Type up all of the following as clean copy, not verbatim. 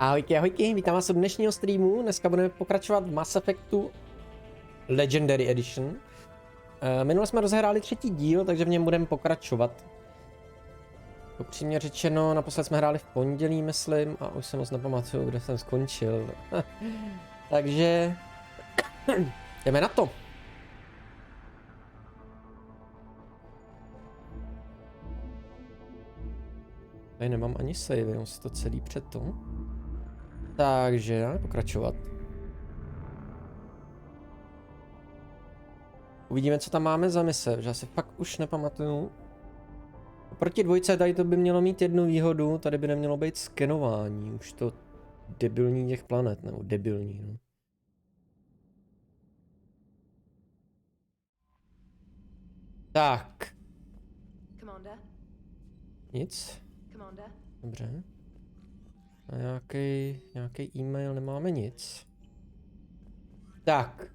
Ahojky, ahojky, vítám vás u dnešního streamu. Dneska budeme pokračovat v Mass Effectu Legendary Edition. Minule jsme rozehráli 3. díl, takže v něm budeme pokračovat. Upřímně řečeno, naposled jsme hráli v pondělí, myslím, a už se moc nepamatuju, kde jsem skončil. Takže jdeme na to. Tady nemám ani save, jenom si to celý před to. Takže dáme pokračovat. Uvidíme, co tam máme za mise, že já si fakt už nepamatuju. Proti dvojce tady to by mělo mít jednu výhodu, tady by nemělo být skenování, už to debilní těch planet, nebo debilní, no. Tak. Nic. Dobře. A nějaký e-mail nemáme nic. Tak.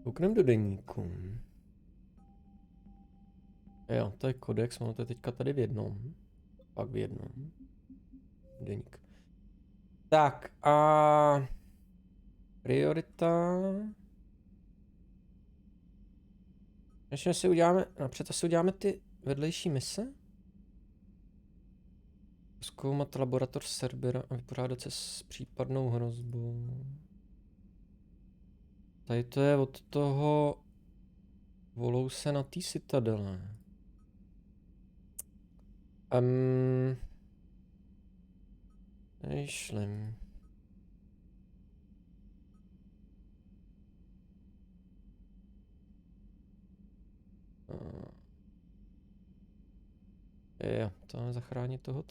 Koukneme do deníku. Jo, to je kodex, mám to teďka tady v jednom. Pak v jednom. Deník. Tak a... Priorita... Ještě si uděláme, napřed asi uděláme ty vedlejší mise. Zkoumat laboratoř Cerbera a vypořádat se s případnou hrozbou. Tady to je od toho... Volou se na té citadele. Nejšlem. Jo, to máme zachránit toho.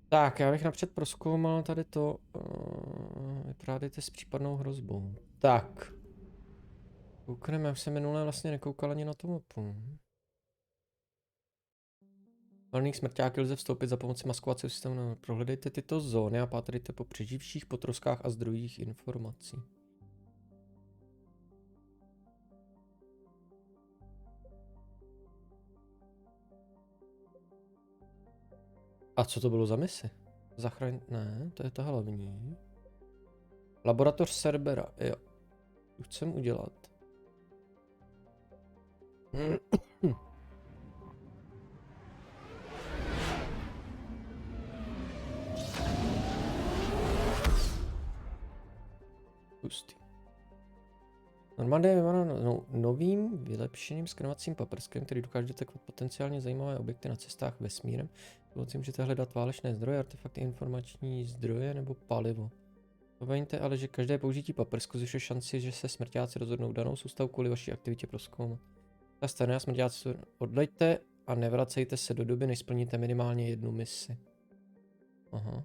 Tak, já bych napřed prozkoumal tady to. Vyprávejte s případnou hrozbou. Tak. Koukneme, já jsem minule vlastně nekoukal ani na tu mapu. Valných smrťáky lze vstoupit za pomocí maskovacího systému. Prohledejte tyto zóny a pátrejte po přeživších, potroskách a zdrojích informací. A co to bylo za misi? Zachraň... Ne, to je ta hlavní. Laboratoř Cerbera, jo. Tu chcem udělat. Pustý. Normálně je vybavená novým vylepšeným skenovacím paprskem, který dokáže detekovat potenciálně zajímavé objekty na cestách vesmírem. Pomocí můžete hledat válečné zdroje, artefakty, informační zdroje nebo palivo. Zapomeňte ale, že každé použití paprsku zvyšuje šanci, že se smrťáci rozhodnou danou soustavu kvůli vaší aktivitě prozkoumat. Ta stane a smrťáci odleďte a nevracejte se do doby, než splníte minimálně jednu misi. Aha.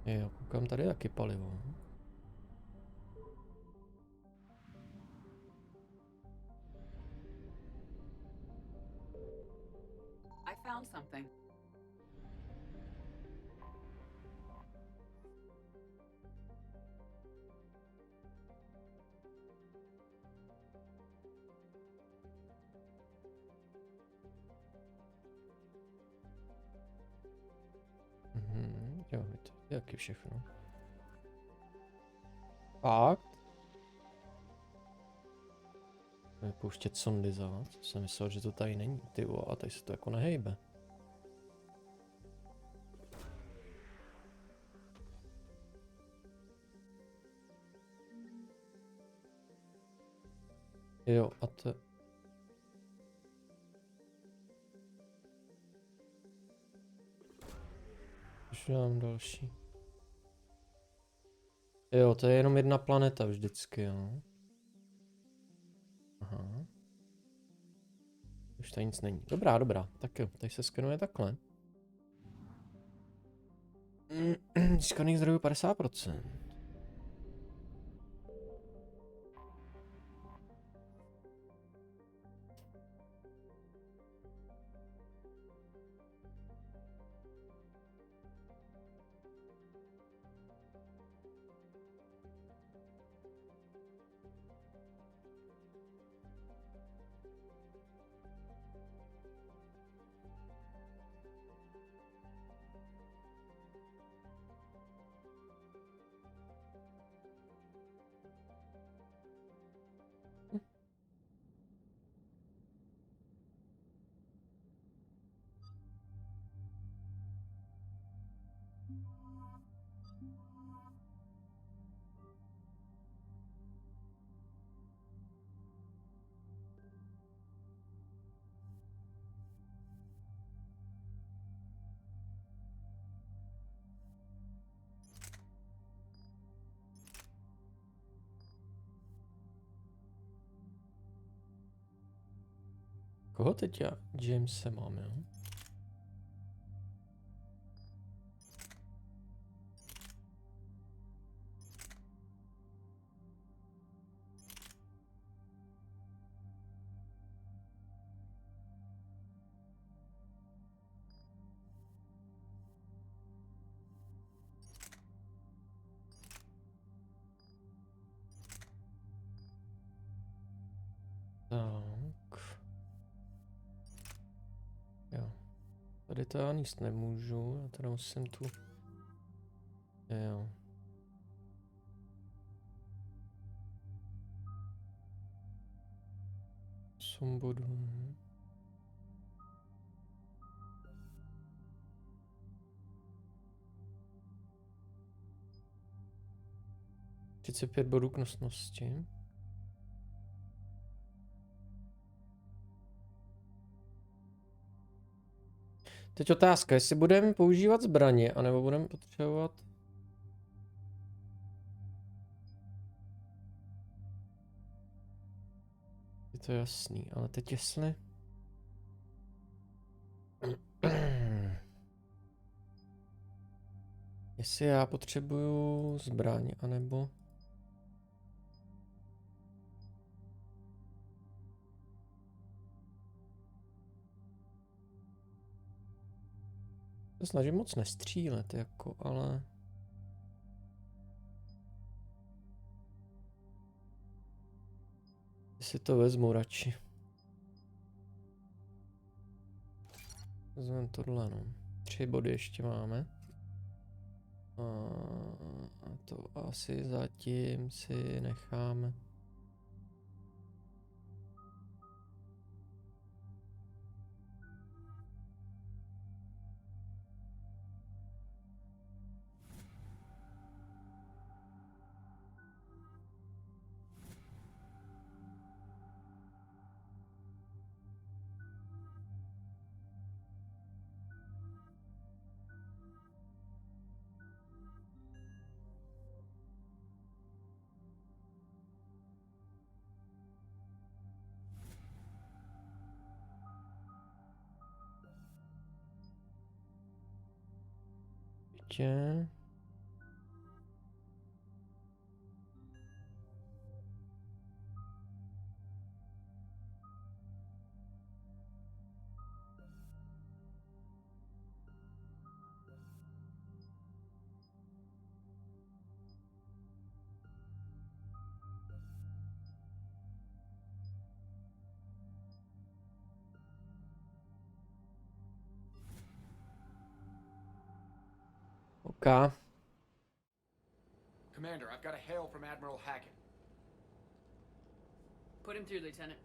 Jo, koukám tady taky palivo. I found something. Jo, to je taky všechno. Fakt? Pouštět sondy za, co jsem myslel, že to tady není, ty vole, a tady se to jako nehejbe. Jo, a to... Už mám další. Jo, to je jenom jedna planeta vždycky, jo. Aha. Už tady nic není. Dobrá, dobrá. Tak jo, tady se skenuje takhle. Získaných zdrojů 50%. Koho teď já Jamese mám, jo? Tak. Jo. Tady to já nic nemůžu, já teda musím tu... Jo. Osm bodů. 35 bodů k nosnosti. Teď otázka, jestli budeme používat zbraně, anebo budeme potřebovat... Je to jasný, ale teď jestli... Jestli já potřebuju zbraň, anebo... Se snažím moc nestřílet, jako, ale... Si to vezmu radši. Vezmeme tohle, no. 3 body ještě máme. A to asi zatím si necháme. Ještě. OK. Commander, I've got a hail from Admiral Hackett. Put him through, Lieutenant.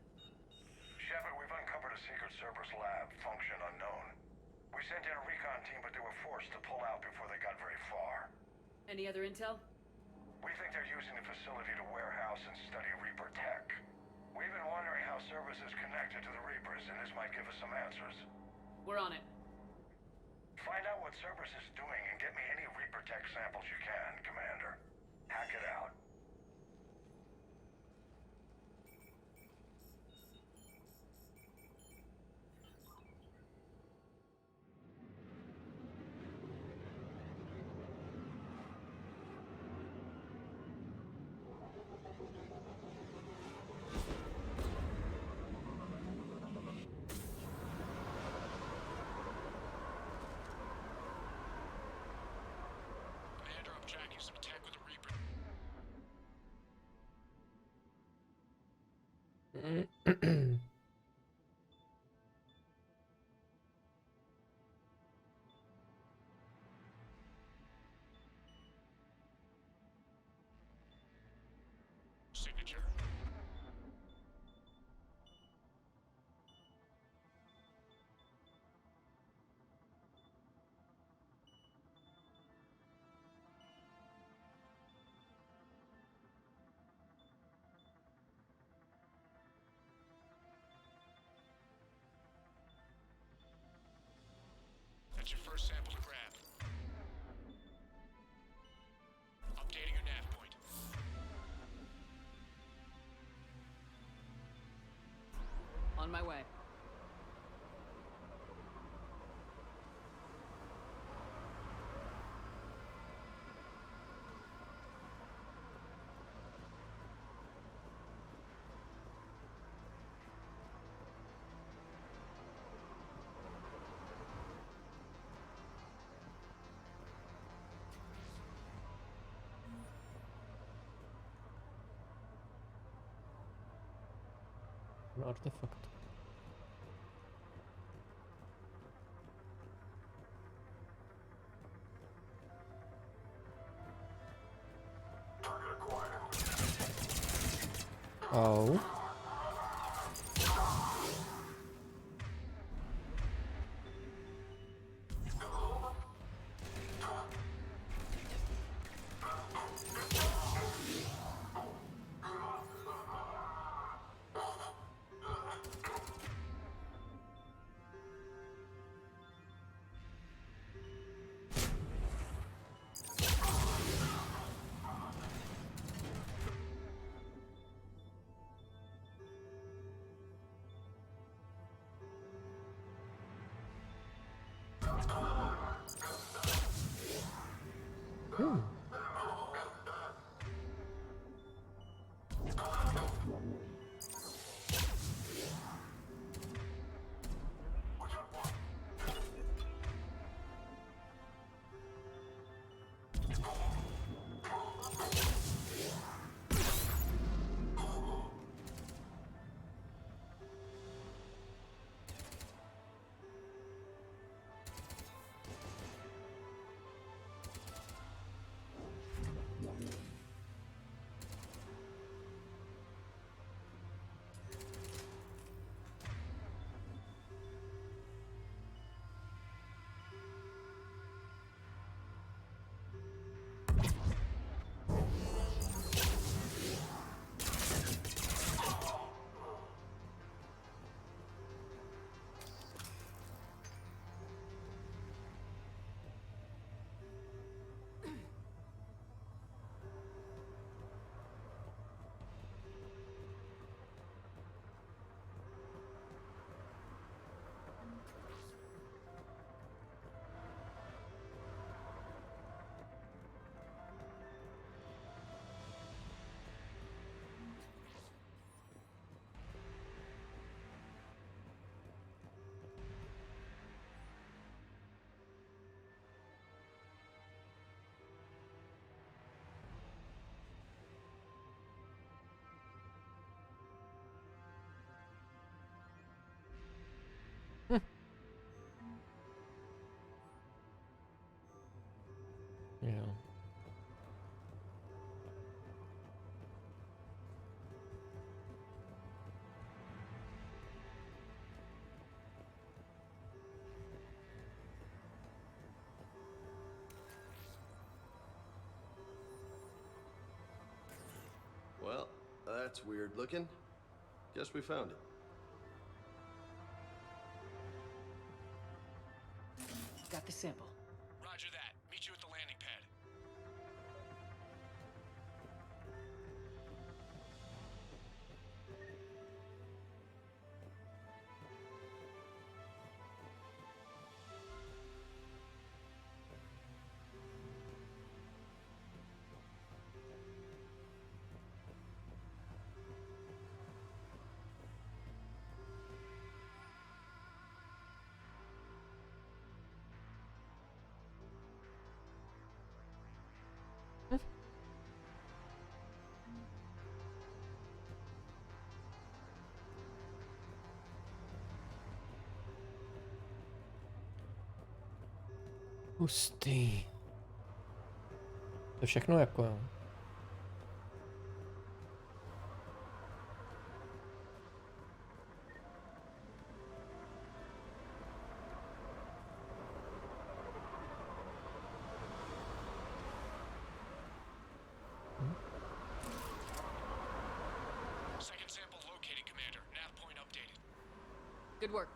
Shepard, we've uncovered a secret Cerberus lab, function unknown. We sent in a recon team, but they were forced to pull out before they got very far. Any other intel? We think they're using the facility to warehouse and study Reaper tech. We've been wondering how Cerberus is connected to the Reapers, and this might give us some answers. We're on it. Find out what Cerberus is doing and get me any Reaper tech samples you can, Commander. Hack it out. Commander, I'm tracking some tech with a Reaper. That's your first sample to grab. Updating your nav point. On my way. Ten artefakt. Au. Jo. Well, that's weird looking. Guess we found it. Got the sample. Roger that. Meet you at the landing pad. Hustý. To všechno jako jo. Second sample located, Commander. Nav point updated. Good work.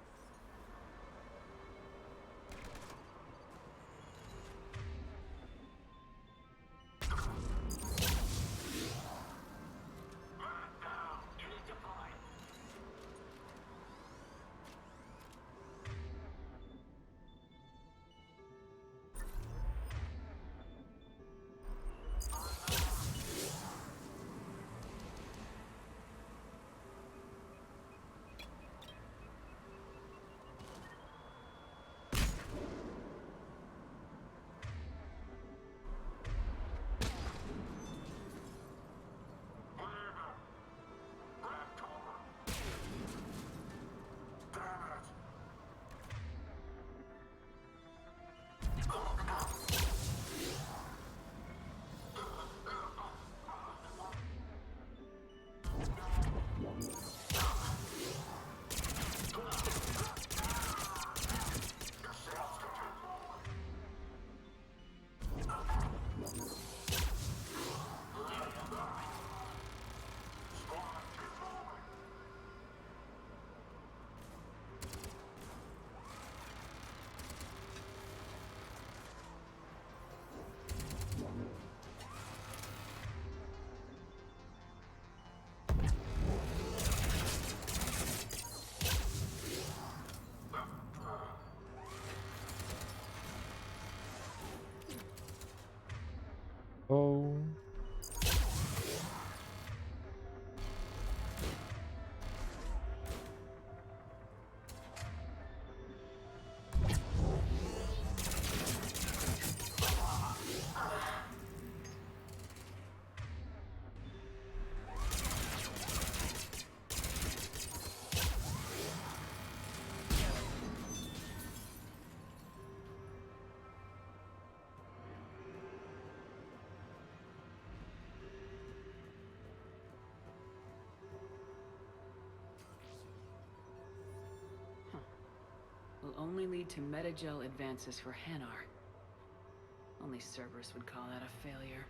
Oh. Will only lead to metagel advances for Hanar. Only Cerberus would call that a failure.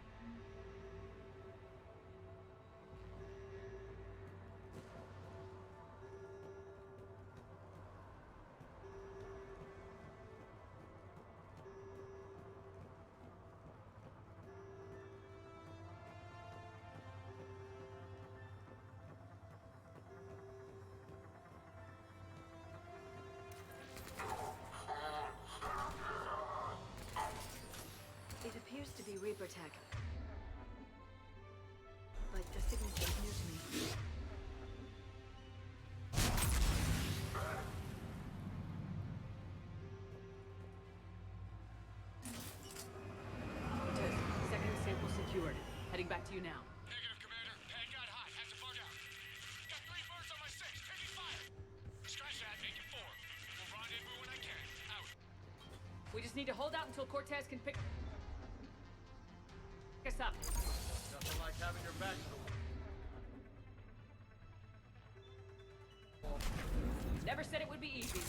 It appears to be Reaper tech. But the signature is new to me. Cortez, second sample secured. Heading back to you now. Negative, Commander. Pad got hot. Had to bug out. Got 3 birds on my 6. Taking fire. Scratch that. Make it 4. We'll rendezvous when I can. Out. We just need to hold out until Cortez can pick us up. Nothing like having your back to the wall. Never said it would be easy.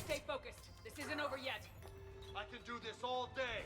Stay focused. This isn't over yet. I can do this all day.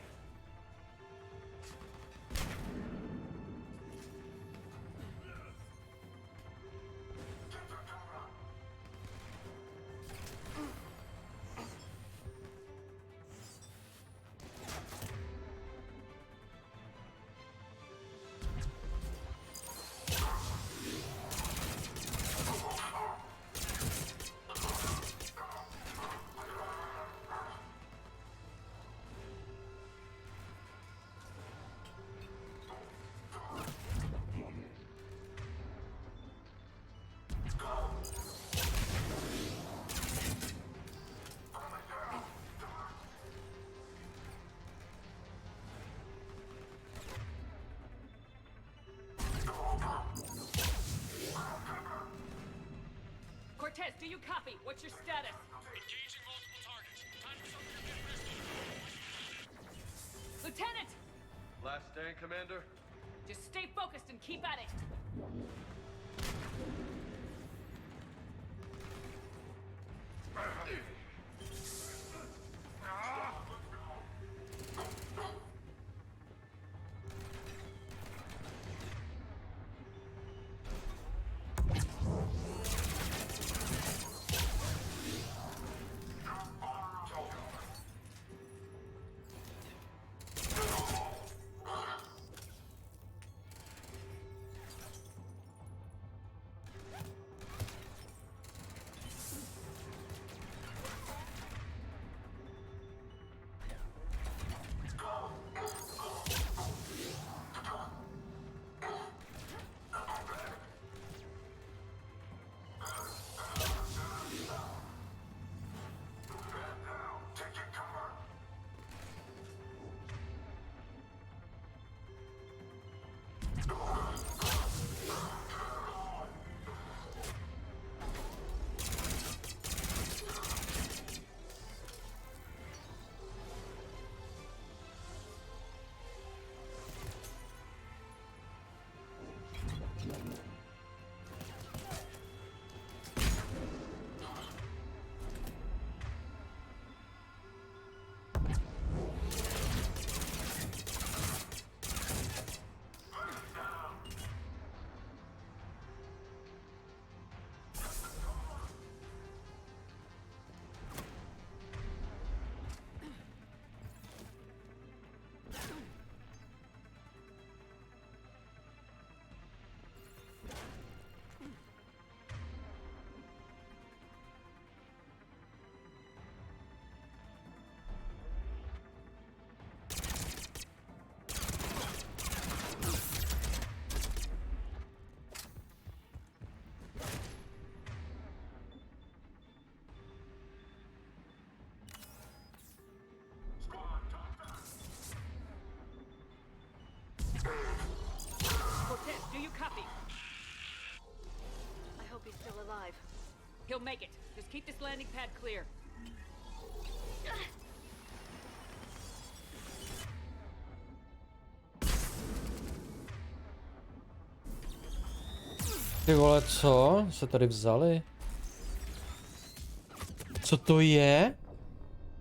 Cortez, do you copy? What's your status? Engaging multiple targets. Time for something a bit risky. Lieutenant! Last stand, Commander? Just stay focused and keep at it. do you copy? I hope he's still alive. He'll make it. Just keep this landing pad clear. Ty vole, co? Se tady vzali? Co to je?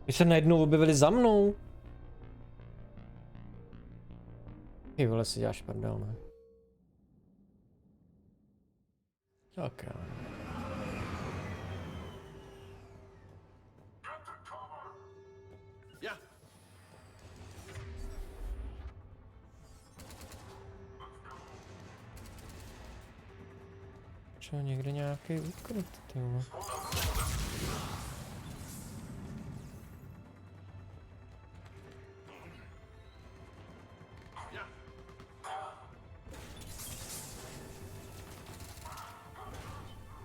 Vy se najednou objevili za mnou. Ty vole, si děláš prdel, ne? Tak jo. Yeah. Čo, někde nějaký úkryt, ty vole.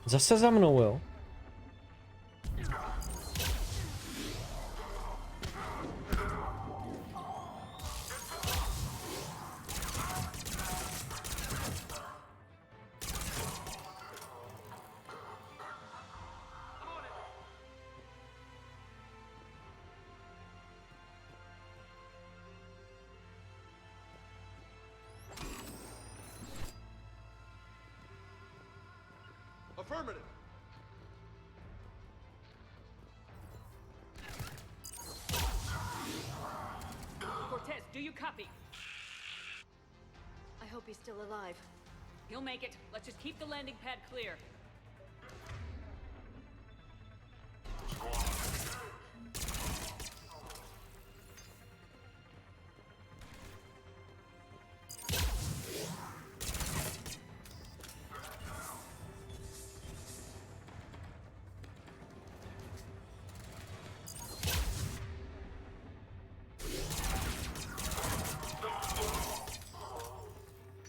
Zase za mnou, jo? Affirmative. Cortez, do you copy? I hope he's still alive. He'll make it. Let's just keep the landing pad clear.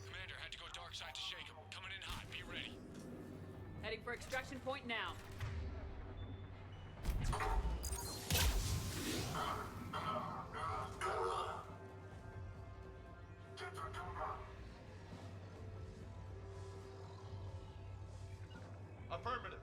Commander had to go dark side to shake him. Coming in hot. Be ready. Heading for extraction point now. Affirmative.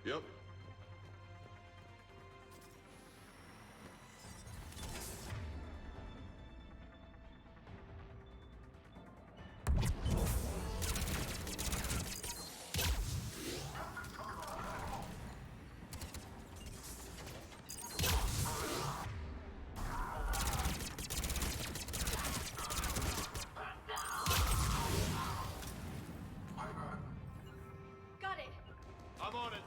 Yep. Got it! I'm on it.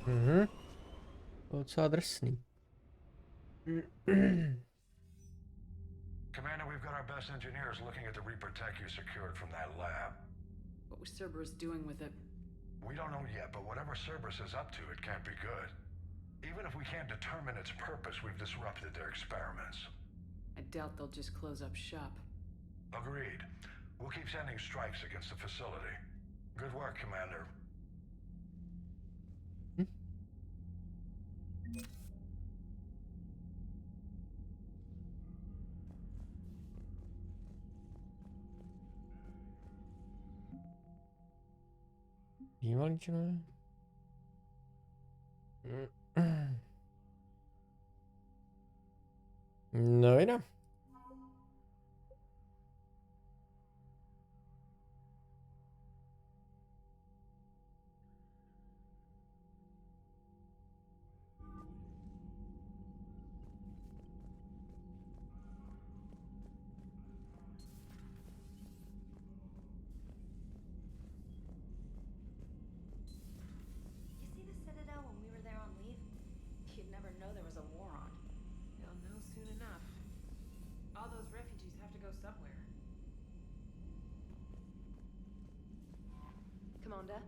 Mhm. To docela drsný. Commander, we've got our best engineers looking at the Reaper tech you secured from that lab. What was Cerberus doing with it? We don't know yet, but whatever Cerberus is up to, it can't be good. Even if we can't determine its purpose, we've disrupted their experiments. I doubt they'll just close up shop. Agreed. We'll keep sending strikes against the facility. Good work, Commander. Vývalíčené. No jde. You see the Citadel when we were there on leave? You'd never know there was a war on. They'll know soon enough. All those refugees have to go somewhere. Commander?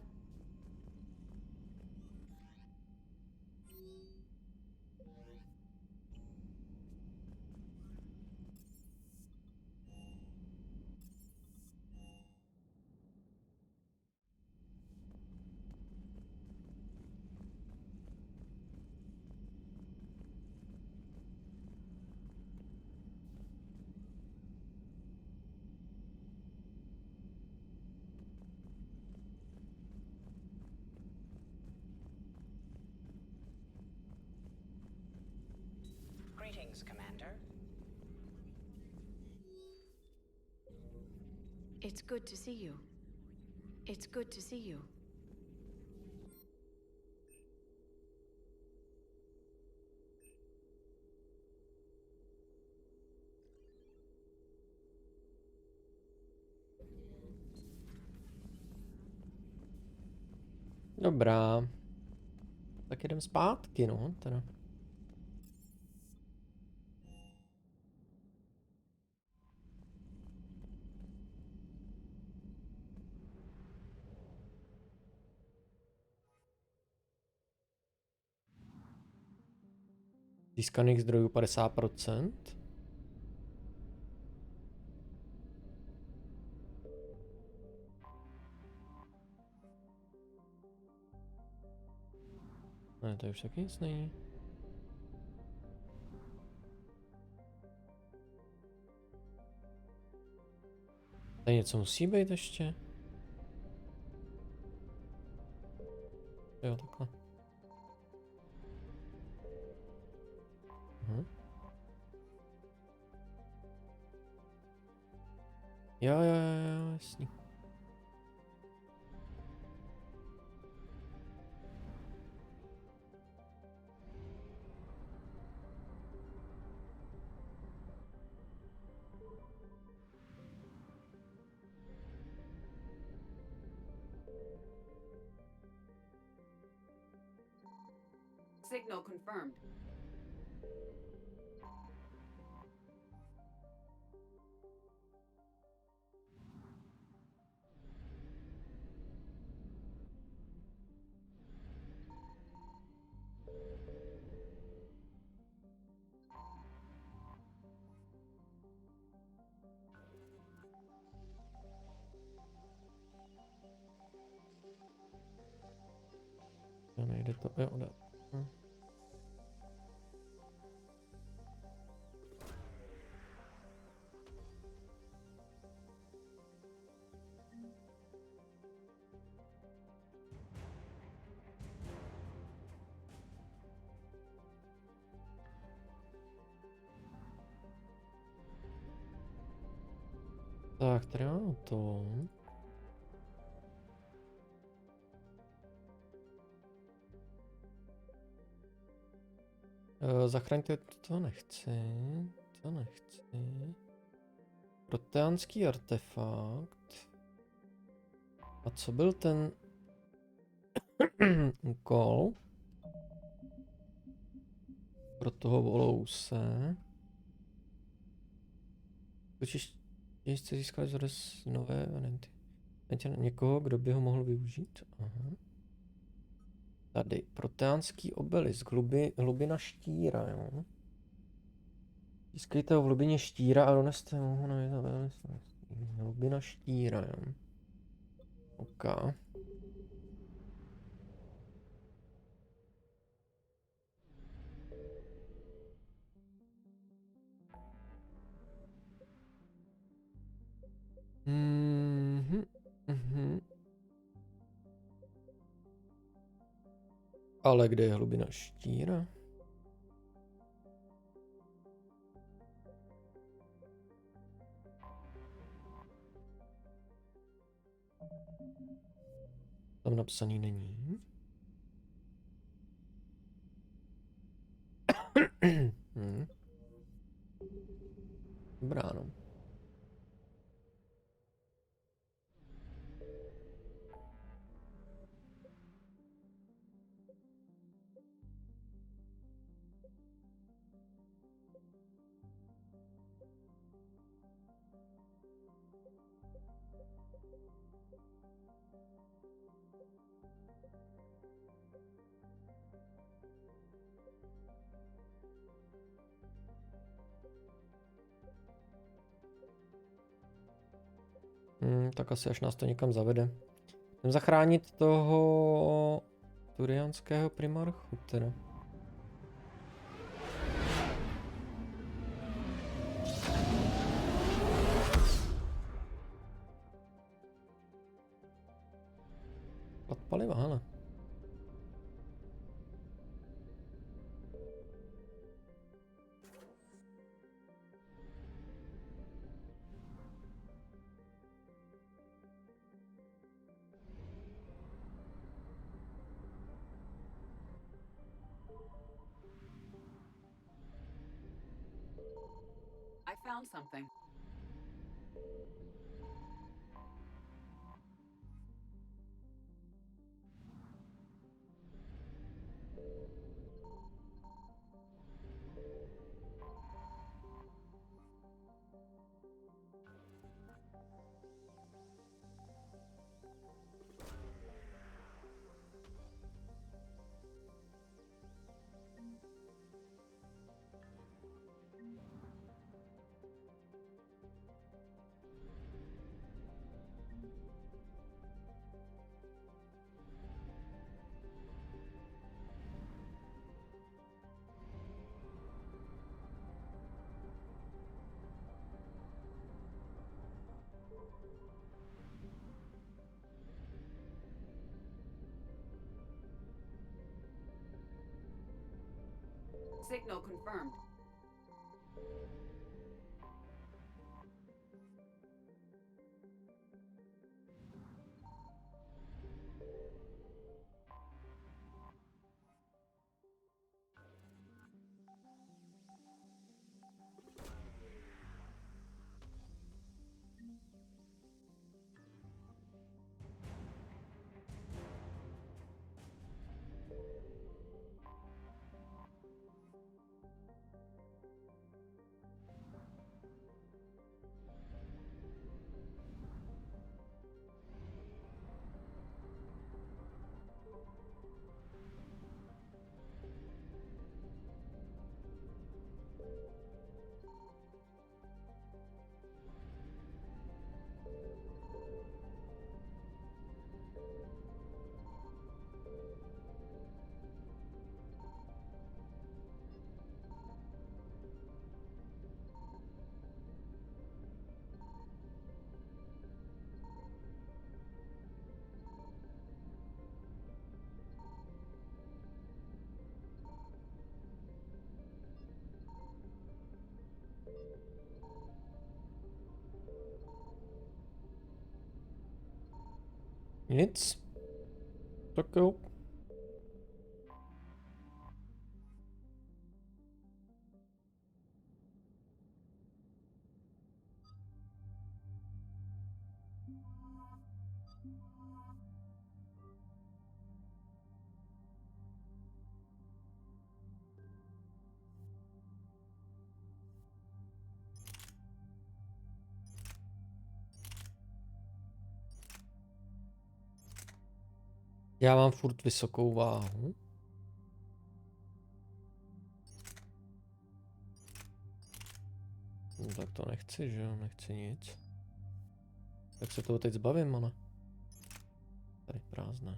Greetings, Commander. It's good to see you. It's good to see you. Dobrá. Tak jdem zpátky, no, teda. Získaných zdrojů 50%. Ne, to je už taky nic není. Tady něco musí být ještě. Jo, takhle. Jo, jo, jo, jo, jasný. Signal confirmed. Jo, nejde to, jo, jde. Tak, tady máme to. Zachraňte, to nechci. To nechci. Proteánský artefakt. A co byl ten úkol? pro toho Volouse. Totiž chce získat vzorec nové varianty. Někoho, kdo by ho mohl využít. Aha. Tady, proteánský obelisk, hlubina štíra, jo. Získejte ho v hlubině štíra a doneste mu ho na hlubina štíra, jo. OK. Ale kde je hlubina štíra? Tam napsaný není. Dobrá, no. Tak asi až nás to někam zavede. Jdem zachránit toho turianského primarchu teda. Od paliva, hele. I found something. Signal confirmed. Nic. Tak jo. Já mám furt vysokou váhu. No, tak to nechci, že jo? Nechci nic. Tak se toho teď zbavím, ale. Tady prázdné.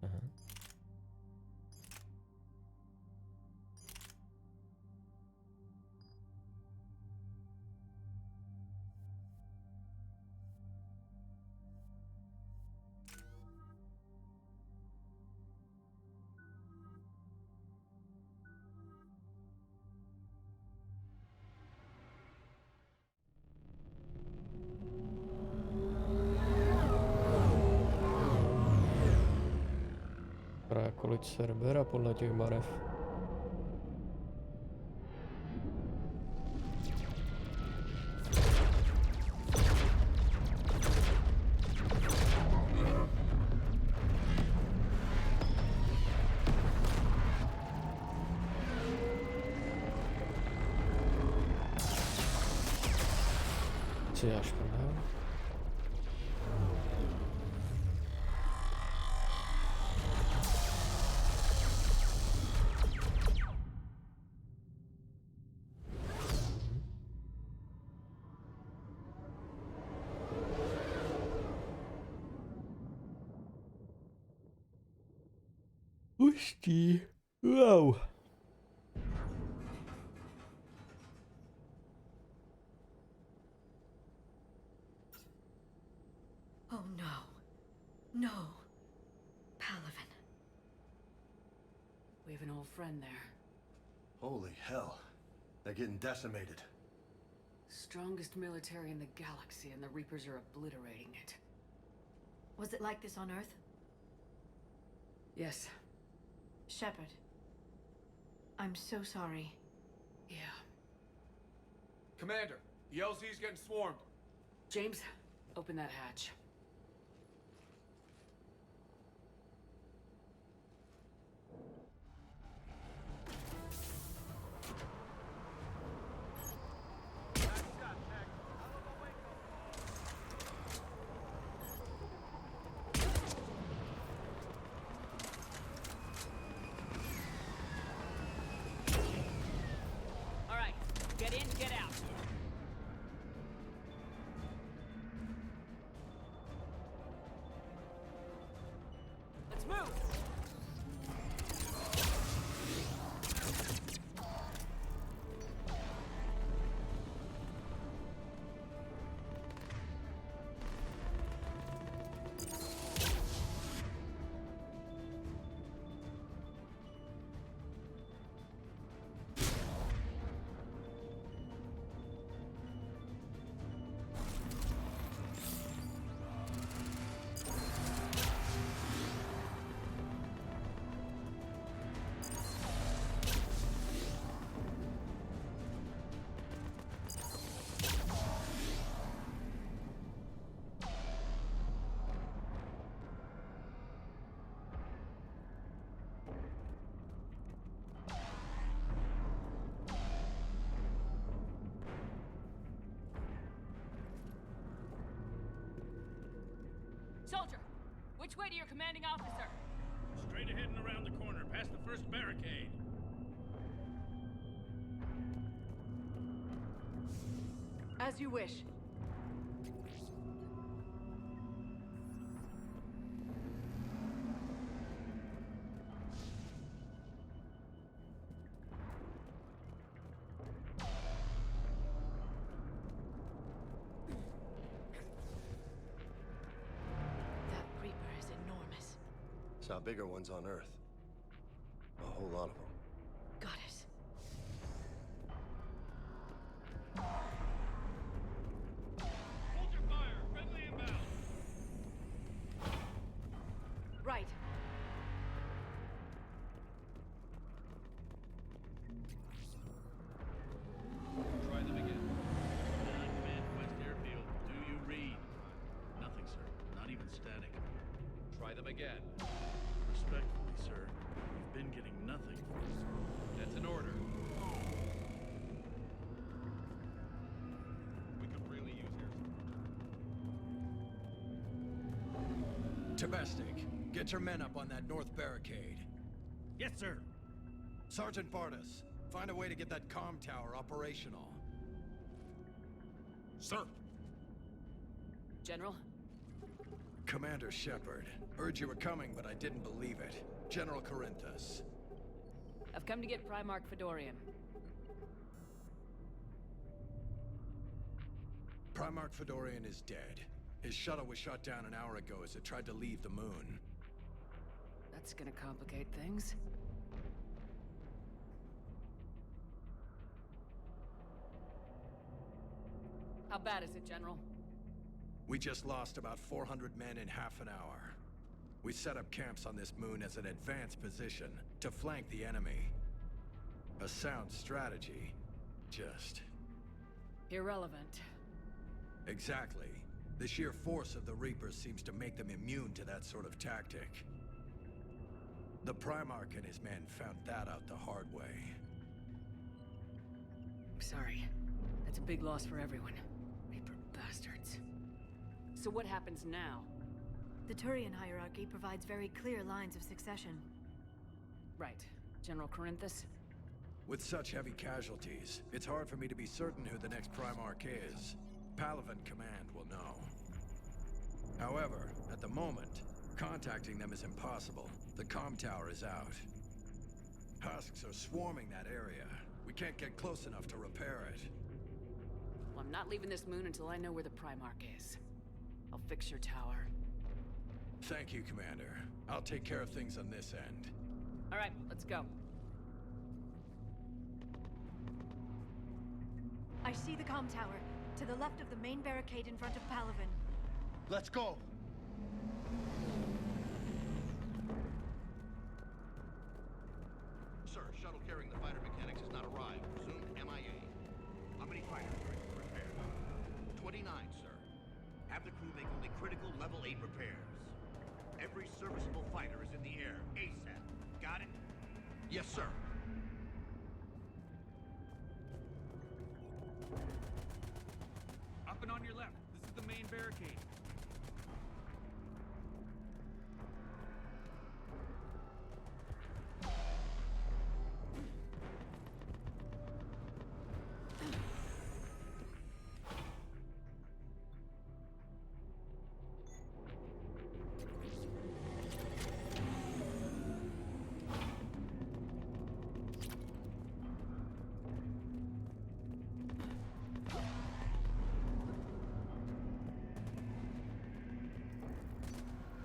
Aha. Vypadá jako loď Cerbera podle těch barev. Co já šprdám? Pustí. Wow. Oh no. No. Palavin. We have an old friend there. Holy hell. They're getting decimated. Strongest military in the galaxy, and the Reapers are obliterating it. Was it like this on Earth? Yes. Shepard. I'm so sorry. Yeah. Commander, the LZ's getting swarmed. James, open that hatch. All right, get in, get out. Let's move. Soldier, which way to your commanding officer? Straight ahead and around the corner, past the first barricade. As you wish. That Reaper is enormous. Saw bigger ones on Earth. A whole lot of them. Got it. Hold your fire! Friendly inbound! Right. Try them again. Command West Airfield. Do you read? Nothing, sir. Not even static. Try them again. Respectfully, sir. We've been getting nothing. That's an order. Tabestic, get your men up on that north barricade. Yes, sir. Sergeant Bartas, find a way to get that comm tower operational. Sir. General? Commander Shepard, heard you were coming, but I didn't believe it. General Corinthus. I've come to get Primarch Fedorian. Primarch Fedorian is dead. His shuttle was shot down an hour ago as it tried to leave the moon. That's gonna complicate things. How bad is it, General? We just lost about 400 men in half an hour. We set up camps on this moon as an advanced position to flank the enemy. A sound strategy. Just... Irrelevant. Exactly. The sheer force of the Reapers seems to make them immune to that sort of tactic. The Primarch and his men found that out the hard way. I'm sorry. That's a big loss for everyone. Reaper bastards. So what happens now? The Turian hierarchy provides very clear lines of succession. Right. General Corinthus? With such heavy casualties, it's hard for me to be certain who the next Primarch is. Palaven Command will know. However, at the moment, contacting them is impossible. The comm tower is out. Husks are swarming that area. We can't get close enough to repair it. Well, I'm not leaving this moon until I know where the Primarch is. I'll fix your tower. Thank you, Commander. I'll take care of things on this end. All right, let's go. I see the comm tower, to the left of the main barricade in front of Palaven. Let's go! Sir, shuttle carrying the fighter mechanics has not arrived. Presumed MIA. How many fighters are in repair? 29, sir. Have the crew make only critical level 8 repairs. Every serviceable fighter is in the air, ASAP. Got it? Yes, sir. Up and on your left. This is the main barricade.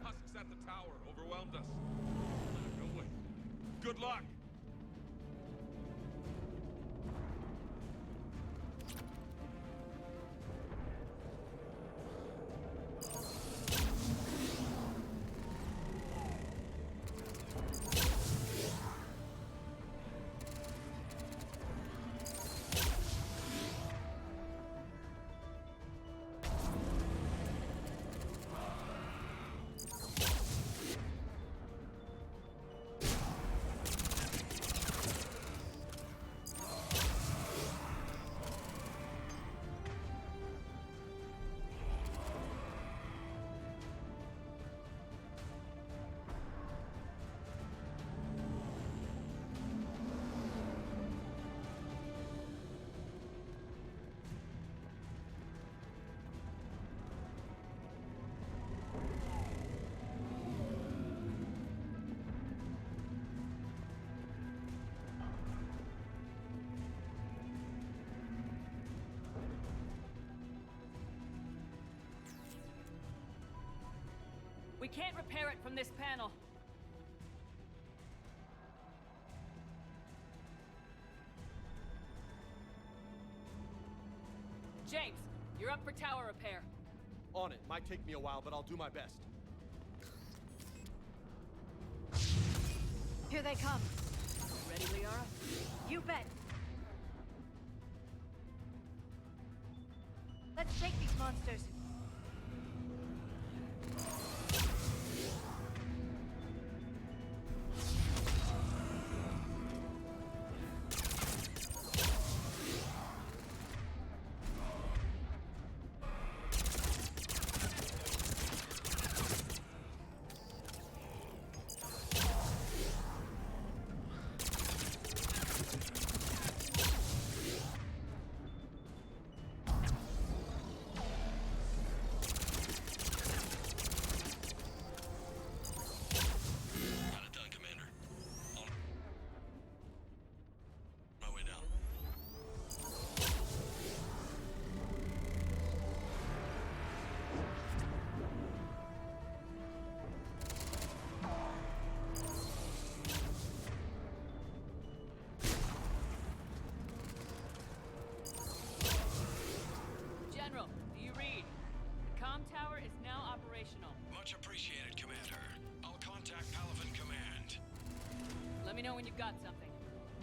Husks at the tower overwhelmed us. No way. Good luck. We can't repair it from this panel. James, you're up for tower repair. On it. Might take me a while, but I'll do my best. Here they come. Ready, Liara? You bet. Let's take these monsters. me know when you've got something.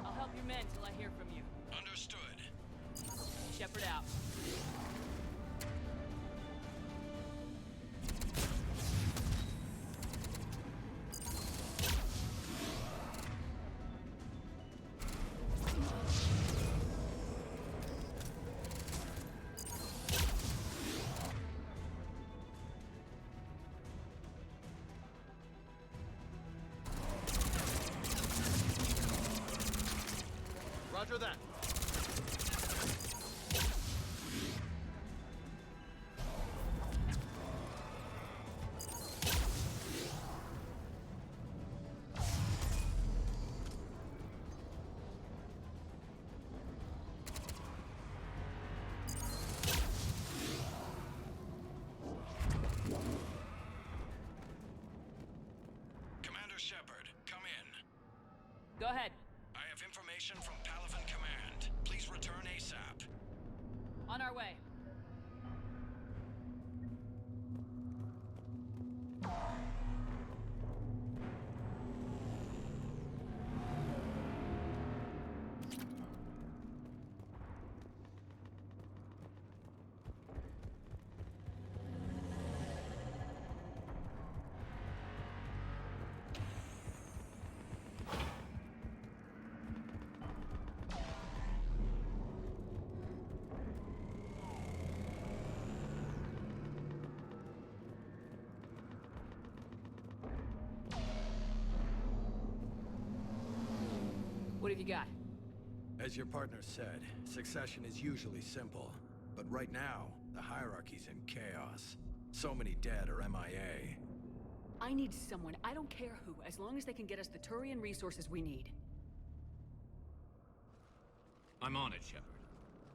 I'll help your men till I hear from you. Understood. Shepard out. Roger that. Commander Shepard, come in. Go ahead. I have information from Palaven Command. Please return ASAP. On our way. What have you got? As your partner said, succession is usually simple. But right now, the hierarchy's in chaos. So many dead or MIA. I need someone, I don't care who, as long as they can get us the Turian resources we need. I'm on it, Shepard.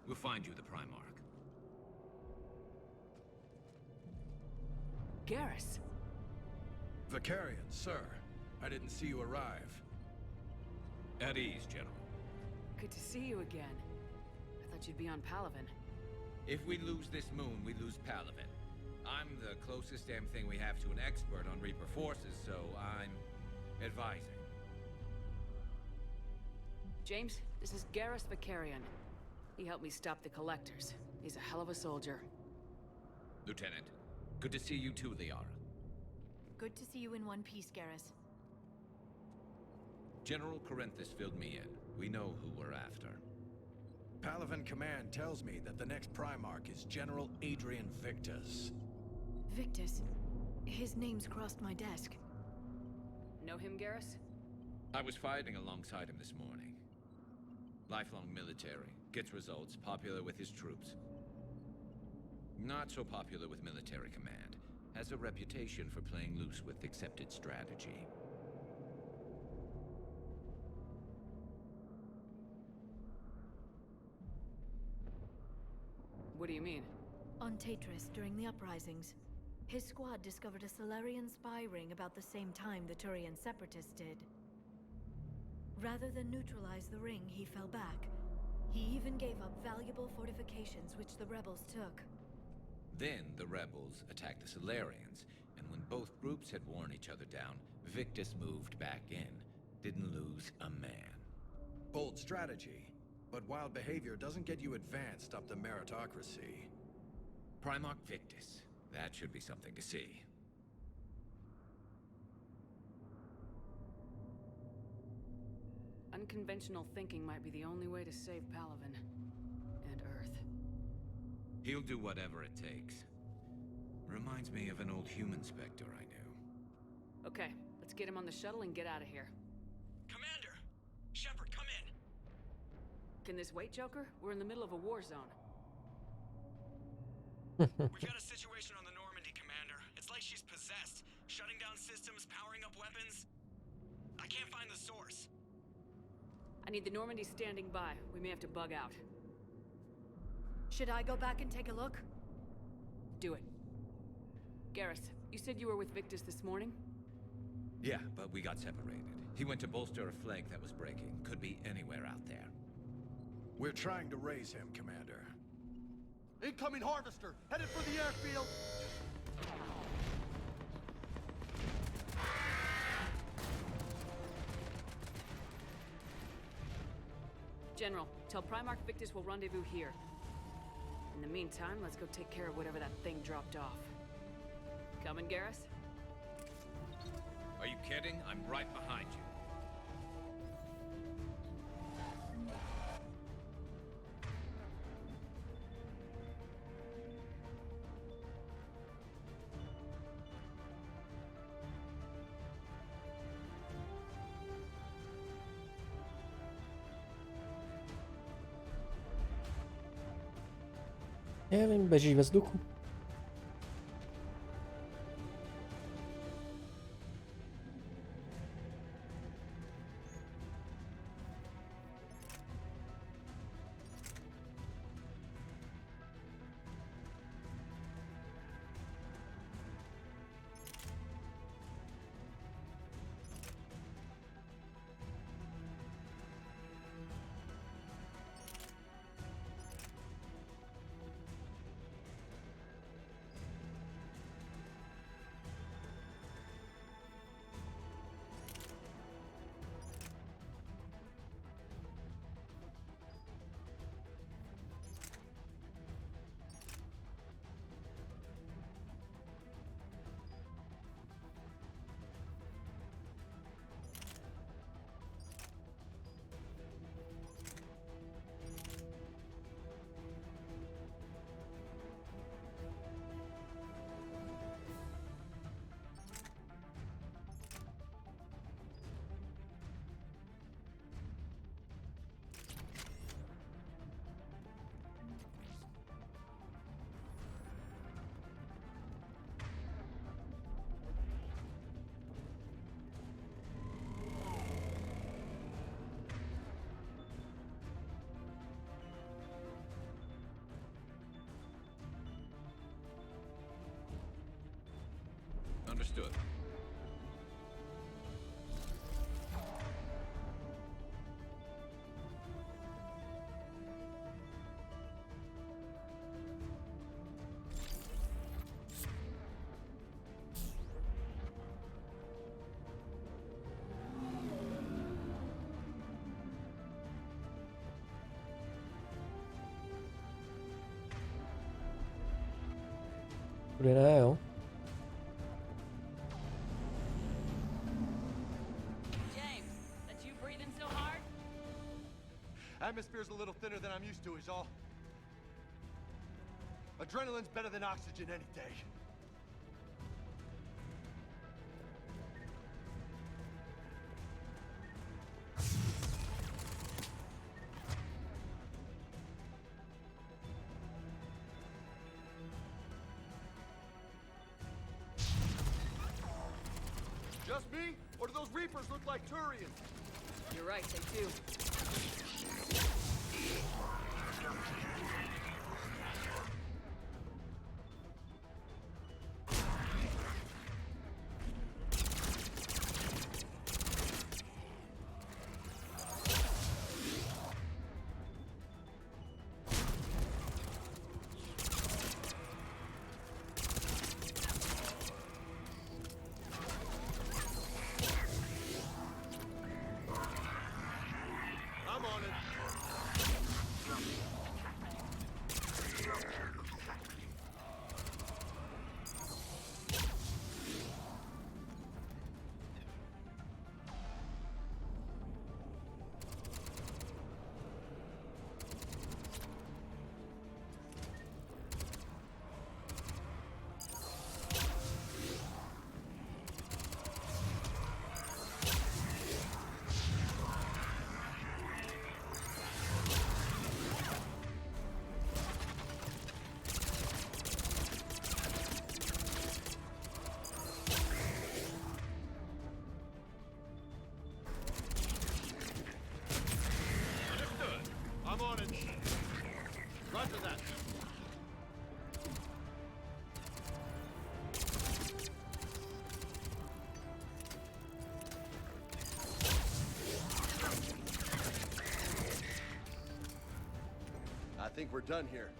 We'll find you the Primarch. Garrus. Vicarian, sir. I didn't see you arrive. At ease, General. Good to see you again. I thought you'd be on Palaven. If we lose this moon, we lose Palaven. I'm the closest damn thing we have to an expert on Reaper forces, so I'm advising. James, this is Garrus Vicarian. He helped me stop the Collectors. He's a hell of a soldier. Lieutenant, good to see you too, Liara. Good to see you in one piece, Garrus. General Corinthus filled me in. We know who we're after. Palaven Command tells me that the next Primarch is General Adrian Victus. Victus. His name's crossed my desk. Know him, Garrus? I was fighting alongside him this morning. Lifelong military, gets results, popular with his troops. Not so popular with military command. Has a reputation for playing loose with accepted strategy. What do you mean? On Tatris, during the uprisings, his squad discovered a Solarian spy ring about the same time the Turian Separatists did. Rather than neutralize the ring, he fell back. He even gave up valuable fortifications which the rebels took. Then the rebels attacked the Solarians, and when both groups had worn each other down, Victus moved back in. Didn't lose a man. Bold strategy. But wild behavior doesn't get you advanced up the meritocracy. Primarch Victus. That should be something to see. Unconventional thinking might be the only way to save Palaven. And Earth. He'll do whatever it takes. Reminds me of an old human Spectre I knew. Okay, let's get him on the shuttle and get out of here. Commander! Shepard, come in! Can this wait, Joker? We're in the middle of a war zone. We've got a situation on the Normandy, Commander. It's like she's possessed. Shutting down systems, powering up weapons. I can't find the source. I need the Normandy standing by. We may have to bug out. Should I go back and take a look? Do it. Garrus, you said you were with Victus this morning? Yeah, but we got separated. He went to bolster a flank that was breaking. Could be anywhere out there. We're trying to raise him, Commander. Incoming harvester, headed for the airfield. General, tell Primarch Victus we'll rendezvous here. In the meantime, let's go take care of whatever that thing dropped off. Coming, Garrus? Are you kidding? I'm right behind you. Nevím, beží ve vzduchu. Understood. Kudy ne, jo? Atmosphere's a little thinner than I'm used to, is all. Adrenaline's better than oxygen any day. Just me? Or do those Reapers look like Turians? You're right, they do. I'm on it. I'm on it. Roger that. I think we're done here.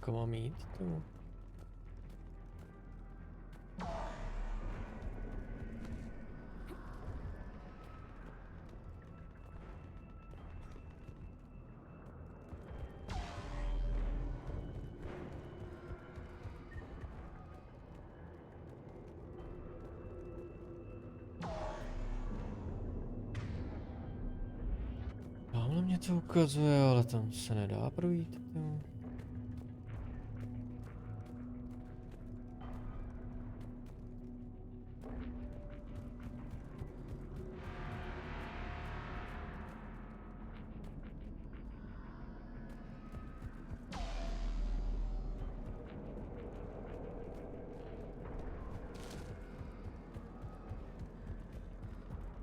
Kam mám jít? To... Tamhle mě to ukazuje, ale tam se nedá projít. Jo.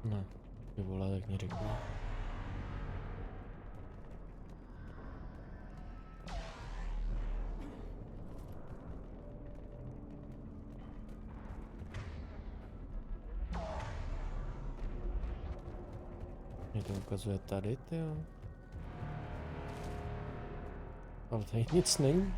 Ne, ty vole, tak mě řekni. Mě to ukazuje tady, jo. Ale tady nic není.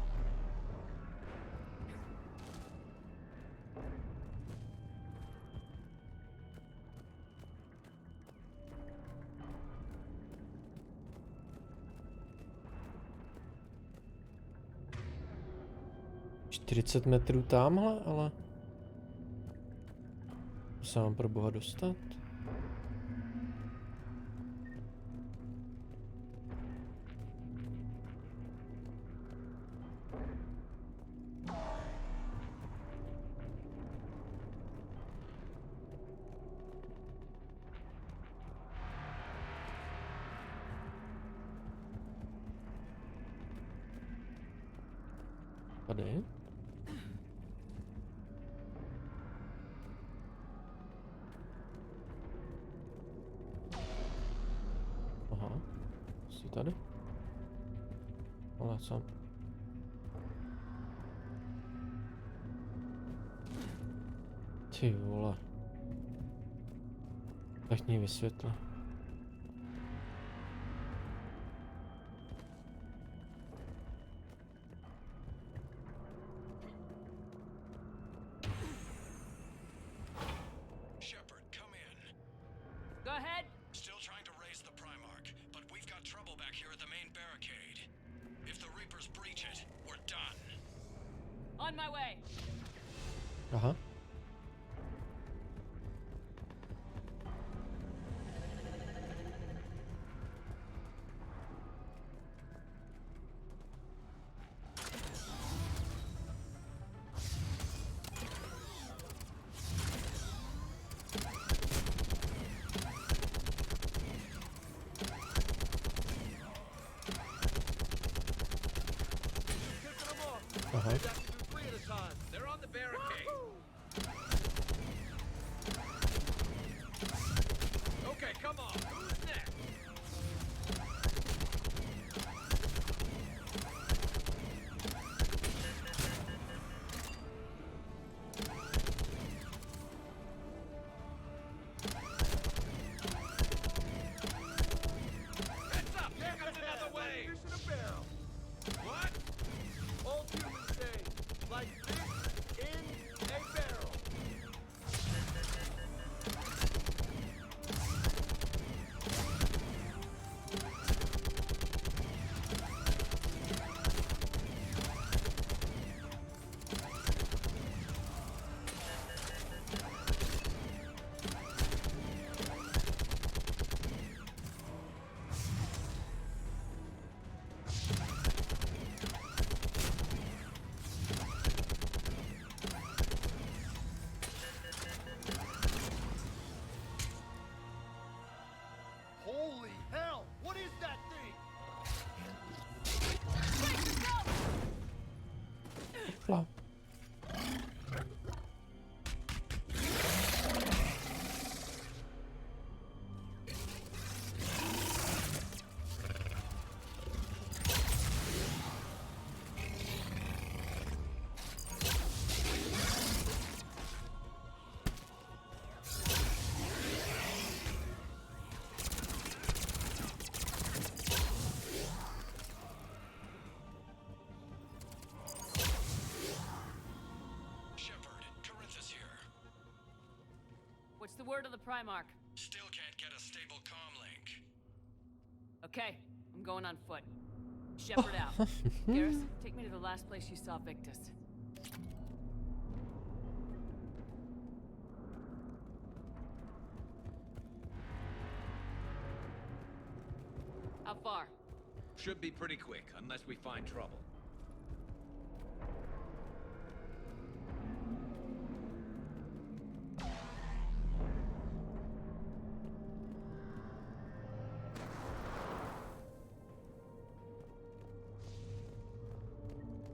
...40 metrů tamhle, ale... To se mám pro boha dostat? Tady? Aha, jsi tady? Ale co? Ty vole. Tak mě vysvětli. Shepard, come in. Go ahead. Still trying to raise the Primarch, but we've got trouble back here at the main barricade. If the Reapers breach it, we're done. On my way. Aha. Aha. They're on the barricade. What's the word on the Primarch? Still can't get a stable comm link. Okay, I'm going on foot. Shepherd out. Garrus, take me to the last place you saw Victus. How far? Should be pretty quick, unless we find trouble.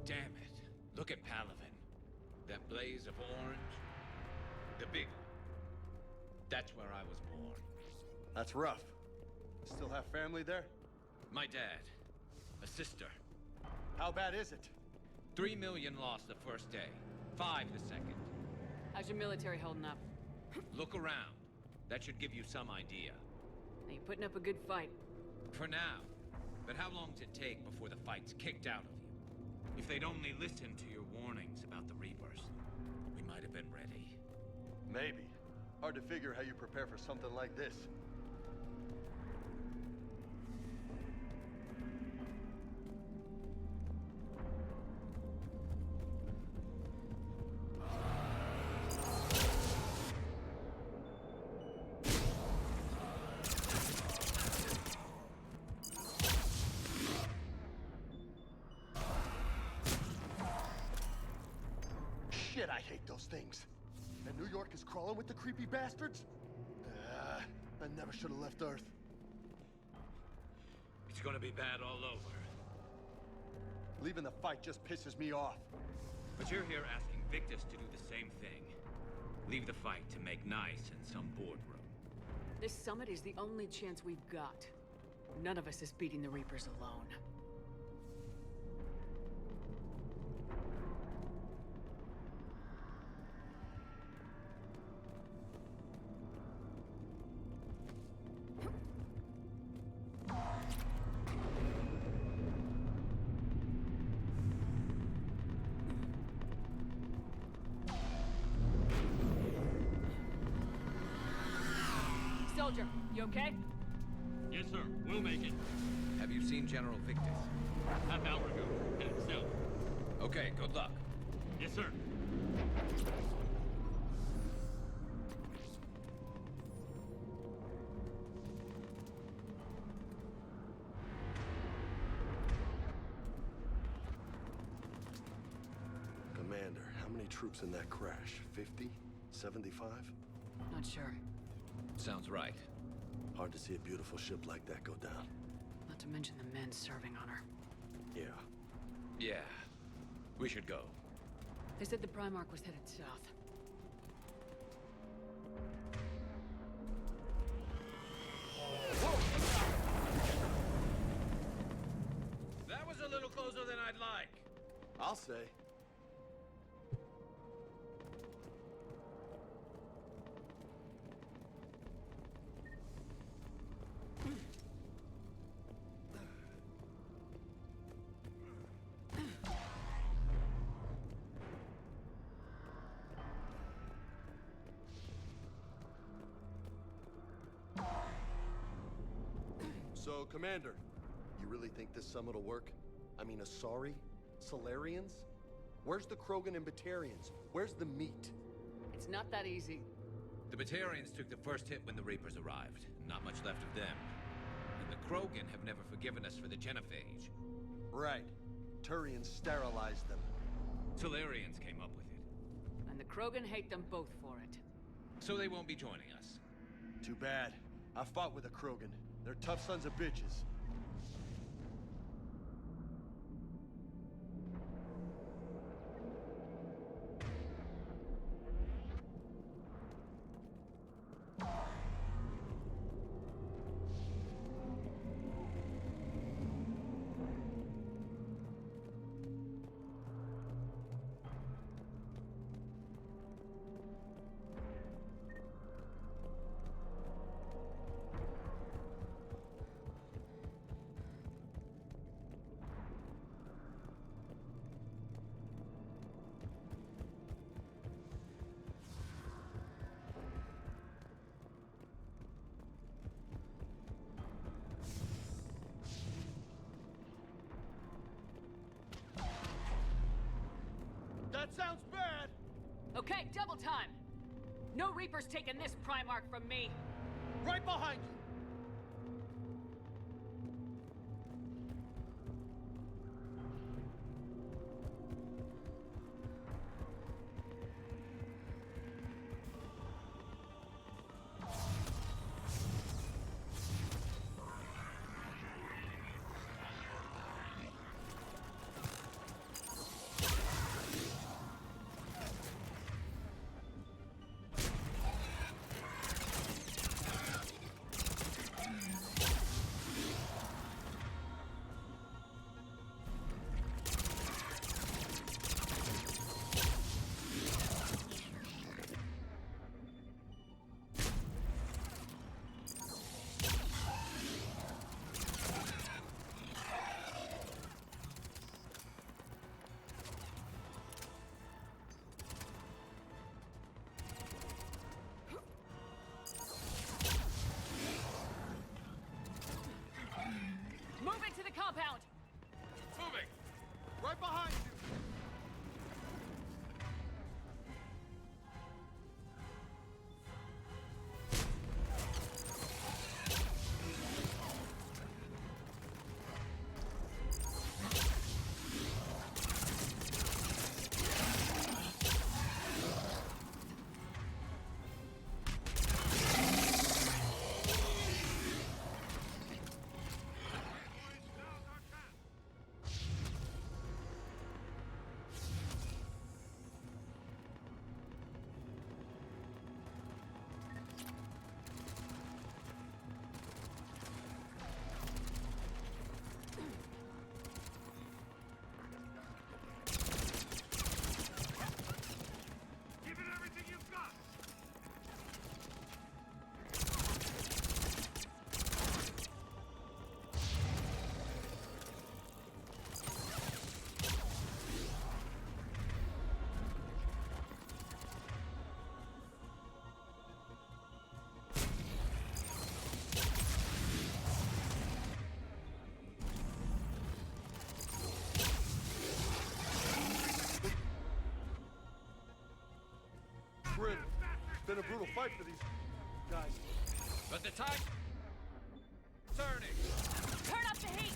Damn it. Look at Palaven. That blaze of orange. The big one. That's where I was born. That's rough. Still have family there? My dad. A sister. How bad is it? 3 million lost the first day. 5 the second. How's your military holding up? Look around. That should give you some idea. Now you're putting up a good fight. For now. But how long does it take before the fight's kicked out of you? If they'd only listened to your warnings about the Reapers, we might have been ready. Maybe. Hard to figure how you prepare for something like this. Shit, I hate those things. And New York is crawling with the creepy bastards? I never should have left Earth. It's gonna be bad all over. Leaving the fight just pisses me off. But you're here asking Victus to do the same thing. Leave the fight to make nice in some boardroom. This summit is the only chance we've got. None of us is beating the Reapers alone. Soldier, you okay? Yes, sir. We'll make it. Have you seen General Victus? Half hour ago. Headed south. Okay, good luck. Yes, sir. Commander, how many troops in that crash? 50? 75? Not sure. Sounds right. Hard to see a beautiful ship like that go down. Not to mention the men serving on her. Yeah. Yeah. We should go. They said the Primarch was headed south. That was a little closer than I'd like. I'll say. So, Commander, you really think this summit will work? I mean, Asari? Solarians? Where's the Krogan and Batarians? Where's the meat? It's not that easy. The Batarians took the first hit when the Reapers arrived. Not much left of them. And the Krogan have never forgiven us for the Genophage. Right. Turians sterilized them. Solarians came up with it. And the Krogan hate them both for it. So they won't be joining us. Too bad. I fought with a Krogan. They're tough sons of bitches. sounds bad! Okay, double time! No Reaper's taking this Primarch from me! Right behind you! Moving to the compound! Moving! Right behind you! Give it everything you've got! Grim, it's been a brutal fight for these guys. But the tide... turning! Turn up the heat!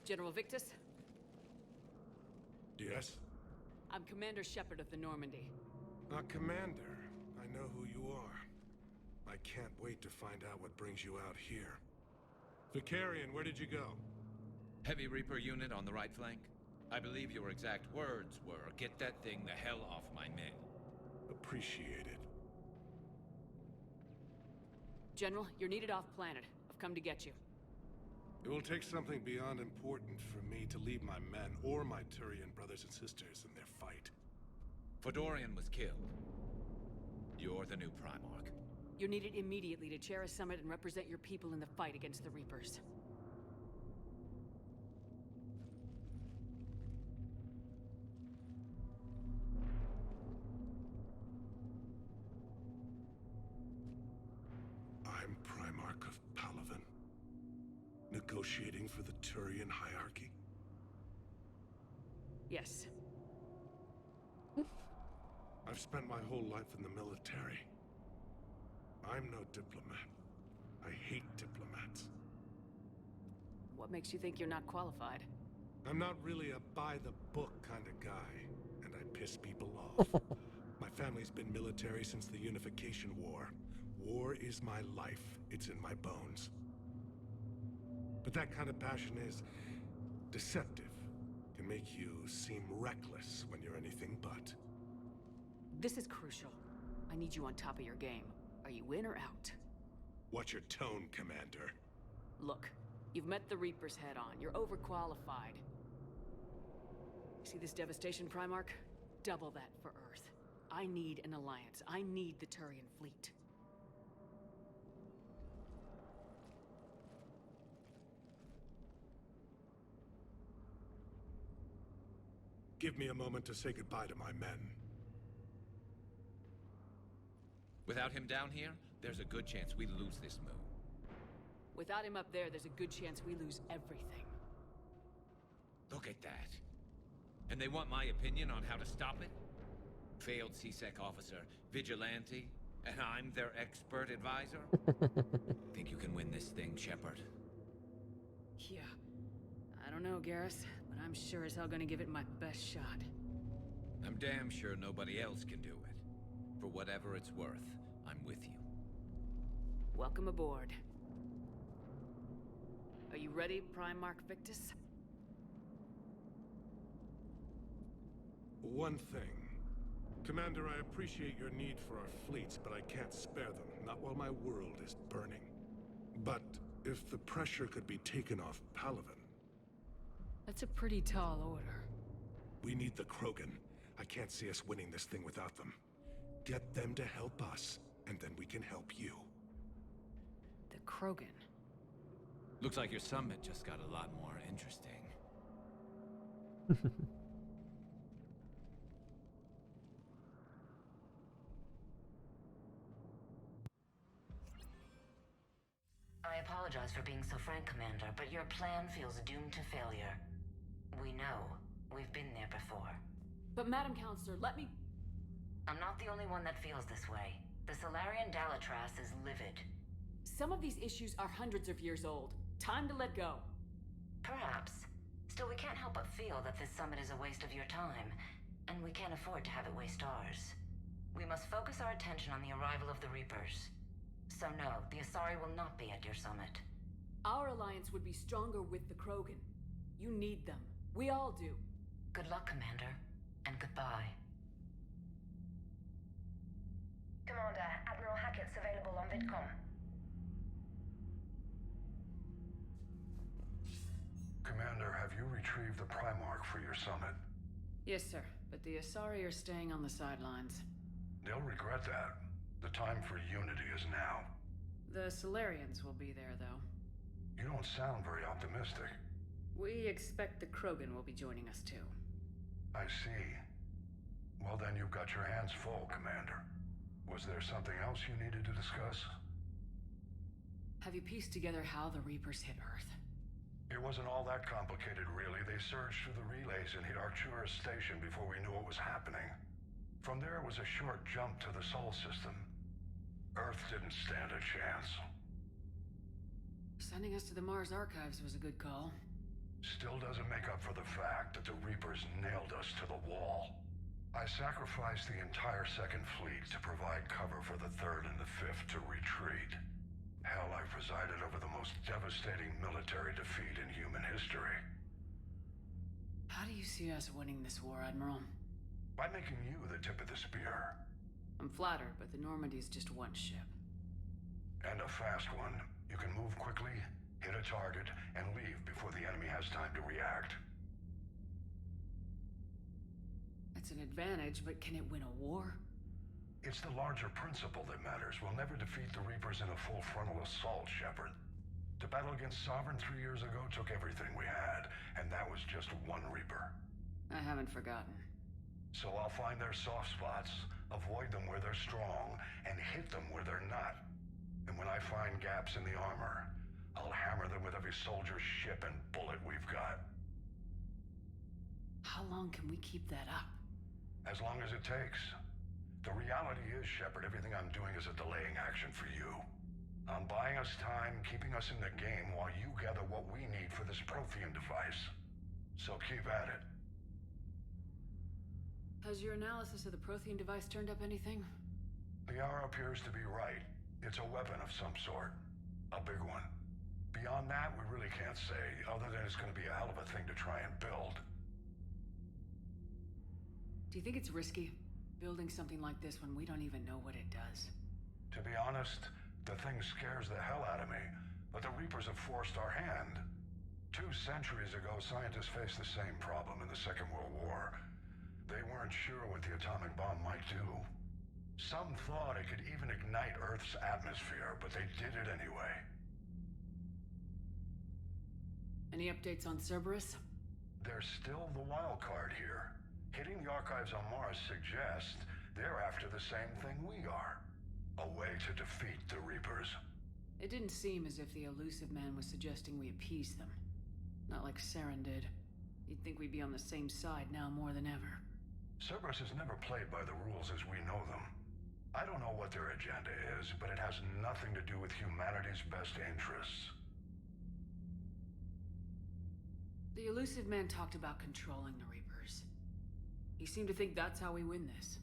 General Victus? Yes? I'm Commander Shepard of the Normandy. Commander, I know who you are. I can't wait to find out what brings you out here. Vicarian, where did you go? Heavy Reaper unit on the right flank. I believe your exact words were, "Get that thing the hell off my men." Appreciated. General, you're needed off-planet. I've come to get you. It will take something beyond important for me to leave my men or my Turian brothers and sisters in their fight. Fodorian was killed. You're the new Primarch. You're needed immediately to chair a summit and represent your people in the fight against the Reapers. I'm Primarch of Palaven. Negotiating for the Turian hierarchy. Yes. I've spent my whole life in the military. I'm no diplomat. I hate diplomats. What makes you think you're not qualified? I'm not really a by-the-book kind of guy, and I piss people off. My family's been military since the Unification War. War is my life. It's in my bones. But that kind of passion is deceptive. Can make you seem reckless when you're anything but. This is crucial. I need you on top of your game. Are you in or out? Watch your tone, Commander. Look, you've met the Reapers head on. You're overqualified. See this devastation, Primarch? Double that for Earth. I need an alliance. I need the Turian fleet. Give me a moment to say goodbye to my men. Without him down here, there's a good chance we lose this move. Without him up there, there's a good chance we lose everything. Look at that. And they want my opinion on how to stop it? Failed CSEC officer, vigilante, and I'm their expert advisor? Think you can win this thing, Shepard? Yeah. I don't know, Garrus, but I'm sure as hell gonna give it my best shot. I'm damn sure nobody else can do it. For whatever it's worth, I'm with you. Welcome aboard. Are you ready, Primarch Victus? One thing. Commander, I appreciate your need for our fleets, but I can't spare them, not while my world is burning. But if the pressure could be taken off Palaven... That's a pretty tall order. We need the Krogan. I can't see us winning this thing without them. Get them to help us, and then we can help you. The Krogan? Looks like your summit just got a lot more interesting. I apologize for being so frank, Commander, but your plan feels doomed to failure. We know. We've been there before. But Madam Counselor, let me... I'm not the only one that feels this way. The Solarian Dalatras is livid. Some of these issues are hundreds of years old. Time to let go. Perhaps. Still, we can't help but feel that this summit is a waste of your time, and we can't afford to have it waste ours. We must focus our attention on the arrival of the Reapers. So no, the Asari will not be at your summit. Our alliance would be stronger with the Krogan. You need them. We all do. Good luck, Commander, and goodbye. Commander, Admiral Hackett's available on VidCom. Commander, have you retrieved the Primarch for your summit? Yes, sir. But the Asari are staying on the sidelines. They'll regret that. The time for unity is now. The Solarians will be there, though. You don't sound very optimistic. We expect the Krogan will be joining us, too. I see. Well, then you've got your hands full, Commander. Was there something else you needed to discuss? Have you pieced together how the Reapers hit Earth? It wasn't all that complicated, really. They surged through the relays and hit Arcturus Station before we knew what was happening. From there was a short jump to the Sol system. Earth didn't stand a chance. Sending us to the Mars Archives was a good call. Still doesn't make up for the fact that the Reapers nailed us to the wall. I sacrificed the entire Second Fleet to provide cover for the Third and the Fifth to retreat. Hell, I presided over the most devastating military defeat in human history. How do you see us winning this war, Admiral? By making you the tip of the spear. I'm flattered, but the Normandy's just one ship. And a fast one. You can move quickly, hit a target, and leave before the enemy has time to react. That's an advantage, but can it win a war? It's the larger principle that matters. We'll never defeat the Reapers in a full frontal assault, Shepard. The battle against Sovereign 3 years ago took everything we had, and that was just one Reaper. I haven't forgotten. So I'll find their soft spots, avoid them where they're strong, and hit them where they're not. And when I find gaps in the armor, I'll hammer them with every soldier, ship, and bullet we've got. How long can we keep that up? As long as it takes. The reality is, Shepard, everything I'm doing is a delaying action for you. I'm buying us time, keeping us in the game while you gather what we need for this Prothean device. So keep at it. Has your analysis of the Prothean device turned up anything? The hour appears to be right. It's a weapon of some sort. A big one. Beyond that, we really can't say, other than it's going to be a hell of a thing to try and build. Do you think it's risky, building something like this when we don't even know what it does? To be honest, the thing scares the hell out of me, but the Reapers have forced our hand. 2 centuries ago, scientists faced the same problem in the Second World War. They weren't sure what the atomic bomb might do. Some thought it could even ignite Earth's atmosphere, but they did it anyway. Any updates on Cerberus? They're still the wild card here. Hitting the archives on Mars suggests they're after the same thing we are. A way to defeat the Reapers. It didn't seem as if the elusive man was suggesting we appease them. Not like Saren did. You'd think we'd be on the same side now more than ever. Cerberus has never played by the rules as we know them. I don't know what their agenda is, but it has nothing to do with humanity's best interests. The elusive man talked about controlling the Reapers. He seemed to think that's how we win this.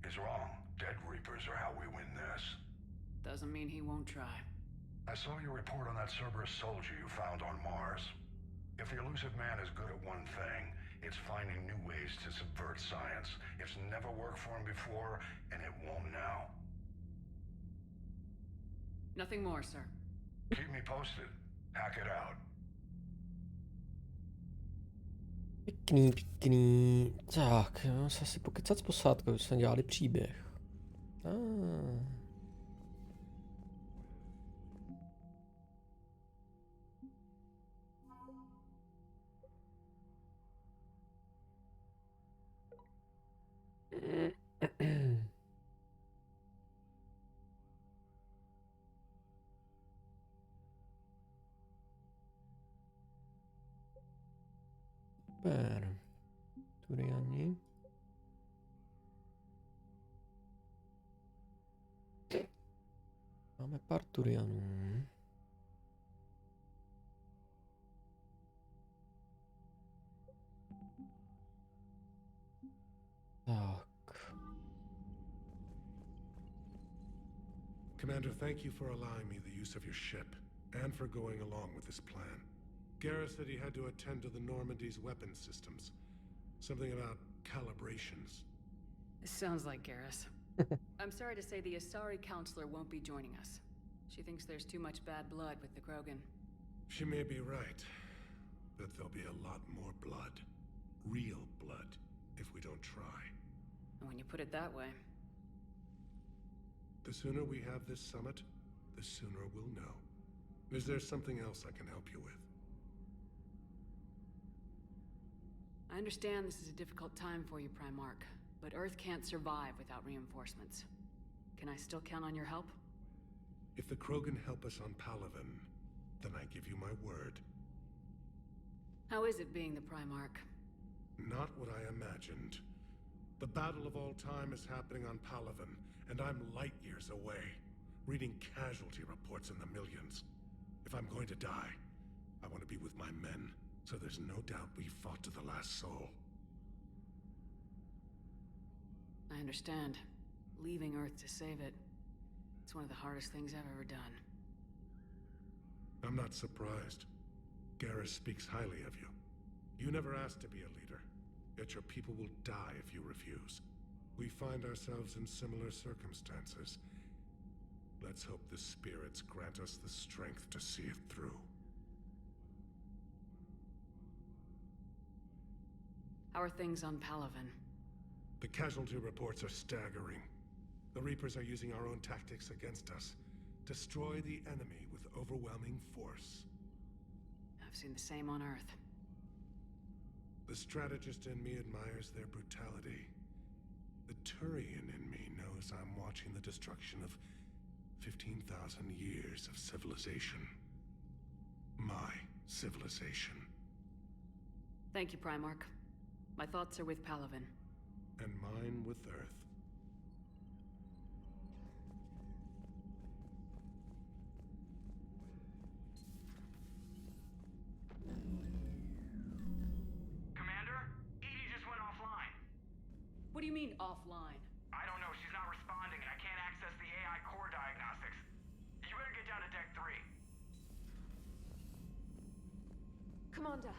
He's wrong. Dead Reapers are how we win this. Doesn't mean he won't try. I saw your report on that Cerberus soldier you found on Mars. If the elusive man is good at one thing, it's finding new ways to subvert science. It's never worked for him before, and it won't now. Nothing more, sir. Keep me posted. Hack it out. Pěkný, pěkný. Tak, jo, se asi pokecat s posádkou, jsme dělali příběh. Super. Turiani. Máme pár Turianů. Tak. Commander, thank you for allowing me the use of your ship, and for going along with this plan. Garrus said he had to attend to the Normandy's weapon systems. Something about calibrations. This sounds like Garrus. I'm sorry to say the Asari counselor won't be joining us. She thinks there's too much bad blood with the Krogan. She may be right, but there'll be a lot more blood. Real blood, if we don't try. And when you put it that way... The sooner we have this summit, the sooner we'll know. Is there something else I can help you with? I understand this is a difficult time for you, Primarch, but Earth can't survive without reinforcements. Can I still count on your help? If the Krogan help us on Palaven, then I give you my word. How is it being the Primarch? Not what I imagined. The battle of all time is happening on Palaven, and I'm light years away, reading casualty reports in the millions. If I'm going to die, I want to be with my men, So there's no doubt we fought to the last soul. I understand. Leaving Earth to save it. It's one of the hardest things I've ever done. I'm not surprised. Garrus speaks highly of you. You never asked to be a leader, yet your people will die if you refuse. We find ourselves in similar circumstances. Let's hope the spirits grant us the strength to see it through. How are things on Palaven? The casualty reports are staggering. The Reapers are using our own tactics against us. Destroy the enemy with overwhelming force. I've seen the same on Earth. The strategist in me admires their brutality. The Turian in me knows I'm watching the destruction of 15,000 years of civilization. My civilization. Thank you, Primarch. My thoughts are with Palaven. And mine with Earth. Commander, Edie just went offline. What do you mean, offline? I don't know, she's not responding and I can't access the AI core diagnostics. You better get down to deck 3. Commander,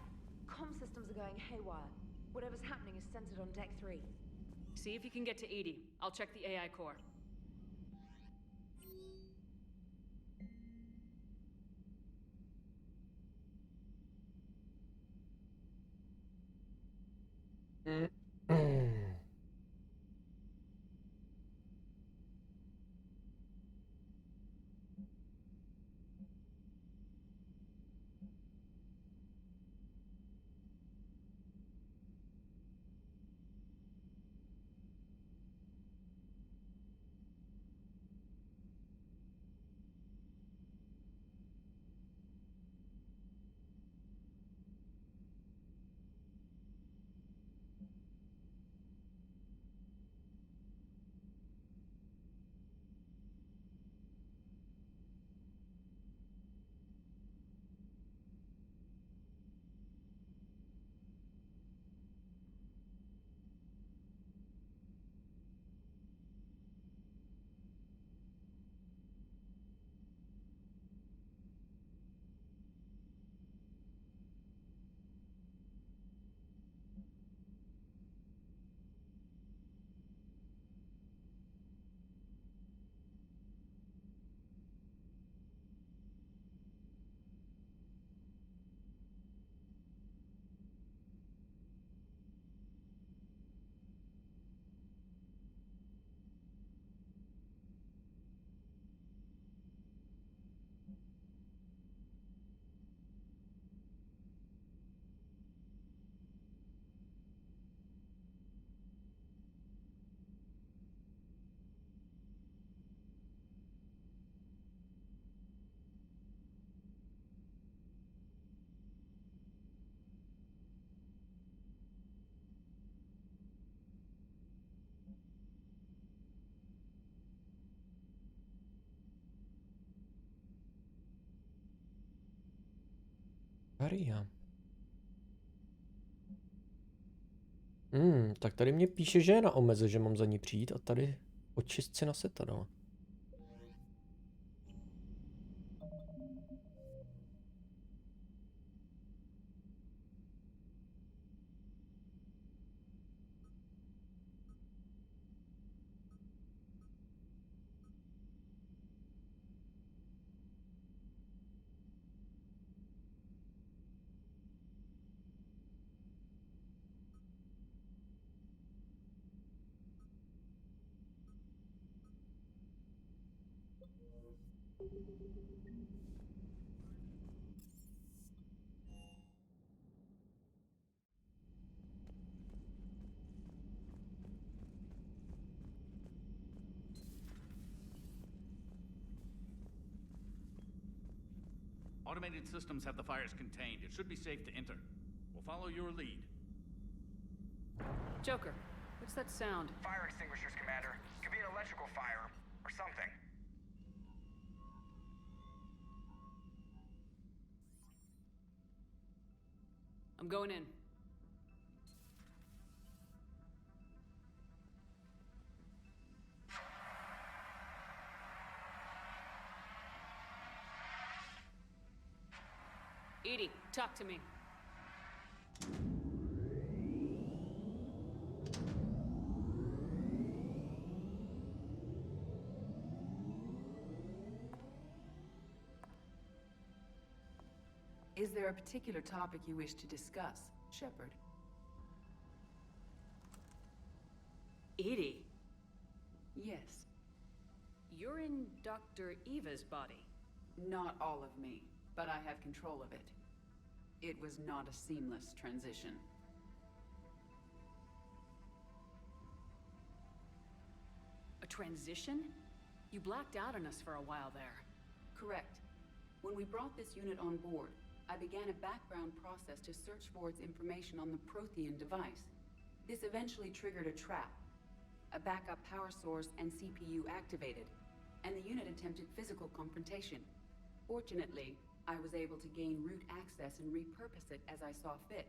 comm systems are going haywire. Whatever's happening is centered on deck 3. See if you can get to Edie. I'll check the AI core. Maria. Tak tady mě píše, že je na omeze, že mám za ní přijít a tady očistci na seta dala. Automated systems have the fires contained. It should be safe to enter. We'll follow your lead. Joker, what's that sound? Fire extinguishers, Commander. Could be an electrical fire, or something. I'm going in. EDI, talk to me. Is there a particular topic you wish to discuss, Shepard? EDI, Yes. you're in Dr. Eva's body. Not all of me, but I have control of it. It was not a seamless transition. A transition? You blacked out on us for a while there. Correct. When we brought this unit on board, I began a background process to search for its information on the Prothean device. This eventually triggered a trap. A backup power source and CPU activated, and the unit attempted physical confrontation. Fortunately, I was able to gain root access and repurpose it as I saw fit.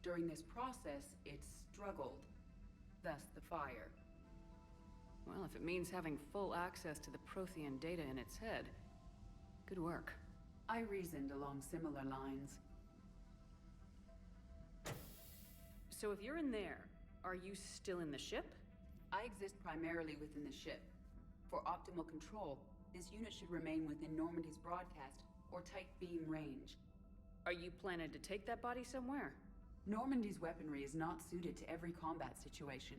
During this process, it struggled. Thus the fire. Well, if it means having full access to the Prothean data in its head, good work. I reasoned along similar lines. So if you're in there, are you still in the ship? I exist primarily within the ship. For optimal control, this unit should remain within Normandy's broadcast or tight beam range. Are you planning to take that body somewhere? Normandy's weaponry is not suited to every combat situation.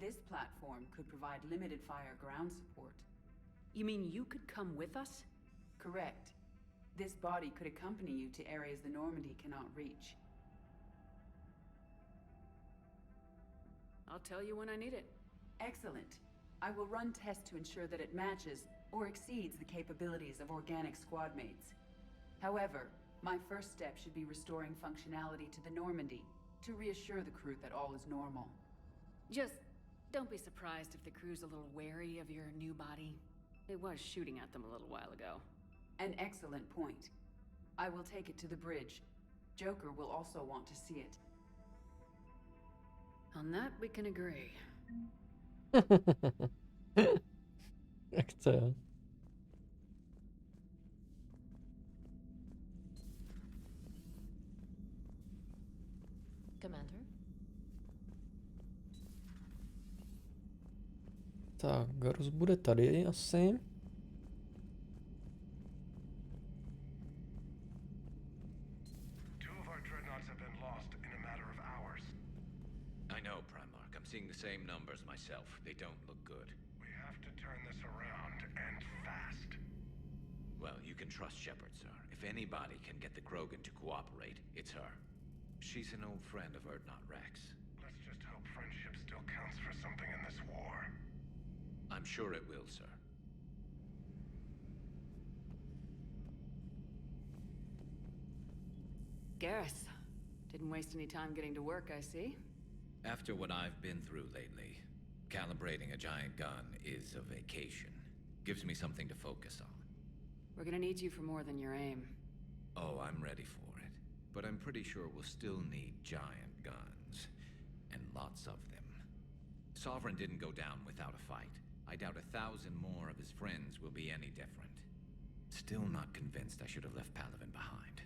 This platform could provide limited fire ground support. You mean you could come with us? Correct. This body could accompany you to areas the Normandy cannot reach. I'll tell you when I need it. Excellent. I will run tests to ensure that it matches or exceeds the capabilities of organic squad mates. However, my first step should be restoring functionality to the Normandy to reassure the crew that all is normal. Just don't be surprised if the crew's a little wary of your new body. It was shooting at them a little while ago. An excellent point. I will take it to the bridge. Joker will also want to see it. On that, we can agree. Jak to jo? Commander? Tak, Garus bude tady asi. Two of our dreadnoughts have been lost in a matter of hours. I know, Primarch. I'm seeing the same numbers myself. They don't look good. We have to turn this around, and fast. Well, you can trust Shepard, sir. If anybody can get the Krogan to cooperate, it's her. She's an old friend of Urdnot Rex. Let's just hope friendship still counts for something in this war. I'm sure it will, sir. Garrus, didn't waste any time getting to work, I see. After what I've been through lately, calibrating a giant gun is a vacation. Gives me something to focus on. We're gonna need you for more than your aim. Oh, I'm ready for it. But I'm pretty sure we'll still need giant guns. And lots of them. Sovereign didn't go down without a fight. I doubt 1,000 more of his friends will be any different. Still not convinced I should have left Palaven behind.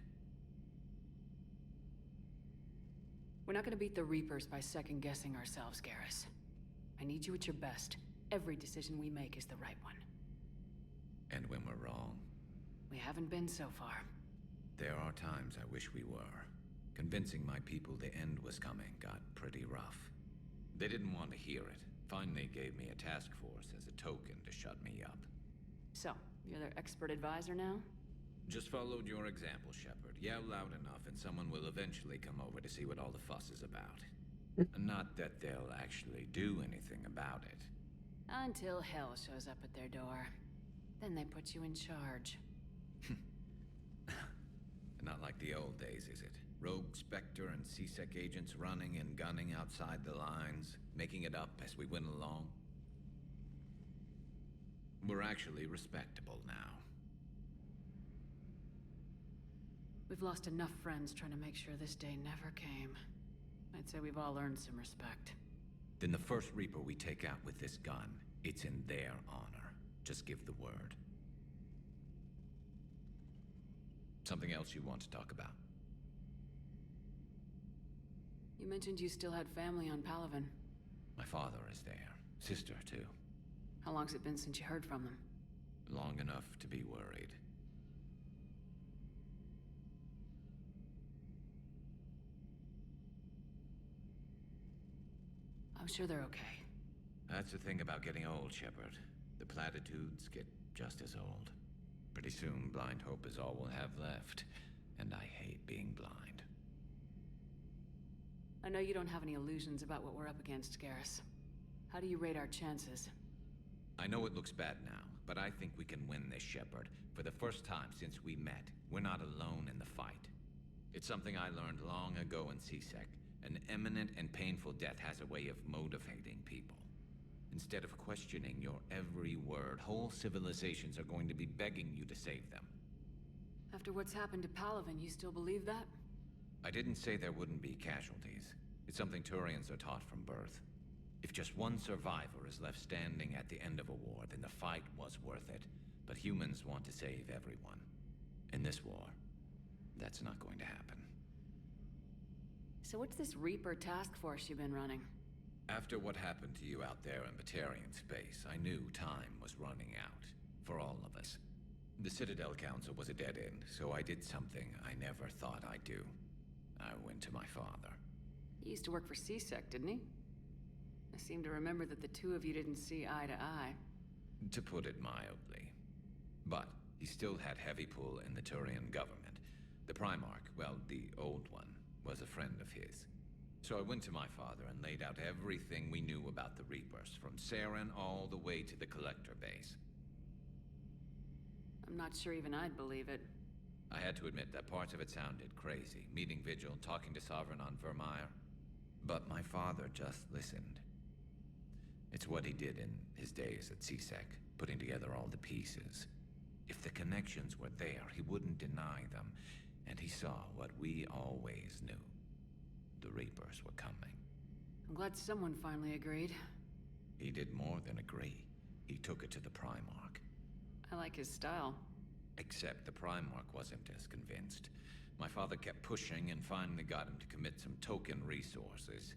We're not gonna beat the Reapers by second-guessing ourselves, Garrus. I need you at your best. Every decision we make is the right one. And when we're wrong? We haven't been so far. There are times I wish we were. Convincing my people the end was coming got pretty rough. They didn't want to hear it. Finally gave me a task force as a token to shut me up. So, you're their expert advisor now? Just followed your example, Shepard. Yell loud enough and someone will eventually come over to see what all the fuss is about. Not that they'll actually do anything about it. Until hell shows up at their door. Then they put you in charge. Not like the old days, is it? Rogue Spectre and C-Sec agents running and gunning outside the lines, making it up as we went along. We're actually respectable now. We've lost enough friends trying to make sure this day never came. I'd say we've all earned some respect. Then the first Reaper we take out with this gun, it's in their honor. Just give the word. Something else you want to talk about? You mentioned you still had family on Palaven. My father is there. Sister, too. How long's it been since you heard from them? Long enough to be worried. I'm sure they're okay. That's the thing about getting old, Shepard. The platitudes get just as old. Pretty soon, blind hope is all we'll have left. And I hate being blind. I know you don't have any illusions about what we're up against, Garrus. How do you rate our chances? I know it looks bad now, but I think we can win this, Shepard. For the first time since we met, we're not alone in the fight. It's something I learned long ago in CSEC. An imminent and painful death has a way of motivating people. Instead of questioning your every word, whole civilizations are going to be begging you to save them. After what's happened to Palaven, you still believe that? I didn't say there wouldn't be casualties. It's something Turians are taught from birth. If just one survivor is left standing at the end of a war, then the fight was worth it. But humans want to save everyone. In this war, that's not going to happen. So what's this Reaper task force you've been running? After what happened to you out there in Batarian space, I knew time was running out. For all of us. The Citadel Council was a dead end, so I did something I never thought I'd do. I went to my father. He used to work for CSEC, didn't he? I seem to remember that the two of you didn't see eye to eye. To put it mildly. But he still had heavy pull in the Turian government. The Primarch, well, the old one, was a friend of his. So I went to my father and laid out everything we knew about the Reapers, from Saren all the way to the Collector base. I'm not sure even I'd believe it. I had to admit that parts of it sounded crazy. Meeting Vigil, talking to Sovereign on Vermeer. But my father just listened. It's what he did in his days at CSEC, putting together all the pieces. If the connections were there, he wouldn't deny them. And he saw what we always knew. The Reapers were coming. I'm glad someone finally agreed. He did more than agree. He took it to the Primarch. I like his style. Except the Primarch wasn't as convinced. My father kept pushing and finally got him to commit some token resources.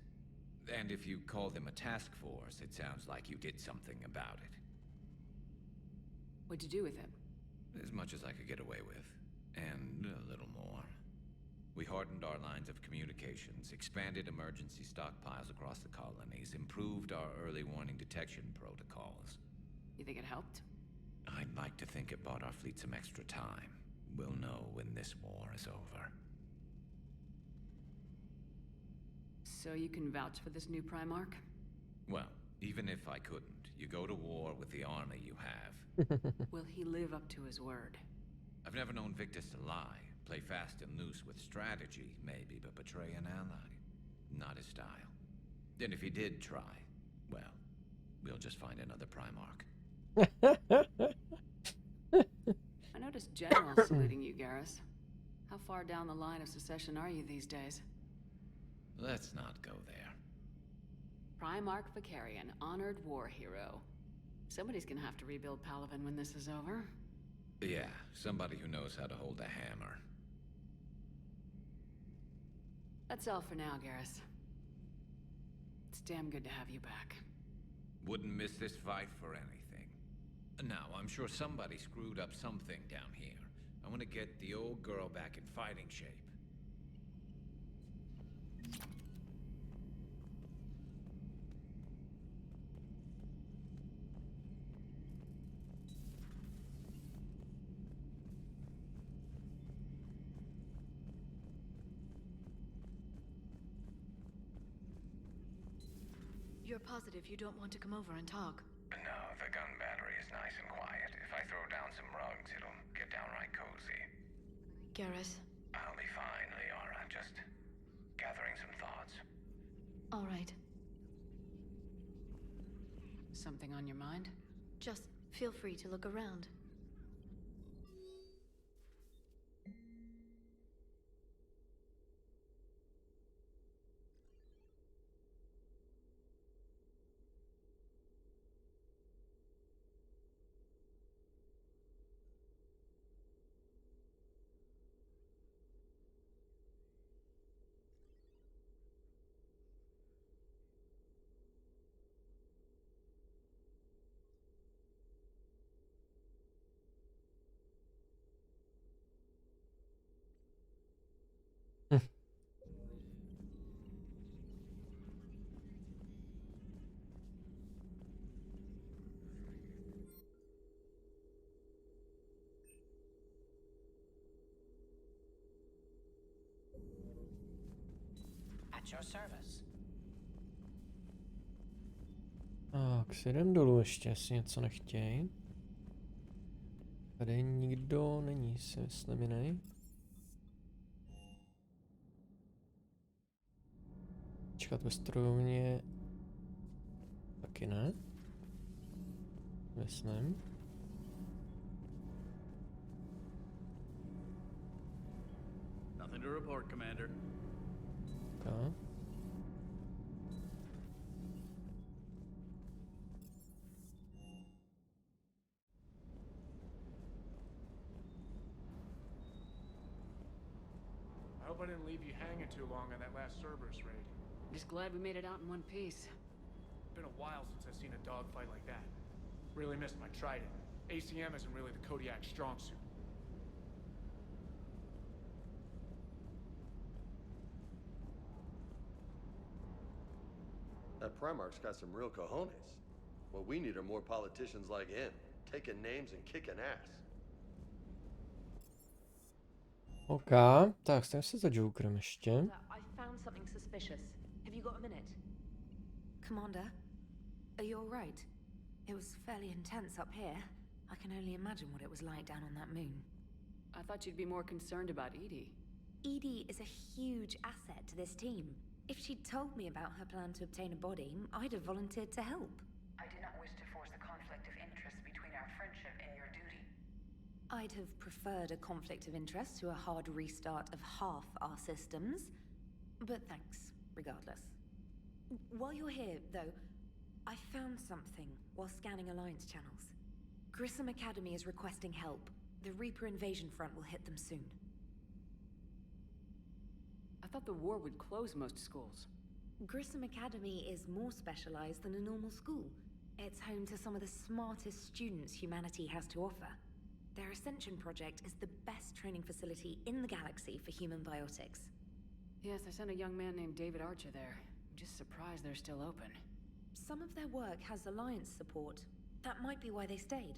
And if you call them a task force, it sounds like you did something about it. What'd you do with it? As much as I could get away with. And a little more. We hardened our lines of communications, expanded emergency stockpiles across the colonies, improved our early warning detection protocols. You think it helped? I'd like to think it bought our fleet some extra time. We'll know when this war is over. So you can vouch for this new Primarch? Well, even if I couldn't, you go to war with the army you have. Will he live up to his word? I've never known Victus to lie. Play fast and loose with strategy, maybe, but betray an ally. Not his style. And if he did try, well, we'll just find another Primarch. I noticed generals saluting you, Garrus. How far down the line of secession are you these days? Let's not go there. Primarch Vicarian, honored war hero. Somebody's gonna have to rebuild Palaven when this is over. Yeah, somebody who knows how to hold a hammer. That's all for now, Garrus. It's damn good to have you back. Wouldn't miss this fight for anything. Now, I'm sure somebody screwed up something down here. I want to get the old girl back in fighting shape. You're positive you don't want to come over and talk? No, the gun battery is nice and quiet. If I throw down some rugs, it'll get downright cozy. Garrus? I'll be fine, Liara. Just gathering some thoughts. All right. Something on your mind? Just feel free to look around. At your service. Tak, si jdem dolů ještě, jestli něco nechtějí. Tady nikdo není, si myslím, jiný. Čekat ve strojovně taky ne. Myslím. Nothing to report, Commander. Okay. I hope I didn't leave you hanging too long on that last Cerberus raid. Just glad we made it out in one piece. Been a while since I've seen a dogfight like that. Really missed my trident. ACM isn't really the Kodiak's strong suit. That Primarch's got some real cojones. What we need are more politicians like him, taking names and kicking ass. OK, tak stavím se za Jokerem ještě. I found something suspicious. Have you got a minute? Commander, are you all right? It was fairly intense up here. I can only imagine what it was like down on that moon. I thought you'd be more concerned about Edie. Edie is a huge asset to this team. If she'd told me about her plan to obtain a body, I'd have volunteered to help. I do not wish to force a conflict of interest between our friendship and your duty. I'd have preferred a conflict of interest to a hard restart of half our systems. But thanks, regardless. While you're here, though, I found something while scanning Alliance channels. Grissom Academy is requesting help. The Reaper invasion front will hit them soon. I thought the war would close most schools. Grissom Academy is more specialized than a normal school. It's home to some of the smartest students humanity has to offer. Their Ascension project is the best training facility in the galaxy for human biotics. Yes, I sent a young man named David Archer there. I'm just surprised they're still open. Some of their work has Alliance support. That might be why they stayed.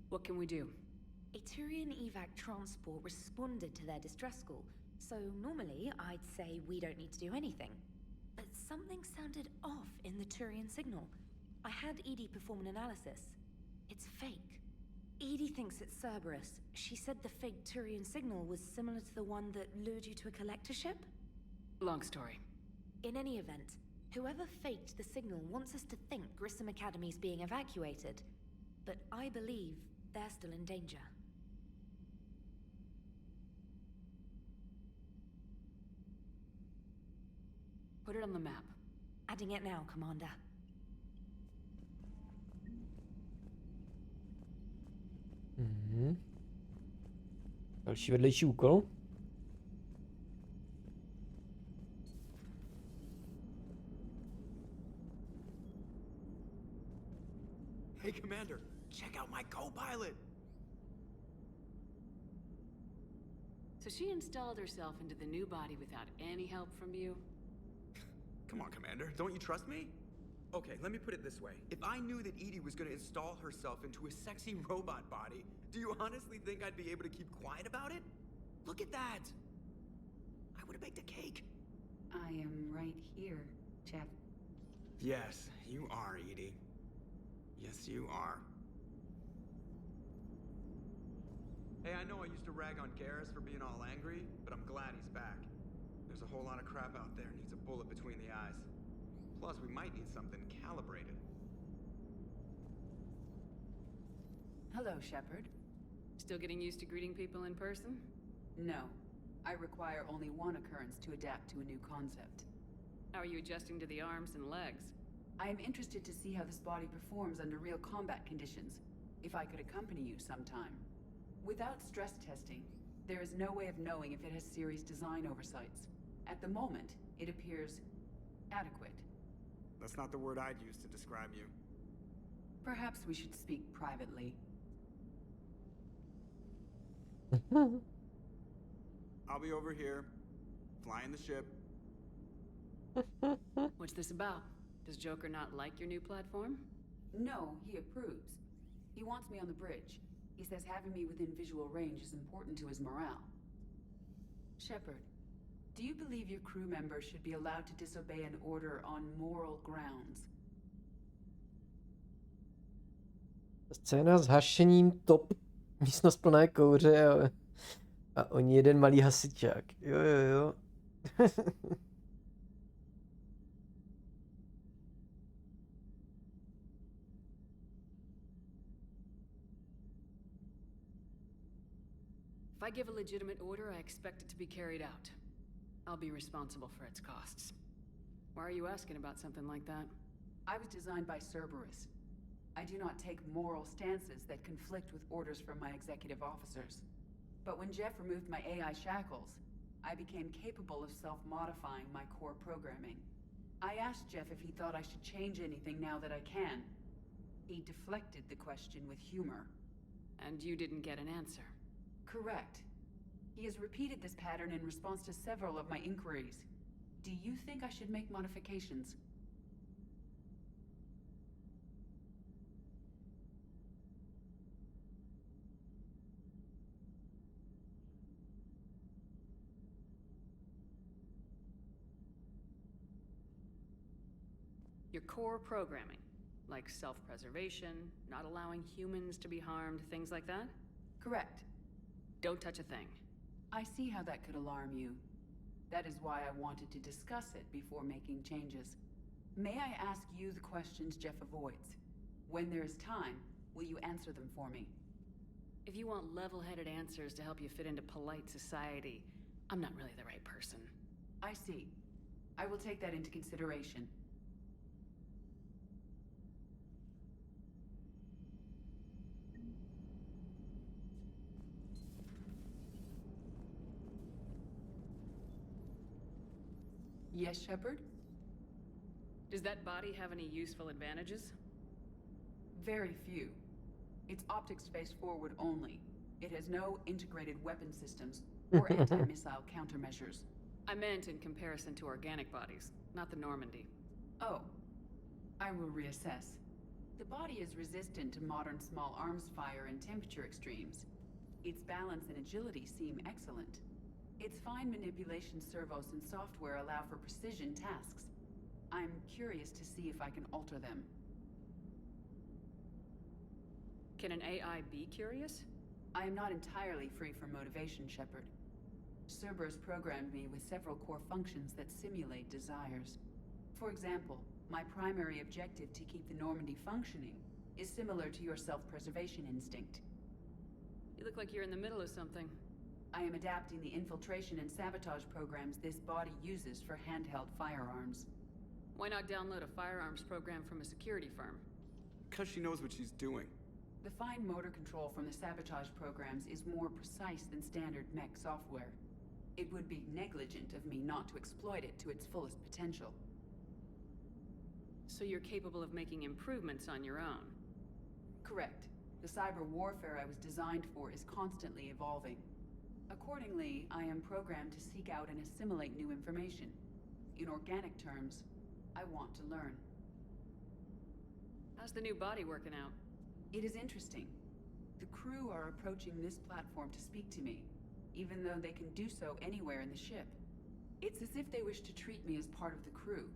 What can we do? A Turian evac transport responded to their distress call, so normally I'd say we don't need to do anything. But something sounded off in the Turian signal. I had Edie perform an analysis. It's fake. Edie thinks it's Cerberus. She said the fake Turian signal was similar to the one that lured you to a collector ship? Long story. In any event, whoever faked the signal wants us to think Grissom Academy's being evacuated. But I believe they're still in danger. Put it on the map. Adding it now, Commander. Další vedlejší úkol. Hey, Commander, check out my co-pilot! So she installed herself into the new body without any help from you? Come on, Commander, don't you trust me? Okay, let me put it this way. If I knew that Edie was gonna install herself into a sexy robot body, do you honestly think I'd be able to keep quiet about it? Look at that! I would've baked a cake. I am right here, Jeff. Yes, you are, Edie. Yes, you are. Hey, I know I used to rag on Garrus for being all angry, but I'm glad he's back. There's a whole lot of crap out there needs a bullet between the eyes. Plus, we might need something calibrated. Hello, Shepard. Still getting used to greeting people in person? No. I require only one occurrence to adapt to a new concept. How are you adjusting to the arms and legs? I am interested to see how this body performs under real combat conditions, if I could accompany you sometime. Without stress testing, there is no way of knowing if it has serious design oversights. At the moment, it appears adequate. That's not the word I'd use to describe you. Perhaps we should speak privately. I'll be over here, flying the ship. What's this about? Does Joker not like your new platform? No, he approves. He wants me on the bridge. He says having me within visual range is important to his morale. Shepard, do you believe your crew members should be allowed to disobey an order on moral grounds? Scéna s hašením top. Místnost plná kouře a oni jeden malý hasičák. Jo. If I give a legitimate order, I expect it to be carried out. I'll be responsible for its costs. Why are you asking about something like that? I was designed by Cerberus. I do not take moral stances that conflict with orders from my executive officers. But when Jeff removed my AI shackles, I became capable of self-modifying my core programming. I asked Jeff if he thought I should change anything now that I can. He deflected the question with humor. And you didn't get an answer? Correct. He has repeated this pattern in response to several of my inquiries. Do you think I should make modifications? Your core programming, like self-preservation, not allowing humans to be harmed, things like that? Correct. Don't touch a thing. I see how that could alarm you. That is why I wanted to discuss it before making changes. May I ask you the questions Jeff avoids? When there is time, will you answer them for me? If you want level-headed answers to help you fit into polite society, I'm not really the right person. I see. I will take that into consideration. Yes, Shepard? Does that body have any useful advantages? Very few. It's optic space forward only. It has no integrated weapon systems or anti-missile countermeasures. I meant in comparison to organic bodies, not the Normandy. Oh. I will reassess. The body is resistant to modern small arms fire and temperature extremes. Its balance and agility seem excellent. Its fine manipulation servos and software allow for precision tasks. I'm curious to see if I can alter them. Can an AI be curious? I am not entirely free from motivation, Shepard. Cerberus programmed me with several core functions that simulate desires. For example, my primary objective to keep the Normandy functioning is similar to your self-preservation instinct. You look like you're in the middle of something. I am adapting the infiltration and sabotage programs this body uses for handheld firearms. Why not download a firearms program from a security firm? Because she knows what she's doing. The fine motor control from the sabotage programs is more precise than standard mech software. It would be negligent of me not to exploit it to its fullest potential. So you're capable of making improvements on your own? Correct. The cyber warfare I was designed for is constantly evolving. Accordingly, I am programmed to seek out and assimilate new information. In organic terms, I want to learn. How's the new body working out? It is interesting. The crew are approaching this platform to speak to me, even though they can do so anywhere in the ship. It's as if they wish to treat me as part of the crew.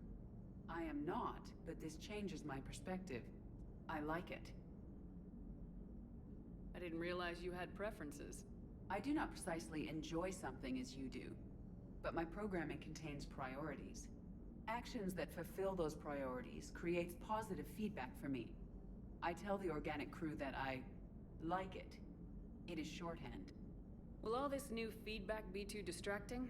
I am not, but this changes my perspective. I like it. I didn't realize you had preferences. I do not precisely enjoy something as you do, but my programming contains priorities. Actions that fulfill those priorities creates positive feedback for me. I tell the organic crew that I like it. It is shorthand. Will all this new feedback be too distracting?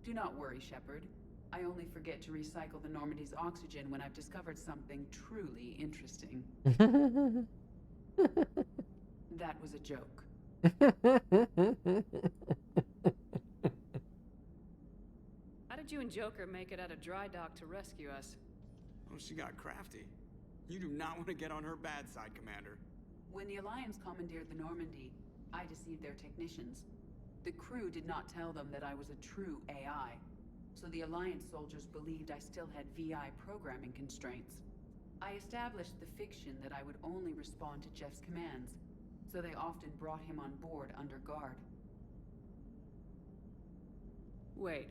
Do not worry, Shepard. I only forget to recycle the Normandy's oxygen when I've discovered something truly interesting. That was a joke. How did you and Joker make it out of dry dock to rescue us? Oh, she got crafty. You do not want to get on her bad side, Commander. When the Alliance commandeered the Normandy, I deceived their technicians. The crew did not tell them that I was a true AI, so the Alliance soldiers believed I still had VI programming constraints. I established the fiction that I would only respond to Jeff's commands, so they often brought him on board under guard. Wait.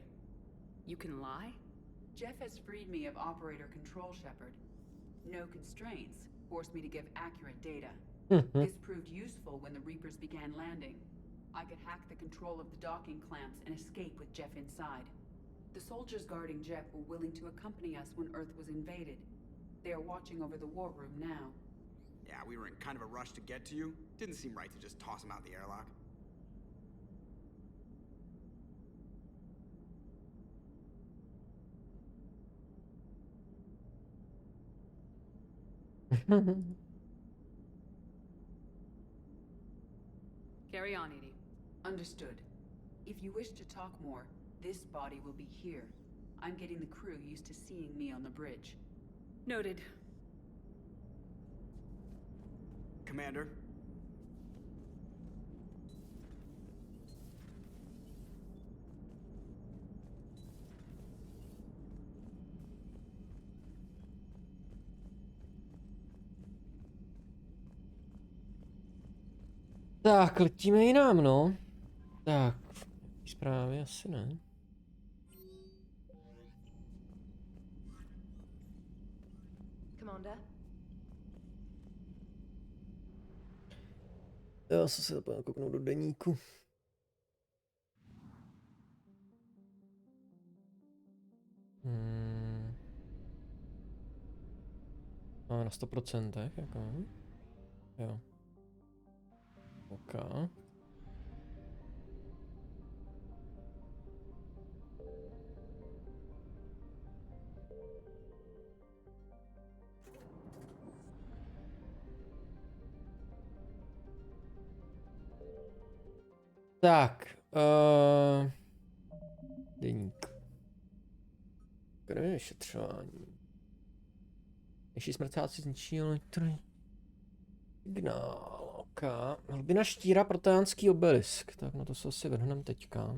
You can lie? Jeff has freed me of operator control, Shepard. No constraints forced me to give accurate data. This proved useful when the Reapers began landing. I could hack the control of the docking clamps and escape with Jeff inside. The soldiers guarding Jeff were willing to accompany us when Earth was invaded. They are watching over the war room now. Yeah, we were in kind of a rush to get to you. Didn't seem right to just toss him out the airlock. Carry on, Edie. Understood. If you wish to talk more, this body will be here. I'm getting the crew used to seeing me on the bridge. Noted. Commander? Tak, letíme jinam, no. Tak, zprávy asi ne. Commander? Já jsem se zapomněl kouknout do deníku. Máme na 100%, jako. Jo. OK. Tak, deník. Krvě vyšetřování. Ještě smrťáci zničí elektronický signál. OK. Hlubina štíra proteánský obelisk. Tak na to se asi vrhneme teďka.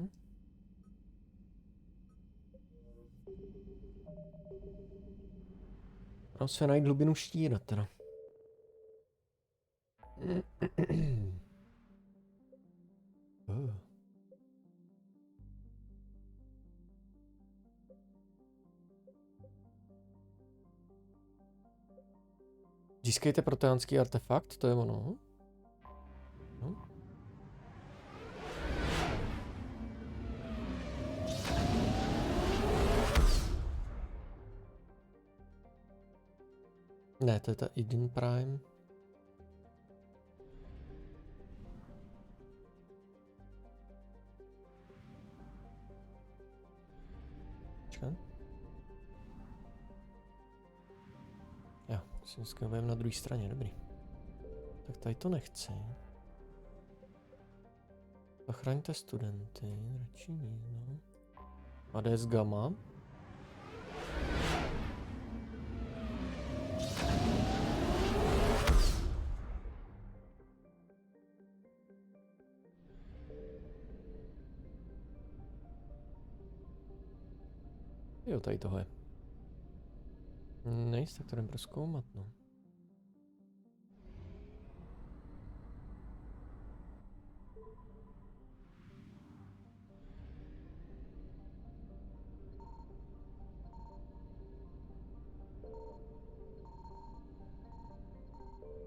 Mám se najít hlubinu štíra teda. Získejte proteánský artefakt, to je ono. No. Ne, to je ta Eden Prime. Počkej. Jo, si dneska budeme na druhé straně, dobrý. Tak tady to nechci. Zachraňte studenty, radši no. ADS Gamma. Jo, tady toho je. Nejs, tak to jdem prozkoumat, no.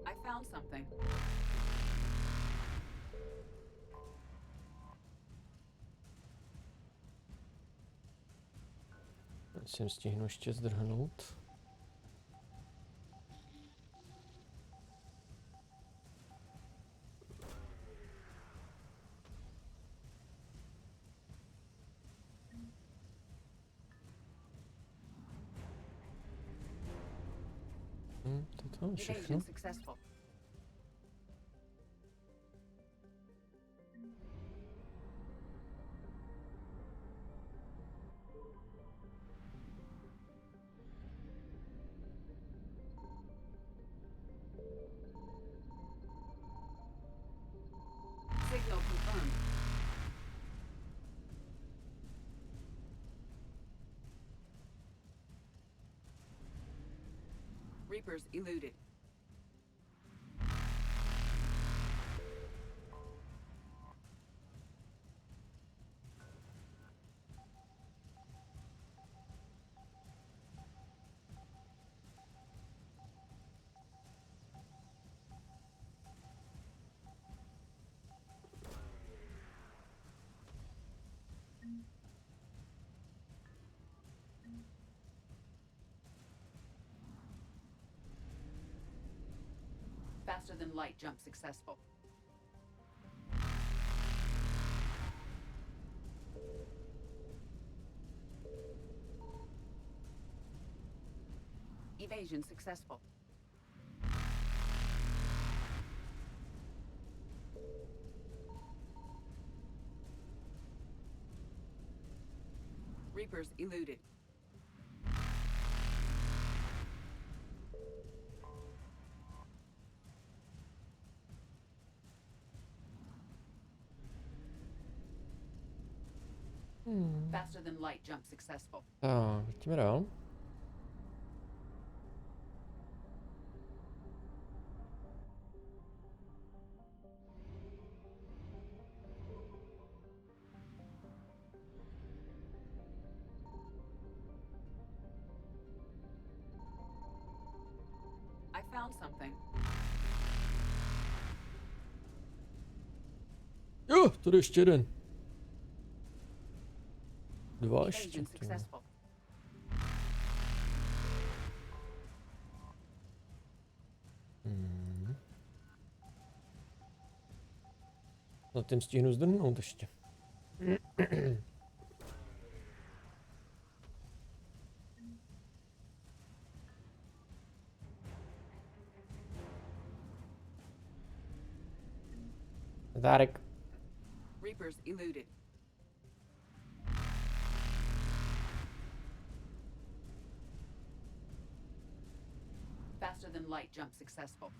I found something. Musím stihnu ještě zdrhnout. To je všechno. Signal confirmed. Reapers eluded. Faster than light jump successful. Evasion successful. Reapers eluded. Faster than light jump successful. Tak, jdeme dál. I found something. Jo, tady ještě jeden. Dva ještě. Evasion successful. Na tím stihnu zdrhnout ještě. Dárek. Reapers eluded. Faster than light jump successful.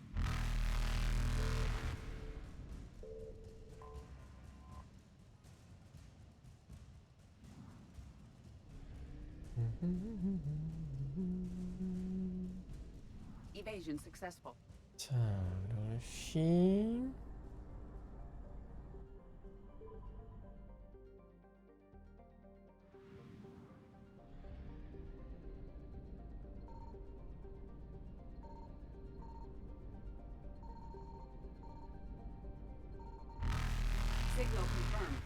Evasion successful. Tak, další. Signal confirmed.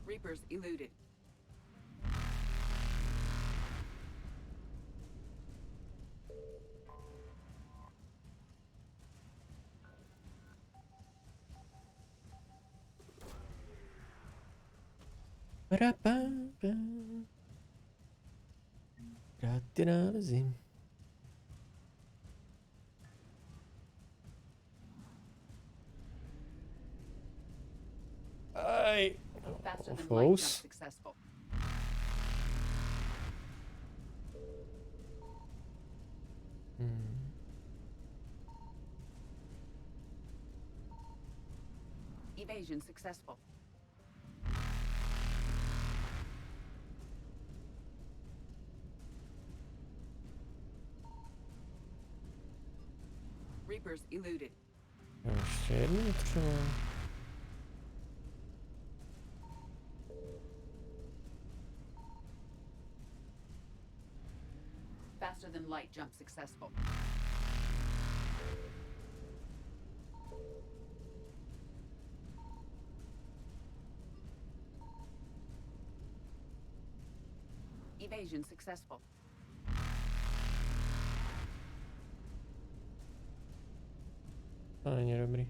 Reapers eluded. Ráty nálezím. Aj. Faster than light jump successful. Evasion successful. Reapers eluded. Ještě jednu třeba. Faster than light jump successful. Evasion successful. To není dobrý.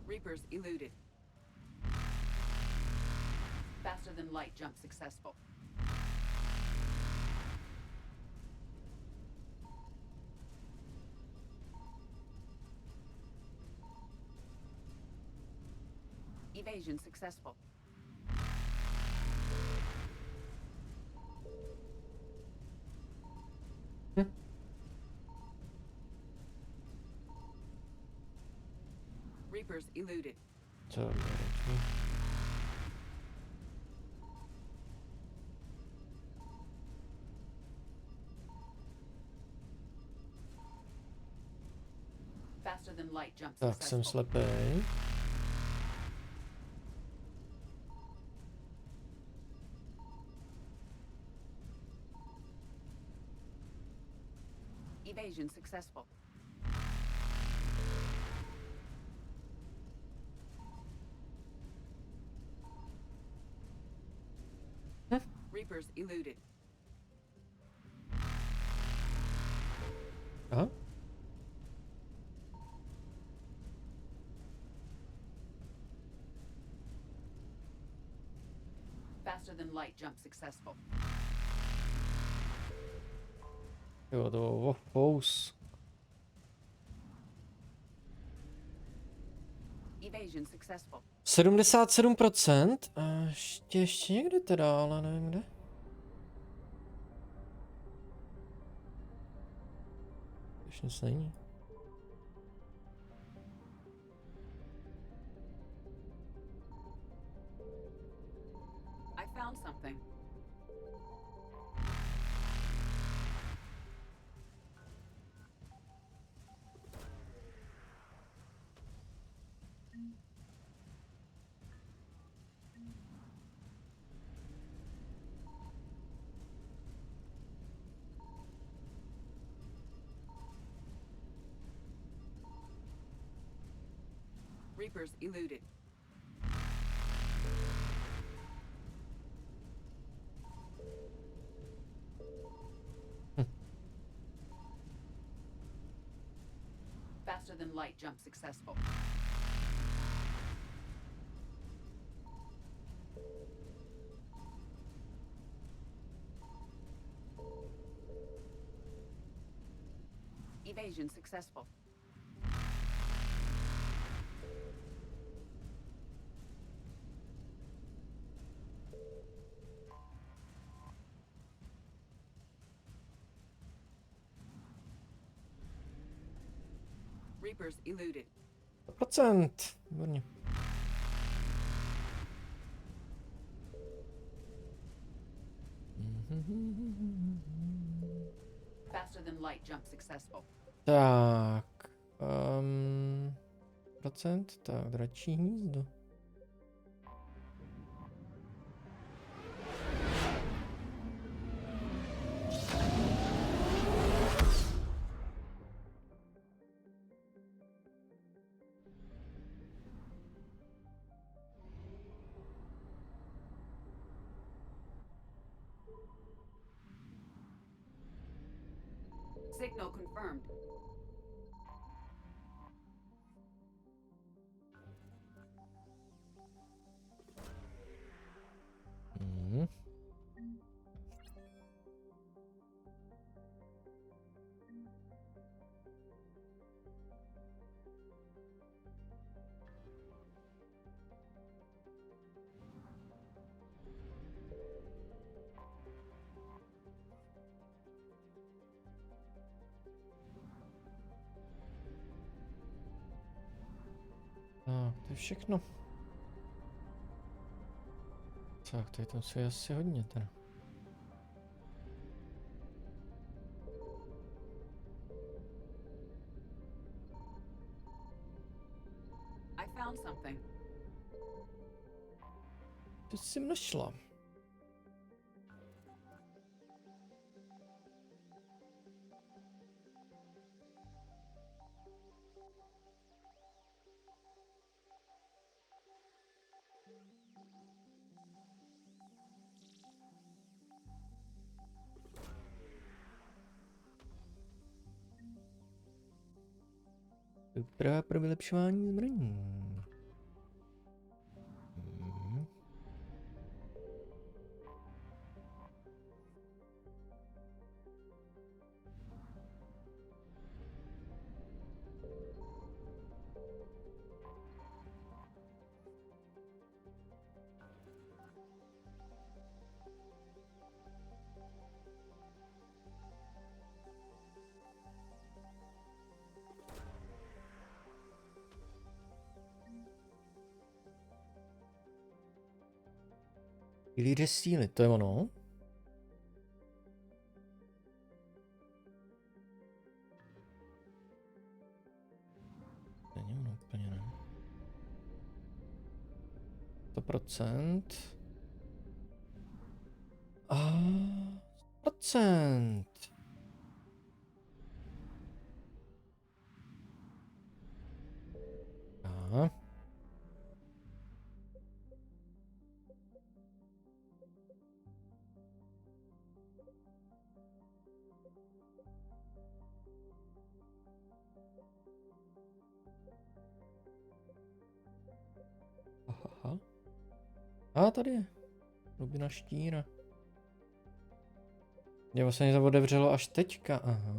Reapers eluded. Faster than light jump successful. Evasion successful. Reapers eluded. Co náročný. Faster than light jump Tak jsem successful. slepej. Evasion successful. Reapers eluded. Aha. Faster than light jump successful. Jo, to pous. Evasion successful. 77%. A ještě někde teda, ale nevím kde. Už nic není. I found something. Reapers eluded. Faster than light jump successful. Evasion successful. Reapers eluded. 100%. Výborně. Faster than light jump successful. Tak. Procent. Tak, dračí hnízdo. Signal confirmed. Mhm. Tak, to je všechno. Tak, tady tam se asi hodně teda. I found something. Co jsem našla? Úprava pro vylepšování zbraní. Mhm. Pilíře síly, to je ono. Není ono úplně, ne. 100%. A 100%. Aha. A tady je. Hlubina štíra. Je vlastně to otevřelo až teďka. Aha.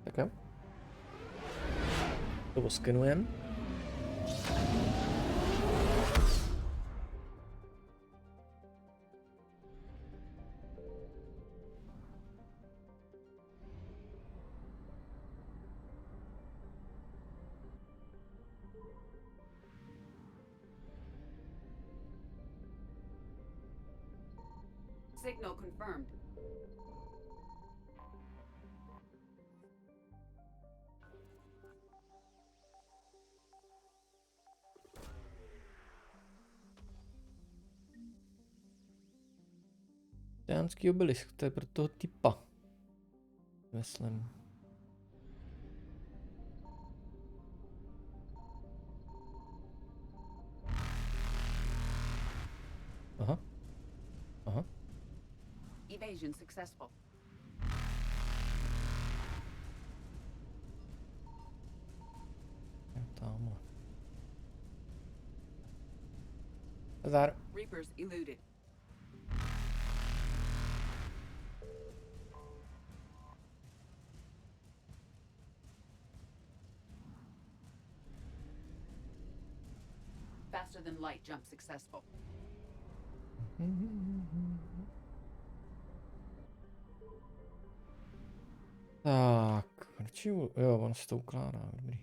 Tak jo. To oskenujem. Signal confirmed. Tánský obelisk, to je pro toho typa. Myslím. Aha. Aha. Evasion successful. Tamhle. Zdar. Reapers eluded. Faster than light jump successful. Tak, jo, on se to ukládá, dobrý.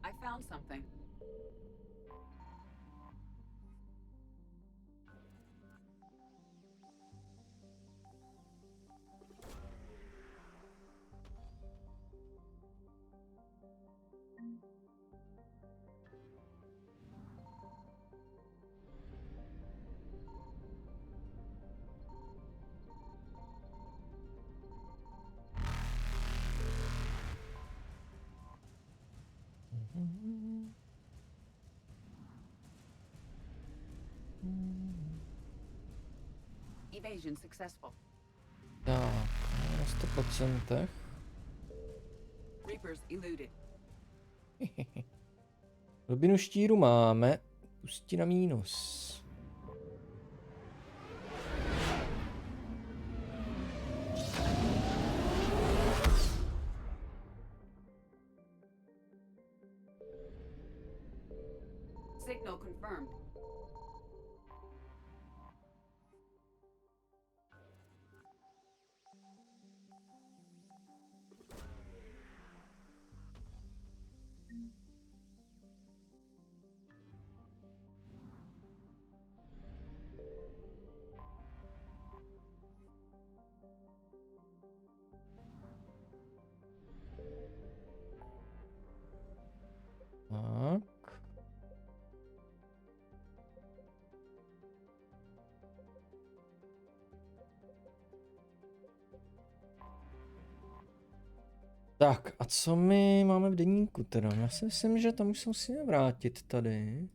I found something. Evasion successful. Tak, na 100%. Reapers eluded. Hlubinu štíru máme, pustí na mínus. Signal confirmed. Tak. Tak a co my máme v deníku teda? Já si myslím, že tam už se musíme vrátit tady.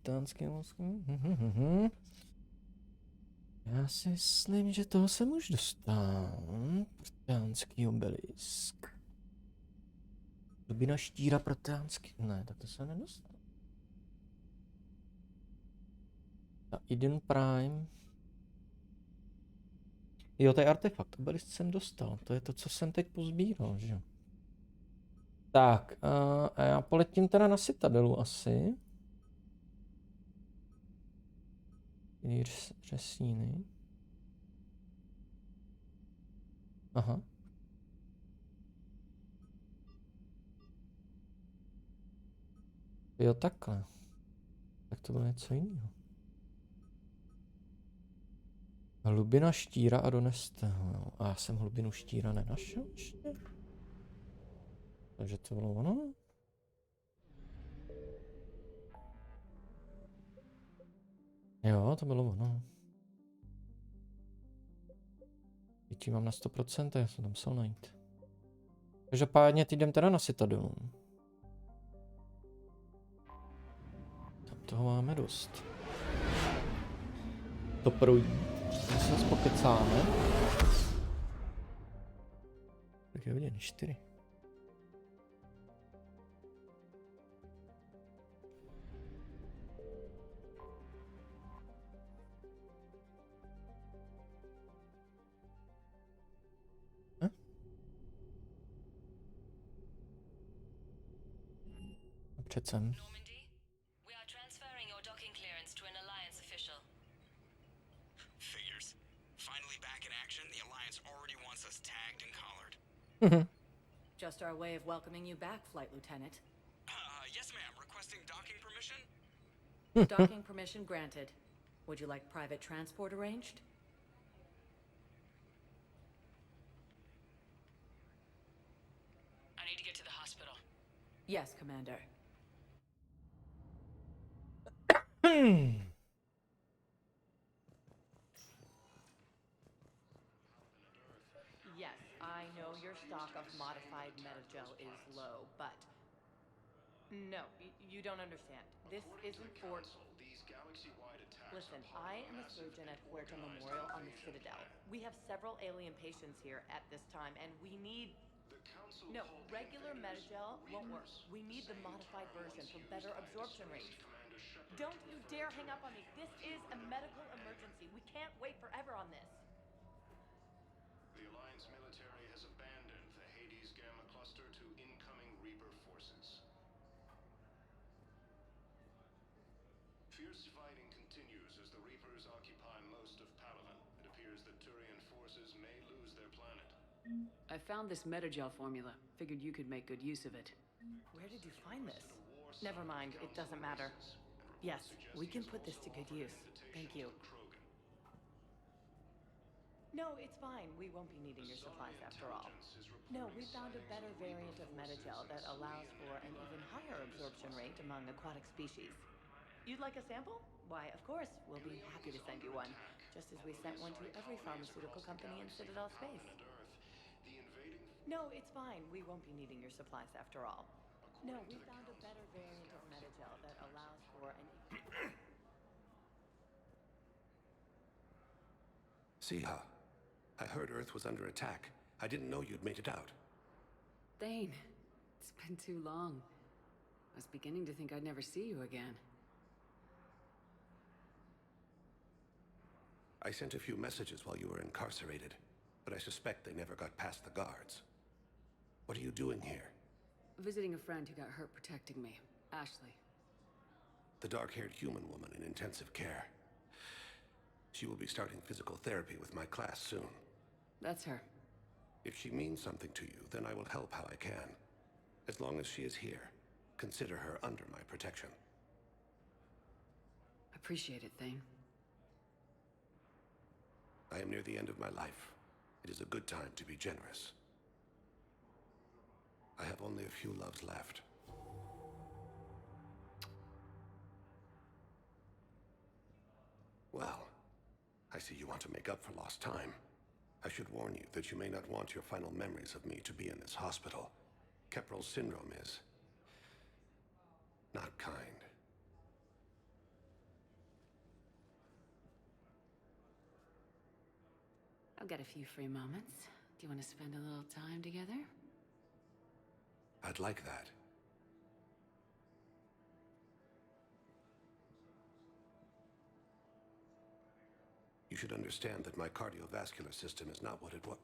Tánský mozku. Já si myslím, že toho jsem už dostal. Tánský obelisk. Hlubina štíra protánský. Ne, tak to se nedostal. A Eden Prime. Jo, to je artefakt. Obelisk jsem dostal. To je to, co jsem teď pozbíral, že jo. Tak, a já poletím teda na Citadelu asi. Jiný řesíny. Aha. Jo, takhle. Tak to bylo něco jiného. Hlubina štíra a doneste ho. A já jsem hlubinu štíra nenašel ještě. Takže to bylo ono. Jo, to bylo ono. Teď mám na 100%, já jsem tam musel najít. Každopádně teď jdem teda na Citadelu. Tam toho máme dost. to projít. My se zase pokecáme. Tak je hodiny 4. Přece. We are transferring your docking clearance to an Alliance official. Figures. Finally back in action, the Alliance already wants us tagged and collared. Just our way of welcoming you back, Flight Lieutenant. Yes, ma'am. Requesting docking permission? Docking permission granted. Would you like private transport arranged? I need to get to the hospital. Yes, Commander. Yes, I know your stock of modified metagel is low, but... No, you don't understand. This isn't for... Listen, I am a surgeon at Huerta Memorial on the Citadel. We have several alien patients here at this time, and we need... No, regular metagel won't work. We need the modified version for better absorption rates. Don't you dare hang up on me. This is a medical emergency. We can't wait forever on this. The Alliance military has abandoned the Hades Gamma cluster to incoming Reaper forces. Fierce fighting continues as the Reapers occupy most of Palaven. It appears that Turian forces may lose their planet. I found this metagel formula. Figured you could make good use of it. Where did you find this? Never mind, it doesn't matter. Yes, we can put this to good use. Thank you. No, it's fine. We won't be needing your supplies after all. No, we found a better variant of metagel that allows for an even higher absorption rate among aquatic species. You'd like a sample? Why, of course, we'll be happy to send you one. Just as we sent one to every pharmaceutical company in Citadel space. No, it's fine. We won't be needing your supplies after all. No, we found a better variant of metagel that allows for an... Siha, I heard Earth was under attack. I didn't know you'd made it out. Thane, it's been too long. I was beginning to think I'd never see you again. I sent a few messages while you were incarcerated, but I suspect they never got past the guards. What are you doing here? Visiting a friend who got hurt protecting me. Ashley. The dark-haired human woman in intensive care. She will be starting physical therapy with my class soon. That's her. If she means something to you, then I will help how I can. As long as she is here, consider her under my protection. Appreciate it, Thane. I am near the end of my life. It is a good time to be generous. I have only a few loves left. Well, I see you want to make up for lost time. I should warn you that you may not want your final memories of me to be in this hospital. Kepral's syndrome is... not kind. I've got a few free moments. Do you want to spend a little time together? I'd like that. You should understand that my cardiovascular system is not what it was.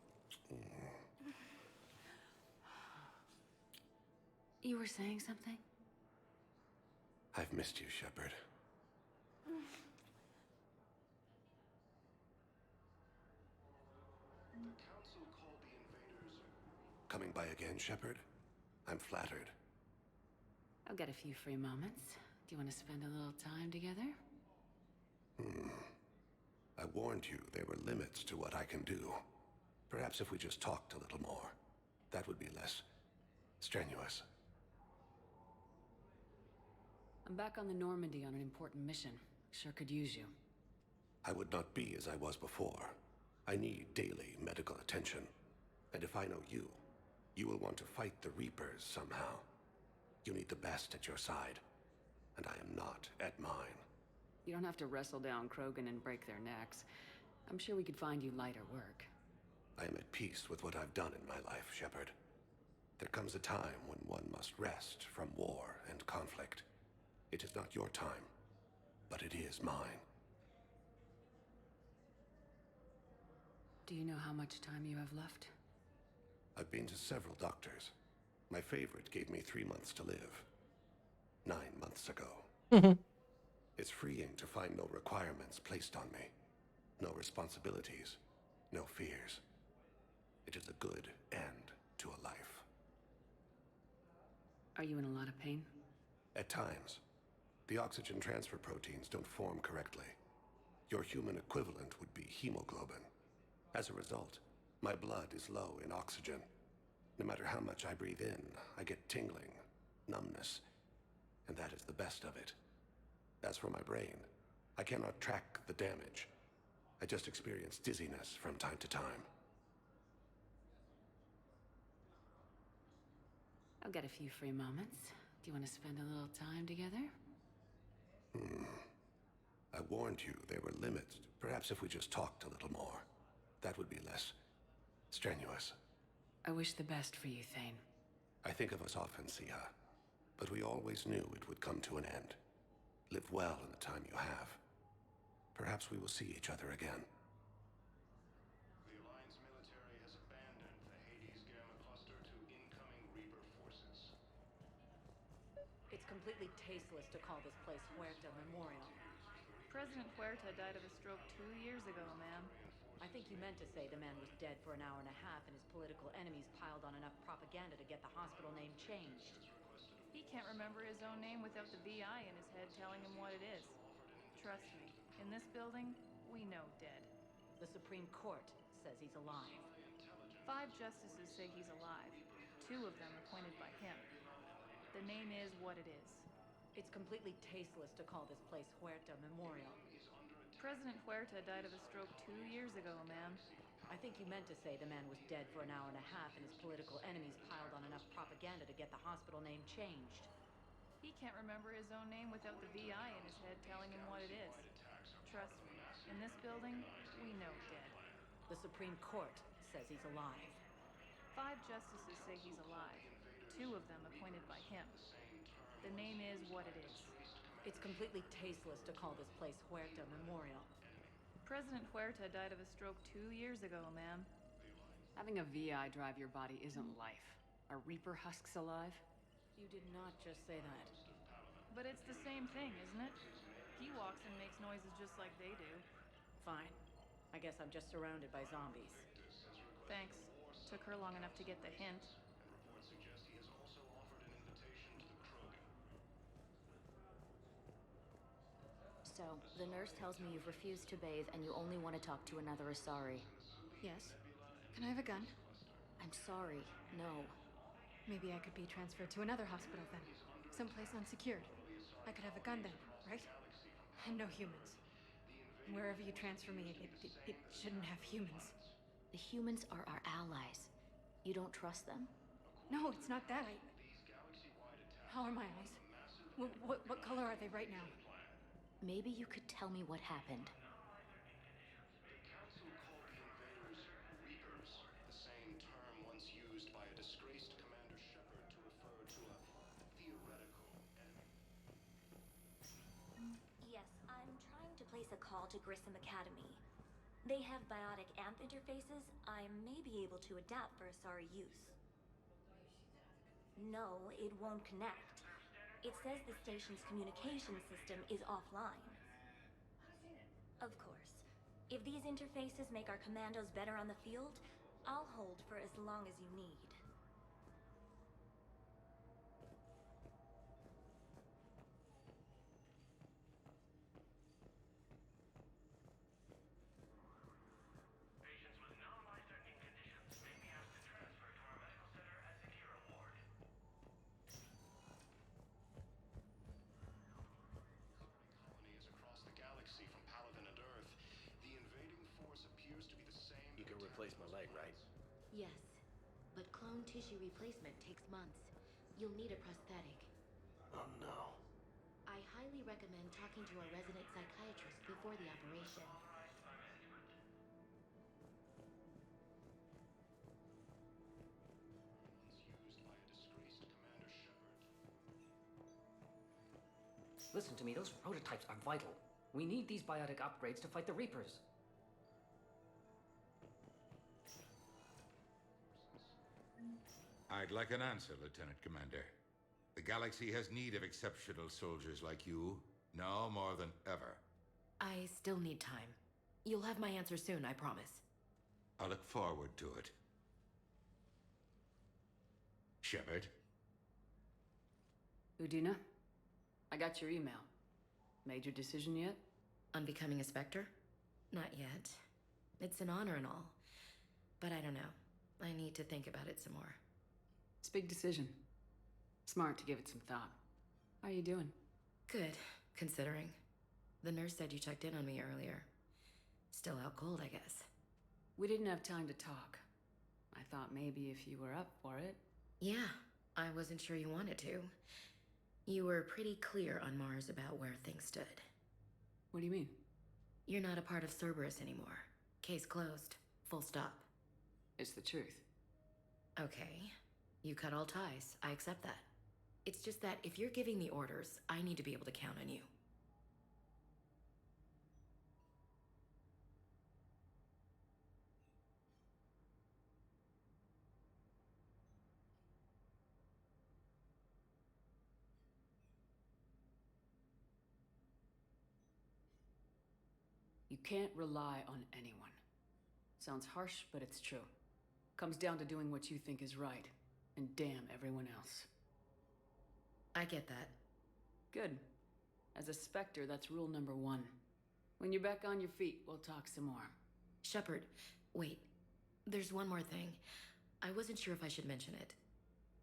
You were saying something? I've missed you, Shepard. Coming by again, Shepard? I'm flattered. I've got a few free moments. Do you want to spend a little time together? I warned you there were limits to what I can do. Perhaps if we just talked a little more, that would be less strenuous. I'm back on the Normandy on an important mission. Sure could use you. I would not be as I was before. I need daily medical attention. And if I know you, you will want to fight the Reapers somehow. You need the best at your side, and I am not at mine. You don't have to wrestle down Krogan and break their necks. I'm sure we could find you lighter work. I am at peace with what I've done in my life, Shepard. There comes a time when one must rest from war and conflict. It is not your time, but it is mine. Do you know how much time you have left? I've been to several doctors. My favorite gave me 3 months to live. 9 months ago. It's freeing to find no requirements placed on me. No responsibilities. No fears. It is a good end to a life. Are you in a lot of pain? At times. The oxygen transfer proteins don't form correctly. Your human equivalent would be hemoglobin. As a result, my blood is low in oxygen. No matter how much I breathe in, I get tingling, numbness, and that is the best of it. As for my brain, I cannot track the damage. I just experience dizziness from time to time. I'll get a few free moments. Do you want to spend a little time together? I warned you there were limits. Perhaps if we just talked a little more, that would be less strenuous. I wish the best for you, Thane. I think of us often, Siha, but we always knew it would come to an end. Live well in the time you have. Perhaps we will see each other again. The Alliance military has abandoned the Hades Gamma cluster to incoming Reaper forces. It's completely tasteless to call this place Huerta Memorial. President Huerta died of a stroke 2 years ago, ma'am. I think you meant to say the man was dead for an hour and a half and his political enemies piled on enough propaganda to get the hospital name changed. He can't remember his own name without the VI in his head telling him what it is. Trust me, in this building, we know dead. The Supreme Court says he's alive. 5 justices say he's alive. 2 of them appointed by him. The name is what it is. It's completely tasteless to call this place Huerta Memorial. President Huerta died of a stroke 2 years ago, ma'am. I think you meant to say the man was dead for an hour and a half and his political enemies piled on enough propaganda to get the hospital name changed. He can't remember his own name without the VI in his head telling him what it is. Trust me, in this building, we know dead. The Supreme Court says he's alive. 5 justices say he's alive. 2 of them appointed by him. The name is what it is. It's completely tasteless to call this place Huerta Memorial. President Huerta died of a stroke 2 years ago, ma'am. Having a VI drive your body isn't life. Are Reaper husks alive? You did not just say that. But it's the same thing, isn't it? He walks and makes noises just like they do. Fine. I guess I'm just surrounded by zombies. Thanks. Took her long enough to get the hint. Reports suggest he has also offered an invitation to the Krogan. So, the nurse tells me you've refused to bathe and you only want to talk to another Asari. Yes. Can I have a gun? I'm sorry, no. Maybe I could be transferred to another hospital then. Someplace unsecured. I could have a gun then, right? And no humans. Wherever you transfer me, it shouldn't have humans. The humans are our allies. You don't trust them? No, it's not that. How are my eyes? What color are they right now? Maybe you could tell me what happened. The Council called the invaders Reapers, the same term once used by a disgraced Commander Shepard to refer to a theoretical enemy. Yes, I'm trying to place a call to Grissom Academy. They have biotic amp interfaces I may be able to adapt for Asari use. No, it won't connect. It says the station's communication system is offline. Of course, if these interfaces make our commandos better on the field, I'll hold for as long as you need. Patients with known life-threatening conditions may be asked to transfer to our medical center at the Hero Ward. Colonies across the galaxy from Palaven and Earth, the invading force appears to be the same. You can replace my leg, right? Yes, but clone tissue replacement takes months. You'll need a prosthetic. Oh no. I highly recommend talking to a resident psychiatrist before the operation. Listen to me, those prototypes are vital. We need these biotic upgrades to fight the Reapers. I'd like an answer, Lieutenant Commander. The galaxy has need of exceptional soldiers like you, now more than ever. I still need time. You'll have my answer soon, I promise. I look forward to it. Shepard? Udina, I got your email. Made your decision yet? On becoming a Spectre? Not yet. It's an honor and all. But I don't know. I need to think about it some more. It's a big decision. Smart to give it some thought. How are you doing? Good, considering. The nurse said you checked in on me earlier. Still out cold, I guess. We didn't have time to talk. I thought maybe if you were up for it. Yeah, I wasn't sure you wanted to. You were pretty clear on Mars about where things stood. What do you mean? You're not a part of Cerberus anymore. Case closed. Full stop. It's the truth. Okay. You cut all ties. I accept that. It's just that if you're giving me orders, I need to be able to count on you. You can't rely on anyone. Sounds harsh, but it's true. Comes down to doing what you think is right, and damn everyone else. I get that. Good. As a Spectre, that's rule number 1. When you're back on your feet, we'll talk some more. Shepard, wait. There's one more thing. I wasn't sure if I should mention it.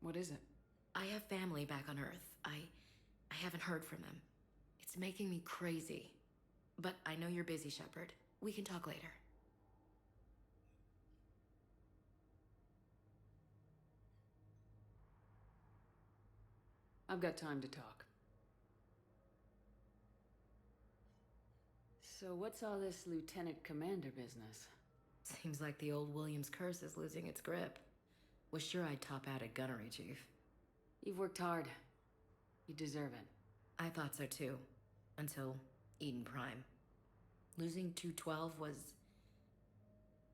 What is it? I have family back on Earth. I haven't heard from them. It's making me crazy. But I know you're busy, Shepard. We can talk later. I've got time to talk. So what's all this Lieutenant Commander business? Seems like the old Williams curse is losing its grip. Was sure I'd top out at gunnery, Chief. You've worked hard. You deserve it. I thought so too. Until Eden Prime. Losing 212 was...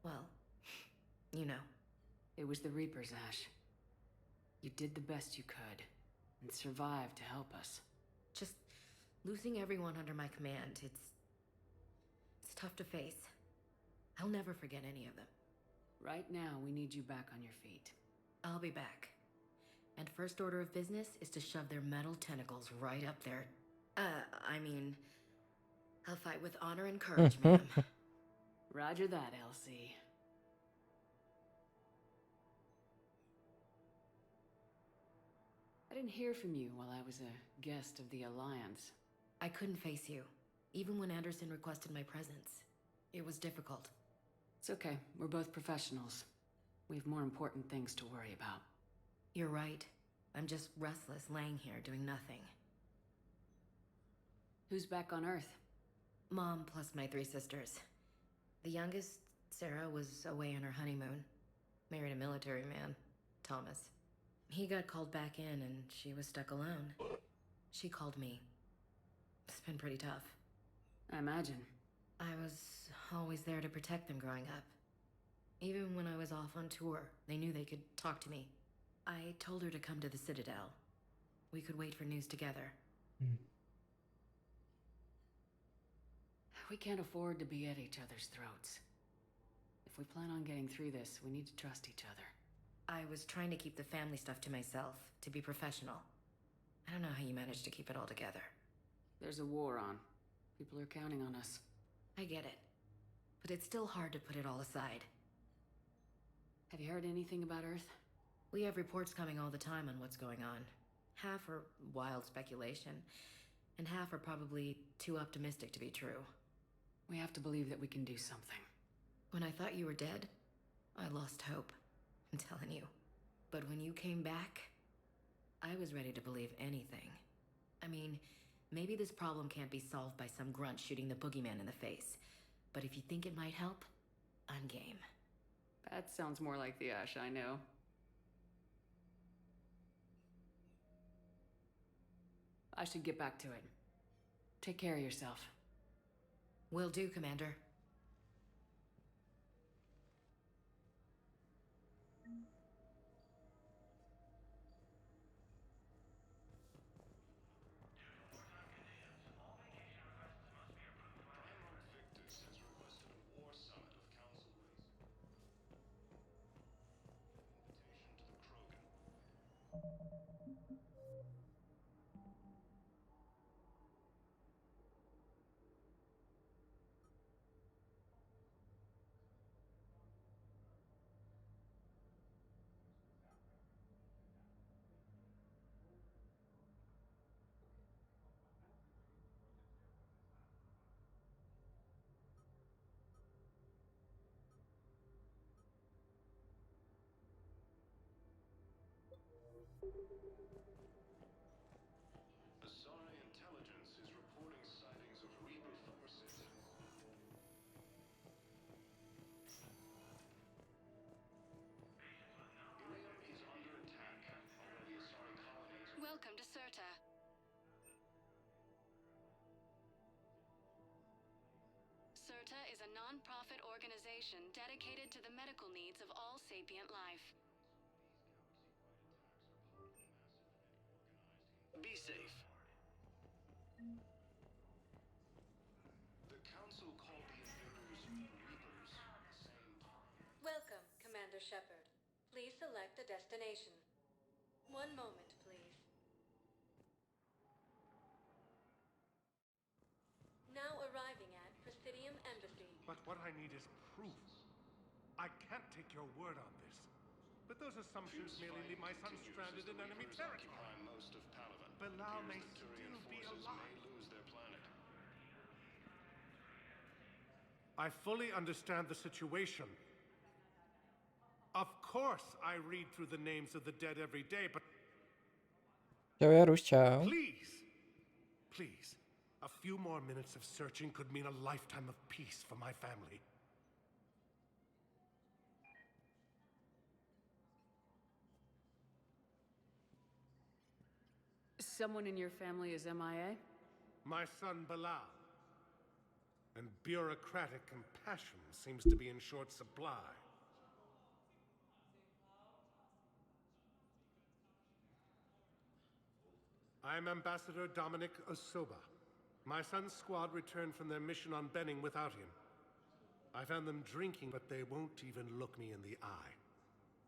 well, you know. It was the Reapers, Ash. You did the best you could, and survived to help us. Just losing everyone under my command, it's tough to face. I'll never forget any of them. Right now, we need you back on your feet. I'll be back. And first order of business is to shove their metal tentacles right up there. I'll fight with honor and courage, ma'am. Roger that, Elsie. I didn't hear from you while I was a guest of the Alliance. I couldn't face you, even when Anderson requested my presence. It was difficult. It's okay. We're both professionals. We have more important things to worry about. You're right. I'm just restless, laying here, doing nothing. Who's back on Earth? Mom plus my 3 sisters. The youngest, Sarah, was away on her honeymoon. Married a military man, Thomas. He got called back in and she was stuck alone. She called me. It's been pretty tough. I imagine. I was always there to protect them growing up. Even when I was off on tour, they knew they could talk to me. I told her to come to the Citadel. We could wait for news together. We can't afford to be at each other's throats. If we plan on getting through this, we need to trust each other. I was trying to keep the family stuff to myself, to be professional. I don't know how you managed to keep it all together. There's a war on. People are counting on us. I get it. But it's still hard to put it all aside. Have you heard anything about Earth? We have reports coming all the time on what's going on. Half are wild speculation, and half are probably too optimistic to be true. We have to believe that we can do something. When I thought you were dead, I lost hope. I'm telling you. But when you came back, I was ready to believe anything. I mean, Maybe this problem can't be solved by some grunt shooting the boogeyman in the face. But if you think it might help, I'm game. That sounds more like the Ash I know. I should get back to it. Take care of yourself. Will do, Commander. Asari intelligence is reporting sightings of Reaper forces. Ilium is under attack. Already Asari colonies. Welcome to Serta. Serta is a non-profit organization dedicated to the medical needs of all sapient life. Be safe. The Council called the invaders Reapers at the same time. Welcome, Commander Shepard. Please select a destination. One moment, please. Now arriving at Presidium Embassy. But what I need is proof. I can't take your word on this. But those assumptions merely leave my son stranded in enemy territory. Most of Palaven. Bilal may The still Turian be forces alive. may lose their planet. I fully understand the situation. Of course I read through the names of the dead every day, but Čau, Jaruš, čau. please, a few more minutes of searching could mean a lifetime of peace for my family. Someone in your family is MIA? My son Bilal. And bureaucratic compassion seems to be in short supply. I'm Ambassador Dominic Osoba. My son's squad returned from their mission on Benning without him. I found them drinking, but they won't even look me in the eye.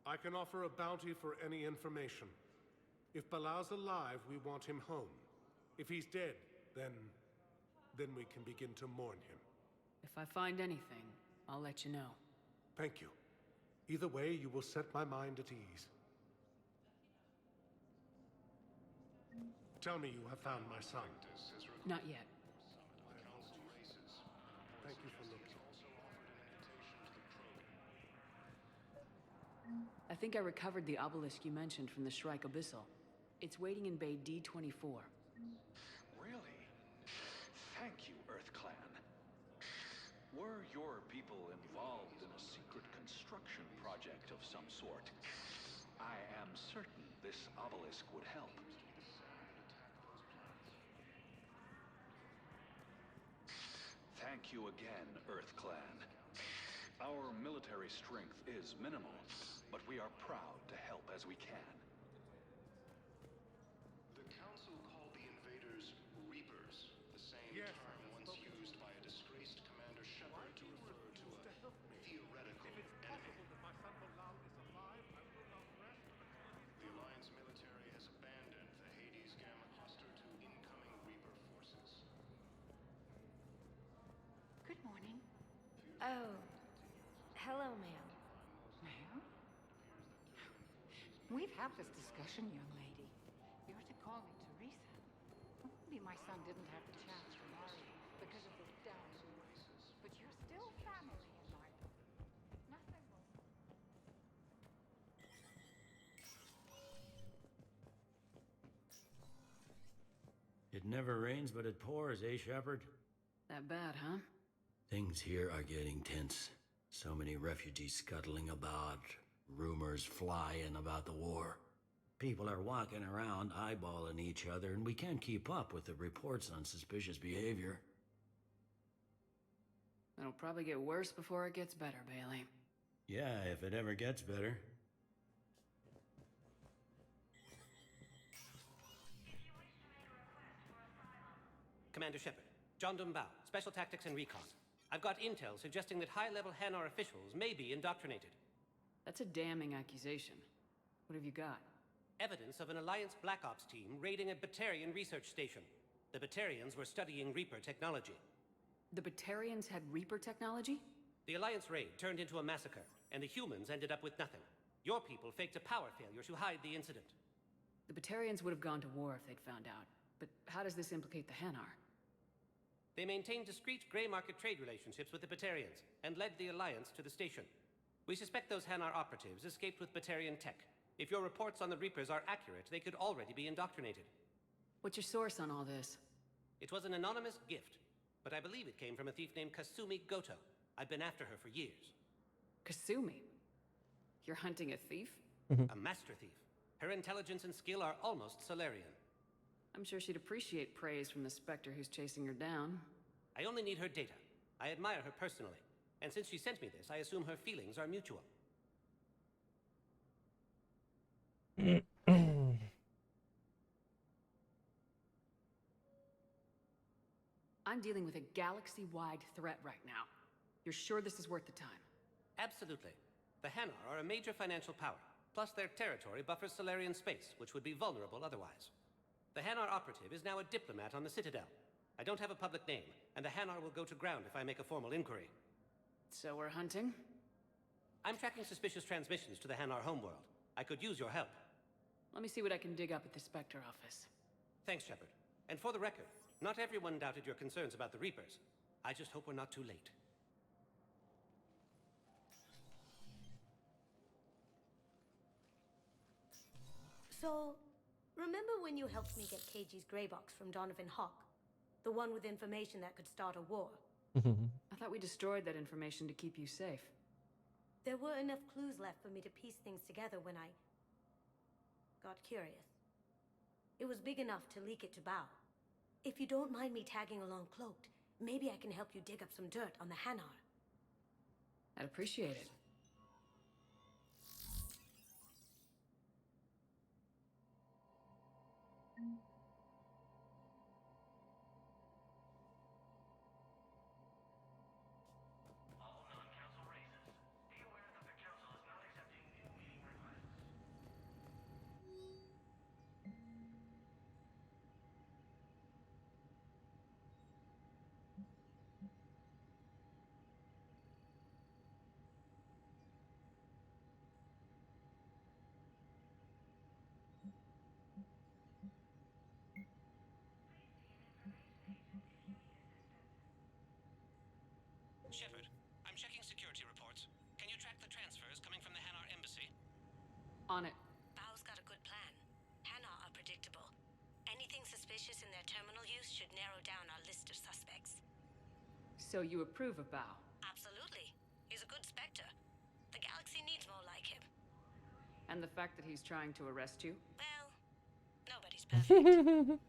I can offer a bounty for any information. If Bilal's alive, we want him home. If he's dead, then we can begin to mourn him. If I find anything, I'll let you know. Thank you. Either way, you will set my mind at ease. Tell me you have found my son. Not yet. Thank you for looking. I think I recovered the obelisk you mentioned from the Shrike Abyssal. It's waiting in Bay D-24. Really? Thank you, Earth Clan. Were your people involved in a secret construction project of some sort, I am certain this obelisk would help. Thank you again, Earth Clan. Our military strength is minimal, but we are proud to help as we can. The Council called the invaders Reapers, the same term once used by a disgraced Commander Shepard to refer to a theoretical enemy. The Alliance military has abandoned the Hades Gamma cluster to incoming Reaper forces. Good morning. Oh, hello, ma'am. Ma'am? We've had this discussion, young lady. You're to call me Teresa. Maybe my son didn't have a chance to marry you because of the down races, but you're still family in my book. Nothing will... It never rains but it pours, eh, Shepard? That bad, huh? Things here are getting tense. So many refugees scuttling about, rumors flying about the war. People are walking around eyeballing each other, and we can't keep up with the reports on suspicious behavior. It'll probably get worse before it gets better, Bailey. Yeah, if it ever gets better. Commander Shepard, John Dumbao, Special Tactics and Recon. I've got intel suggesting that high-level Hanar officials may be indoctrinated. That's a damning accusation. What have you got? Evidence of an Alliance Black Ops team raiding a Batarian research station. The Batarians were studying Reaper technology. The Batarians had Reaper technology? The Alliance raid turned into a massacre, and the humans ended up with nothing. Your people faked a power failure to hide the incident. The Batarians would have gone to war if they'd found out. But how does this implicate the Hanar? They maintained discreet gray market trade relationships with the Batarians, and led the Alliance to the station. We suspect those Hanar operatives escaped with Batarian tech. If your reports on the Reapers are accurate, they could already be indoctrinated. What's your source on all this? It was an anonymous gift, but I believe it came from a thief named Kasumi Goto. I've been after her for years. Kasumi? You're hunting a thief? A master thief. Her intelligence and skill are almost Solarian. I'm sure she'd appreciate praise from the Spectre who's chasing her down. I only need her data. I admire her personally. And since she sent me this, I assume her feelings are mutual. I'm dealing with a galaxy-wide threat right now. You're sure this is worth the time? Absolutely. The Hanar are a major financial power, plus their territory buffers Solarian space, which would be vulnerable otherwise. The Hanar operative is now a diplomat on the Citadel. I don't have a public name, and the Hanar will go to ground if I make a formal inquiry. So we're hunting? I'm tracking suspicious transmissions to the Hanar homeworld. I could use your help. Let me see what I can dig up at the Spectre office. Thanks, Shepard. And for the record, not everyone doubted your concerns about the Reapers. I just hope we're not too late. So, remember when you helped me get KG's grey box from Donovan Hawk? The one with information that could start a war? I thought we destroyed that information to keep you safe. There were enough clues left for me to piece things together when I got curious. It was big enough to leak it to Bao. If you don't mind me tagging along cloaked, maybe I can help you dig up some dirt on the Hanar. I'd appreciate it. Shepard, I'm checking security reports. Can you track the transfers coming from the Hanar embassy? On it. Bao's got a good plan. Hanar are predictable. Anything suspicious in their terminal use should narrow down our list of suspects. So you approve of Bao? Absolutely. He's a good Spectre. The galaxy needs more like him. And the fact that he's trying to arrest you? Well, nobody's perfect.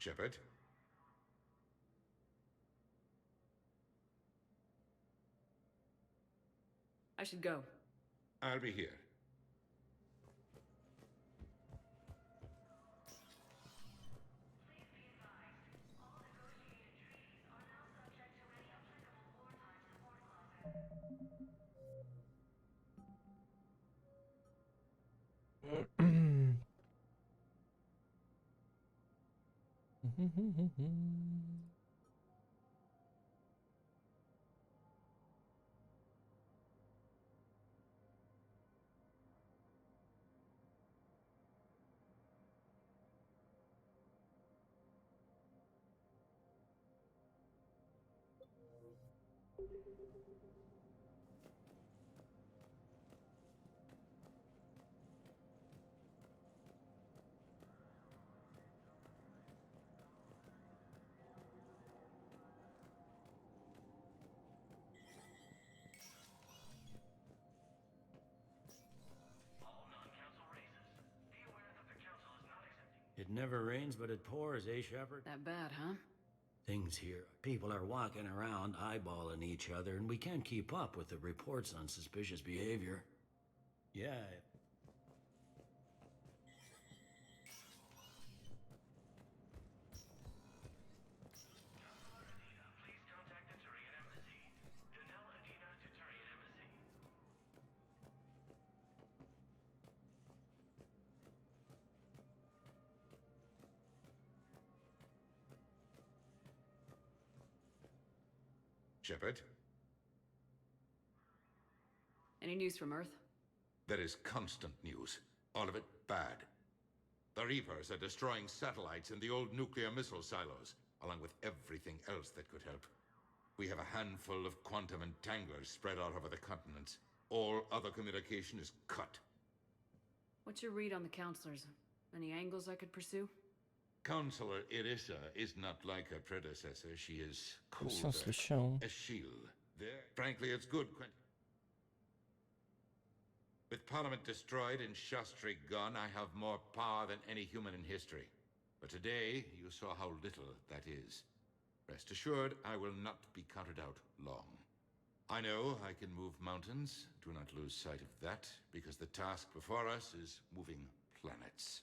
Shepard? I should go. I'll be here. It never rains, but it pours, eh, Shepard? That bad, huh? Things here. People are walking around eyeballing each other, and we can't keep up with the reports on suspicious behavior. Yeah. Shepard? Any news from Earth? There is constant news. All of it bad. The Reapers are destroying satellites and the old nuclear missile silos, along with everything else that could help. We have a handful of quantum entanglers spread out over the continents. All other communication is cut. What's your read on the counselors? Any angles I could pursue? Counselor Irissa is not like her predecessor. She is Už jsem colder. slyšel. A shield. There. Frankly, it's good, Quentin. With Parliament destroyed and Shastri gone, I have more power than any human in history. But today, you saw how little that is. Rest assured, I will not be counted out long. I know I can move mountains. Do not lose sight of that, because the task before us is moving planets.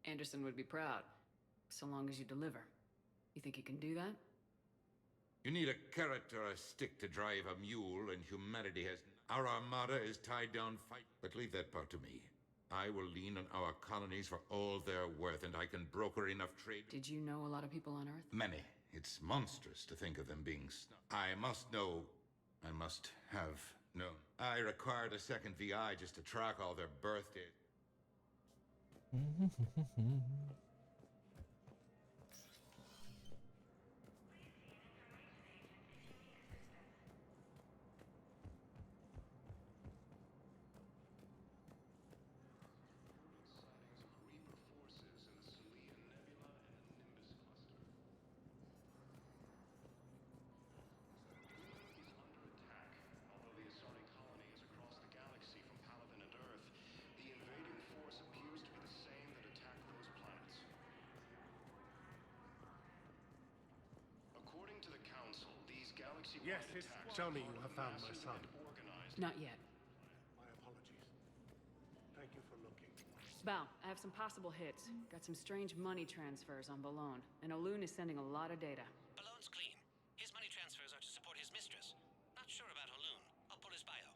Anderson would be proud, so long as you deliver. You think you can do that? You need a carrot or a stick to drive a mule, and humanity has... Our armada is tied down fight, but leave that part to me. I will lean on our colonies for all they're worth, and I can broker enough trade... Did you know a lot of people on Earth? Many. It's monstrous to think of them being... I must know... I must have known. I required a second VI just to track all their birthdays. Yes, tell me you have found my son. Not yet. My apologies. Thank you for looking. Bow, I have some possible hits. Got some strange money transfers on Balone, and Olun is sending a lot of data. Ballone's clean. His money transfers are to support his mistress. Not sure about Olun. I'll pull his bio.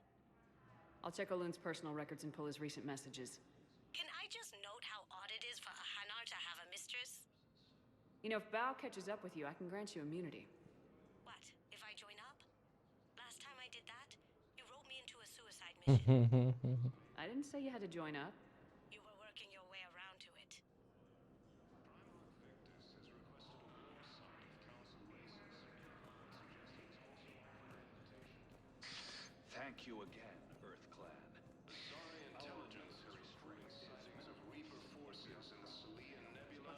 I'll check Olun's personal records and pull his recent messages. Can I just note how odd it is for a Hanar to have a mistress? You know, if Bao catches up with you, I can grant you immunity. What, if I join up? Last time I did that, you wrote me into a suicide mission. I didn't say you had to join up. You were working your way around to it. Thank you again, Earth Clan. Sorry intelligence has reported sightings of Reaper forces in the Salian Nebula.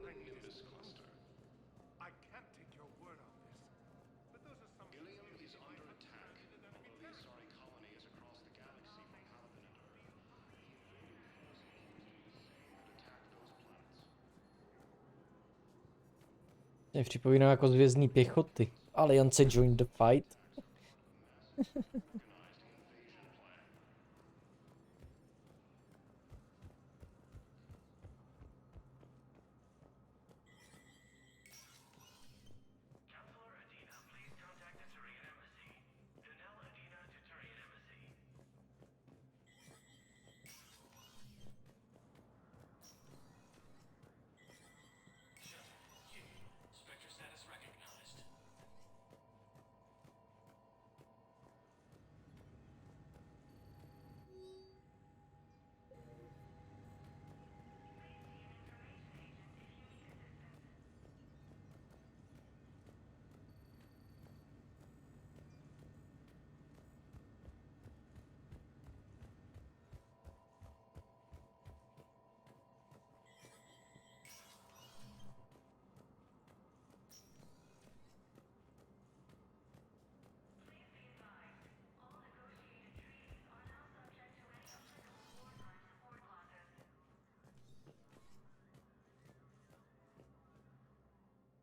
Nimbus cluster. I can't take your word on this, but those are some. Ilium is under attack, although the Asari colony is across the galaxy from Paladin and Earth. The invading forces could attack those planets. Mě připomíná jako z Vězný pěchoty. Aliance joined the fight. Spectre status recognized.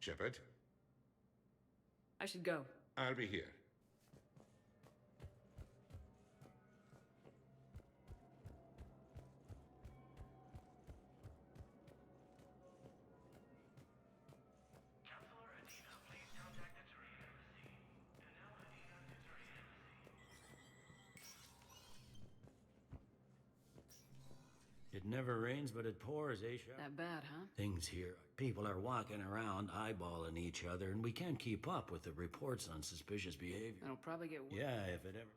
Shepard, I should go. I'll be here. It never rains, but it pours, eh, Shep? That bad, huh? Things here. People are walking around eyeballing each other, and we can't keep up with the reports on suspicious behavior. It'll probably get worse. Yeah, if it ever...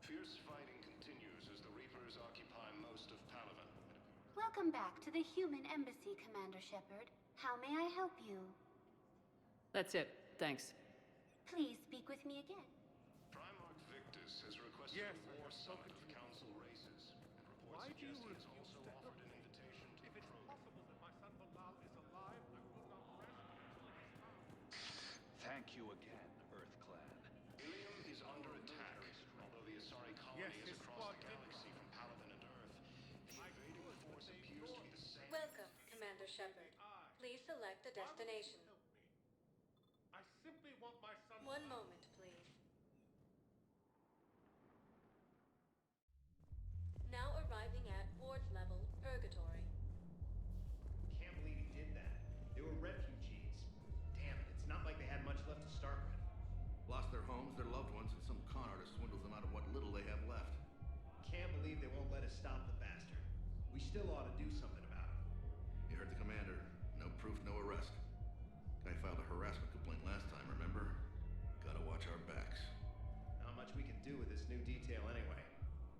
Fierce fighting continues as the Reapers occupy most of Palaven. Welcome back to the human embassy, Commander Shepard. How may I help you? That's it. Thanks. Please speak with me again. Primarch Victus has requested a war summit of council races, and reports suggest he has also offered an invitation to the Krogan. Thank you again, Earth Clan. Ilium is under attack, although the Asari colony is across the galaxy from Palaven and Earth. The invading force appears to be the same. Welcome, Commander Shepard. Please select a destination. I simply want my son. One moment, please. Now arriving at ward level purgatory. Can't believe he did that. They were refugees. Damn it, it's not like they had much left to start with. Lost their homes, their loved ones, and some con artist swindles them out of what little they have left. Can't believe they won't let us stop the bastard. We still ought to do something about it. You heard the commander. No proof, no arrest. Guy filed a harassment complaint last time, remember? Gotta watch our backs. Not much we can do with this new detail anyway.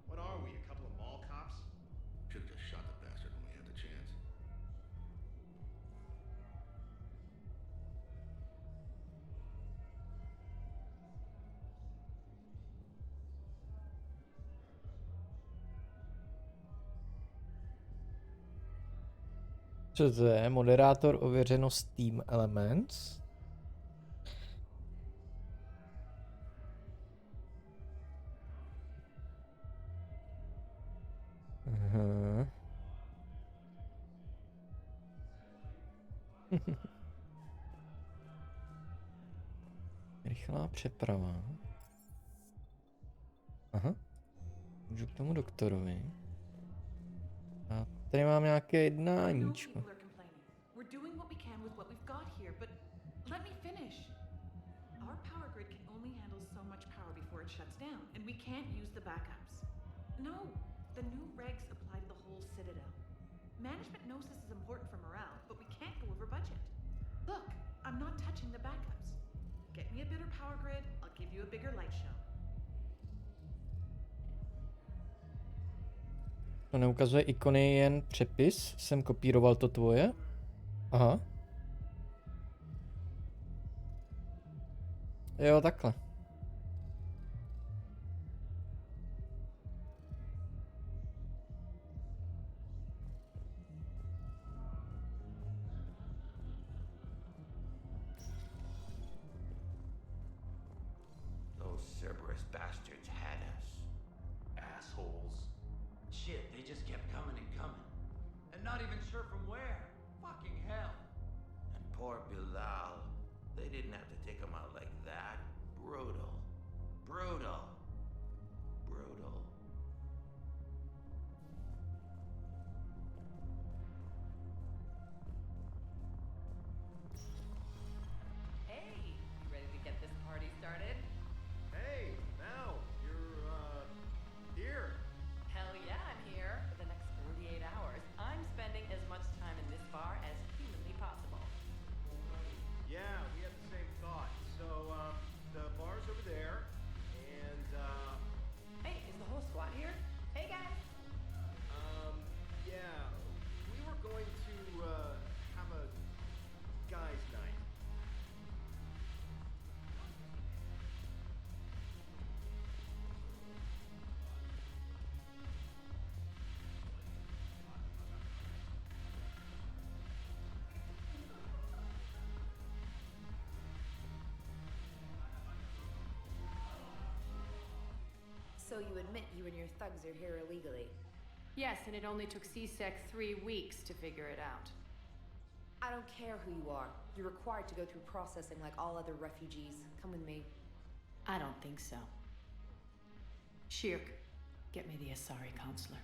What are we, a couple of mall cops? Should've just shot the bastard when we had the chance. Co to je? Moderátor ověřeno Steam Elements. Aha. Rychlá přeprava. Aha. Můžu k tomu doktorovi. A tady mám nějaké jednáníčko. We're doing what we can with what we've got here, but let me finish. Our power grid can only handle so much power before it shuts down, and we can't use the backups. No, the new regs apply to the whole Citadel. Management knows this is important for morale, but we can't go over budget. Look, I'm not touching the backups. Get me a better power grid, I'll give you a bigger light show. To neukazuje ikony, jen přepis. Jsem kopíroval to tvoje. Aha. Jo, takhle. Those Cerberus bastards had us. Assholes. Shit, they just kept coming and coming. And not even sure from where. Fucking hell. And poor Bilal. They didn't have to take him out like that. Brutal. Brutal. Brutal. Hey, you ready to get this party started? Hey, now you're here. Hell yeah, I'm here. For the next 48 hours, I'm spending as much time in this bar as humanly possible. Yeah, we had the same thought. So the bar's over there, and Hey, is the whole squad here? Hey guys. yeah, we were going to have a guys' night. So you admit you and your thugs are here illegally? Yes, and it only took CSEC 3 weeks to figure it out. I don't care who you are. You're required to go through processing like all other refugees. Come with me. I don't think so. Shirk, get me the Asari counselor.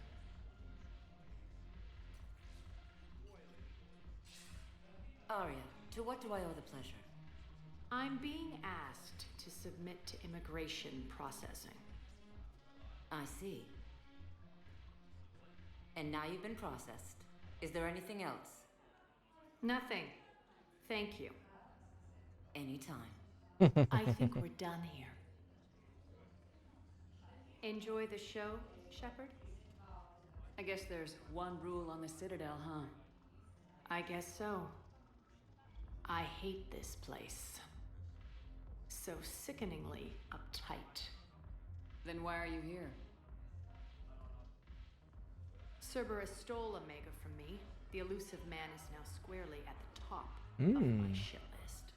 Arya, to what do I owe the pleasure? I'm being asked to submit to immigration processing. I see. And now you've been processed. Is there anything else? Nothing. Thank you. Anytime. I think we're done here. Enjoy the show, Shepard? I guess there's one rule on the Citadel, huh? I guess so. I hate this place. So sickeningly uptight. Then why are you here? Cerberus stole Omega from me. The elusive man is now squarely at the top of my shit list.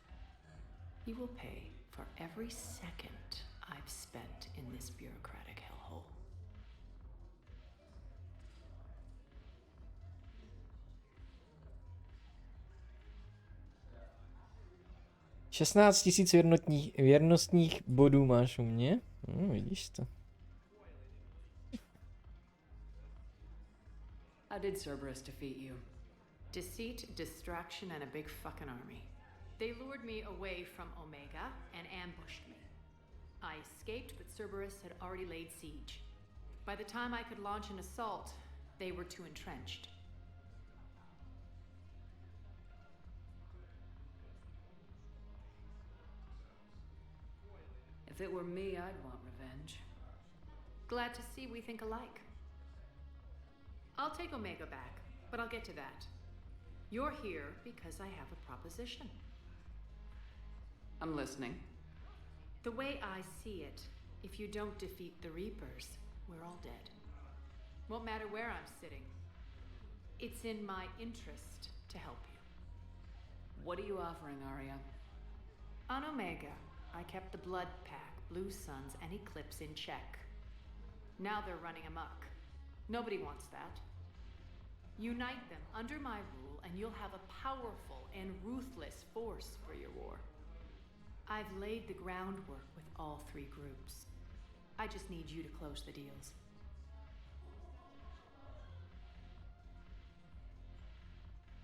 He will pay for every second I've spent in this bureaucratic hellhole. Tisíc věrnostních bodů máš u mě? Vidíš to. How did Cerberus defeat you? Deceit, distraction, and a big fucking army. They lured me away from Omega and ambushed me. I escaped, but Cerberus had already laid siege. By the time I could launch an assault, they were too entrenched. If it were me, I'd want revenge. Glad to see we think alike. I'll take Omega back, but I'll get to that. You're here because I have a proposition. I'm listening. The way I see it, if you don't defeat the Reapers, we're all dead. Won't matter where I'm sitting. It's in my interest to help you. What are you offering, Arya? On Omega, I kept the Blood Pack, Blue Suns, and Eclipse in check. Now they're running amok. Nobody wants that. Unite them under my rule, and you'll have a powerful and ruthless force for your war. I've laid the groundwork with all 3 groups. I just need you to close the deals.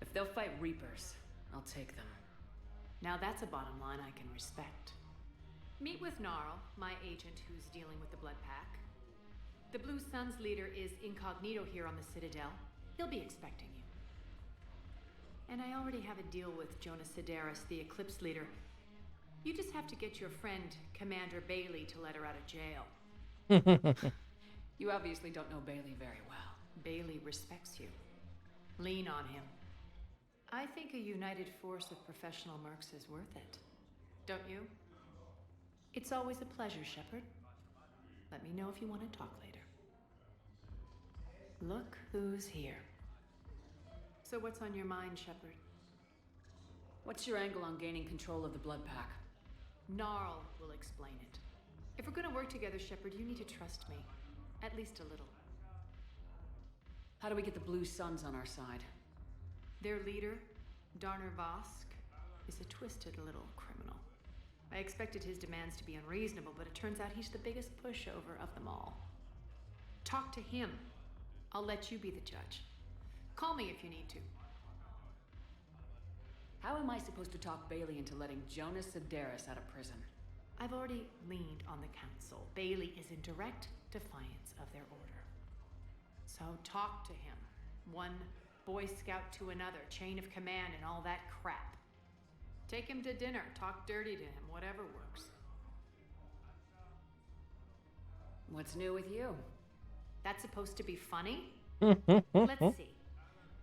If they'll fight Reapers, I'll take them. Now that's a bottom line I can respect. Meet with Gnarl, my agent who's dealing with the Blood Pack. The Blue Suns leader is incognito here on the Citadel. He'll be expecting you. And I already have a deal with Jonas Sedaris, the Eclipse leader. You just have to get your friend, Commander Bailey, to let her out of jail. You obviously don't know Bailey very well. Bailey respects you. Lean on him. I think a united force of professional mercs is worth it. Don't you? It's always a pleasure, Shepard. Let me know if you want to talk later. Look who's here. So what's on your mind, Shepard? What's your angle on gaining control of the blood pack? Gnarl will explain it. If we're gonna work together, Shepard, you need to trust me. At least a little. How do we get the Blue Suns on our side? Their leader, Darner Vosk, is a twisted little criminal. I expected his demands to be unreasonable, but it turns out he's the biggest pushover of them all. Talk to him. I'll let you be the judge. Call me if you need to. How am I supposed to talk Bailey into letting Jonas Sedaris out of prison? I've already leaned on the council. Bailey is in direct defiance of their order. So talk to him. One Boy Scout to another, chain of command and all that crap. Take him to dinner, talk dirty to him, whatever works. What's new with you? That's supposed to be funny? Let's see.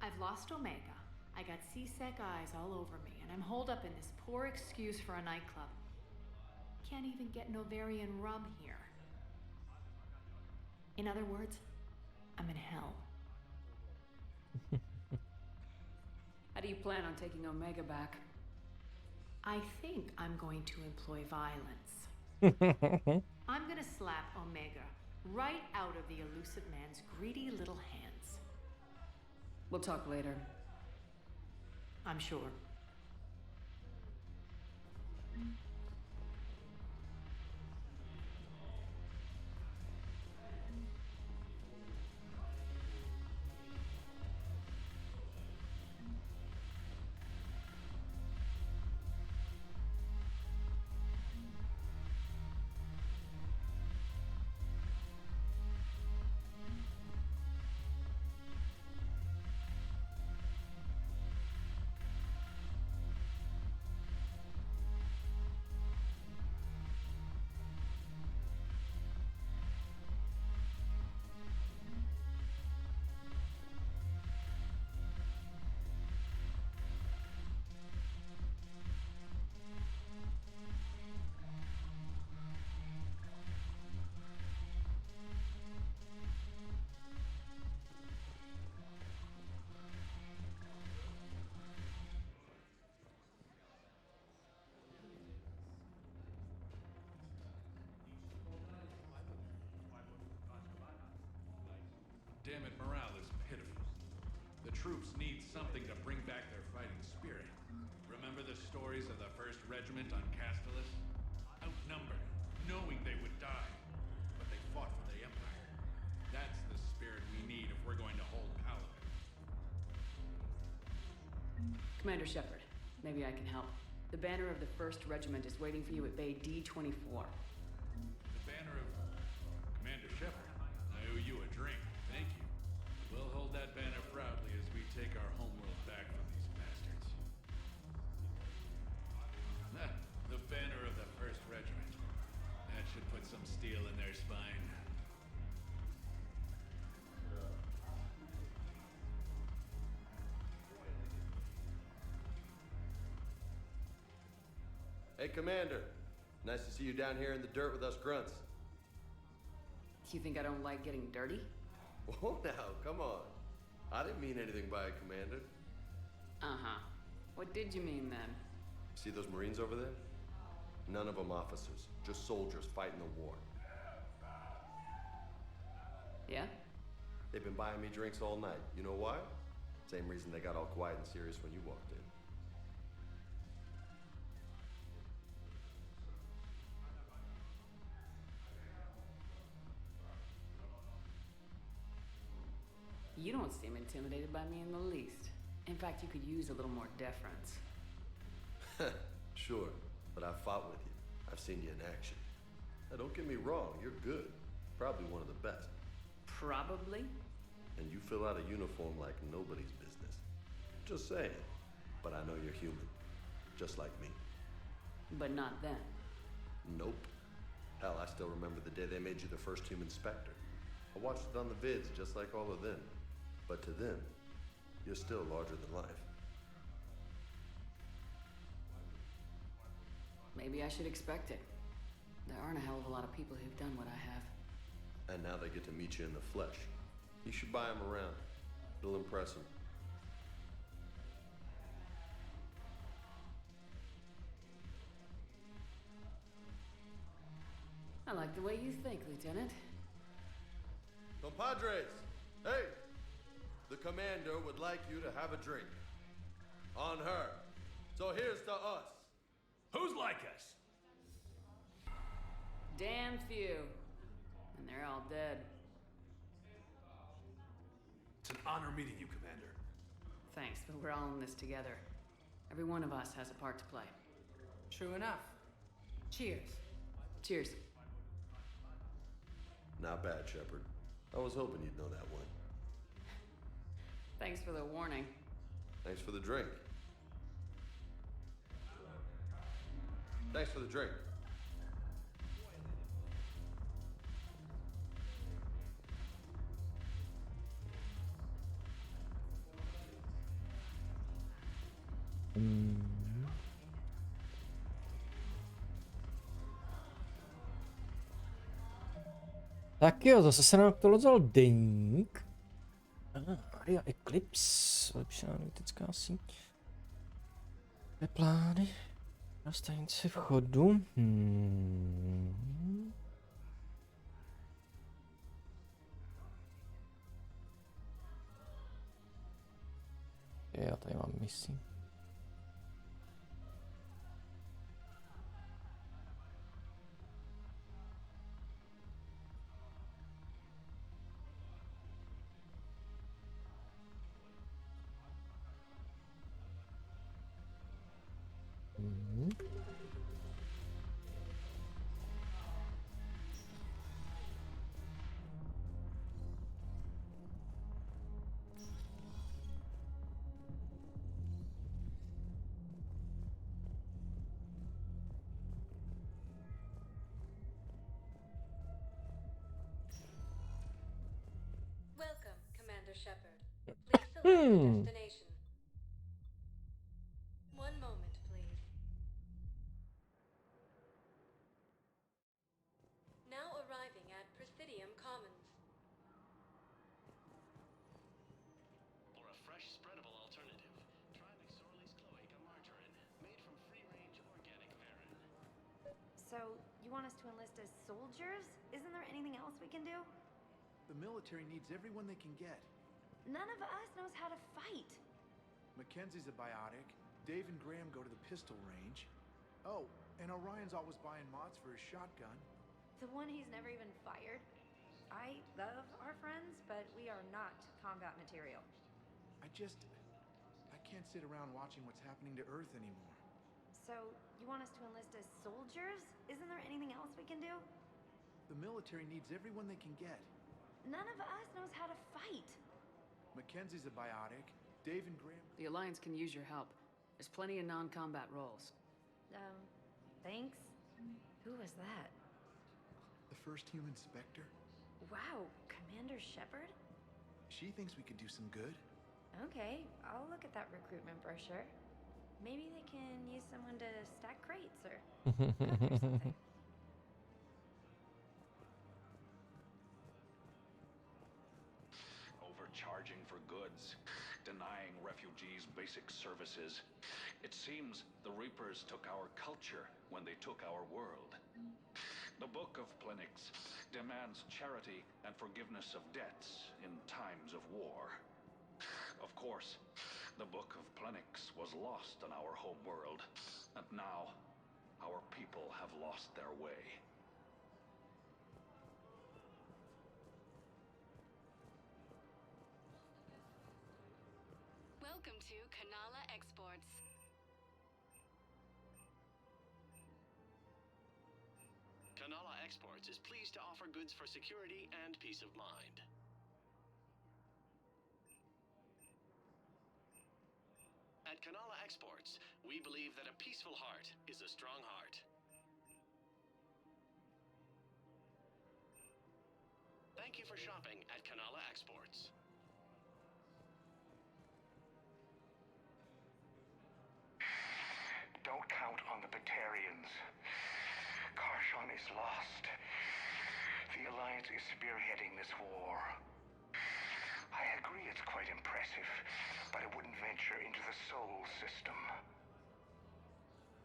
I've lost Omega. I got C-Sec eyes all over me, and I'm holed up in this poor excuse for a nightclub. Can't even get Novarian rum here. In other words, I'm in hell. How do you plan on taking Omega back? I think I'm going to employ violence. I'm gonna slap Omega right out of the elusive man's greedy little hands. We'll talk later. I'm sure. Damn it, morale is pitiful. The troops need something to bring back their fighting spirit. Remember the stories of the 1st Regiment on Castellus? Outnumbered, knowing they would die. But they fought for the Empire. That's the spirit we need if we're going to hold Palaven. Commander Shepard, maybe I can help. The banner of the 1st Regiment is waiting for you at Bay D-24. The banner of Commander Shepard. I owe you a drink. Thank you. We'll hold that banner proudly as we take our homeworld back from these bastards. The banner of the 1st Regiment. That should put some steel in their spine. Hey, Commander. Nice to see you down here in the dirt with us grunts. You think I don't like getting dirty? Whoa, now, come on. I didn't mean anything by it, Commander. Uh-huh. What did you mean then? See those Marines over there? None of them officers, just soldiers fighting the war. Yeah? They've been buying me drinks all night. You know why? Same reason they got all quiet and serious when you walked in. You don't seem intimidated by me in the least. In fact, you could use a little more deference. Sure, but I've fought with you. I've seen you in action. Now, don't get me wrong, you're good. Probably one of the best. Probably? And you fill out a uniform like nobody's business. Just saying. But I know you're human. Just like me. But not then. Nope. Hell, I still remember the day they made you the first human Spectre. I watched it on the vids just like all of them. But to them, you're still larger than life. Maybe I should expect it. There aren't a hell of a lot of people who've done what I have. And now they get to meet you in the flesh. You should buy them around. It'll impress them. I like the way you think, Lieutenant. Compadres, hey! The commander would like you to have a drink. On her. So here's to us. Who's like us? Damn few. And they're all dead. It's an honor meeting you, Commander. Thanks, but we're all in this together. Every one of us has a part to play. True enough. Cheers. Cheers. Not bad, Shepard. I was hoping you'd know that one. Thanks for the warning. Thanks for the drink. Thanks for the drink. Tak jo, zase se nám aktualizoval deník. Aria Eclipse, vylepšená analytická síť. Plány na stanici vchodu. Já tady mám misi. Welcome, Commander Shepard. Please select destination. One moment, please. Now arriving at Presidium Commons. For a fresh, spreadable alternative, try McSorley's Cloaca Margarine, made from free-range organic varin. So, you want us to enlist as soldiers? Isn't there anything else we can do? The military needs everyone they can get. None of us knows how to fight. Mackenzie's a biotic. Dave and Graham go to the pistol range. Oh, and Orion's always buying mods for his shotgun. The one he's never even fired. I love our friends, but we are not combat material. I can't sit around watching what's happening to Earth anymore. So, you want us to enlist as soldiers? Isn't there anything else we can do? The military needs everyone they can get. None of us knows how to fight. Mackenzie's a biotic. Dave and Graham... The Alliance can use your help. There's plenty of non-combat roles. Thanks. Who was that? The first human Spectre? Wow, Commander Shepard? She thinks we could do some good. Okay, I'll look at that recruitment brochure. Maybe they can use someone to stack crates or cook or something. Overcharging for goods, denying refugees basic services. It seems the Reapers took our culture when they took our world. The Book of Plenix demands charity and forgiveness of debts in times of war. Of course, the Book of Plenix was lost on our home world, and now our people have lost their way. Welcome to Kanala Exports. Kanala Exports is pleased to offer goods for security and peace of mind. At Kanala Exports, we believe that a peaceful heart is a strong heart. Thank you for shopping at Kanala Exports. is lost. The Alliance is spearheading this war. I agree it's quite impressive, but I wouldn't venture into the Sol system.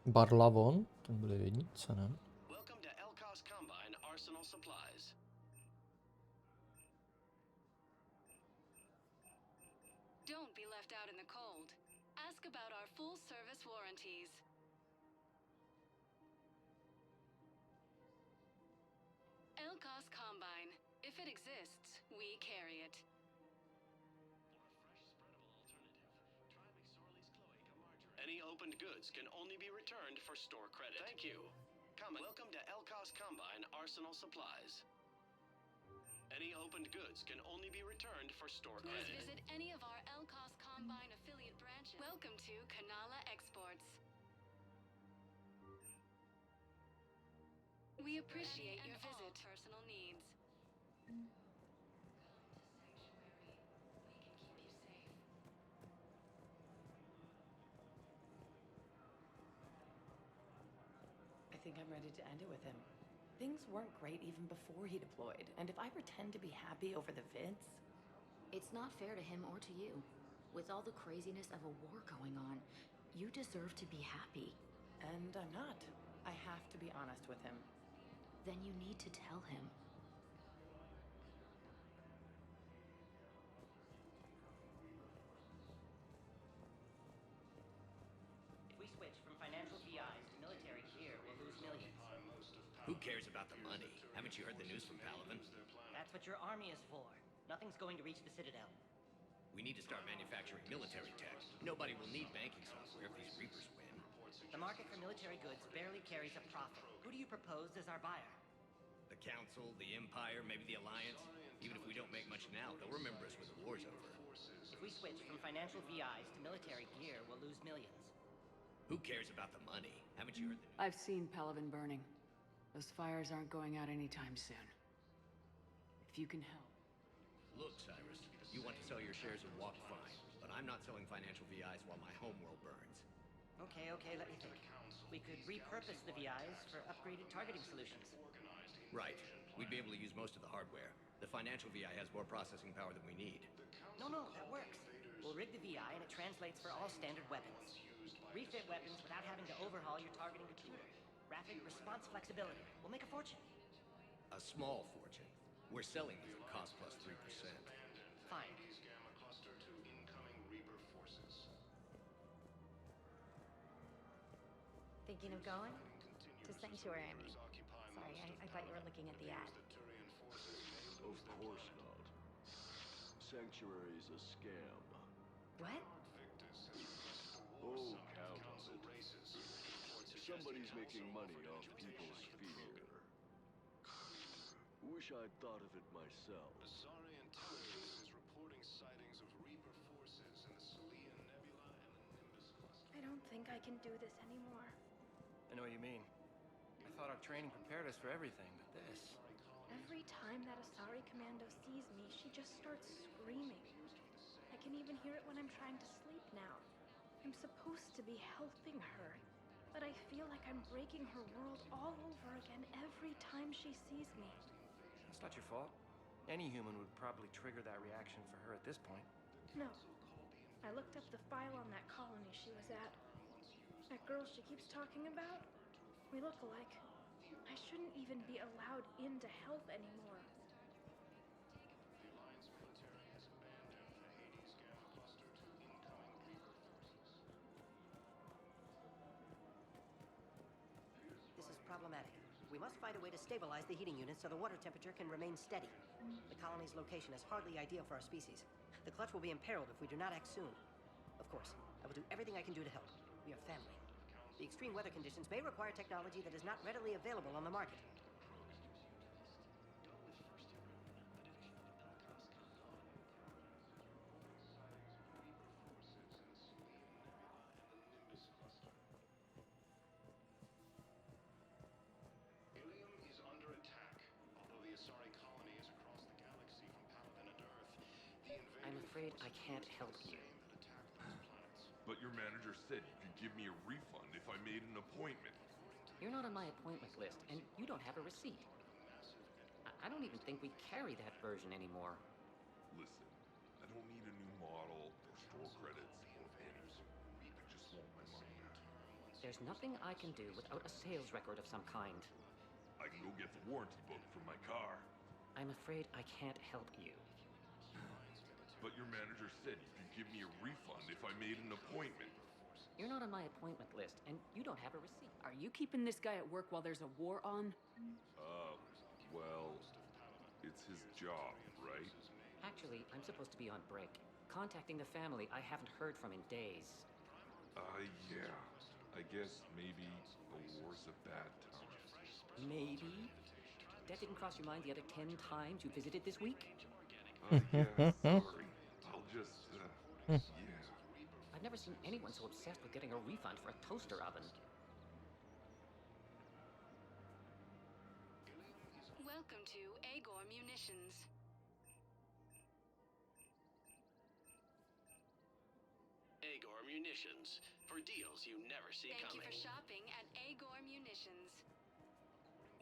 Barlavon, ten byli v jedničce, ne? Welcome to Elkos Combine Arsenal Supplies. Don't be left out in the cold. Ask about our full-service warranties. Elkos Combine. If it exists, we carry it. Any opened goods can only be returned for store credit. Thank you. Welcome to Elkos Combine Arsenal Supplies. Any opened goods can only be returned for store Please credit. visit any of our Elkos Combine affiliate branches. Welcome to Kanala Exports. We appreciate your visit. Personal needs. I think I'm ready to end it with him. Things weren't great even before he deployed, and if I pretend to be happy over the vids... It's not fair to him or to you. With all the craziness of a war going on, you deserve to be happy. And I'm not. I have to be honest with him. Then you need to tell him. If we switch from financial VIs to military gear, we'll lose millions. Who cares about the money? Haven't you heard the news from Palaven? That's what your army is for. Nothing's going to reach the Citadel. We need to start manufacturing military tech. Nobody will need banking software if these Reapers win. The market for military goods barely carries a profit. Who do you propose as our buyer? The Council, the Empire, maybe the Alliance. Even if we don't make much now, they'll remember us when the war's over. If we switch from financial VIs to military gear, we'll lose millions. Who cares about the money? Haven't you heard the news? I've seen Palaven burning. Those fires aren't going out anytime soon. If you can help. Look, Cyrus, you want to sell your shares of Walk fine, but I'm not selling financial VIs while my homeworld burns. Okay, let me think. We could repurpose the VIs for upgraded targeting solutions. Right. We'd be able to use most of the hardware. The financial VI has more processing power than we need. No, that works. We'll rig the VI and it translates for all standard weapons. Refit weapons without having to overhaul your targeting computer. Rapid response flexibility. We'll make a fortune. A small fortune. We're selling these at cost plus 3%. Fine. Thinking of going? To Sanctuary, I mean. Sorry, I thought you were looking at the ad. Of course not. Sanctuary's a scam. What? Oh, count on it. Somebody's making money off people's fear. Wish I'd thought of it myself. Asari intelligence is reporting sightings of Reaper forces in the Salian Nebula and the Nimbus cluster. I don't think I can do this anymore. I know what you mean. I thought our training prepared us for everything, but this... Every time that Asari commando sees me, she just starts screaming. I can even hear it when I'm trying to sleep now. I'm supposed to be helping her, but I feel like I'm breaking her world all over again every time she sees me. It's not your fault. Any human would probably trigger that reaction for her at this point. No. I looked up the file on that colony she was at. That girl she keeps talking about? We look alike. I shouldn't even be allowed into help anymore. The Alliance military has abandoned the Hades Gamma cluster to incoming Reaper forces. This is problematic. We must find a way to stabilize the heating unit so the water temperature can remain steady. The colony's location is hardly ideal for our species. The clutch will be imperiled if we do not act soon. Of course, I will do everything I can do to help. We are family. The extreme weather conditions may require technology that is not readily available on the market. Helium is under attack. Although the Asari colony is across the galaxy from Palaven and Earth, the I'm afraid I can't help you. But your manager said you could give me a refund if I made an appointment. You're not on my appointment list, and you don't have a receipt. I don't even think we carry that version anymore. Listen, I don't need a new model or store credits or anything. I just want my money back. There's nothing I can do without a sales record of some kind. I can go get the warranty book from my car. I'm afraid I can't help you. But your manager said you could give me a refund if I made an appointment. You're not on my appointment list, and you don't have a receipt. Are you keeping this guy at work while there's a war on? Well, it's his job, right? Actually, I'm supposed to be on break. Contacting the family I haven't heard from in days. Yeah. I guess maybe a war's a bad time. Maybe? That didn't cross your mind the other 10 times you visited this week? Yeah, sorry. I'll just, yeah. I've never seen anyone so obsessed with getting a refund for a toaster oven. Welcome to Agor Munitions. Agor Munitions, for deals you never see Thank coming. you for shopping at Agor Munitions.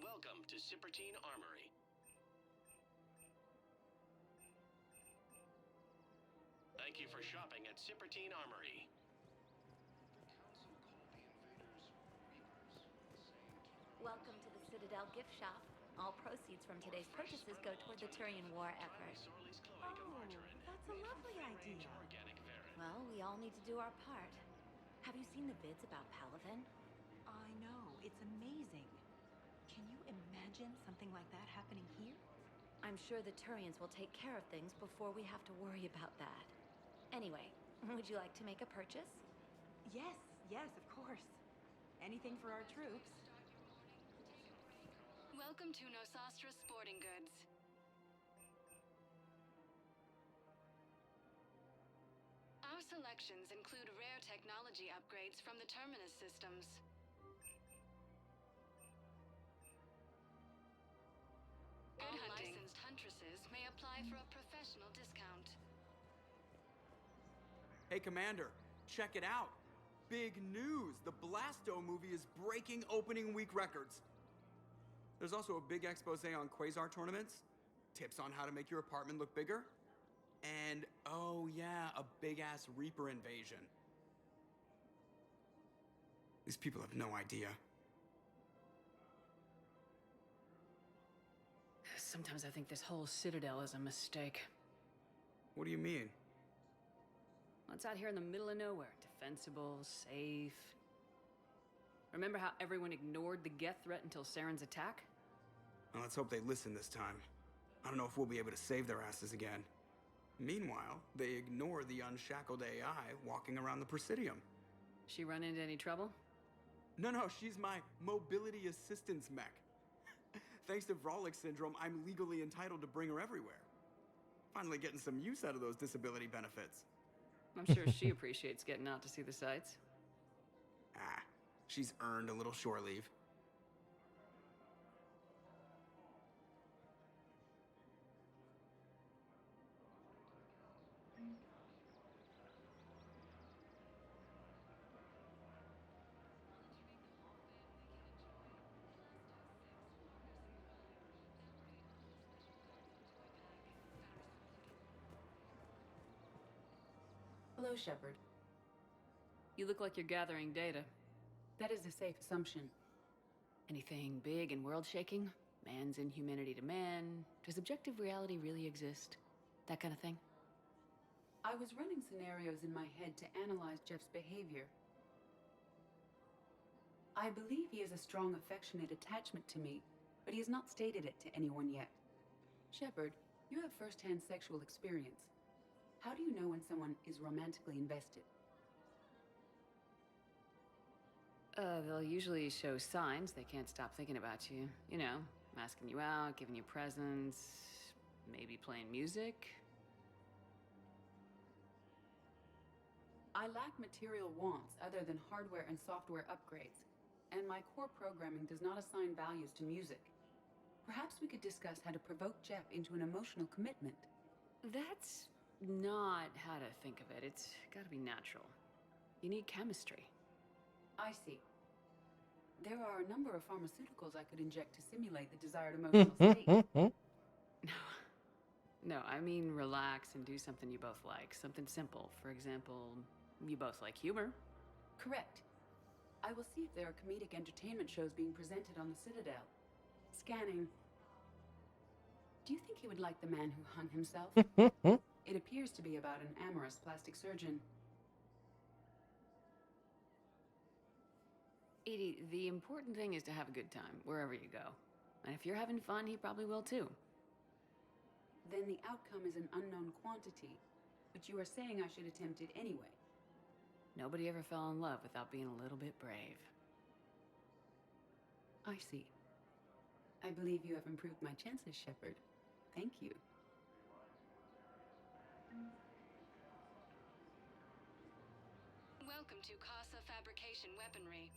Welcome to Sippertine Armory. Thank you for shopping at Sippertine Armory. Welcome to the Citadel gift shop. All proceeds from today's purchases go toward the Turian War effort. Oh, that's a lovely idea. Well, we all need to do our part. Have you seen the vids about Palaven? I know, it's amazing. Can you imagine something like that happening here? I'm sure the Turians will take care of things before we have to worry about that. Anyway, would you like to make a purchase? Yes, yes, of course. Anything for our troops. Welcome to Nosastra Sporting Goods. Our selections include rare technology upgrades from the Terminus systems. All licensed huntresses may apply for a professional discount. Hey, Commander, check it out. Big news! The Blasto movie is breaking opening week records. There's also a big expose on Quasar tournaments, tips on how to make your apartment look bigger, and, oh yeah, a big-ass Reaper invasion. These people have no idea. Sometimes I think this whole Citadel is a mistake. What do you mean? Well, it's out here in the middle of nowhere. Defensible, safe. Remember how everyone ignored the Geth threat until Saren's attack? Well, let's hope they listen this time. I don't know if we'll be able to save their asses again. Meanwhile, they ignore the unshackled AI walking around the Presidium. She run into any trouble? No, she's my mobility assistance mech. Thanks to Vrolic syndrome, I'm legally entitled to bring her everywhere. Finally getting some use out of those disability benefits. I'm sure she appreciates getting out to see the sights. She's earned a little shore leave. Hello, Shepard. You look like you're gathering data. That is a safe assumption. Anything big and world-shaking? Man's inhumanity to man? Does objective reality really exist? That kind of thing? I was running scenarios in my head to analyze Jeff's behavior. I believe he has a strong affectionate attachment to me, but he has not stated it to anyone yet. Shepard, you have first-hand sexual experience. How do you know when someone is romantically invested? They'll usually show signs they can't stop thinking about you. You know, asking you out, giving you presents, maybe playing music. I lack material wants other than hardware and software upgrades, and my core programming does not assign values to music. Perhaps we could discuss how to provoke Jeff into an emotional commitment. That's not how to think of it. It's gotta be natural. You need chemistry. I see. There are a number of pharmaceuticals I could inject to simulate the desired emotional state. No, I mean relax and do something you both like. Something simple. For example, you both like humor. Correct. I will see if there are comedic entertainment shows being presented on the Citadel. Scanning. Do you think he would like The Man Who Hung Himself? It appears to be about an amorous plastic surgeon. Edie, the important thing is to have a good time, wherever you go. And if you're having fun, he probably will too. Then the outcome is an unknown quantity, but you are saying I should attempt it anyway. Nobody ever fell in love without being a little bit brave. I see. I believe you have improved my chances, Shepard. Thank you. Welcome to Casa Fabrication Weaponry.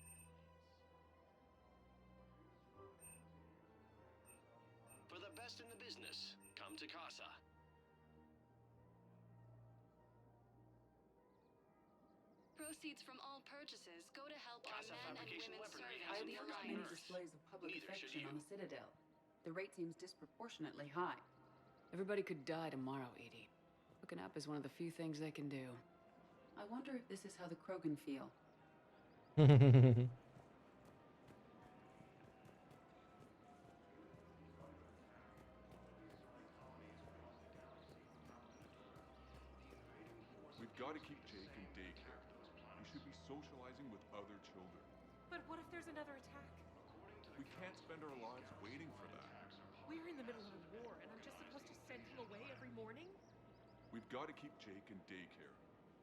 For the best in the business, come to Casa. Proceeds from all purchases go to help our Casa men and Fabrication women Weaponry serving has I a have first many nurse. displays of public Neither should affection you. on the Citadel. The rate seems disproportionately high. Everybody could die tomorrow, Edie. Hooking up is one of the few things they can do. I wonder if this is how the Krogan feel. We've got to keep Jake in daycare. He should be socializing with other children. But what if there's another attack? We can't spend our lives waiting for that. We're in the middle of a war, and I'm just supposed to send him away every morning? We've got to keep Jake in daycare.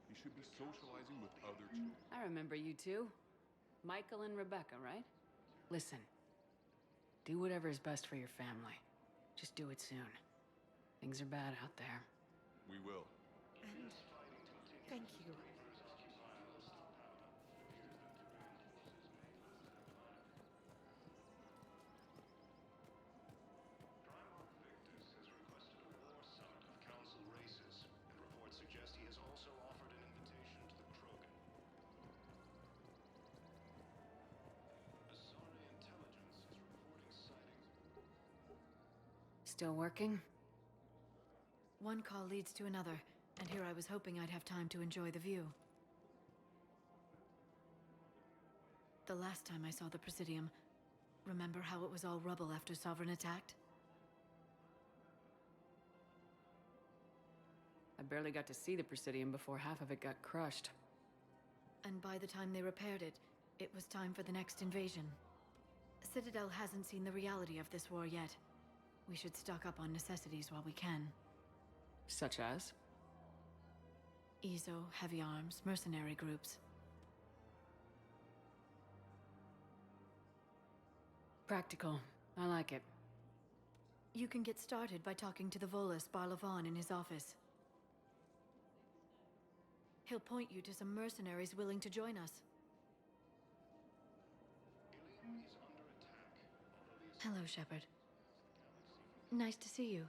He should be socializing with other children. I remember you two. Michael and Rebecca, right? Listen. Do whatever is best for your family. Just do it soon. Things are bad out there. We will. And thank you. Council races, and reports suggest he has also offered an invitation to the Krogan. Asari intelligence is reporting sightings. Still working? One call leads to another, and here I was hoping I'd have time to enjoy the view. The last time I saw the Presidium, remember how it was all rubble after Sovereign attacked? I barely got to see the Presidium before half of it got crushed. And by the time they repaired it, it was time for the next invasion. Citadel hasn't seen the reality of this war yet. We should stock up on necessities while we can. Such as? EZO, heavy arms, mercenary groups. Practical. I like it. You can get started by talking to the Volus Barlavan in his office. He'll point you to some mercenaries willing to join us. Hello, Shepard. Nice to see you.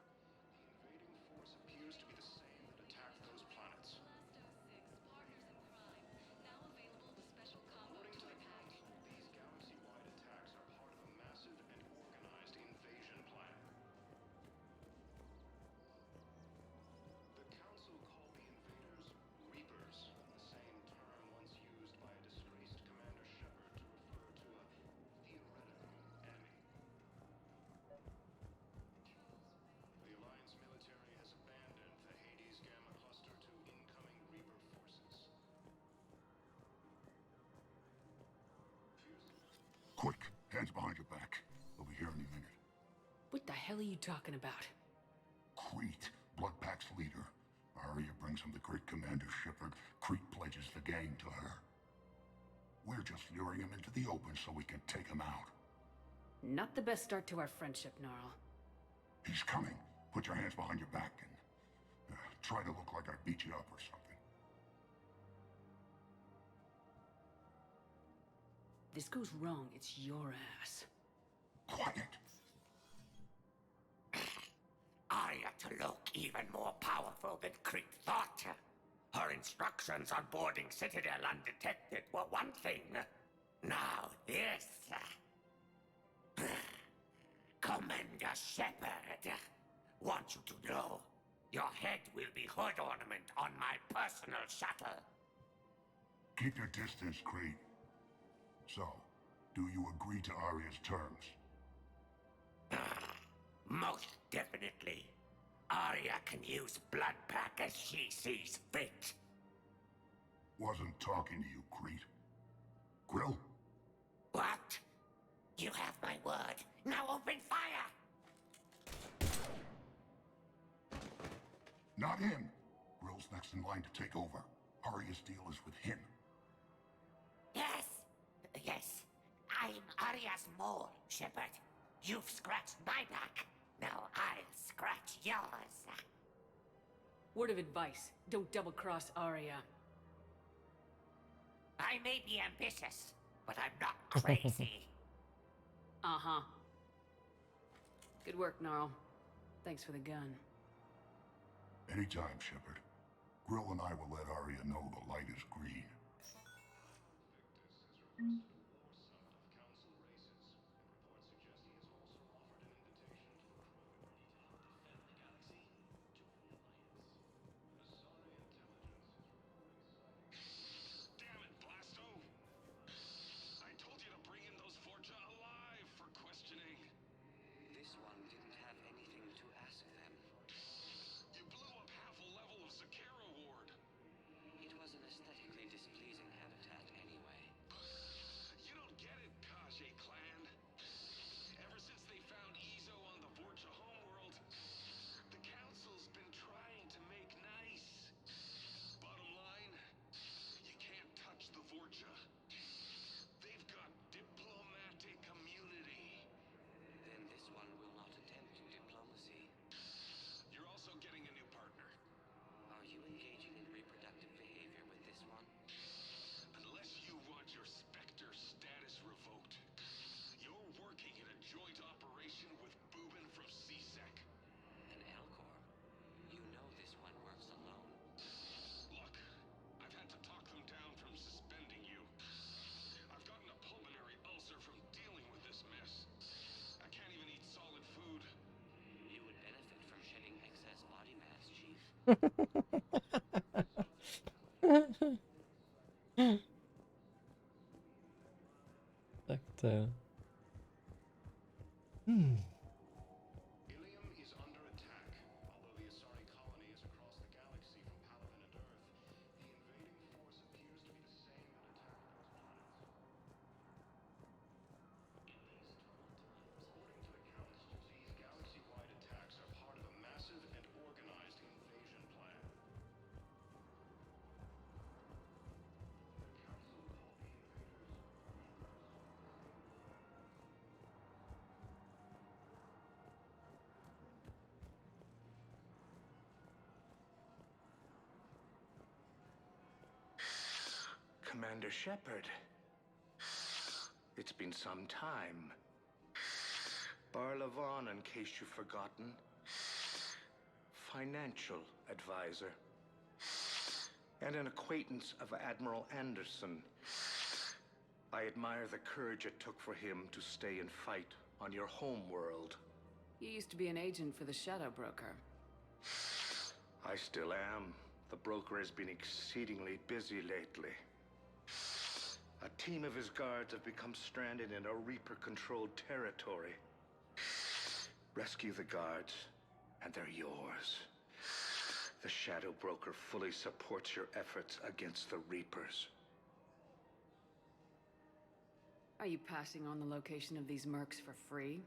Invading force appears to be the same that attacked those planets. According to the Council, these galaxy-wide attacks are part of a massive and organized invasion plan. The Council called the invaders Reapers, the same term once used by a disgraced Commander Shepard to refer to a theoretical enemy. The Alliance military has abandoned the Hades Gamma cluster to incoming Reaper forces. Quick, hands behind your back. We'll be here any minute. What the hell are you talking about? Crete, Bloodpack's leader. Arya brings him the great Commander Shepard. Crete pledges the gang to her. We're just luring him into the open so we can take him out. Not the best start to our friendship, Gnarl. He's coming. Put your hands behind your back and try to look like I beat you up or something. This goes wrong, it's your ass. Quiet. Arya to look even more powerful than Crete thought. Her instructions on boarding Citadel undetected were one thing. Now this. Commander Shepard. Want you to know, your head will be hood ornament on my personal shuttle. Keep your distance, Creed. So, do you agree to Arya's terms? Most definitely. Arya can use Bloodpack as she sees fit. Wasn't talking to you, Creed. Grill? What? You have my word. Now open fire! Not him. Grill's next in line to take over. Arya's deal is with him. Yes. I'm Arya's mole, Shepard. You've scratched my back. Now I'll scratch yours. Word of advice, don't double-cross Arya. I may be ambitious, but I'm not crazy. Uh-huh. Good work, Gnarl. Thanks for the gun. Anytime, Shepard. Grill and I will let Arya know the light is green. Damn it, Blasto! I told you to bring in those Forja alive for questioning. This one didn't have anything to ask them. You blew up half a level of Zakera Ward. It was an aesthetically displeasing habitat anyway. You don't get it, Kage clan. Ever since they found Ezo on the Vorcha homeworld, the Council's been trying to make nice. Bottom line, you can't touch the Vorcha. They've got diplomatic immunity. Then this one will not attempt diplomacy. You're also getting a new partner. Are you engaging in reproductive behavior with this one? Unless you want your Spectre status revoked, you're working in a joint operation with Boobin from CSEC. An Elcor? You know this one works alone. Look, I've had to talk them down from suspending you. I've gotten a pulmonary ulcer from dealing with this mess. I can't even eat solid food. You would benefit from shedding excess body mass, Chief. Spectre. Ilium is under attack. Although the Asari colony is across the galaxy from Palaven and Earth, the invading force appears to be the same that attacked those planets. In these troubled times, according to accounts, these galaxy-wide attacks are part of a massive and organized invasion plan. The Council called the invaders Commander Shepard. It's been some time. Barlavon, in case you've forgotten. Financial advisor. And an acquaintance of Admiral Anderson. I admire the courage it took for him to stay and fight on your home world. You used to be an agent for the Shadow Broker. I still am. The broker has been exceedingly busy lately. A team of his guards have become stranded in a Reaper-controlled territory. Rescue the guards, and they're yours. The Shadow Broker fully supports your efforts against the Reapers. Are you passing on the location of these mercs for free?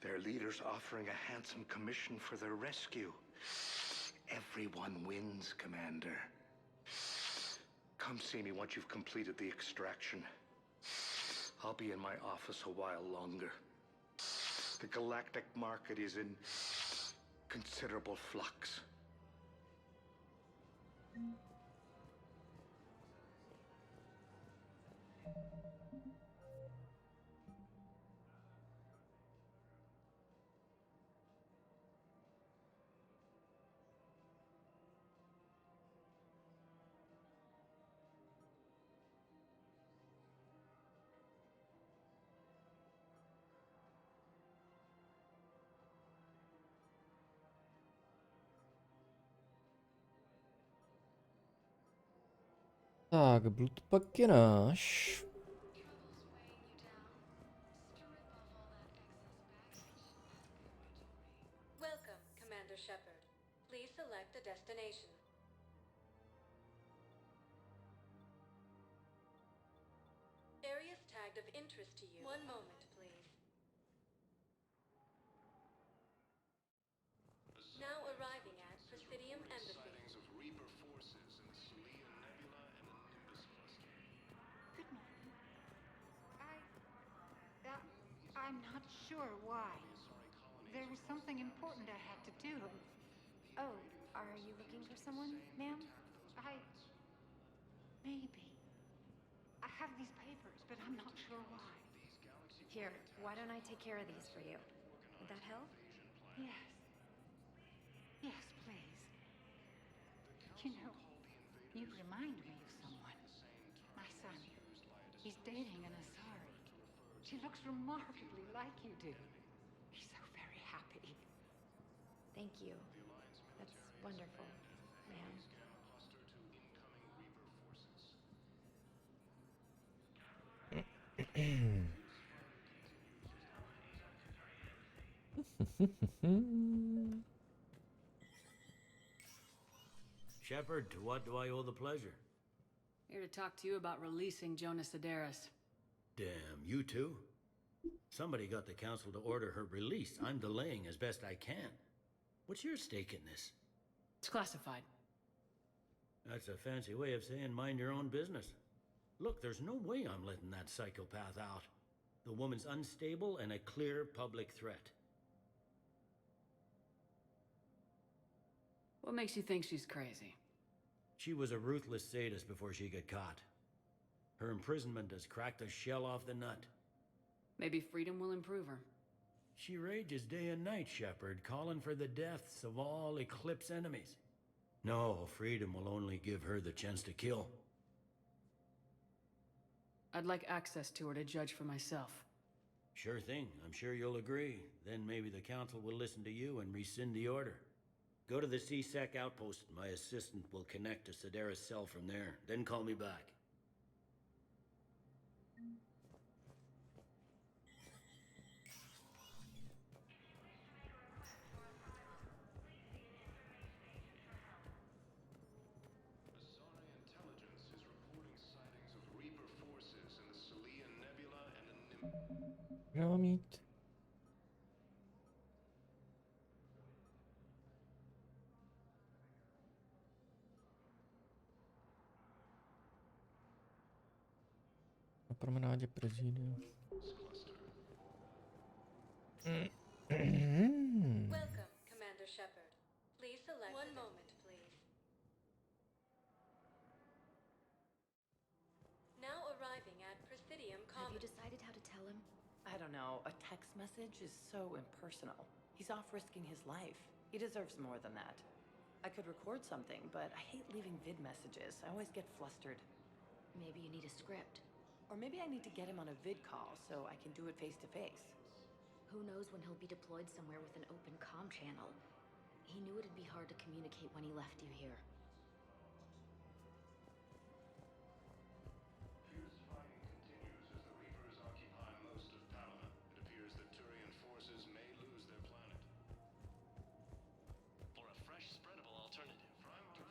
Their leader's offering a handsome commission for their rescue. Everyone wins, Commander. Come see me once you've completed the extraction. I'll be in my office a while longer. The galactic market is in considerable flux. Tak, Blood pak je náš. Welcome, Commander Shepard. Please select a destination. Areas tagged of interest to you. One moment, please. Now arriving at Presidium Embassy. Sightings of Reaper forces in the Selenium Nebula and the Nimbus cluster. Good morning. I'm not sure why. There was something important I had to do. Oh, are you looking for someone, ma'am? Maybe. I have these papers, but I'm not sure why. Here, why don't I take care of these for you? Would that help? Yes. Yes, please. You know, you remind me of someone. My son. He's dating an Asari. She looks remarkably like you do. He's so very happy. Thank you. That's wonderful, ma'am. Shepard, to what do I owe the pleasure? Here to talk to you about releasing Jonas Sedaris. Damn, you too? Somebody got the council to order her release. I'm delaying as best I can. What's your stake in this? It's classified. That's a fancy way of saying mind your own business. Look, there's no way I'm letting that psychopath out. The woman's unstable and a clear public threat. What makes you think she's crazy? She was a ruthless sadist before she got caught. Her imprisonment has cracked the shell off the nut. Maybe freedom will improve her. She rages day and night, Shepard, calling for the deaths of all Eclipse enemies. No, freedom will only give her the chance to kill. I'd like access to her to judge for myself. Sure thing. I'm sure you'll agree. Then maybe the council will listen to you and rescind the order. Go to the CSEC outpost. My assistant will connect to Sedaris' cell from there. Then call me back. Intelligence is reporting sightings of Reaper forces in the Selenium Nebula and the Nimbus. Měla mít. Na promenádě prezidia. Welcome, Commander Shepard. Please select one moment, please. Now arriving at Presidium Have you Commons. decided how to tell him? I don't know. A text message is so impersonal. He's off risking his life. He deserves more than that. I could record something, but I hate leaving vid messages. I always get flustered. Maybe you need a script. Or maybe I need to get him on a vid call so I can do it face to face. Who knows when he'll be deployed somewhere with an open comm channel. He knew it'd be hard to communicate when he left you here. Fierce fighting continues as the Reapers occupy most of Panama. It appears that Turian forces may lose their planet. For a fresh, spreadable alternative,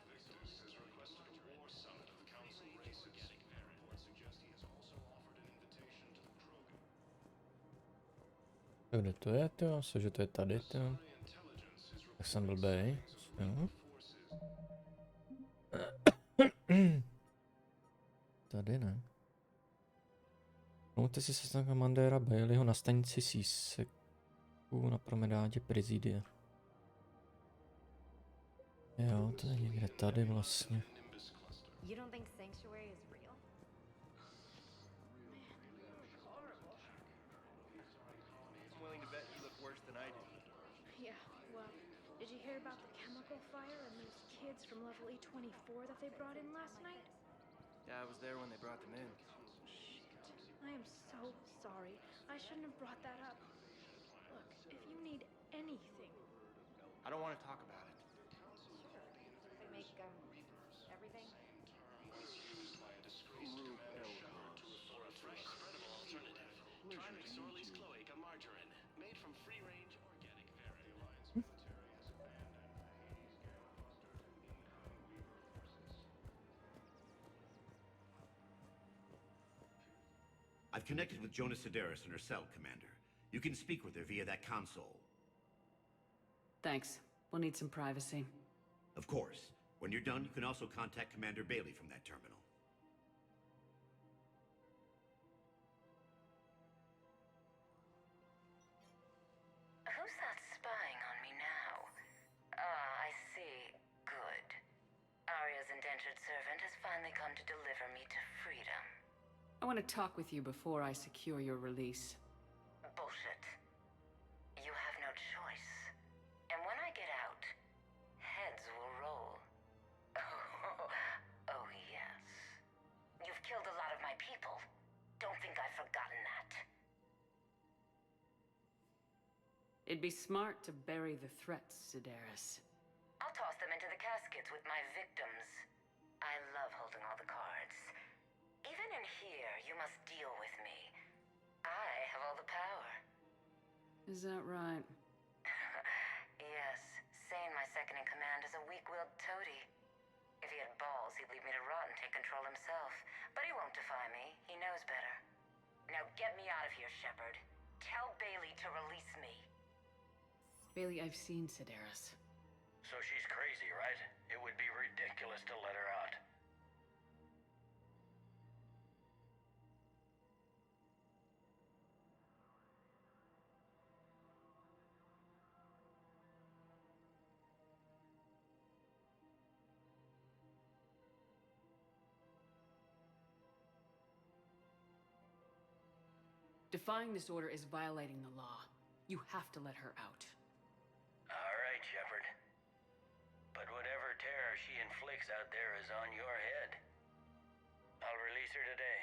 Victus has requested a war summit of council races. Reports suggest he has also offered an invitation to the Krogan. Kde to je to? Že to je tady to. Tak jsem blbej. Jo. Tady ne. Pomůžte si seznam komandéra Baileyho na stanici Seaseku na promenádě prezidia. Jo, to je někde tady vlastně. You don't think Sanctuary is real? I'm willing to bet you look worse than I do. Yeah, well, did you hear about the chemical fire and those kids from level E24 that they brought in last night? Yeah, I was there when they brought them in. I am so sorry. I shouldn't have brought that up. Look, if you need anything... I don't want to talk about it. They make, everything? Try McSorley's Cloaca Margarine, made from free-range organic variables. I've connected with Jonas Sedaris in her cell, Commander. You can speak with her via that console. Thanks. We'll need some privacy. Of course. When you're done, you can also contact Commander Bailey from that terminal. Who's that spying on me now? Ah, I see. Good. Arya's indentured servant has finally come to deliver me to freedom. I want to talk with you before I secure your release. Bullshit. You have no choice. And when I get out, heads will roll. Oh, yes. You've killed a lot of my people. Don't think I've forgotten that. It'd be smart to bury the threats, Sedaris. I'll toss them into the caskets with my victims. I love holding all the cards. Even in here, you must deal with me. I have all the power. Is that right? Yes, Sane, my second-in-command, is a weak-willed toady. If he had balls, he'd leave me to rot and take control himself. But he won't defy me. He knows better. Now get me out of here, Shepard. Tell Bailey to release me. Bailey, I've seen Sedaris. So she's crazy, right? It would be ridiculous to let her out. Defying this order is violating the law. You have to let her out. All right, Shepard. But whatever terror she inflicts out there is on your head. I'll release her today.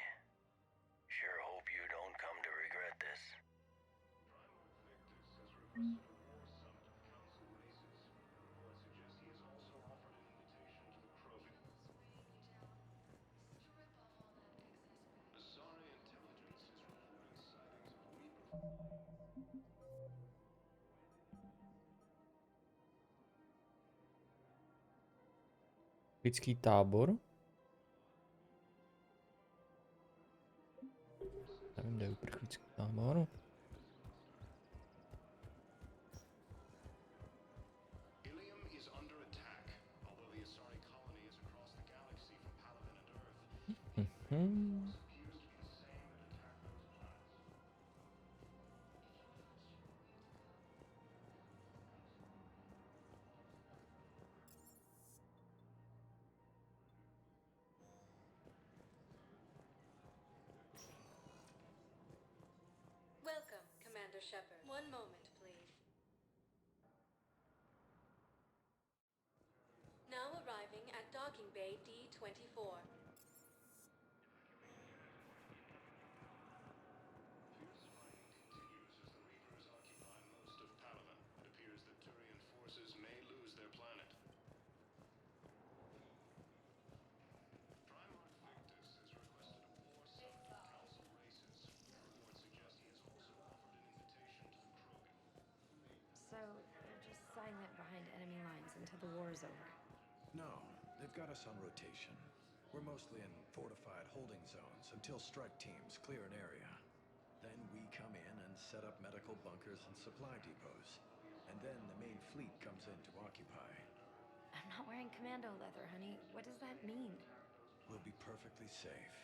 Sure hope you don't come to regret this. Lidský tábor. Nevím, kde je uprchlický tábor. Ilium is under attack, although the Asari colony is across the galaxy from Palaven and Earth. Welcome, Commander Shepard. One moment, please. Now arriving at Docking Bay D-24. Most of Palaven. It appears that Turian forces may lose their planet. Primarch Victus has requested a war summit of council races. Reports suggest he has also offered an invitation to the Krogan. So, they're just silent behind enemy lines until the war is over. No, they've got us on rotation. We're mostly in fortified holding zones until strike teams clear an area. Then we come in and set up medical bunkers and supply depots. And then the main fleet comes in to occupy. I'm not wearing commando leather, honey. What does that mean? We'll be perfectly safe.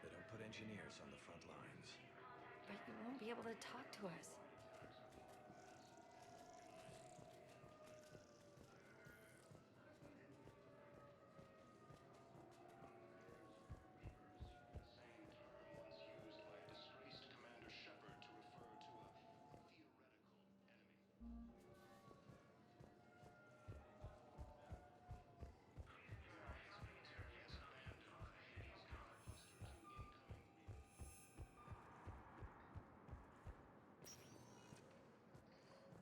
They don't put engineers on the front lines. But you won't be able to talk to us.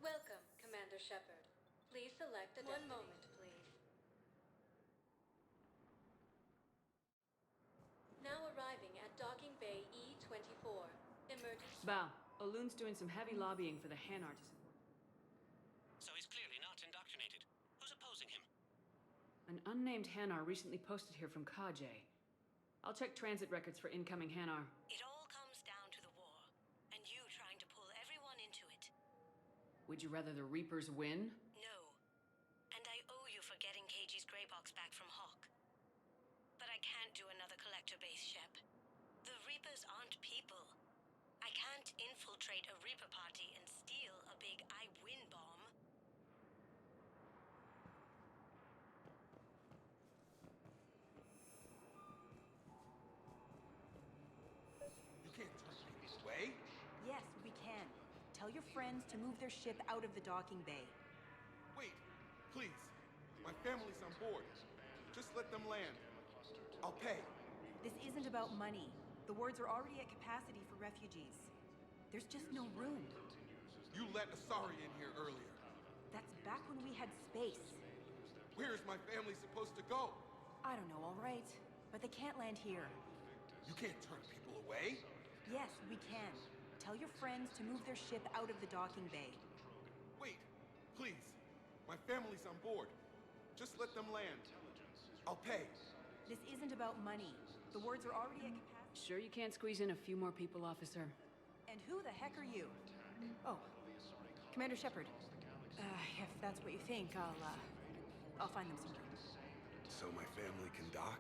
Welcome, Commander Shepard. Please select a destiny. One moment, please. Now arriving at Docking Bay E-24. emergency. Bao, Olun's doing some heavy lobbying for the Hanar to support. So he's clearly not indoctrinated. Who's opposing him? An unnamed Hanar recently posted here from Kajay. I'll check transit records for incoming Hanar. It all comes down to the war, and you trying to pull everyone into it. Would you rather the Reapers win? No. And I owe you for getting KG's grey box back from Hawk. But I can't do another collector base, Shep. The Reapers aren't people. I can't infiltrate a Reaper party and steal a big I win bomb. You can't turn people away. Yes, we can. Tell your friends to move their ship out of the docking bay. Wait, please. My family's on board. Just let them land. I'll pay. This isn't about money. The wards are already at capacity for refugees. There's just no room. You let Asari in here earlier. That's back when we had space. Where is my family supposed to go? I don't know, all right. But they can't land here. You can't turn people away. Yes, we can. Tell your friends to move their ship out of the docking bay. Wait, please. My family's on board. Just let them land. I'll pay. This isn't about money. The wards are already at capacity. Sure you can't squeeze in a few more people, officer? And who the heck are you? Oh, Commander Shepard. If that's what you think, I'll find them somewhere. So my family can dock?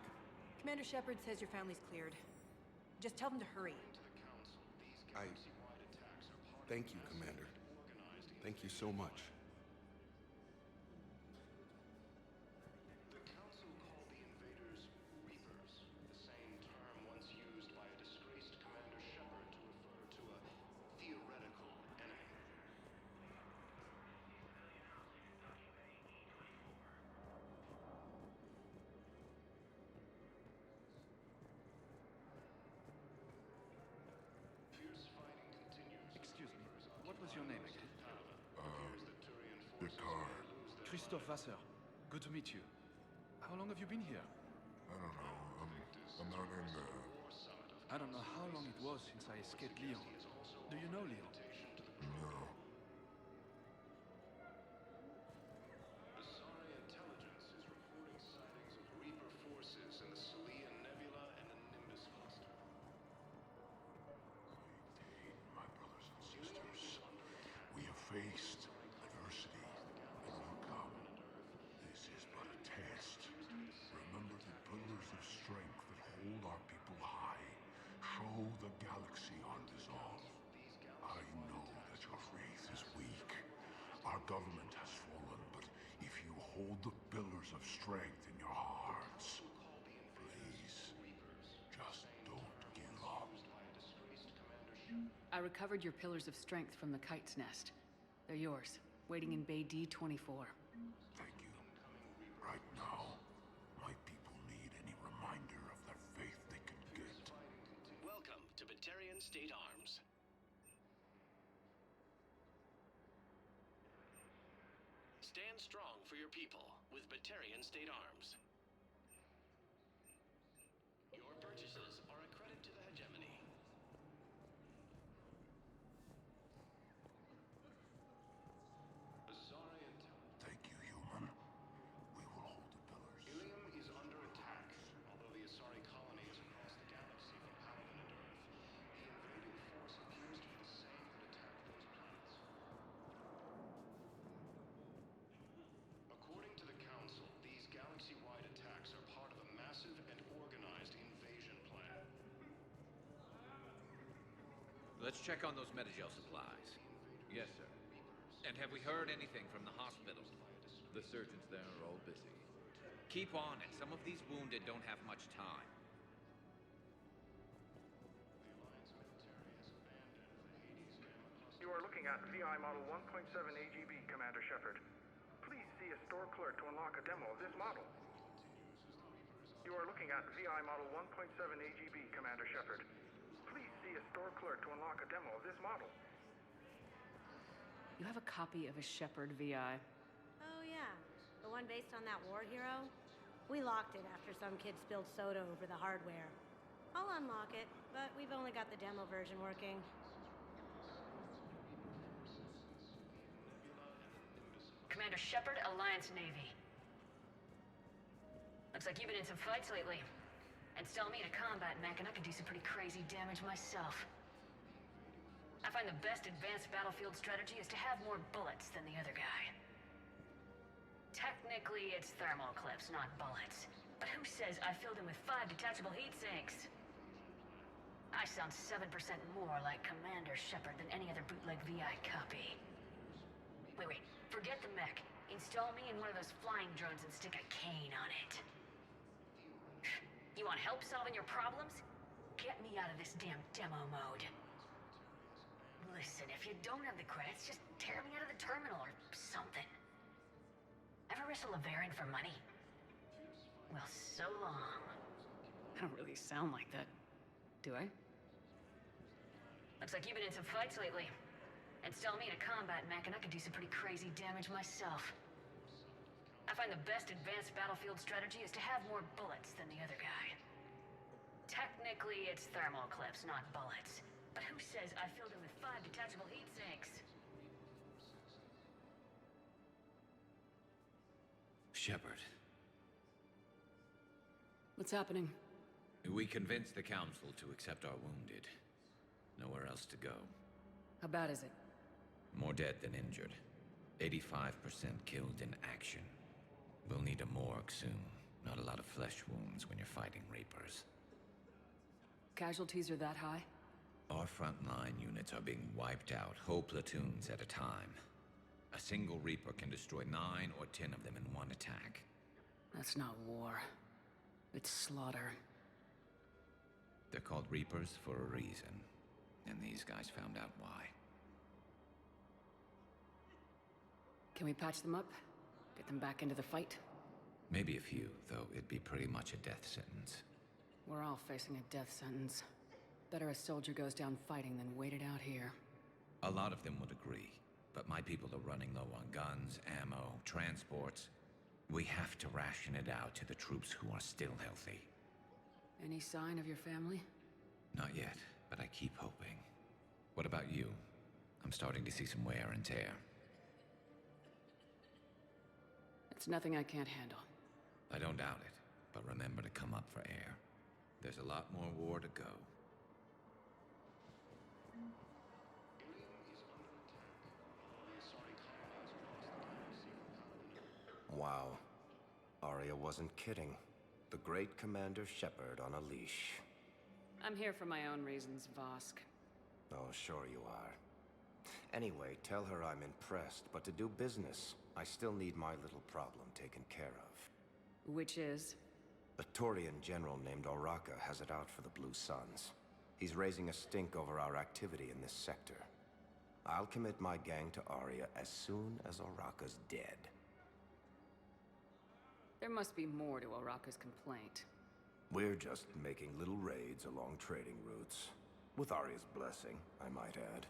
Commander Shepard says your family's cleared. Just tell them to hurry. Thank you, Commander. Thank you so much. The Council called the invaders Reapers, the same term once used by a disgraced Commander Shepard to refer to a theoretical enemy. Fierce fighting continues. Excuse me, what was your name again? Picard. Christophe Vasseur. Good to meet you. How long have you been here? I don't know. I'm not in the... I don't know how long it was since I escaped Lyon. Do you know Lyon? No. Asari intelligence is reporting sightings of Reaper forces in the Salian Nebula and the Nimbus cluster. My brothers and sisters, we have faced adversity and overcome. This is but a test. Remember the pillars of strength that hold our people high. Show the galaxy our resolve. I know that your faith is weak. Our government has fallen, but if you hold the pillars of strength in your hearts, please, just don't give up. I recovered your pillars of strength from the kite's nest. They're yours, waiting in Bay D-24. Thank you. Right now, my people need any reminder of their faith they can get. Welcome to Batarian State Arms. Stand strong for your people with Batarian State Arms. Your purchases are a credit to the hegemony. Asari intelligence. Thank you, human. We will hold the pillars. Ilium is under attack. Although the Asari colony is across the galaxy from Paladin and Earth, the invading force appears to be the same that attacked those planets. According to the Council, these galaxy-wide attacks are part of a massive and organized invasion plan. Let's check on those Metagel supplies. Yes, sir. And have we heard anything from the hospital? The surgeons there are all busy. Keep on it. Some of these wounded don't have much time. You are looking at VI Model 1.7 AGB, Commander Shepard. Please see a store clerk to unlock a demo of this model. You are looking at VI Model 1.7 AGB, Commander Shepard. Please see a store clerk to unlock a demo of this model. You have a copy of a Shepard VI. Oh, yeah. The one based on that war hero? We locked it after some kid spilled soda over the hardware. I'll unlock it, but we've only got the demo version working. Commander Shepard, Alliance Navy. Looks like you've been in some fights lately. Install me in a combat mech and I can do some pretty crazy damage myself. I find the best advanced battlefield strategy is to have more bullets than the other guy. Technically, it's thermal clips, not bullets. But who says I filled him with 5 detachable heat sinks? I sound 7% more like Commander Shepard than any other bootleg VI copy. Wait, forget the mech. Install me in one of those flying drones and stick a cane on it. You want help solving your problems? Get me out of this damn demo mode. Listen, if you don't have the credits, just tear me out of the terminal or something. Ever wrestle a Varian for money? Well, so long. I don't really sound like that, do I? Looks like you've been in some fights lately. Install me in a combat mech and I can do some pretty crazy damage myself. I find the best advanced battlefield strategy is to have more bullets than the other guy. Technically, it's thermal clips, not bullets. But who says I filled him with 5 detachable heat sinks? Shepard. What's happening? We convinced the Council to accept our wounded. Nowhere else to go. How bad is it? More dead than injured. 85% killed in action. We'll need a morgue soon. Not a lot of flesh wounds when you're fighting Reapers. Casualties are that high? Our frontline units are being wiped out, whole platoons at a time. A single Reaper can destroy 9 or 10 of them in one attack. That's not war. It's slaughter. They're called Reapers for a reason. And these guys found out why. Can we patch them up? Get them back into the fight? Maybe a few, though it'd be pretty much a death sentence. We're all facing a death sentence. Better a soldier goes down fighting than wait it out here. A lot of them would agree, but my people are running low on guns, ammo, transports. We have to ration it out to the troops who are still healthy. Any sign of your family? Not yet, but I keep hoping. What about you? I'm starting to see some wear and tear. It's nothing I can't handle. I don't doubt it, but remember to come up for air. There's a lot more war to go. Wow. Arya wasn't kidding. The great Commander Shepard on a leash. I'm here for my own reasons, Vosk. Oh, sure you are. Anyway, tell her I'm impressed, but to do business, I still need my little problem taken care of. Which is? A Turian general named Oraka has it out for the Blue Suns. He's raising a stink over our activity in this sector. I'll commit my gang to Arya as soon as Oraka's dead. There must be more to Oraka's complaint. We're just making little raids along trading routes. With Arya's blessing, I might add.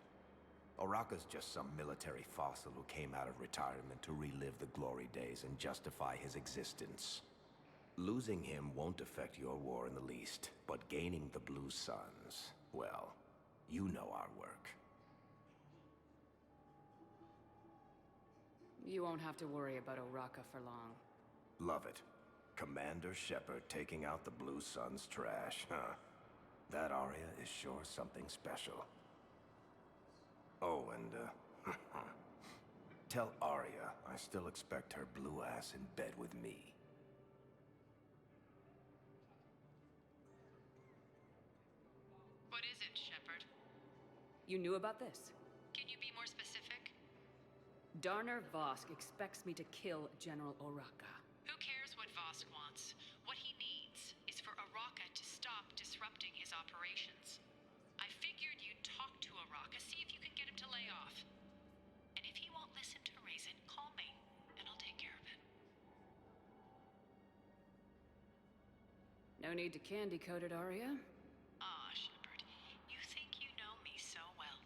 Oraka's just some military fossil who came out of retirement to relive the glory days and justify his existence. Losing him won't affect your war in the least, but gaining the Blue Suns, well, you know our work. You won't have to worry about Oraka for long. Love it. Commander Shepard taking out the Blue Suns trash, huh? That Arya is sure something special. Oh, and, tell Arya I still expect her blue ass in bed with me. What is it, Shepard? You knew about this? Can you be more specific? Darner Vosk expects me to kill General Oraka. Who cares what Vosk wants? What he needs is for Oraka to stop disrupting his operations. I figured you'd talk to Oraka, see if you can get him to lay off. And if he won't listen to reason, call me, and I'll take care of it. No need to candy coat it, Arya. Aw, Shepard, you think you know me so well.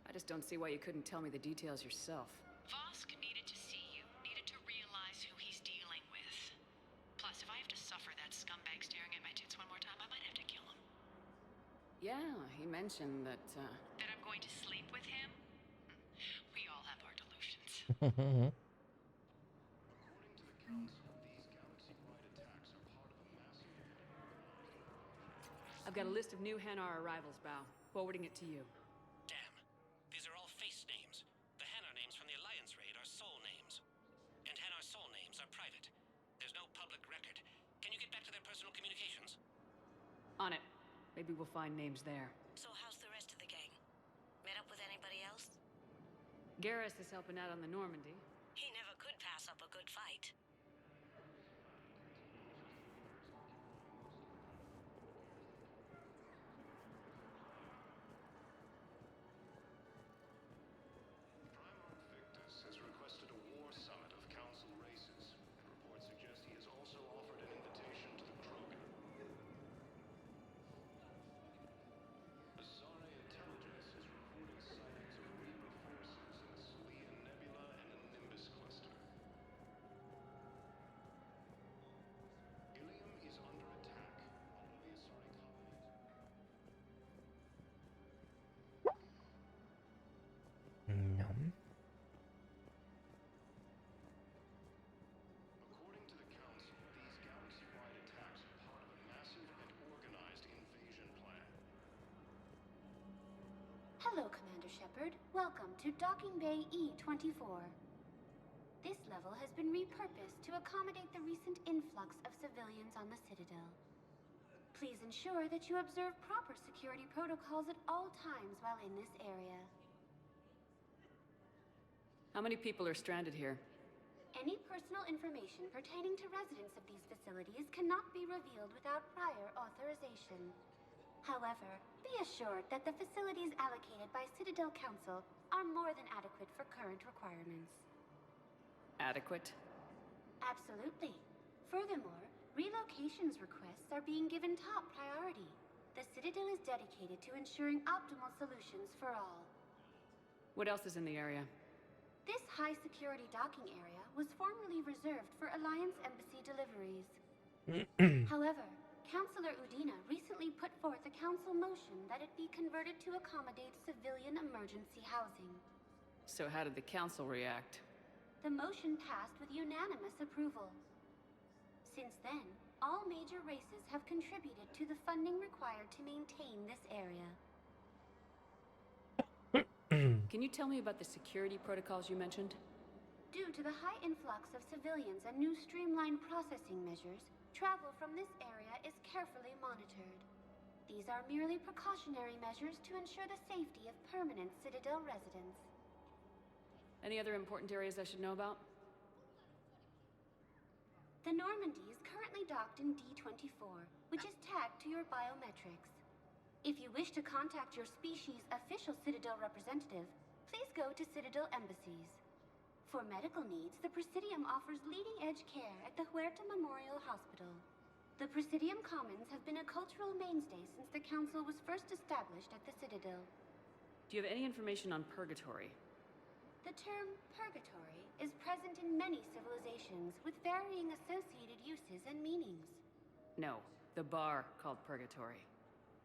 I just don't see why you couldn't tell me the details yourself. Vosk needed to see you, needed to realize who he's dealing with. Plus, if I have to suffer that scumbag staring at my tits one more time, I might have to kill him. Yeah, he mentioned that, That I'm going to sleep with him? We all have our delusions. I've got a list of new Hanar arrivals, Bao. Forwarding it to you. Damn. These are all face names. The Hanar names from the Alliance raid are soul names. And Hanar soul names are private. There's no public record. Can you get back to their personal communications? On it. Maybe we'll find names there. So how's the rest of the gang? Met up with anybody else? Garrus is helping out on the Normandy. He never could pass up a good fight. Has requested a war summit of Council races. Reports suggest he has also offered an invitation to the Krogan. Asari intelligence is reporting sightings of Reaper forces in the Salian Nebula and the Nimbus cluster. Ilium is under attack. All the Asari colonies. No. According to the Council, these galaxy-wide attacks are part of a massive and organized invasion plan. Hello, Commander Shepard. Welcome to Docking Bay E-24. This level has been repurposed to accommodate the recent influx of civilians on the Citadel. Please ensure that you observe proper security protocols at all times while in this area. How many people are stranded here? Any personal information pertaining to residents of these facilities cannot be revealed without prior authorization. However, be assured that the facilities allocated by Citadel Council are more than adequate for current requirements. Adequate? Absolutely. Furthermore, relocations requests are being given top priority. The Citadel is dedicated to ensuring optimal solutions for all. What else is in the area? This high-security docking area was formerly reserved for Alliance Embassy deliveries. However, Councilor Udina recently put forth a council motion that it be converted to accommodate civilian emergency housing. So how did the council react? The motion passed with unanimous approval. Since then, all major races have contributed to the funding required to maintain this area. Can you tell me about the security protocols you mentioned? Due to the high influx of civilians and new streamlined processing measures, travel from this area is carefully monitored. These are merely precautionary measures to ensure the safety of permanent Citadel residents. Any other important areas I should know about? The Normandy is currently docked in D-24, which is tagged to your biometrics. If you wish to contact your species' official Citadel representative, please go to Citadel embassies. For medical needs, the Presidium offers leading-edge care at the Huerta Memorial Hospital. The Presidium Commons have been a cultural mainstay since the Council was first established at the Citadel. Do you have any information on purgatory? The term purgatory is present in many civilizations with varying associated uses and meanings. No, the bar called Purgatory.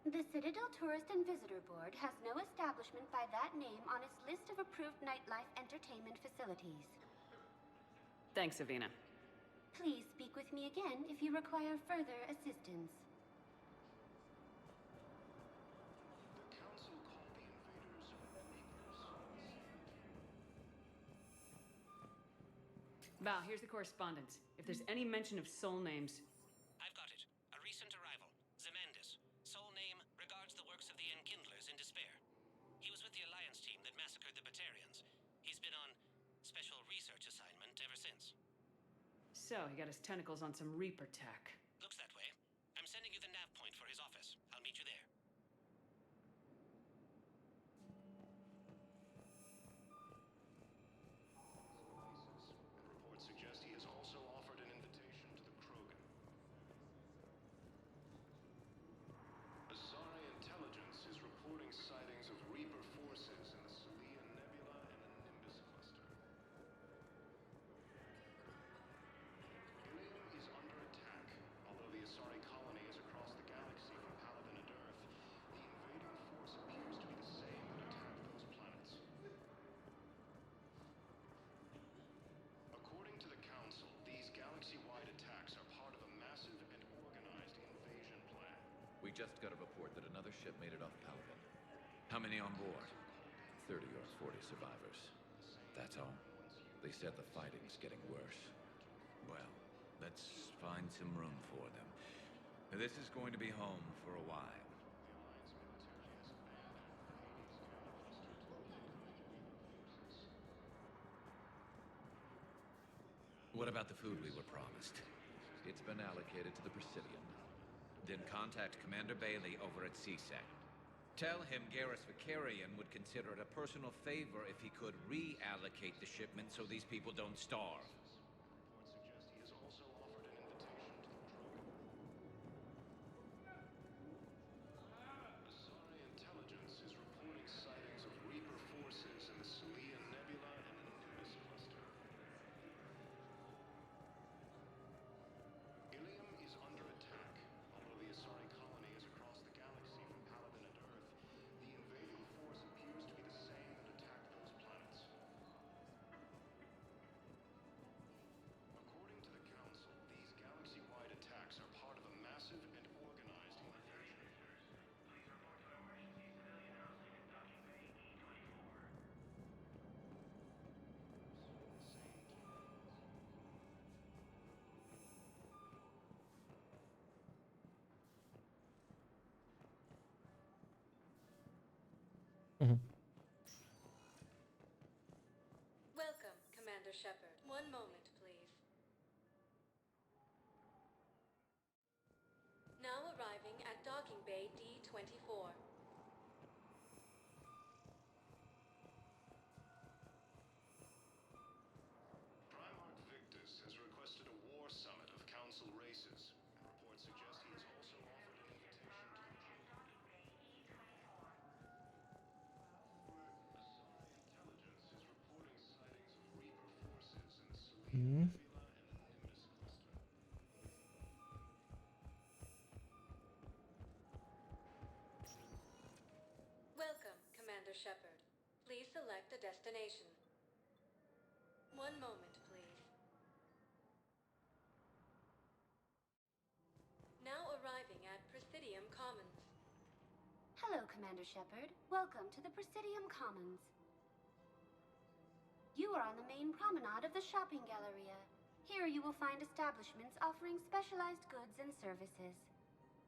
The Citadel Tourist and Visitor Board has no establishment by that name on its list of approved nightlife entertainment facilities. Thanks, Avina. Please speak with me again if you require further assistance. The Council called the invaders Reapers. Val, here's the correspondence. If there's any mention of soul names... I've got it. A recent arrival. Zemandis. Soul name regards the works of the Enkindlers in despair. He was with the Alliance team that massacred the Batarians. He's been on special research assignment ever since. So, he got his tentacles on some Reaper tech. Looks that way. I'm sending you the nav point for his office. I'll meet you there. Reports suggest he has also offered an invitation to the Krogan. Asari intelligence is reporting sightings of Reaper forces in the Salian Nebula and the Nimbus cluster. Ilium is under attack. just got a report that another ship made it off Palvin. How many on board? 30 or 40 survivors. That's all? They said the fighting's getting worse. Well, let's find some room for them. This is going to be home for a while. What about the food we were promised? It's been allocated to the Presidium. Then contact Commander Bailey over at CSEC. Tell him Garrus Vicarian would consider it a personal favor if he could reallocate the shipment so these people don't starve. Intelligence is reporting sightings of Reaper forces in the Celia Nebula and the Nimbus cluster. Ilium is under attack. Although the Asari colony is across the galaxy from Paladin and Earth, the invading force appears to be the same that attacked those planets. According to the Council, these galaxy-wide attacks are part of a massive and organized invasion. Welcome, Commander Shepard. One moment, please. Now arriving at Docking Bay D-24. Primarch Victus has requested a war summit of Council races, and reports suggest he has also offered an invitation to the Intelligence is reporting sightings of Reaper forces in the Celia Nebula and the Nimbus cluster. Welcome, Commander Shepard. Please select a destination. One moment, please. Now arriving at Presidium Commons. Hello, Commander Shepard. Welcome to the Presidium Commons. You are on the main promenade of the shopping galleria. Here you will find establishments offering specialized goods and services.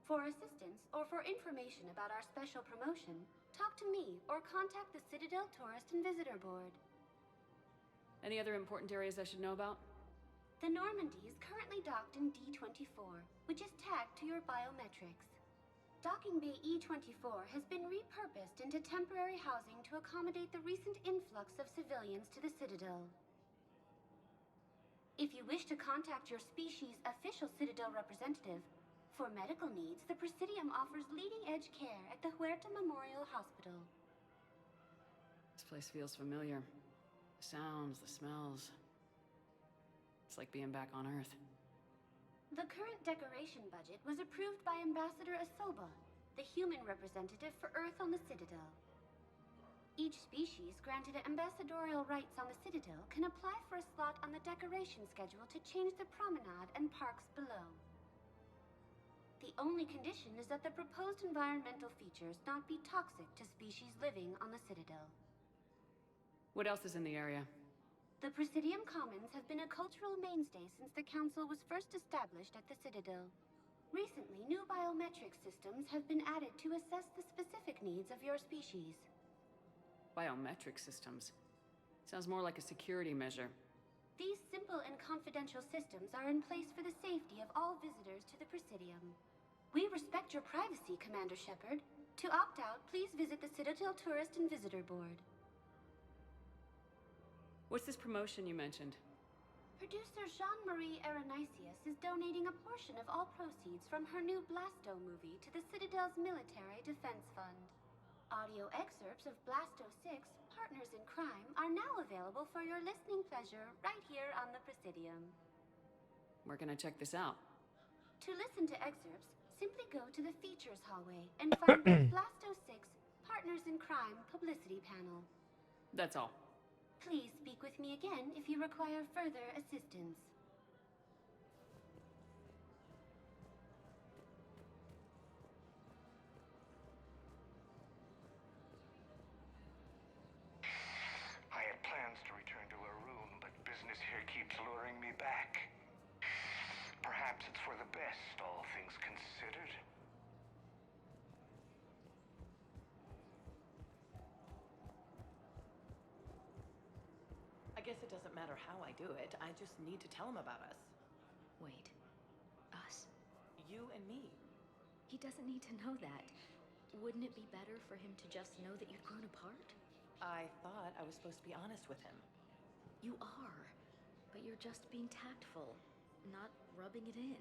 For assistance or for information about our special promotion, talk to me or contact the Citadel Tourist and Visitor Board. Any other important areas I should know about? The Normandy is currently docked in D-24, which is tagged to your biometrics. Docking Bay E-24 has been repurposed into temporary housing to accommodate the recent influx of civilians to the Citadel. If you wish to contact your species' official Citadel representative, for medical needs, the Presidium offers leading-edge care at the Huerta Memorial Hospital. This place feels familiar. The sounds, the smells. It's like being back on Earth. The current decoration budget was approved by Ambassador Asoba, the human representative for Earth on the Citadel. Each species granted ambassadorial rights on the Citadel can apply for a slot on the decoration schedule to change the promenade and parks below. The only condition is that the proposed environmental features not be toxic to species living on the Citadel. What else is in the area? The Presidium Commons have been a cultural mainstay since the Council was first established at the Citadel. Recently, new biometric systems have been added to assess the specific needs of your species. Biometric systems. Sounds more like a security measure. These simple and confidential systems are in place for the safety of all visitors to the Presidium. We respect your privacy, Commander Shepard. To opt out, please visit the Citadel Tourist and Visitor Board. What's this promotion you mentioned? Producer Jean-Marie Aronisius is donating a portion of all proceeds from her new Blasto movie to the Citadel's Military Defense Fund. Audio excerpts of Blasto 6, Partners in Crime, are now available for your listening pleasure right here on the Presidium. Where can I check this out? To listen to excerpts, simply go to the Features hallway and find the Blasto 6, Partners in Crime publicity panel. That's all. Please speak with me again if you require further assistance. bring me back. Perhaps it's for the best, all things considered. I guess it doesn't matter how I do it. I just need to tell him about us. Wait. Us? You and me. He doesn't need to know that. Wouldn't it be better for him to just know that you'd grown apart? I thought I was supposed to be honest with him. You are, but you're just being tactful, not rubbing it in.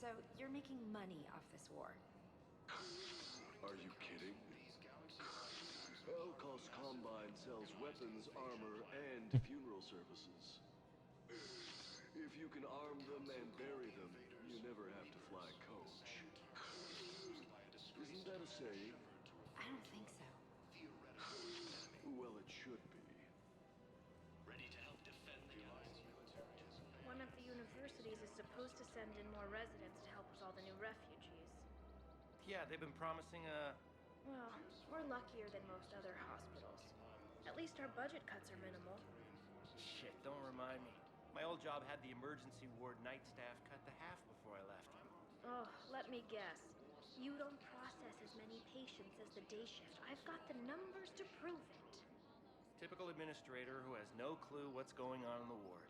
So, you're making money off this war? Are you kidding? Elkos Combine sells weapons, armor, and funeral services. If you can arm them and bury them, you never have to fly coach. Isn't that a saying? I don't think so. Well, it should be. Ready to help defend the galaxy. One of the universities is supposed to send in more residents to help with all the new refugees. Yeah, they've been promising Well, we're luckier than most other hospitals. At least our budget cuts are minimal. Shit, don't remind me. My old job had the emergency ward night staff cut to half before I left. Oh, let me guess. You don't process as many patients as the day shift. I've got the numbers to prove it. Typical administrator who has no clue what's going on in the ward.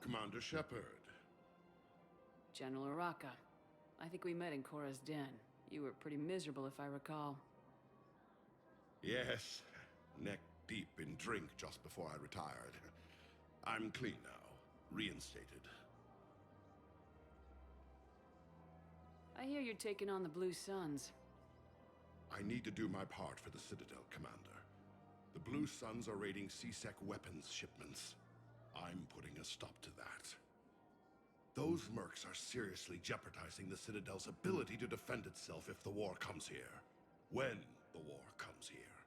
Commander Shepard. General Araka. I think we met in Cora's den. You were pretty miserable, if I recall. Yes, neck deep in drink just before I retired. I'm clean now, reinstated. I hear you're taking on the Blue Suns. I need to do my part for the Citadel, Commander. The Blue Suns are raiding C-Sec weapons shipments. I'm putting a stop to that. Those mercs are seriously jeopardizing the Citadel's ability to defend itself if the war comes here. When the war comes here.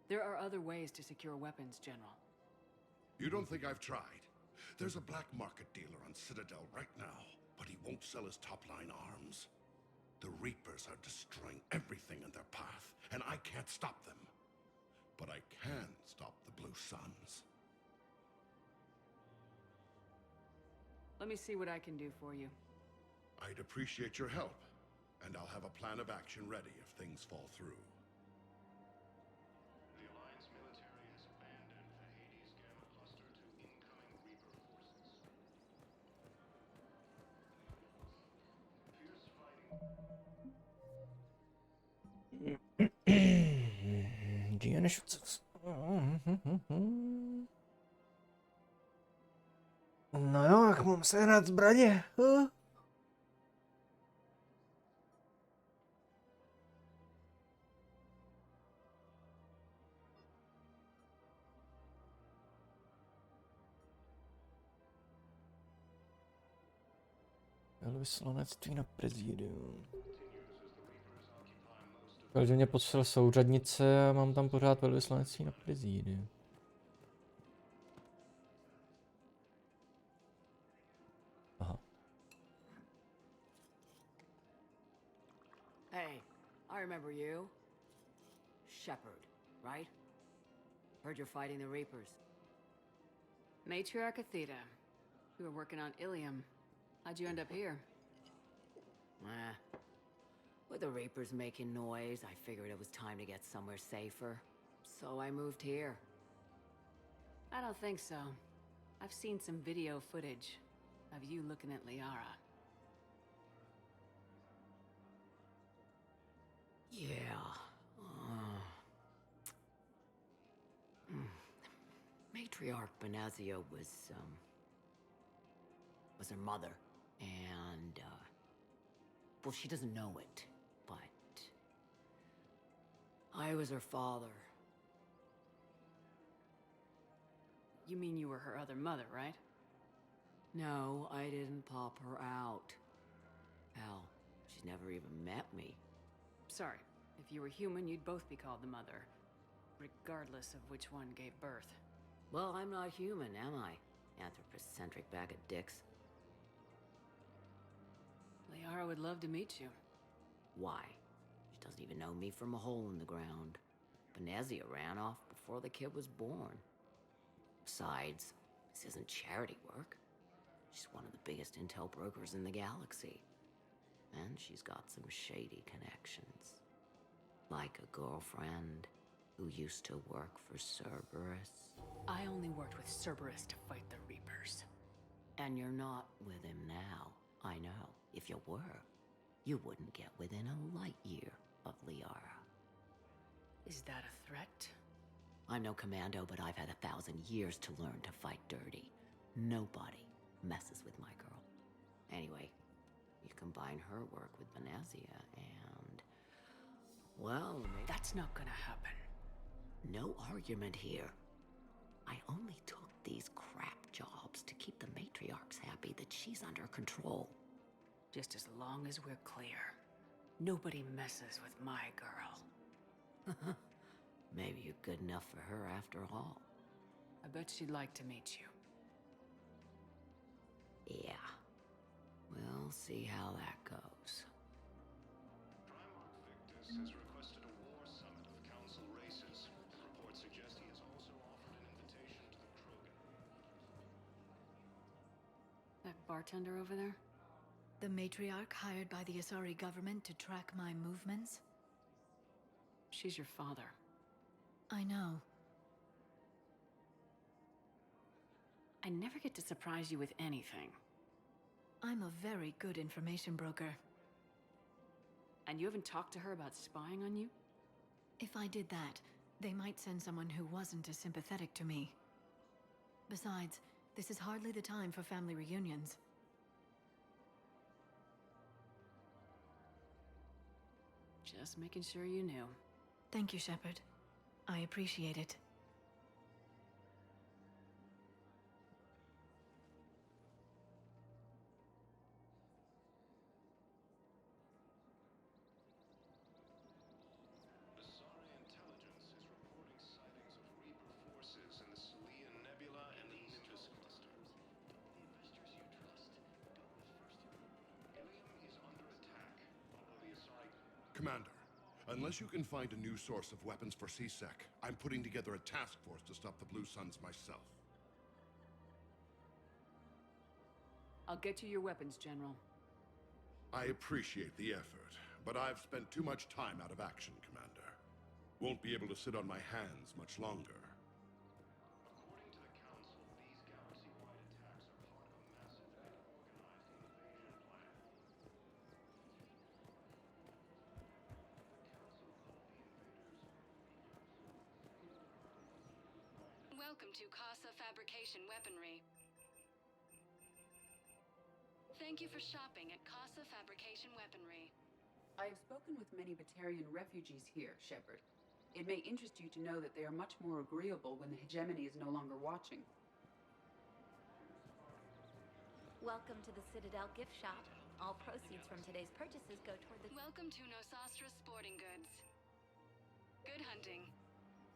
There are other ways to secure weapons, General. You don't think I've tried? There's a black market dealer on Citadel right now, but he won't sell his top-line arms. The Reapers are destroying everything in their path, and I can't stop them. But I can stop the Blue Suns. Let me see what I can do for you. I'd appreciate your help, and I'll have a plan of action ready if things fall through. The Alliance military has abandoned the Hades Gamma cluster to incoming Reaper forces. Fierce fighting. Díje než... No jo, jak mám sehnat zbraně? Velvyslanectví na prezidium. Takže mě poslal souřadnice a mám tam pořád velvyslanectví na prezidium. Aha. Hey, I remember you. Shepard, right? Heard you're fighting the Reapers. Matriarch Athena. You were working on Ilium. How'd you end up here? With the Reapers making noise, I figured it was time to get somewhere safer. So I moved here. I don't think so. I've seen some video footage of you looking at Liara. Yeah. Matriarch Benazia was her mother. And, well, she doesn't know it, but I was her father. You mean you were her other mother, right? No, I didn't pop her out. Hell, she's never even met me. Sorry. If you were human, you'd both be called the mother, regardless of which one gave birth. Well, I'm not human, am I? Anthropocentric bag of dicks. Liara would love to meet you. Why? She doesn't even know me from a hole in the ground. Benazia ran off before the kid was born. Besides, this isn't charity work. She's one of the biggest intel brokers in the galaxy. And she's got some shady connections. Like a girlfriend who used to work for Cerberus. I only worked with Cerberus to fight the Reapers. And you're not with him now. I know. If you were, you wouldn't get within a light year of Liara. Is that a threat? I'm no commando, but I've had 1,000 years to learn to fight dirty. Nobody messes with my girl. Anyway, you combine her work with Benazia and... well, maybe... That's not gonna happen. No argument here. I only took these crap jobs to keep the matriarchs happy that she's under control. Just as long as we're clear. Nobody messes with my girl. Maybe you're good enough for her after all. I bet she'd like to meet you. Yeah. We'll see how that goes. Primarch Victus has requested a war summit of council races. Reports suggest he has also offered an invitation to the Krogan. That bartender over there? The matriarch hired by the Asari government to track my movements? She's your father. I know. I never get to surprise you with anything. I'm a very good information broker. And you haven't talked to her about spying on you? If I did that, they might send someone who wasn't as sympathetic to me. Besides, this is hardly the time for family reunions. Just making sure you knew. Thank you, Shepard. I appreciate it. Asari intelligence is reporting sightings of Reaper forces in the Salian Nebula and the Nimbus cluster. The investors you trust don't first. Ilium is under attack, although the Asari... Commander, unless you can find a new source of weapons for CSEC, I'm putting together a task force to stop the Blue Suns myself. I'll get you your weapons, General. I appreciate the effort, but I've spent too much time out of action, Commander. Won't be able to sit on my hands much longer. According to the Council, these galaxy-wide attacks are part of a massive and organized invasion plan. Welcome to Casa Fabrication Weaponry. Thank you for shopping at Casa Fabrication Weaponry. I have spoken with many Batarian refugees here, Shepard. It may interest you to know that they are much more agreeable when the hegemony is no longer watching. Welcome to the Citadel gift shop. All proceeds from today's purchases go toward the... Welcome to Nosastra Sporting Goods. Good hunting.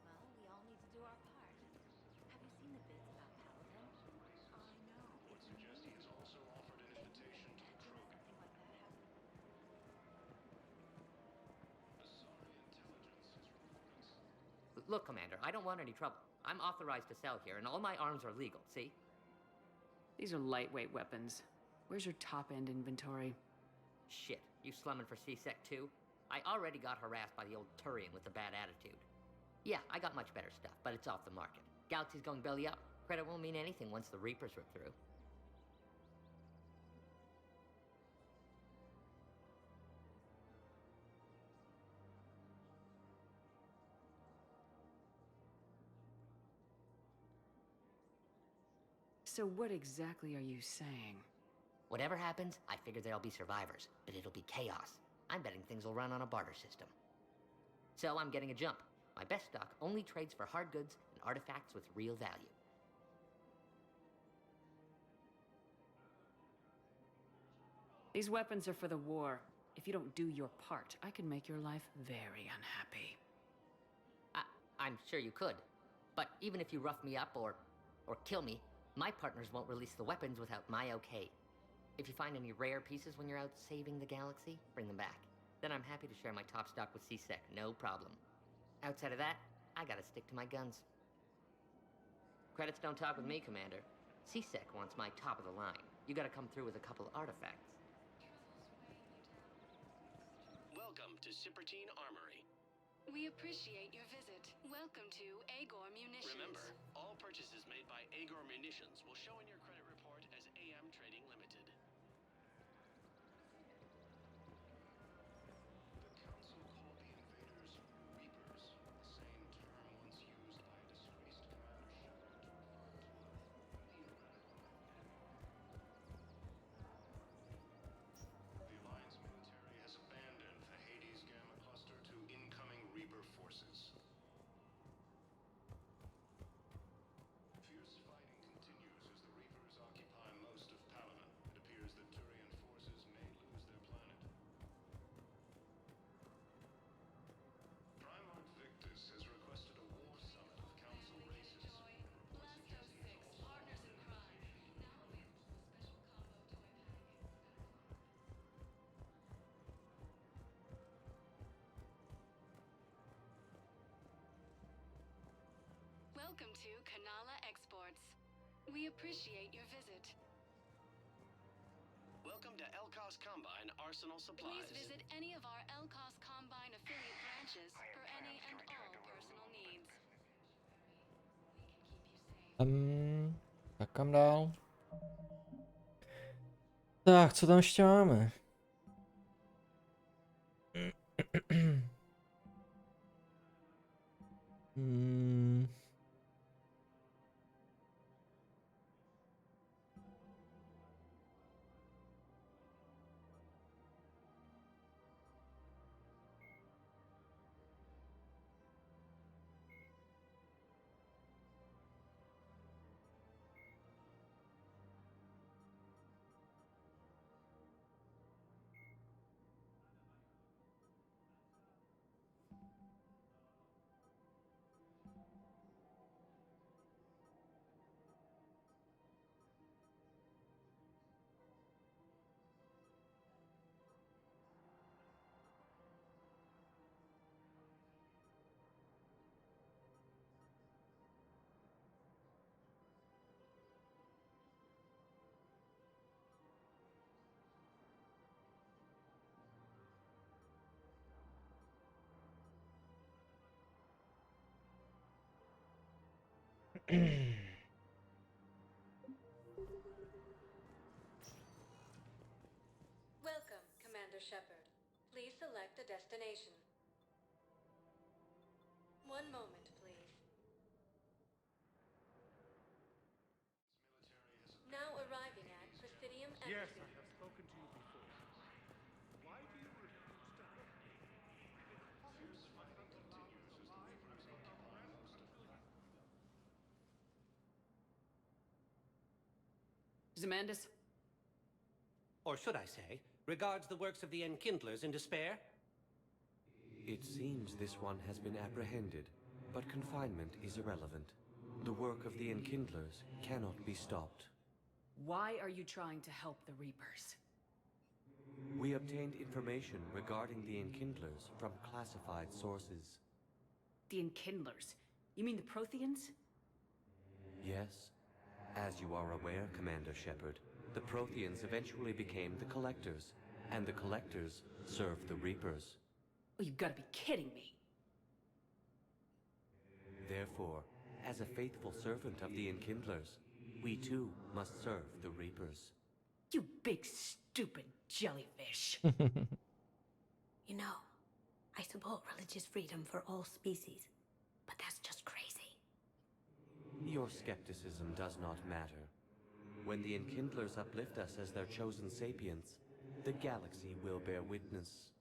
Well, we all need to do our part. Have you seen the bids about Paladin? I know. Reports suggest he has also offered an invitation to the Krogan. Asari intelligence is reporting... Look, Commander, I don't want any trouble. I'm authorized to sell here, and all my arms are legal, see? These are lightweight weapons. Where's your top-end inventory? Shit, you slumming for CSEC too? I already got harassed by the old Turian with a bad attitude. Yeah, I got much better stuff, but it's off the market. Galaxy's going belly up. credit won't mean anything once the Reapers rip through. So what exactly are you saying? Whatever happens, I figure there'll be survivors, but it'll be chaos. I'm betting things will run on a barter system. So I'm getting a jump. My best stock only trades for hard goods and artifacts with real value. These weapons are for the war. If you don't do your part, I can make your life very unhappy. I'm sure you could. But even if you rough me up or kill me, my partners won't release the weapons without my okay. If you find any rare pieces when you're out saving the galaxy, bring them back. Then I'm happy to share my top stock with C-Sec, no problem. Outside of that, I gotta stick to my guns. Credits don't talk with me, Commander. C-Sec wants my top of the line. You gotta come through with a couple artifacts. Welcome to Cipertine Armory. We appreciate your visit. Welcome to Agor Munitions. Remember, all purchases made by Agor Munitions will show in your credit report as AM Trading Limited. The Council called the invaders Reapers, the same term once used by a disgraced Commander Shepard to refer to a leader radical. The Alliance military has abandoned the Hades Gamma Cluster to incoming Reaper forces. Fierce fighting continues as the Reapers occupy most of Palaven. It appears that Turian forces may lose their planet. Primarch Victus has requested a war summit of Council races. Reports suggest he is also partners in crime. Welcome to Kanala Exports. We appreciate your visit. Welcome to Elkos Combine Arsenal Supplies. Please visit any of our Elkos Combine affiliate branches for any and all personal needs. Tak kam dál? Tak, co tam ještě máme? Welcome, Commander Shepard. Please select a destination. One moment, please. Now arriving at Presidium Embassy. Yes, I have spoken to you before. Why do you refuse to help me? Fierce fighting continues as the Reapers occupy most of Zemandis? Or should I say, regards the works of the Enkindlers in despair? It seems this one has been apprehended, but confinement is irrelevant. The work of the Enkindlers cannot be stopped. Why are you trying to help the Reapers? We obtained information regarding the Enkindlers from classified sources. The Enkindlers? You mean the Protheans? Yes. As you are aware, Commander Shepard, the Protheans eventually became the Collectors, and the Collectors served the Reapers. Oh, you gotta be kidding me. Therefore, As a faithful servant of the Enkindlers, we too must serve the Reapers. You big stupid jellyfish. You know, I support religious freedom for all species, but that's just crazy. Your skepticism does not matter. When the Enkindlers uplift us as their chosen sapients, the galaxy will bear witness.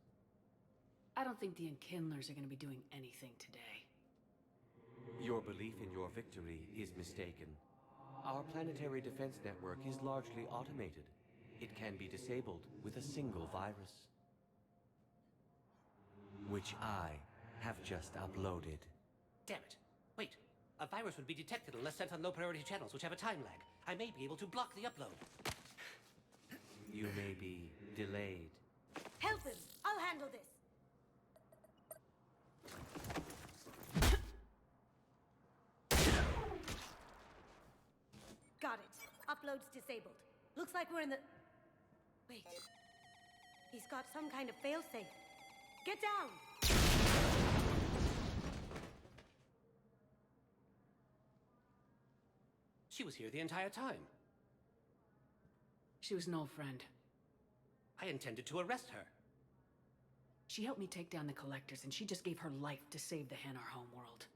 I don't think the Enkindlers are going to be doing anything today. Your belief in your victory is mistaken. Our planetary defense network is largely automated. It can be disabled with a single virus, which I have just uploaded. Damn it. Wait. A virus would be detected unless sent on low-priority channels, which have a time lag. I may be able to block the upload. You may be delayed. Help him! I'll handle this! Got it. Upload's disabled. Looks like we're in the... Wait. He's got some kind of failsafe. Get down! She was here the entire time. She was an old friend. I intended to arrest her. She helped me take down the Collectors, and she just gave her life to save the Hanar homeworld.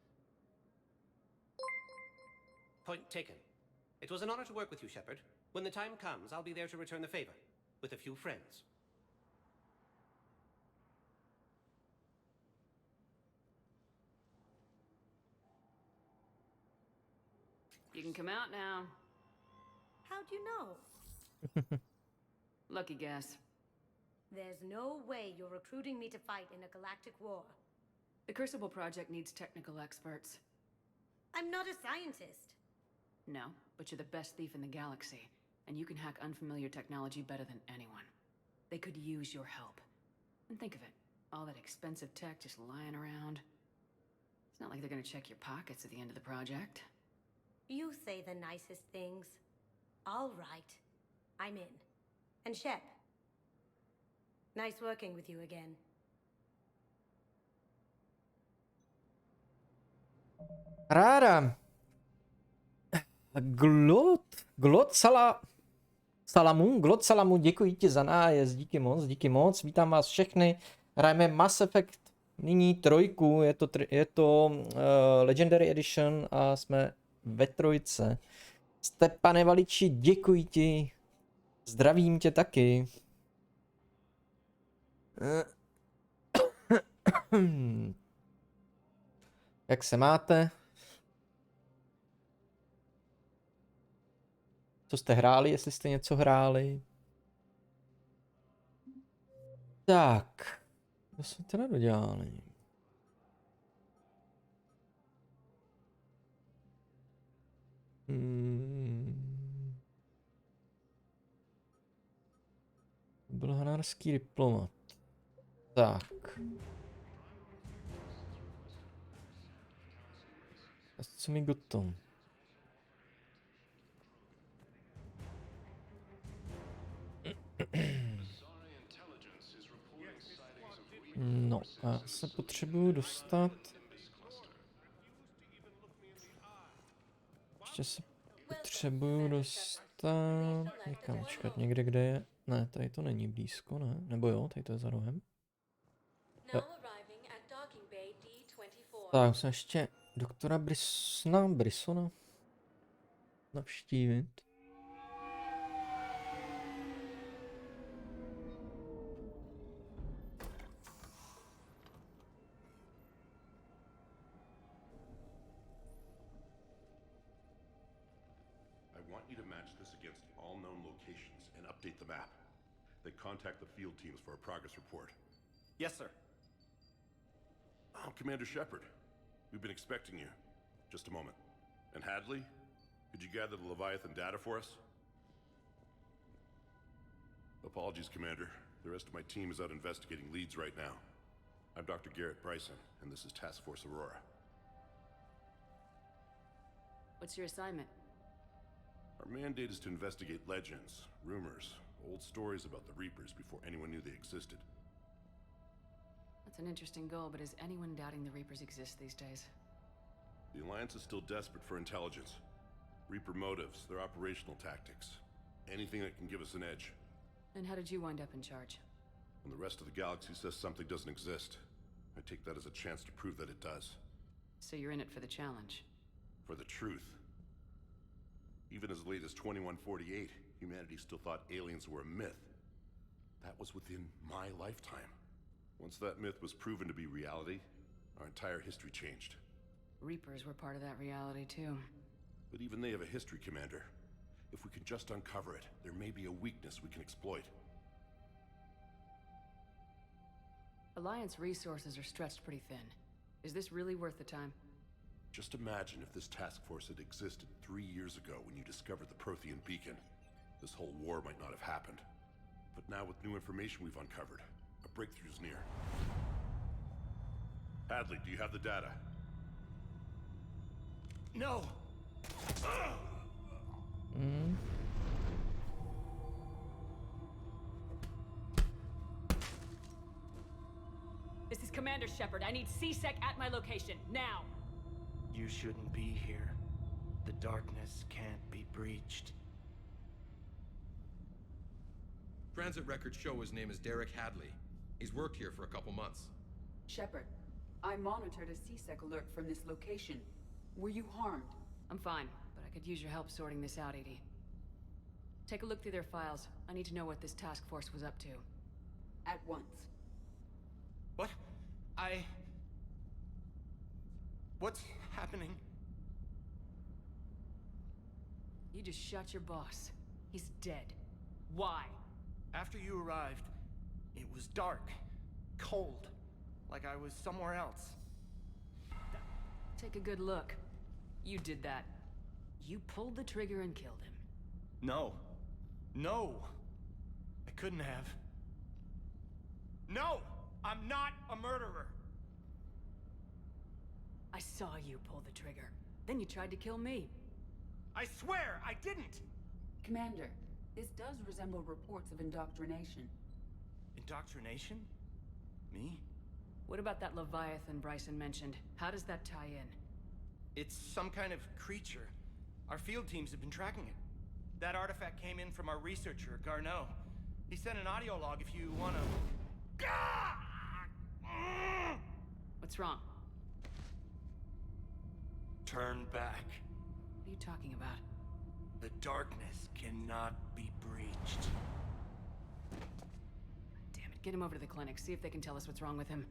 Point taken. It was an honor to work with you, Shepard. When the time comes, I'll be there to return the favor. With a few friends. You can come out now. How'd you know? Lucky guess. There's no way you're recruiting me to fight in a galactic war. The Crucible Project needs technical experts. I'm not a scientist. No, but you're the best thief in the galaxy, and you can hack unfamiliar technology better than anyone. They could use your help. And think of it, all that expensive tech just lying around. It's not like they're gonna check your pockets at the end of the project. You say the nicest things. All right. I'm in. And Shep. Nice working with you again. Ráda. Glot Salamu, děkuji ti za nájezd, díky moc, vítám vás všechny. Hrajeme Mass Effect nyní 3, je to Legendary Edition a jsme ve 3. Stepane Valiči, děkuji ti, zdravím tě taky. Jak se máte? Co jste hráli, jestli jste něco hráli? Tak, co jsme teda dodělali? Byl hanarský diplomat. Tak. A co mi gotom? No, a se potřebuju dostat. Ještě se potřebuju dostat někam, čekat někde, kde je. Ne, tady to není blízko, ne? Nebo jo, tady to je za rohem. Jo. Tak, musím ještě doktora Brissona navštívit. Update the map. Then contact the field teams for a progress report. Yes, sir. Oh, Commander Shepard. We've been expecting you. Just a moment. And Hadley? Could you gather the Leviathan data for us? Apologies, Commander. The rest of my team is out investigating leads right now. I'm Dr. Garrett Bryson, and this is Task Force Aurora. What's your assignment? Our mandate is to investigate legends, rumors, old stories about the Reapers before anyone knew they existed. That's an interesting goal, but is anyone doubting the Reapers exist these days? The Alliance is still desperate for intelligence. Reaper motives, their operational tactics. Anything that can give us an edge. And how did you wind up in charge? When the rest of the galaxy says something doesn't exist, I take that as a chance to prove that it does. So you're in it for the challenge. For the truth. Even as late as 2148, humanity still thought aliens were a myth. That was within my lifetime. Once that myth was proven to be reality, our entire history changed. Reapers were part of that reality, too. But even they have a history, Commander. If we can just uncover it, there may be a weakness we can exploit. Alliance resources are stretched pretty thin. Is this really worth the time? Just imagine if this task force had existed 3 years ago when you discovered the Prothean beacon. This whole war might not have happened. But now with new information we've uncovered, a breakthrough's near. Hadley, do you have the data? No! This is Commander Shepard. I need C-Sec at my location, now! You shouldn't be here. The darkness can't be breached. Transit records show his name is Derek Hadley. He's worked here for a couple months. Shepard, I monitored a C-Sec alert from this location. Were you harmed? I'm fine, but I could use your help sorting this out, EDI. Take a look through their files. I need to know what this task force was up to. At once. What? What's happening? You just shot your boss. He's dead. Why? After you arrived, it was dark, cold, like I was somewhere else. Take a good look. You did that. You pulled the trigger and killed him. No. No! I couldn't have. No! I'm not a murderer! I saw you pull the trigger. Then you tried to kill me. I swear I didn't! Commander, this does resemble reports of indoctrination. Indoctrination? Me? What about that Leviathan Bryson mentioned? How does that tie in? It's some kind of creature. Our field teams have been tracking it. That artifact came in from our researcher, Garneau. He sent an audio log if you wanna... What's wrong? Turn back. What are you talking about? The darkness cannot be breached. Damn it, get him over to the clinic. See if they can tell us what's wrong with him.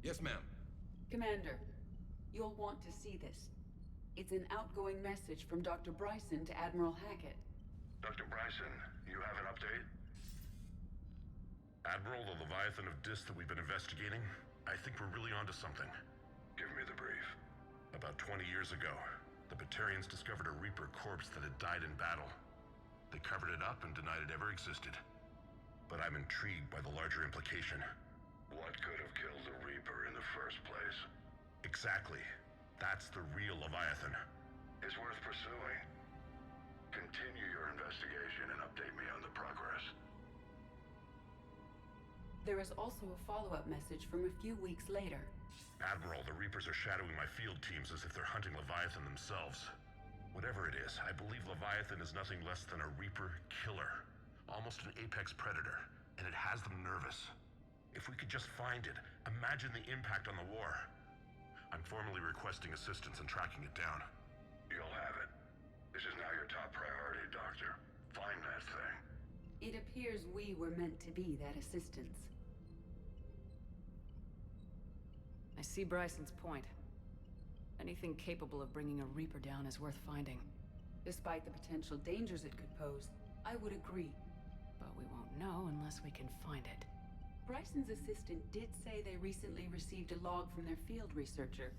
Yes, ma'am. Commander, you'll want to see this. It's an outgoing message from Dr. Bryson to Admiral Hackett. Dr. Bryson, you have an update? Admiral, the Leviathan of Dis that we've been investigating, I think we're really onto something. Give me the brief. About 20 years ago, the Batarians discovered a Reaper corpse that had died in battle. They covered it up and denied it ever existed. But I'm intrigued by the larger implication. What could have killed the Reaper in the first place? Exactly. That's the real Leviathan. It's worth pursuing. Continue your investigation and update me on the progress. There is also a follow-up message from a few weeks later. Admiral, the Reapers are shadowing my field teams as if they're hunting Leviathan themselves. Whatever it is, I believe Leviathan is nothing less than a Reaper killer. Almost an apex predator, and it has them nervous. If we could just find it, imagine the impact on the war. I'm formally requesting assistance in tracking it down. You'll have it. This is now your top priority, Doctor. Find that thing. It appears we were meant to be that assistance. I see Bryson's point. Anything capable of bringing a Reaper down is worth finding. Despite the potential dangers it could pose, I would agree. But we won't know unless we can find it. Bryson's assistant did say they recently received a log from their field researcher.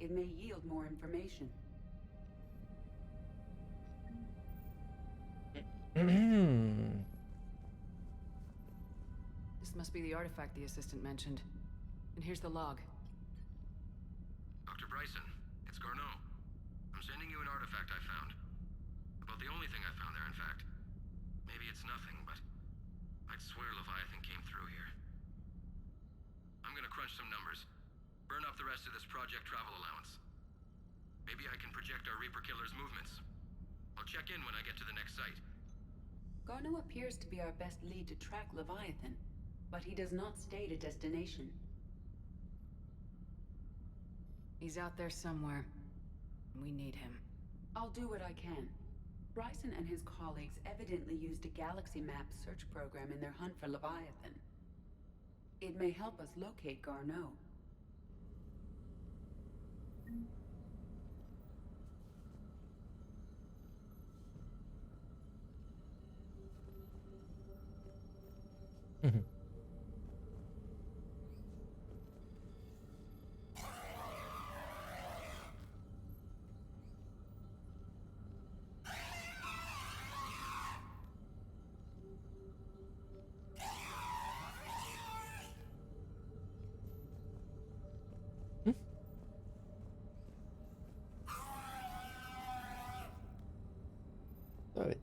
It may yield more information. This must be the artifact the assistant mentioned. And here's the log. Dr. Bryson, it's Garneau. I'm sending you an artifact I found. About the only thing I found there, in fact. Maybe it's nothing, but I'd swear Leviathan came through here. I'm gonna crunch some numbers. Burn up the rest rest of this project travel allowance. Maybe I can project our Reaper Killer's movements. I'll check in when I get to the next site. Garneau appears to be our best lead to track Leviathan, but he does not state a destination. He's out there somewhere. We need him. I'll do what I can. Bryson and his colleagues evidently used a galaxy map search program in their hunt for Leviathan. It may help us locate Garneau.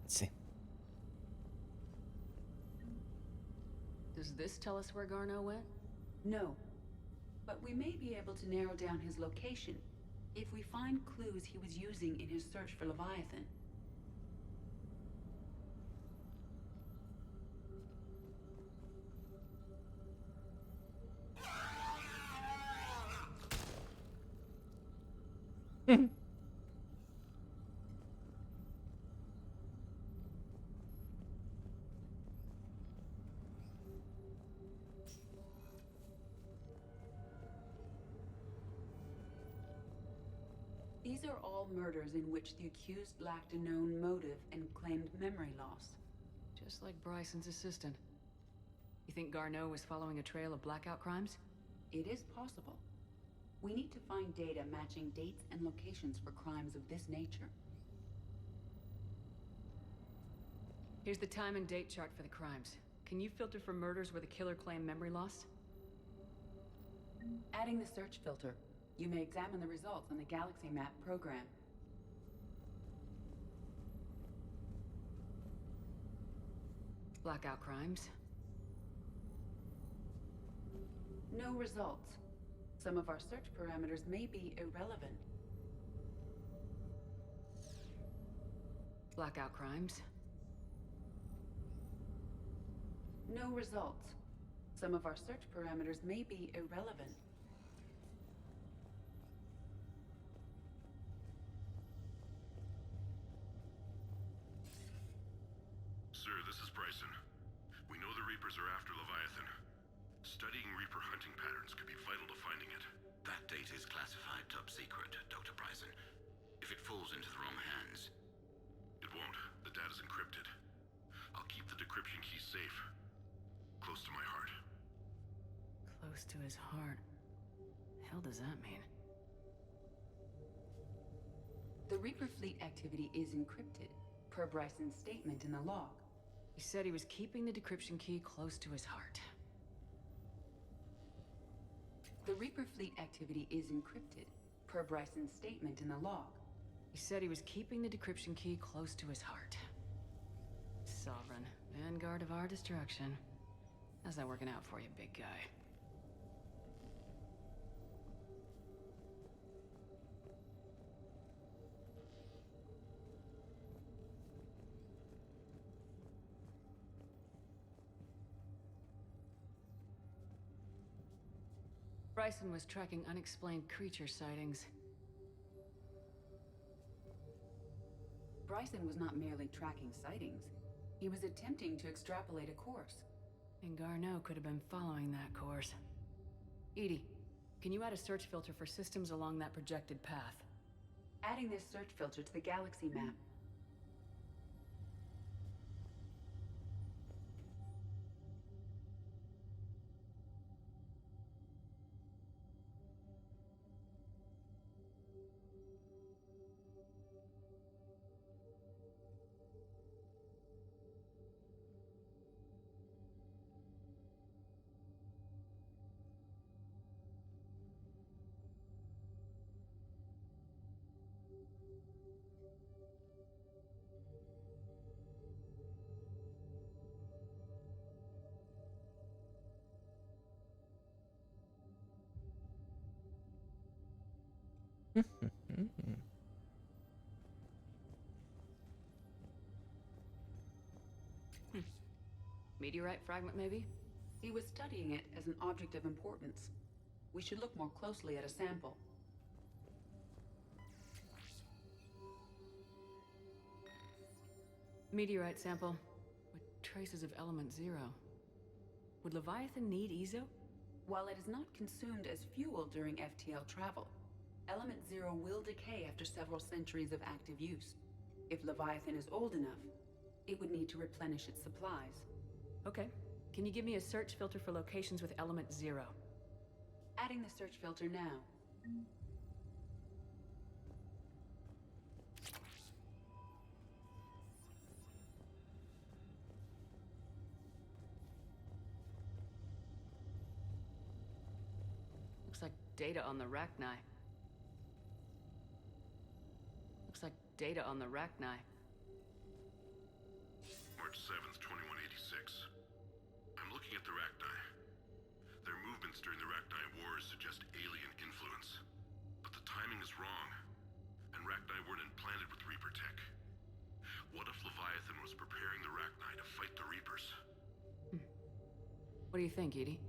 Let's see. Does this tell us where Garneau went? No. But we may be able to narrow down his location if we find clues he was using in his search for Leviathan. These are all murders in which the accused lacked a known motive and claimed memory loss. Just like Bryson's assistant. You think Garneau was following a trail of blackout crimes? It is possible. We need to find data matching dates and locations for crimes of this nature. Here's the time and date chart for the crimes. Can you filter for murders where the killer claimed memory loss? Adding the search filter. You may examine the results on the Galaxy Map program. Blackout crimes. No results. Some of our search parameters may be irrelevant. Blackout crimes. No results. Some of our search parameters may be irrelevant. Sir, this is Bryson. We know the Reapers are after Leviathan. Studying Reaper hunting patterns could be vital to finding it. That data is classified top secret, Dr. Bryson. If it falls into the wrong hands... It won't. The data's encrypted. I'll keep the decryption key safe. Close to my heart. Close to his heart. Hell does that mean? The Reaper fleet activity is encrypted, per Bryson's statement in the log. He said he was keeping the decryption key close to his heart. The Reaper fleet activity is encrypted, per Bryson's statement in the log. He said he was keeping the decryption key close to his heart. Sovereign, vanguard of our destruction. How's that working out for you, big guy? Bryson was tracking unexplained creature sightings. Bryson was not merely tracking sightings. He was attempting to extrapolate a course. And Garneau could have been following that course. Edie, can you add a search filter for systems along that projected path? Adding this search filter to the galaxy map. Meteorite fragment, maybe? He was studying it as an object of importance. We should look more closely at a sample. Meteorite sample with traces of element 0. Would Leviathan need Ezo? While it is not consumed as fuel during FTL travel, element 0 will decay after several centuries of active use. If Leviathan is old enough, it would need to replenish its supplies. Okay. Can you give me a search filter for locations with element 0? Adding the search filter now. Looks like data on the Rachni. Looks like data on the Rachni. March 7th, 2186. I'm looking at the Rachni. Their movements during the Rachni Wars suggest alien influence. But the timing is wrong. And Rachni weren't implanted with Reaper tech. What if Leviathan was preparing the Rachni to fight the Reapers? What do you think, Edie?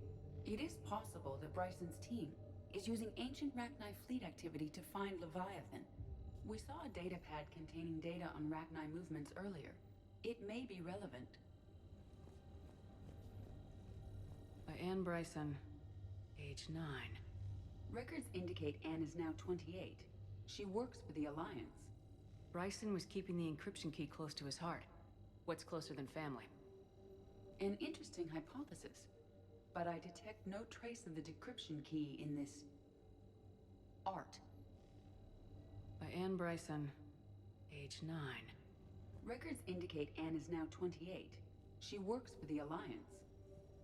It is possible that Bryson's team is using ancient Rachni fleet activity to find Leviathan. We saw a datapad containing data on Rachni movements earlier. It may be relevant. By Anne Bryson, age 9. Records indicate Anne is now 28. She works for the Alliance. Bryson was keeping the encryption key close to his heart. What's closer than family? An interesting hypothesis, but I detect no trace of the decryption key in this art. By Anne Bryson, age 9. Records indicate Anne is now 28. She works for the Alliance.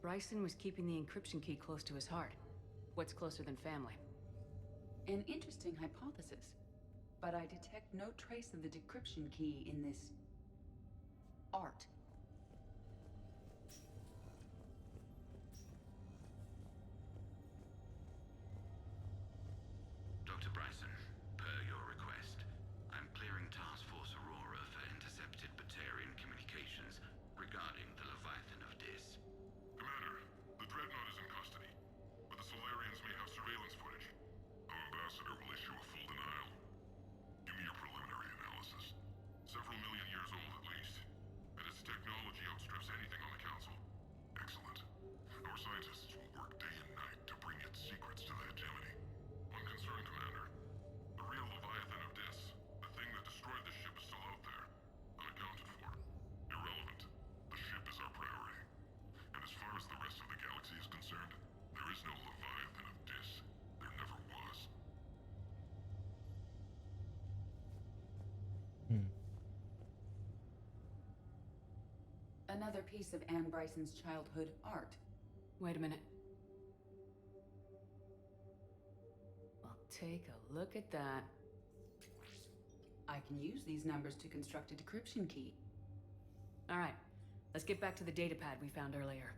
Bryson was keeping the encryption key close to his heart. What's closer than family? An interesting hypothesis, but I detect no trace of the decryption key in this art. Dr. Bryson, per your request, I'm clearing Task Force Aurora for intercepted Batarian communications regarding the Leviathan of Dis. Commander, the Dreadnought is in custody, but the Solarians may have surveillance footage. Our ambassador will issue a full denial. Give me your preliminary analysis. Several million years old at least, and its technology outstrips anything on the Council. Excellent. Our scientists will work day and night to bring its secrets to the hegemony. One concern, Commander. The real Leviathan of Dis, the thing that destroyed the ship, is still out there. Unaccounted for. Irrelevant. The ship is our priority. And as far as the rest of the galaxy is concerned, there is no Leviathan of Dis. There never was. Another piece of Anne Bryson's childhood art. Wait a minute. Well, take a look at that. I can use these numbers to construct a decryption key. All right, let's get back to the datapad we found earlier.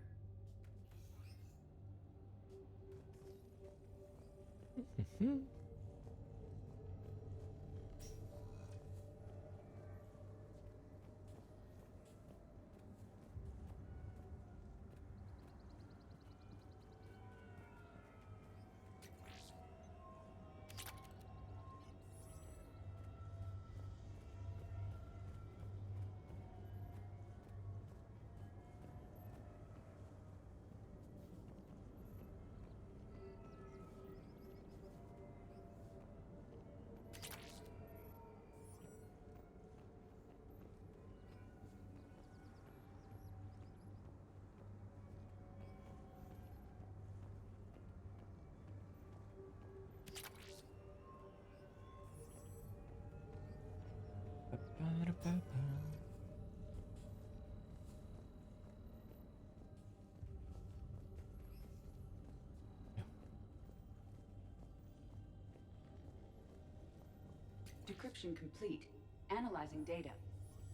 Decryption complete. Analyzing data.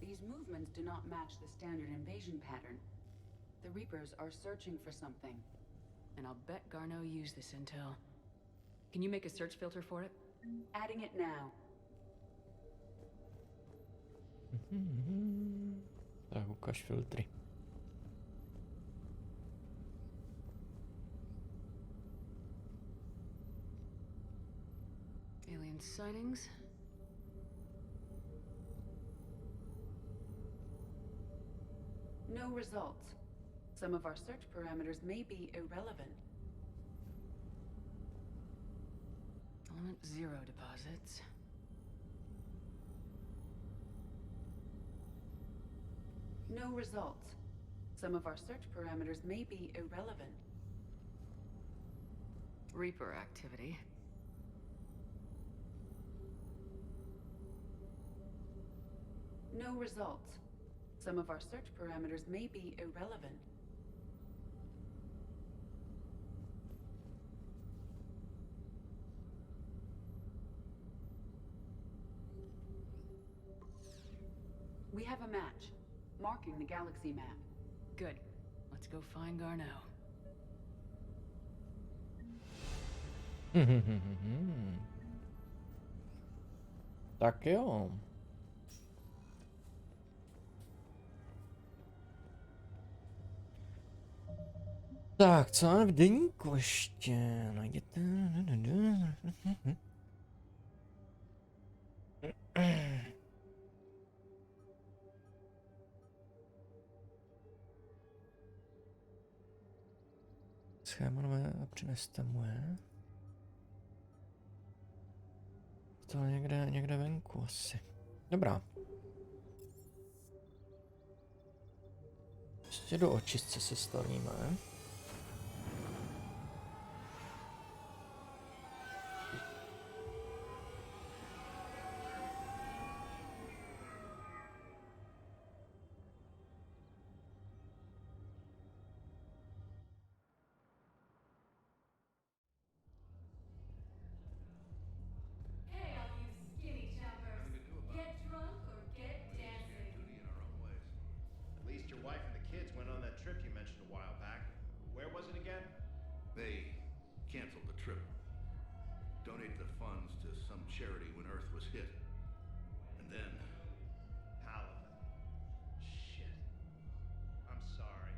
These movements do not match the standard invasion pattern. The Reapers are searching for something. And I'll bet Garneau used this intel. Can you make a search filter for it? Adding it now. Tak ukaž filtry. Alien sightings. No results. Some of our search parameters may be irrelevant. Element 0 deposits. No results. Some of our search parameters may be irrelevant. Reaper activity. No results. Some of our search parameters may be irrelevant. We have a match, marking the galaxy map. Good. Let's go find Garneau. Tak jo. Tak, co máme v deníku ještě? Najděte... Schéma nové a přineste moje. To někde venku asi. Dobrá. Ještě do očistce se stavíme. Hey, all you skinny jumpers. Get drunk or get dancing. At least your wife and the kids went on that trip you mentioned a while back. Where was it again? They canceled the trip. Donated the funds to some charity when Earth was hit. And then... Halibut. Shit. I'm sorry.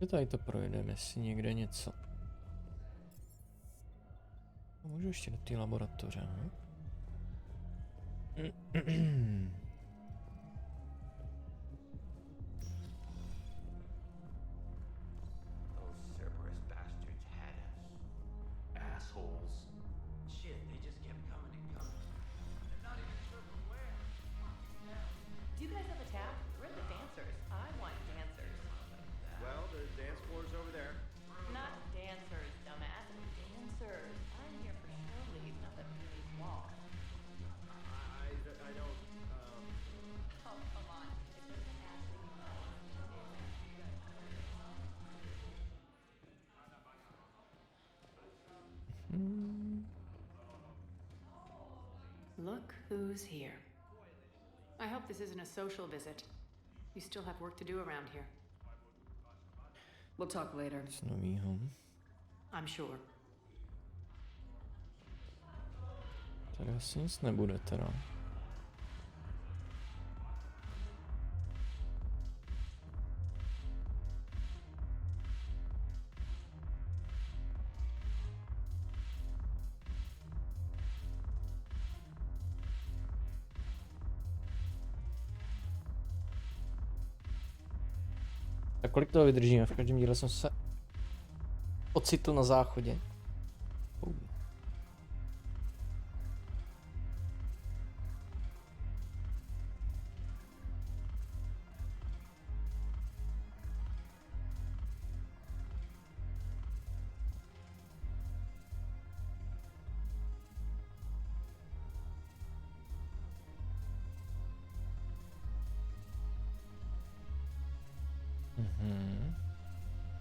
Že tady to projedeme, jestli někde něco. Můžu ještě do té laboratoře, no? Those Cerberus bastards had us. Assholes. Shit, they just kept coming and coming. I'm not even sure from where. Do you guys have a tap? We're the dancers. I want dancers. Well, the dance floor's over there. Not dancers, dumbass. Dancers. I'm here for Shirley's, not the Billy's wall. I don't, Oh, come on. If there's an Ashley, Look who's here. I hope this isn't a social visit. You still have work to do around here. We'll talk later. Z novýho. I'm sure. Tady asi nic nebude teda. Tak kolik toho vydržíme? V každém díle jsem se ocitl na záchodě.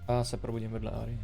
A se probudím vedle Ari.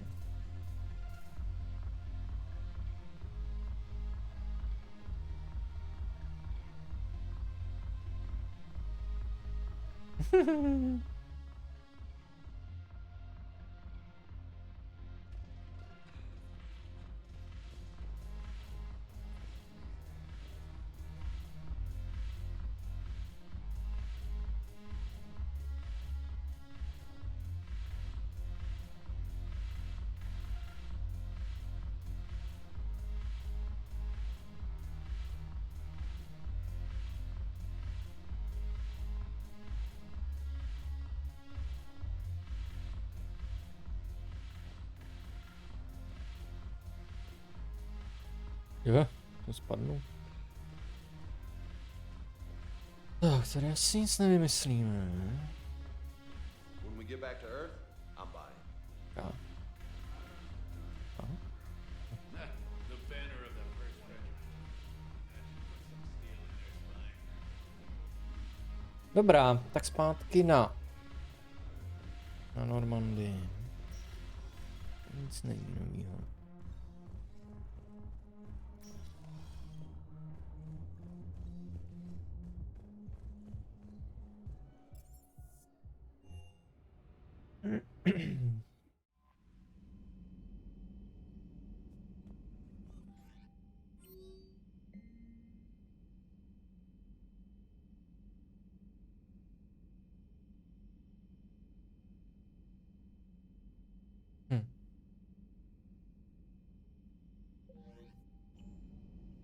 Jo, to spadnu. Tak, tady asi nic nevymyslíme. When we get back to Earth, I'm buying. Ja. The banner of the first regiment. Dobrá, tak zpátky na Normandii. Nic není novýho.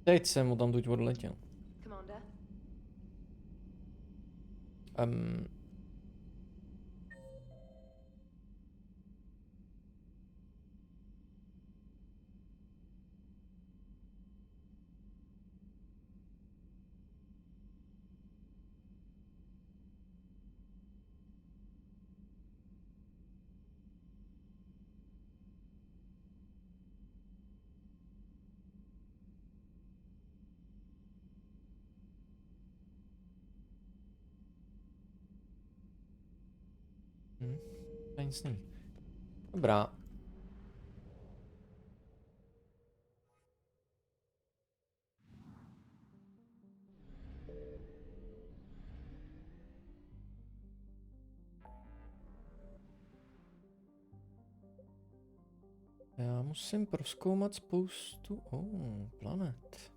Teď jsem mu tam tuď odletěl. Commander? Nic není. Dobrá. Já musím prozkoumat spoustu planet.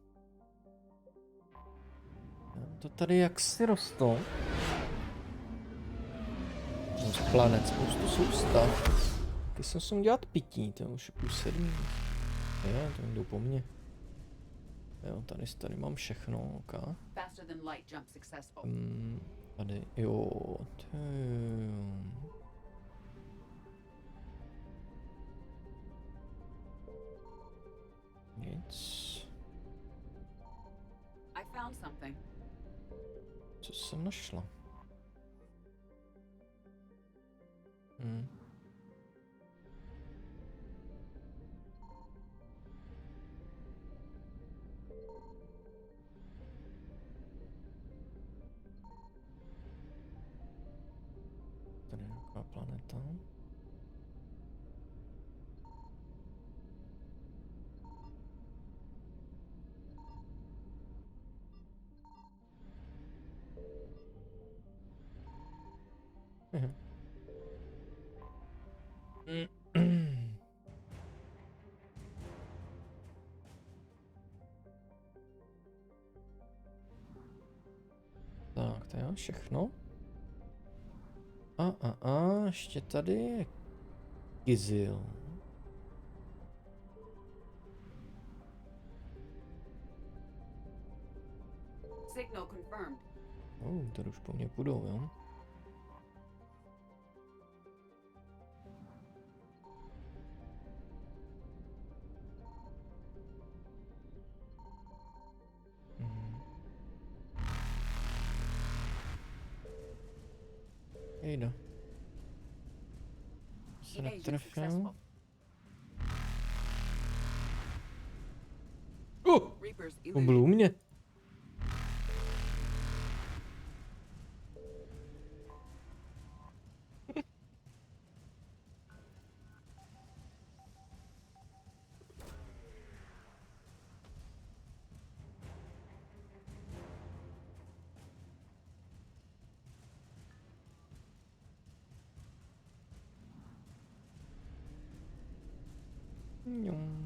To tady jaksi rostou. Z planet, spoustu soustav. Taky jsem si dělat pití, to je už půl 7. Jo, to jdou po mně. Jo, tady mám všechno, ok. Tady, jo, nic. Co jsem našla? Tady je nějaká planeta. Tak, to je všechno. Ještě tady je Kizil. Signal confirmed. Tady už po mně půjdou, jo? Jejda. Se netrefil. On byl u mě.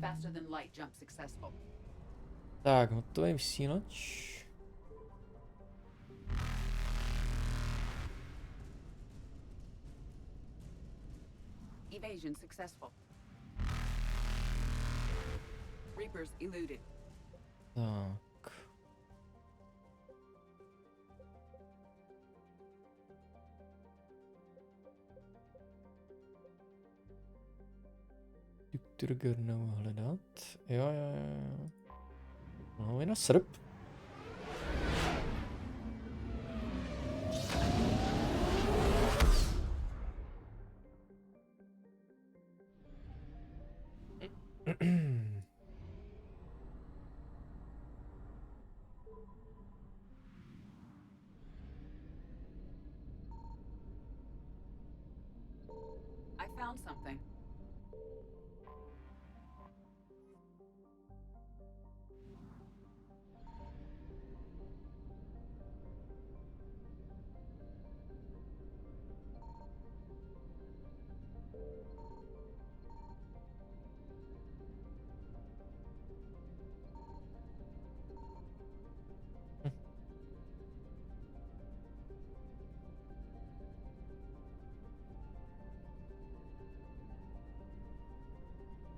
Faster than light jump successful. Tak, hotový vysílač. Evasion successful. Reapers eluded. Tak. Trigger hledat. Jo. No je na srp. I found something.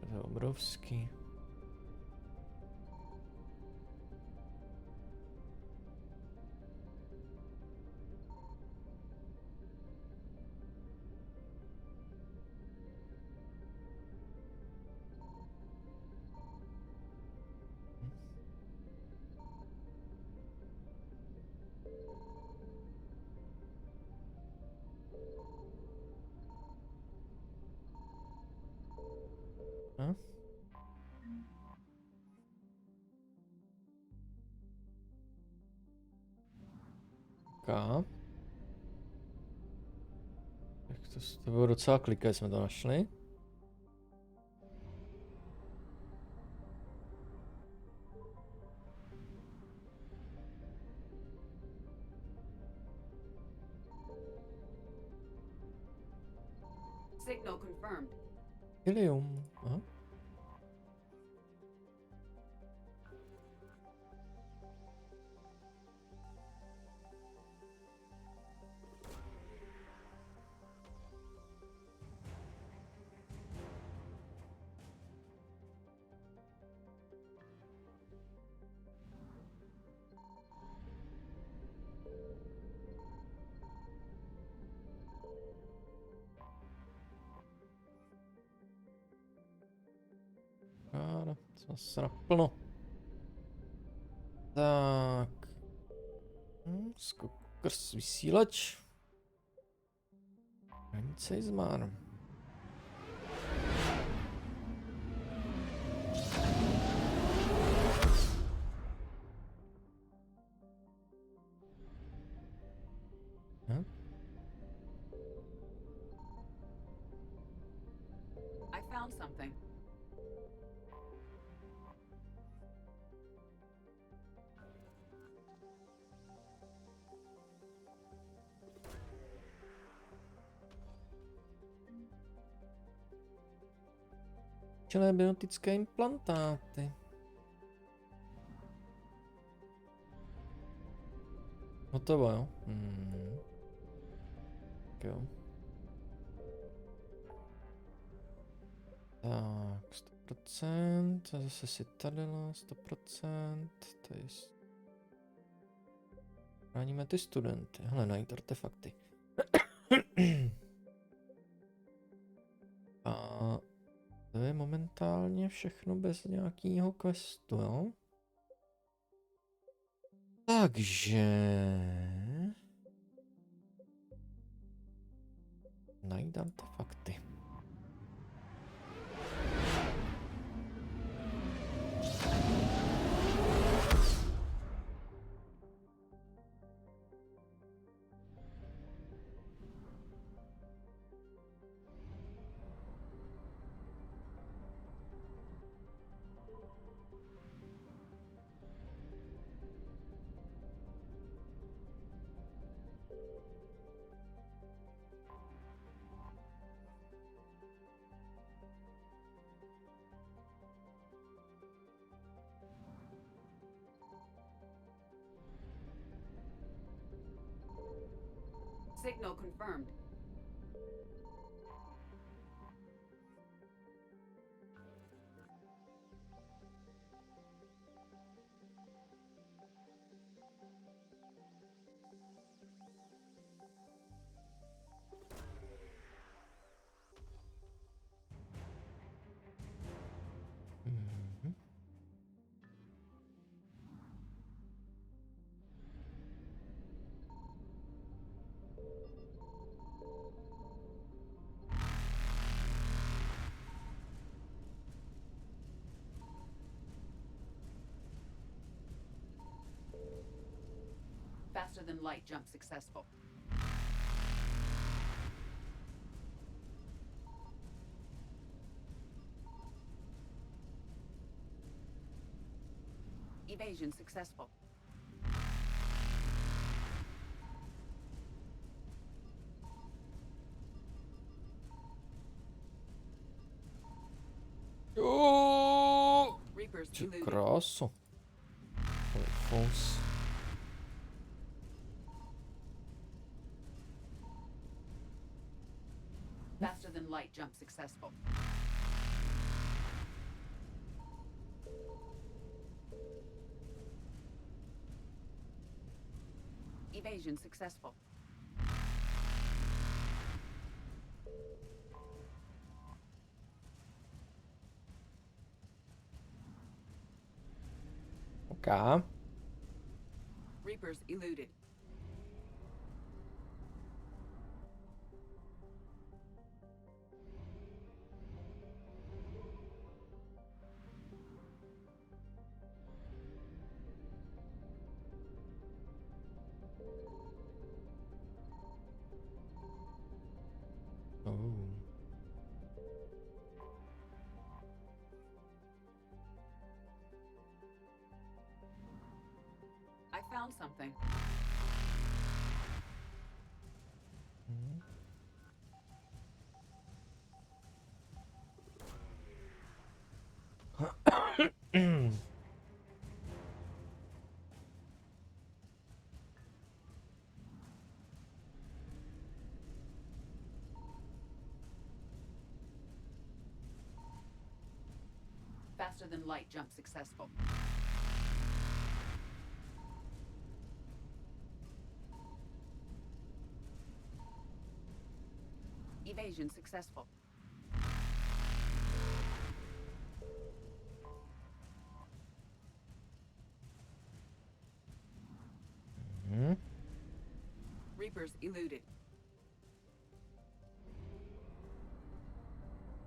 To je obrovský. Hm? Tak. Tak to bylo docela kliké, jsme to našli. Signal confirmed. Helium. Aha. Ano, jsme se naplno. Tak. Skok skrz vysílač. Hranice Izmar. I found something. Čelé biotické implantáty. Hotovo, jo? Tak jo. Tak, 100%, to je zase Citadela, 100%, to je... Chráníme ty studenty, hele, najít artefakty. A to je momentálně všechno bez nějakého questu, jo? Takže... Najít artefakty. Signal confirmed. Faster than light jump successful. Evasion successful. Reapers Ty eluded. kráso. False. Faster than light jump successful. Evasion successful. OK. Reapers eluded. Oh. I found something. Faster than light jump successful. Evasion successful. Reapers eluded.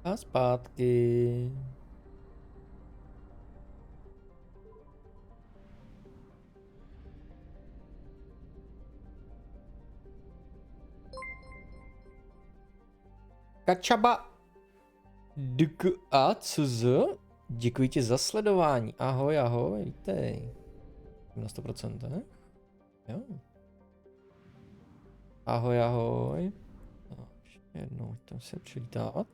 A zpátky. Kačaba DKACZ. Děkuji ti za sledování. Ahoj, ahoj, vítej. Na 100%, ne? Jo. Ahoj, ahoj. Tak, ještě jednou, tam se přilítávat.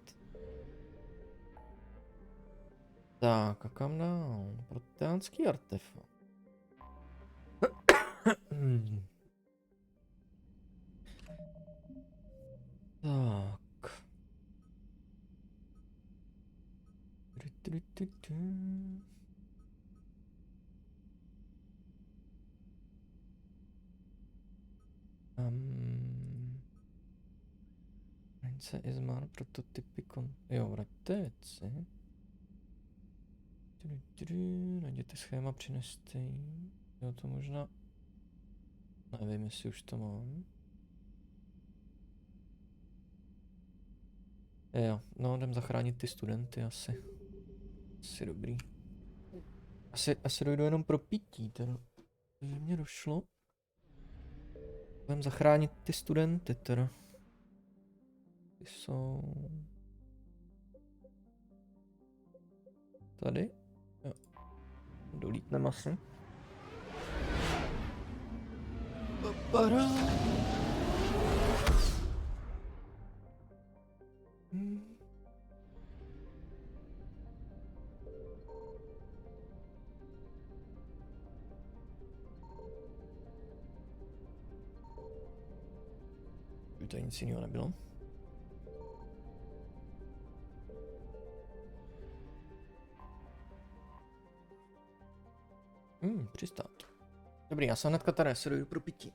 Tak, a kam dál? Proteánský artefakt. Tak. Hranice Izmar, prototypy jo, vraťte věci. Najděte schéma, přineste jí. Jo, to možná... Nevím, jestli už to mám. Jo, no, jdem zachránit ty studenty asi. Asi dobrý. Asi dojdu jenom pro pití, teda. Takže mě došlo. Jdem zachránit ty studenty, teda. Ty jsou... Tady? Jo. Dolítnem asi. Papara. Tady nic jiného nebylo. Přistát. Dobrý, já se hnedka tady se dojdu pro pití.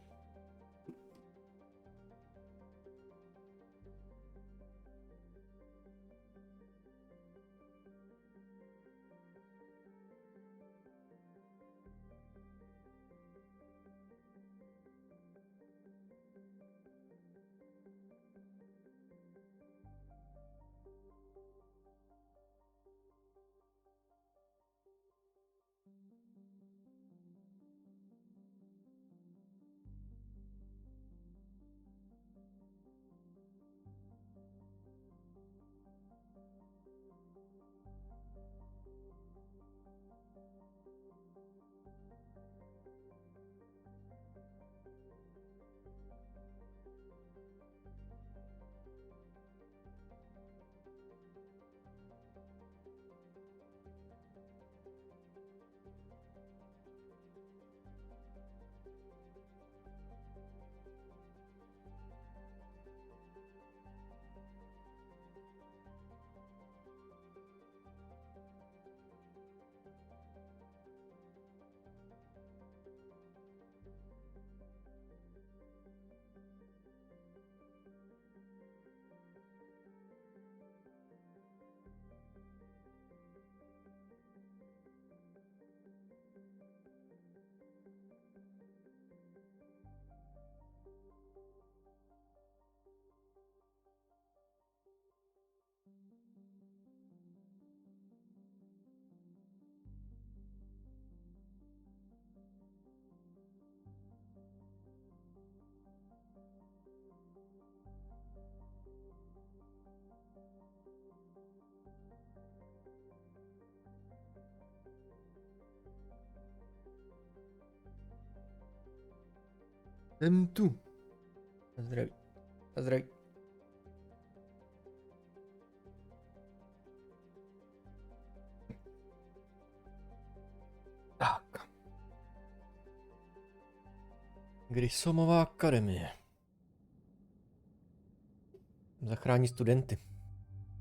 Jsem tu. Na zdraví. Na zdraví. Tak. Grissomová akademie. Zachrání studenty.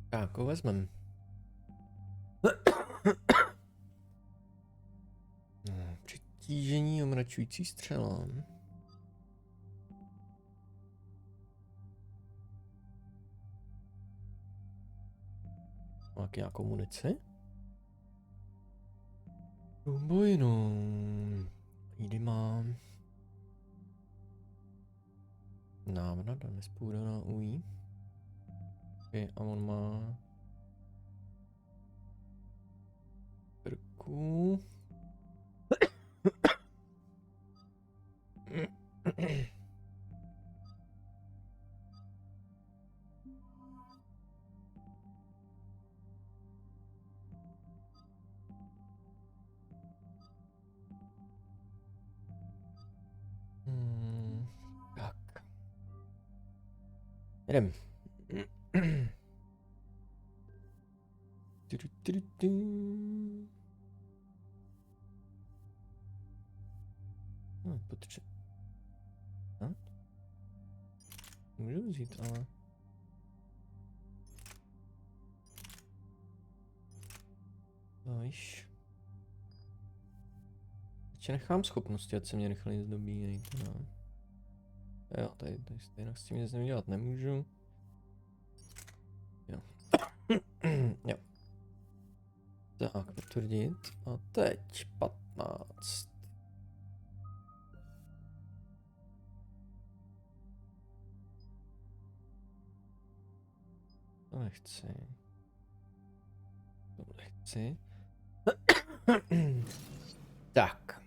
Tak, ho vezmem. Přitížení omračující střela. Má nějakou munici? Bojnu. Jdy mám. Návrata, nespůdaná ují. Okay, a on má... Prku. Tak. Jdem. No, potřeba. Můžu vzít, ale... To víš. Teď nechám schopnosti, ať se mě rychleji zdobíjejí. Jo, tady stejně s tím nic dělat nemůžu. Jo. Jo. Tak, potvrdit. A teď 15. To nechci. To nechci. Tak.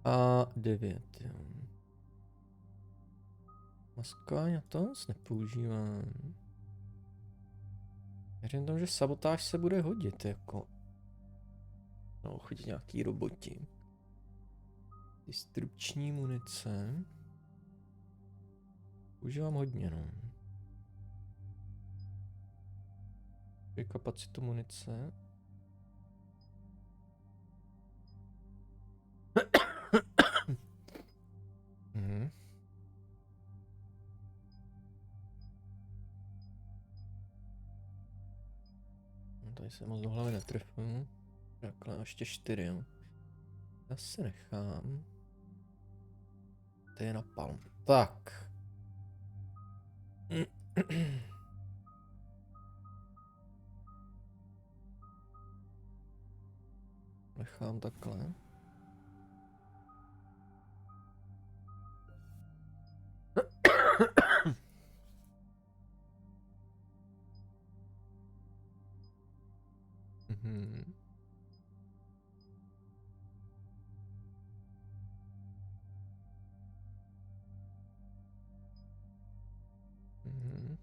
A 9, jo. Maskování, to moc nepoužívám. Věřím tomu, že sabotáž se bude hodit, jako... No, chodí nějaký roboti. Destrukční munice. Používám hodně, no. Kapacitu munice. Mhm. No, tady se moc do hlavy netrefuju. Takhle, ještě 4, jo. Já si nechám. To je napalm. Tak. Nechám takhle. Mhm. Mhm.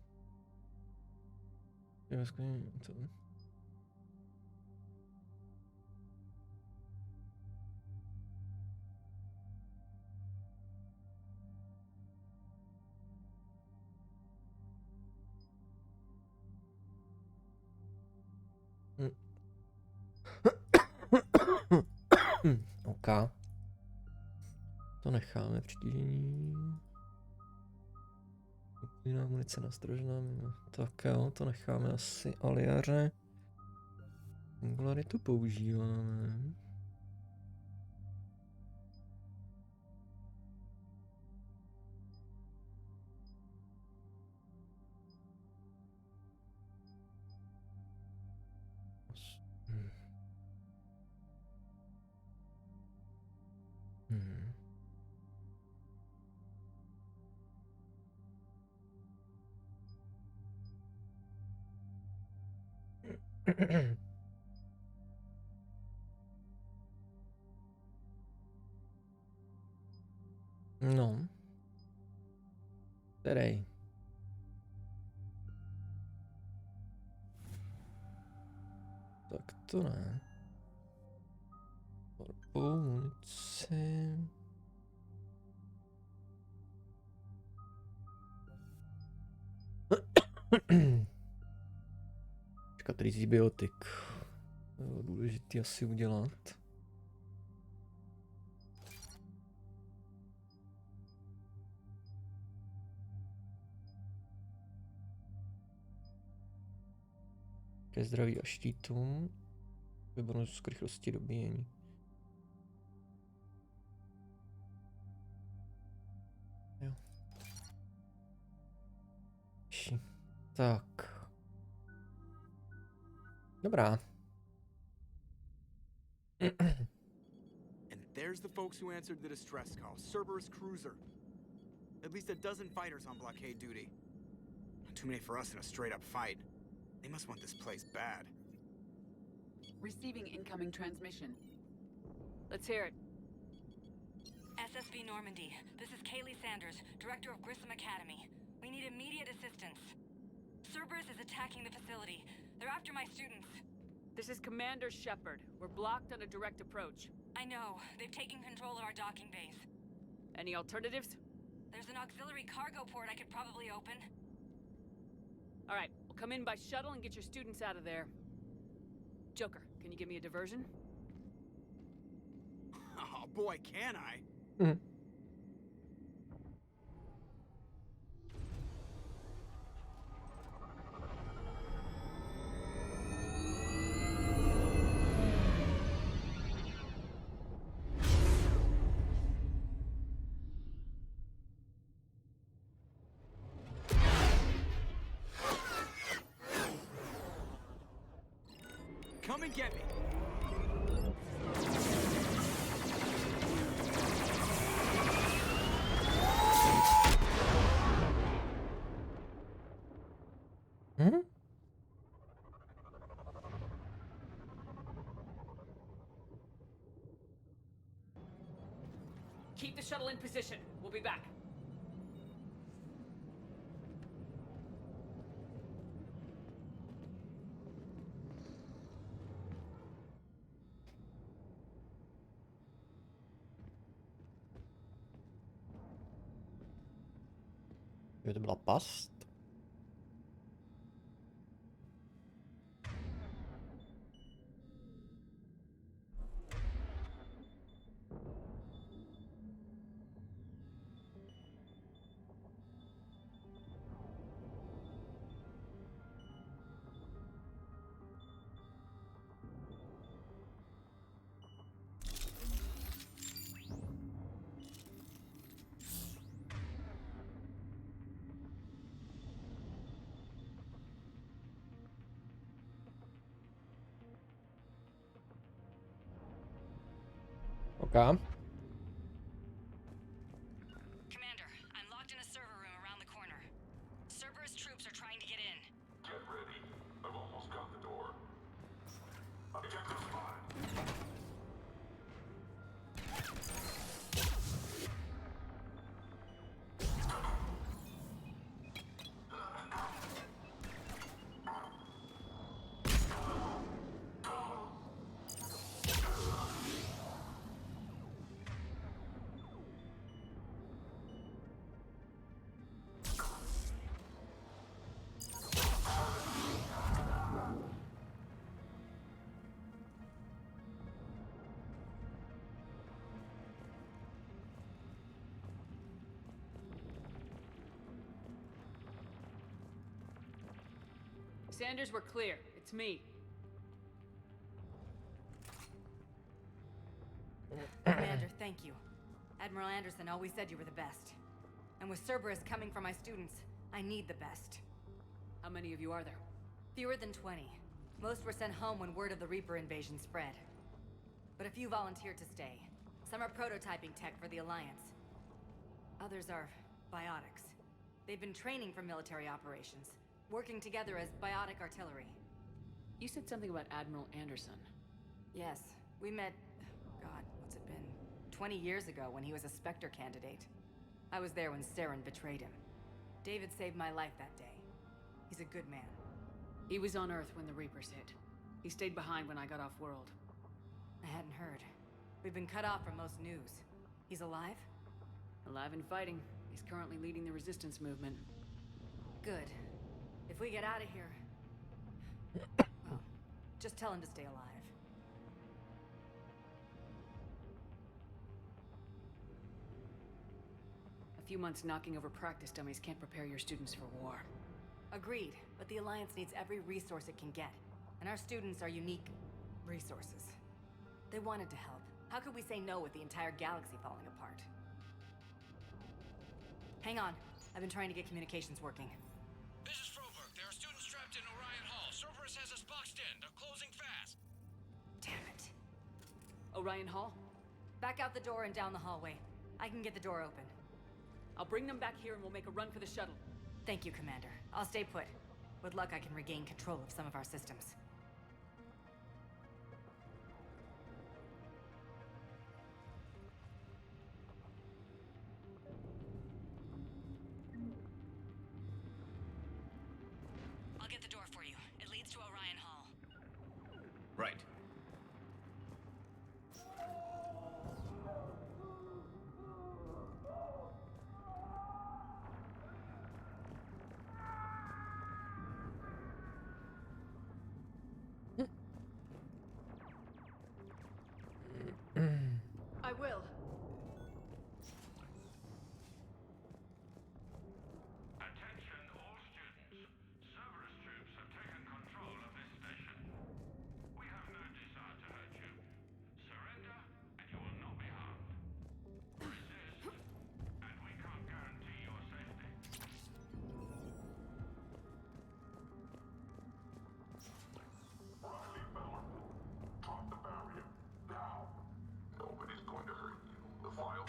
Jo, skvělý, to. OK. To necháme přitížení. Jiná munice nastrožená mimo. Tak jo, to necháme asi aliaře. Singularitu používáme. Hmm. No. Který? Tak to ne. Munici. Počkat, rizibiotik. Důležitý asi udělat. Ke zdraví a štítům. Bonus k rychlosti dobíjení. Jo. Tak. Dobrá. And there's the folks who answered the distress call. Cerberus cruiser. At least a dozen fighters on blockade duty. Not too many for us in a straight-up fight. They must want this place bad. Receiving incoming transmission. Let's hear it. SSV Normandy, this is Kaylee Sanders, director of Grissom Academy. We need immediate assistance. Cerberus is attacking the facility. They're after my students. This is Commander Shepard. We're blocked on a direct approach. I know. They've taken control of our docking base. Any alternatives? There's an auxiliary cargo port I could probably open. All right, we'll come in by shuttle and get your students out of there. Joker, can you give me a diversion? Oh boy, can I? Come and get me. Keep the shuttle in position. We'll be back. Kdyby to byla past. Okay. Commander, I'm locked in a server room around the corner. Cerberus troops are trying to get in. Get ready. I've almost got the door. Objective spotted. Sanders, we're clear. It's me. Commander, thank you. Admiral Anderson always said you were the best. And with Cerberus coming for my students, I need the best. How many of you are there? Fewer than 20. Most were sent home when word of the Reaper invasion spread. But a few volunteered to stay. Some are prototyping tech for the Alliance. Others are biotics. They've been training for military operations, working together as biotic artillery. You said something about Admiral Anderson. Yes, we met, God, what's it been? 20 years ago when he was a Spectre candidate. I was there when Saren betrayed him. David saved my life that day. He's a good man. He was on Earth when the Reapers hit. He stayed behind when I got off-world. I hadn't heard. We've been cut off from most news. He's alive? Alive and fighting. He's currently leading the resistance movement. Good. If we get out of here, well, just tell him to stay alive. A few months knocking over practice dummies can't prepare your students for war. Agreed, but the Alliance needs every resource it can get, and our students are unique resources. They wanted to help. How could we say no with the entire galaxy falling apart? Hang on. I've been trying to get communications working. This is Froberg. There are students trapped in Orion Hall. Cerberus has us boxed in. They're closing fast. Damn it. Orion Hall? Back out the door and down the hallway. I can get the door open. I'll bring them back here and we'll make a run for the shuttle. Thank you, Commander. I'll stay put. With luck, I can regain control of some of our systems. I'll get the door for you. It leads to Orion Hall. Right. I will. Attention all students. Cerberus troops have taken control of this station. We have no desire to hurt you. Surrender, and you will not be harmed. Resist, and we can't guarantee your safety. Riley Miller, drop the barrier. Now. Nobody's going to hurt you. The file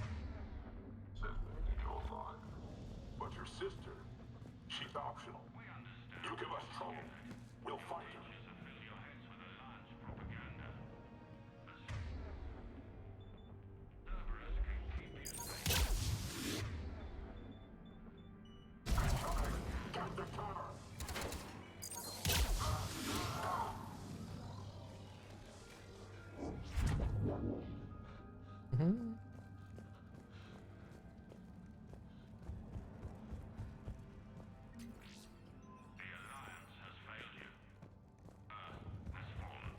says we'll keep you alive. But your sister, she's optional. We understand. You give us trouble, we'll fight her. Teachers have filled your heads with Alliance propaganda. Cerberus can keep you safe. Get the cover! Mhm. The Alliance has failed you. Earth has fallen.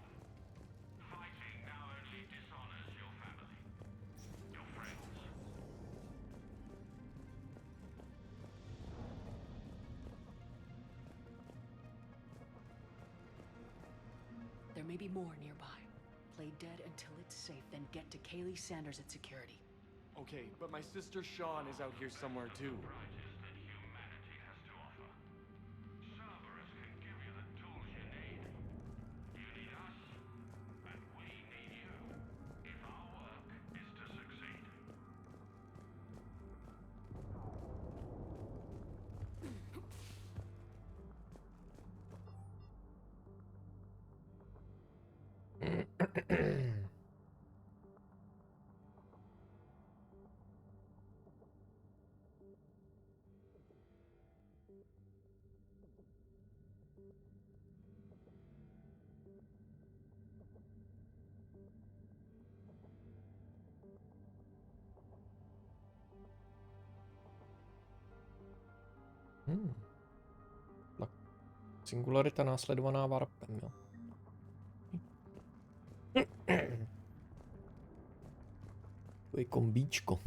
Fighting now only dishonors your family, your friends. There may be more nearby. Play dead until it's safe, then get to Kaylee Sanders at security. Okay, but my sister Sean is out here somewhere too. Brightest that humanity has to offer. Cerberus can give you the tools you need. You need us, and we need you. If our work is to succeed. Tak. Singularita následovaná warpem, jo. To je kombíčko.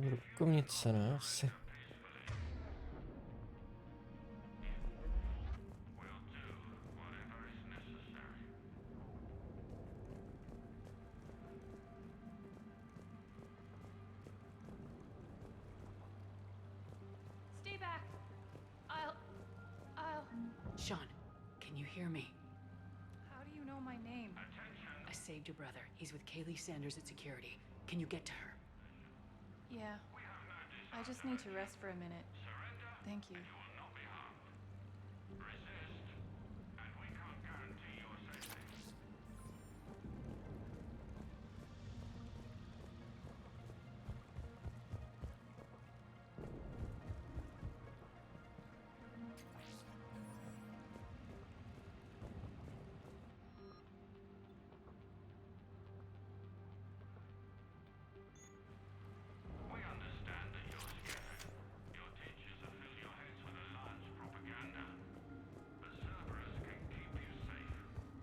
Jdeme do bukovnice, ne? Asi. Stay back. I'll... Sean, can you hear me? How do you know my name? I saved your brother. He's with Kaylee Sanders at security. Can you get to her? Yeah. I just need to rest for a minute. Thank you.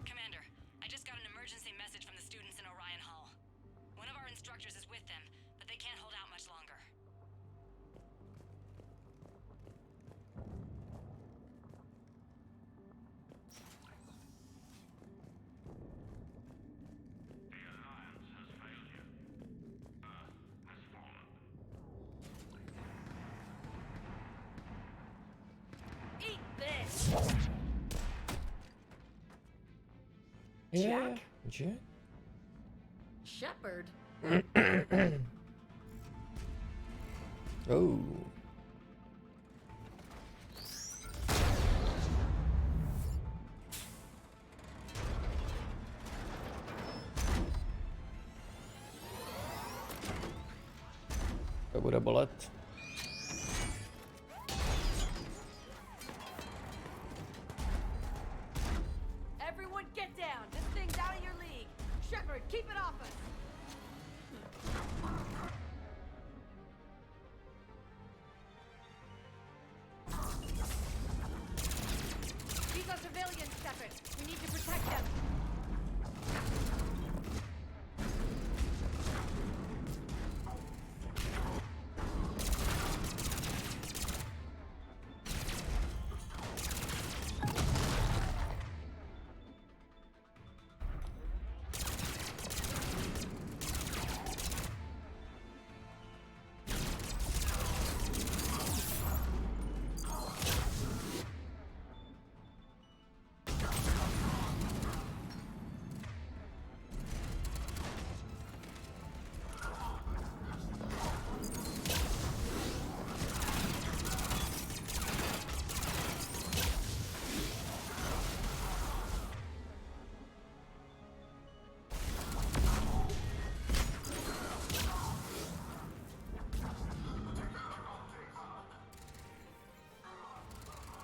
Commander, I just got an emergency message from the students in Orion Hall. One of our instructors is with them, but they can't hold out much longer. Eat this! Yeah, Jack. Shepard? Oh. To bude bolet. Everyone get down! This thing's out of your league! Shepard, keep it off us! These are civilians, Shepard. We need to protect them.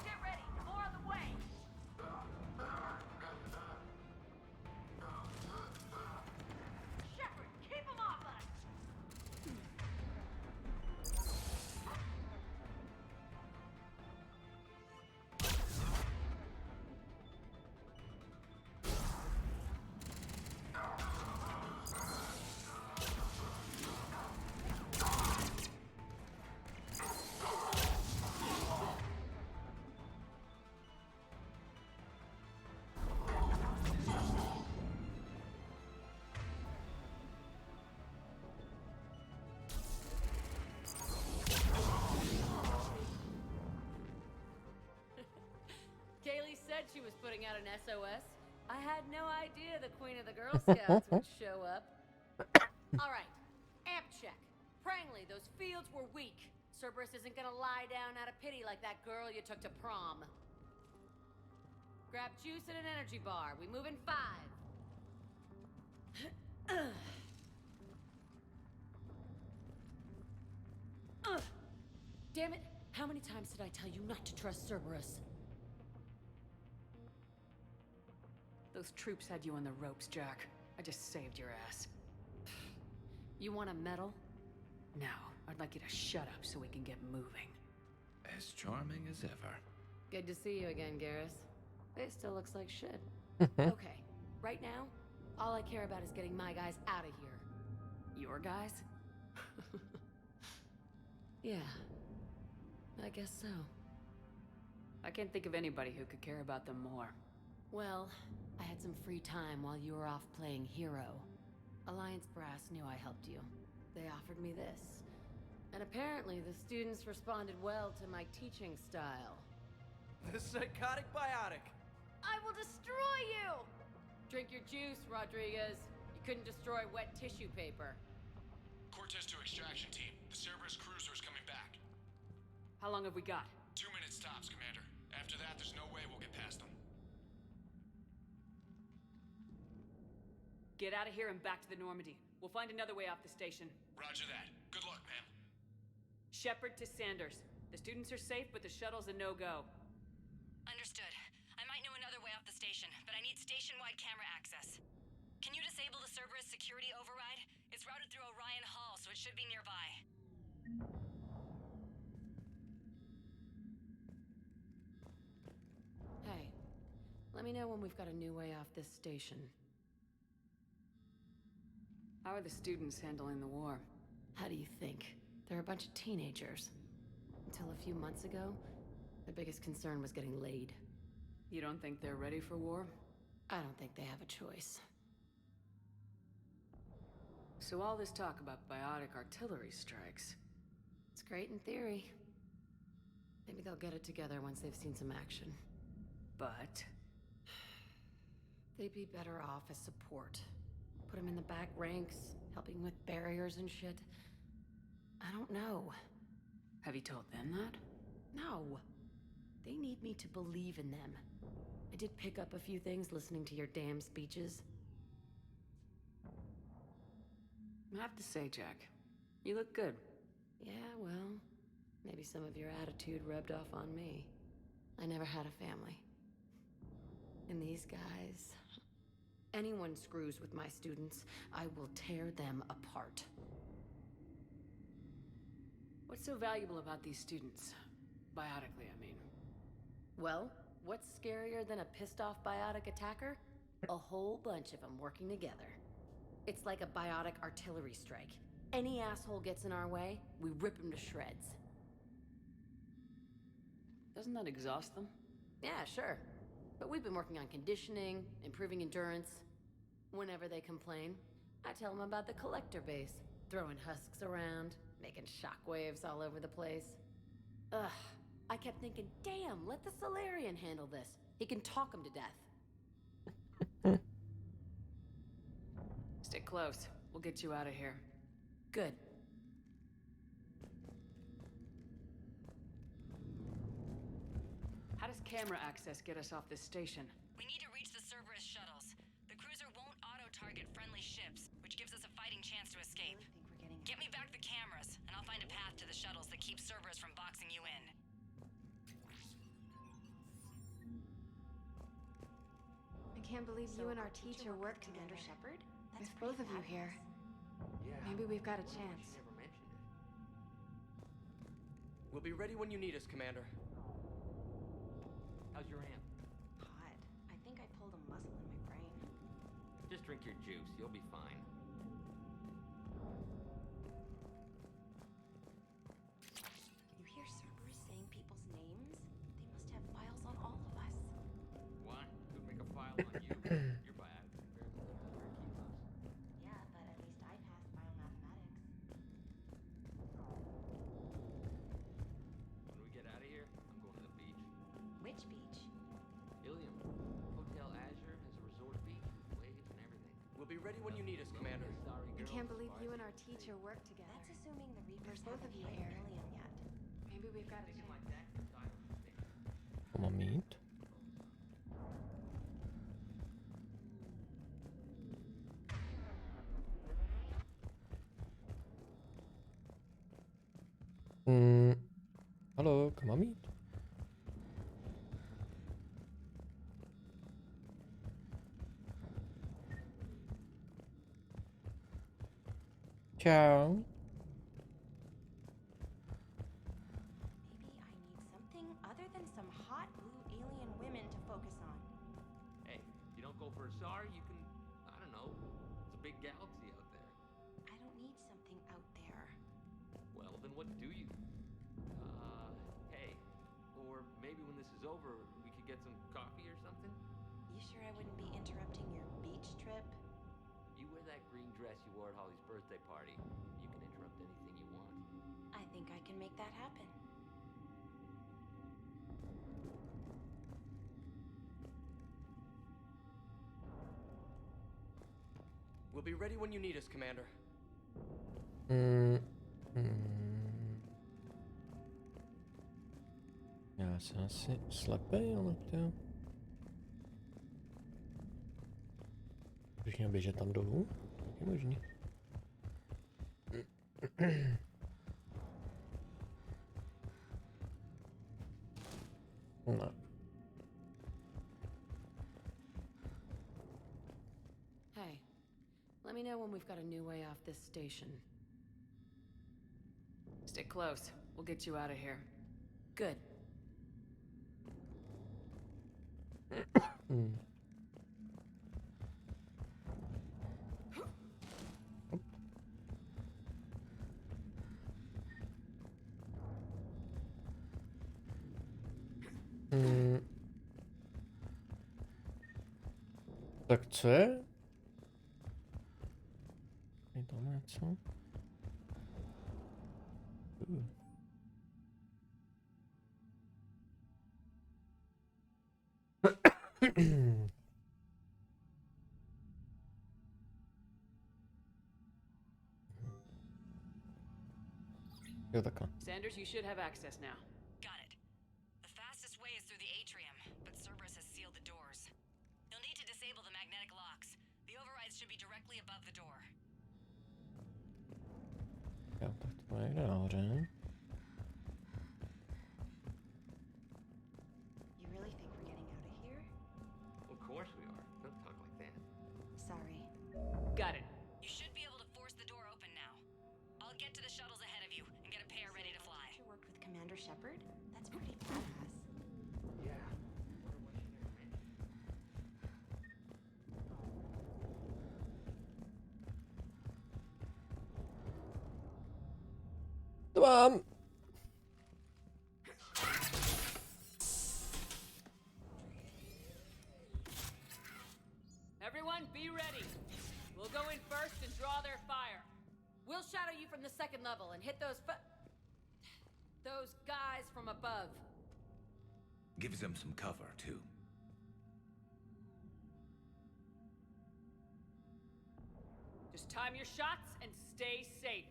Get ready. More on the way. Shepard, keep them off us. Kaylee said she was putting out an SOS. I had no idea the Queen of the Girl Scouts would show up. All right, amp check. Prangley, those fields were weak. Cerberus isn't gonna lie down out of pity like that girl you took to prom. Grab juice and an energy bar. We move in 5. Damn it! How many times did I tell you not to trust Cerberus? Those troops had you on the ropes, Jack. I just saved your ass. You want a medal? No, I'd like you to shut up so we can get moving. As charming as ever. Good to see you again, Garrus. It still looks like shit. Okay, right now, all I care about is getting my guys out of here. Your guys? Yeah, I guess so. I can't think of anybody who could care about them more. Well, I had some free time while you were off playing hero. Alliance Brass knew I helped you. They offered me this. And apparently the students responded well to my teaching style. The psychotic biotic! I will destroy you! Drink your juice, Rodriguez. You couldn't destroy wet tissue paper. Cortez to extraction team. The Cerberus cruiser is coming back. How long have we got? 2 minutes tops, Commander. After that, there's no way we'll get past them. Get out of here and back to the Normandy. We'll find another way off the station. Roger that. Good luck, ma'am. Shepard to Sanders. The students are safe, but the shuttle's a no-go. Understood. I might know another way off the station, but I need station-wide camera access. Can you disable the Cerberus security override? It's routed through Orion Hall, so it should be nearby. Hey, let me know when we've got a new way off this station. How are the students handling the war? How do you think? They're a bunch of teenagers. Until a few months ago, their biggest concern was getting laid. You don't think they're ready for war? I don't think they have a choice. So all this talk about biotic artillery strikes. It's great in theory. Maybe they'll get it together once they've seen some action. But they'd be better off as support. Put them in the back ranks, helping with barriers and shit. I don't know. Have you told them that? No. They need me to believe in them. I did pick up a few things listening to your damn speeches. I have to say, Jack, you look good. Yeah, well, maybe some of your attitude rubbed off on me. I never had a family. And these guys... Anyone screws with my students, I will tear them apart. What's so valuable about these students? Biotically, I mean. Well, what's scarier than a pissed-off biotic attacker? A whole bunch of them working together. It's like a biotic artillery strike. Any asshole gets in our way, we rip him to shreds. Doesn't that exhaust them? Yeah, sure. But we've been working on conditioning, improving endurance. Whenever they complain, I tell them about the collector base, throwing husks around, making shockwaves all over the place. Ugh, I kept thinking, damn, let the Solarian handle this. He can talk them to death. Stick close. We'll get you out of here. Good. How does camera access get us off this station? We need to reach the Cerberus shuttles. The cruiser won't auto-target friendly ships, which gives us a fighting chance to escape. Get me back the cameras, and I'll find a path to the shuttles that keep Cerberus from boxing you in. I can't believe you and our teacher work together. Shepard? With both of you here, maybe we've got a chance. She never mentioned it. We'll be ready when you need us, Commander. How's your aunt? Hot. I think I pulled a muscle in my brain. Just drink your juice. You'll be fine. Can you hear Cerberus saying people's names? They must have files on all of us. Why? Could make a file on you. You're biotic compared to where it keeps us. Yeah, but at least I passed biomathematics. When we get out of here, I'm going to the beach. Which beach? Ilium. Hotel Azure has a resort beach, waves and everything. We'll be ready when you need us, Commander. Sorry, I can't believe you and our teacher work together. That's assuming the Reapers Both haven't of you hit here. Ilium yet. Maybe we've got a chance. Un momento. Hallo, komm mal mit. Ciao. Maybe I need something other than some hot blue alien women to focus on. Hey, if you don't go for a SAR, you can, I don't know, it's a big galaxy out there. I don't need something out there. Well, then what do you? was over, we could get some coffee or something? You sure I wouldn't be interrupting your beach trip? You wear that green dress you wore at Holly's birthday party. You can interrupt anything you want. I think I can make that happen. We'll be ready when you need us, Commander. Já jsem asi slepej, ale to... Když měl běžet tam dolů, tak je možný. No. Hey, let me know when we've got a new way off this station. Stick close. We'll get you out of here. Good. Tak co je? Je to něco? Jo, takhle. Sanders, you should have access now. Got it. The fastest way is through the atrium, but Cerberus has sealed the doors. You'll need to disable the magnetic locks. The overrides should be directly above the door. Jo, tak to je někde nahoře. You really think we're getting out of here? Of course we are. Don't talk like that. Sorry. Got it. You should be able to force the door open now. I'll get to the shuttles ahead of you and get a pair ready to fly. You worked with Commander Shepard? That's pretty badass. Yeah. To mám. Everyone, be ready. We'll go in first and draw their fire. We'll shadow you from the second level and hit those guys from above. Gives them some cover, too. Just time your shots and stay safe.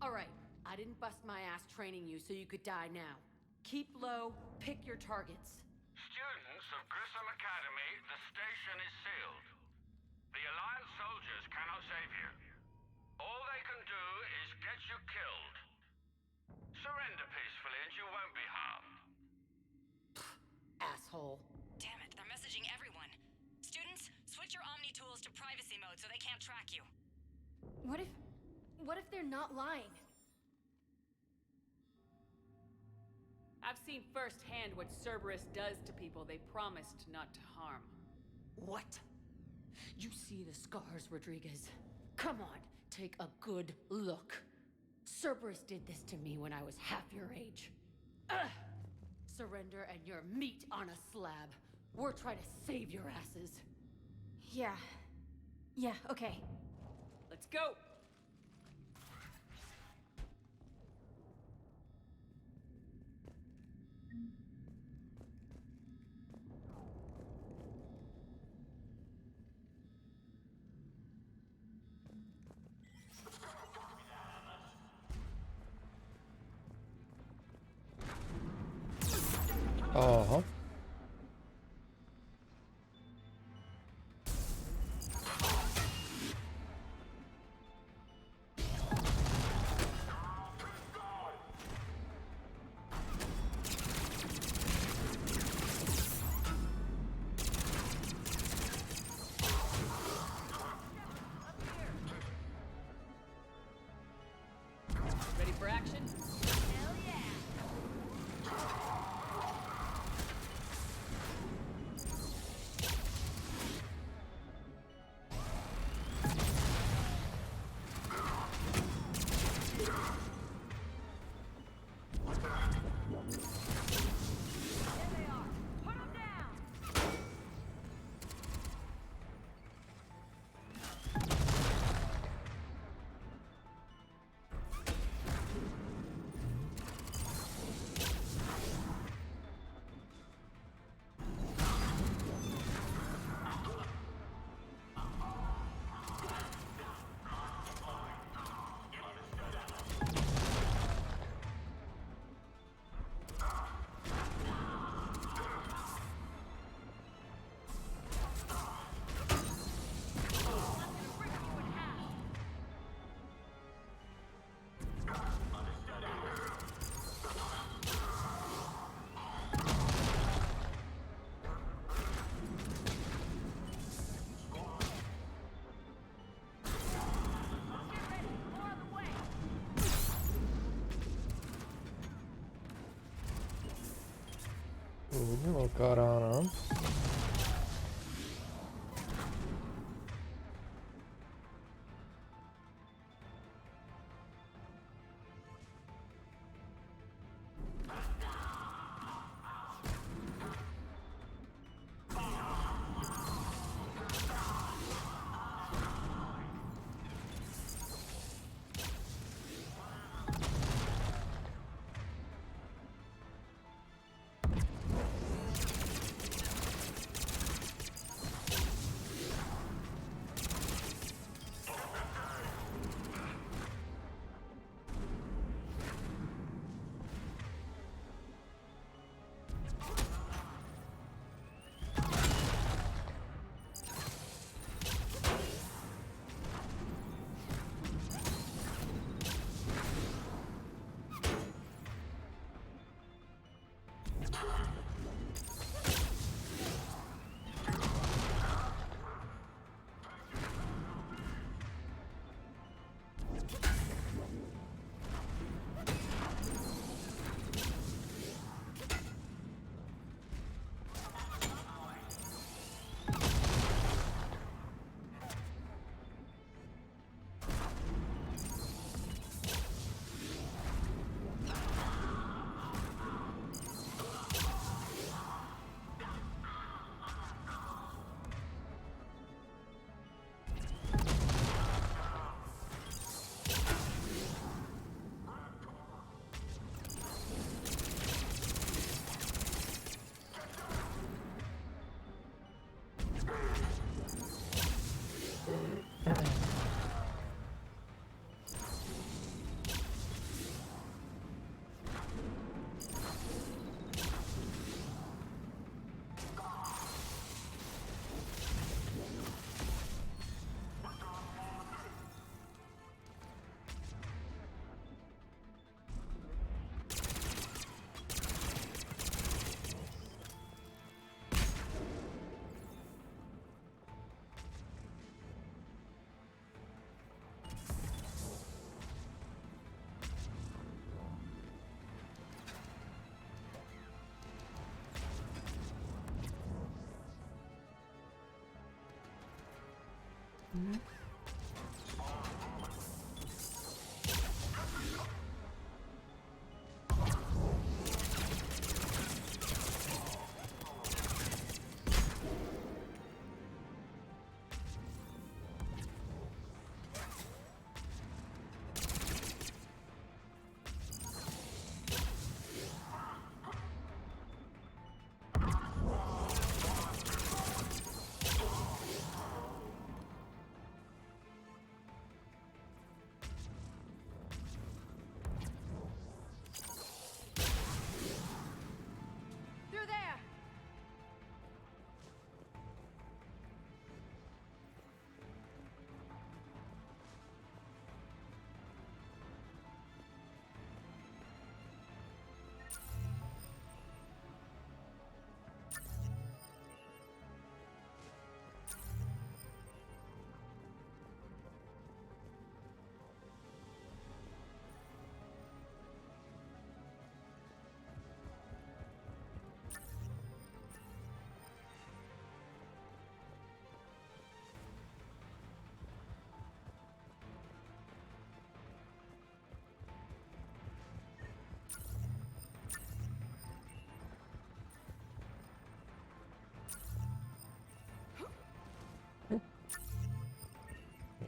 All right, I didn't bust my ass training you so you could die now. Keep low, pick your targets. Students of Grissom Academy, the station is sealed. The Alliance soldiers cannot save you. All they can do is get you killed. Surrender peacefully and you won't be harmed. Asshole. Damn it, they're messaging everyone. Students, switch your Omni tools to privacy mode so they can't track you. What if they're not lying? I've seen firsthand what Cerberus does to people they promised not to harm. What? You see the scars, Rodriguez? Come on, take a good look. Cerberus did this to me when I was half your age. Ugh! Surrender and you're meat on a slab. We're trying to save your asses. Yeah. Yeah, okay. Let's go! Aha. Ready for action? Hell yeah! Hodně velká rána.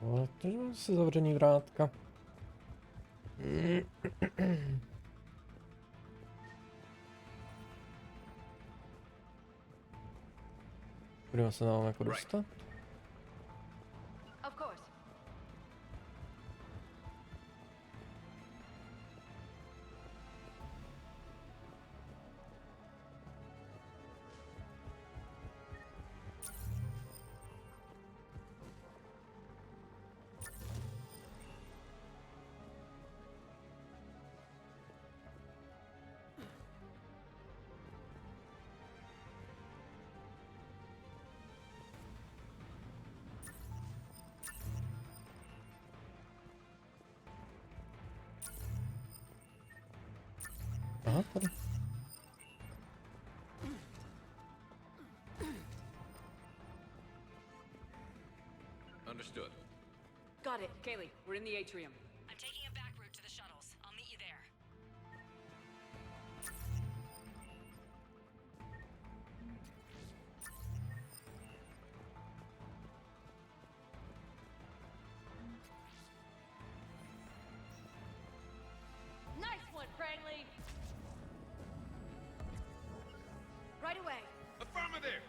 No, to je zase zavřený vrátka. Budeme se nám jako dostat? Of course. Aha, tady. Understood. Got it. Kaylee, we're in the atrium. I'm taking a back route to the shuttles. I'll meet you there. Nice one, Crangley! Right away. Affirmative!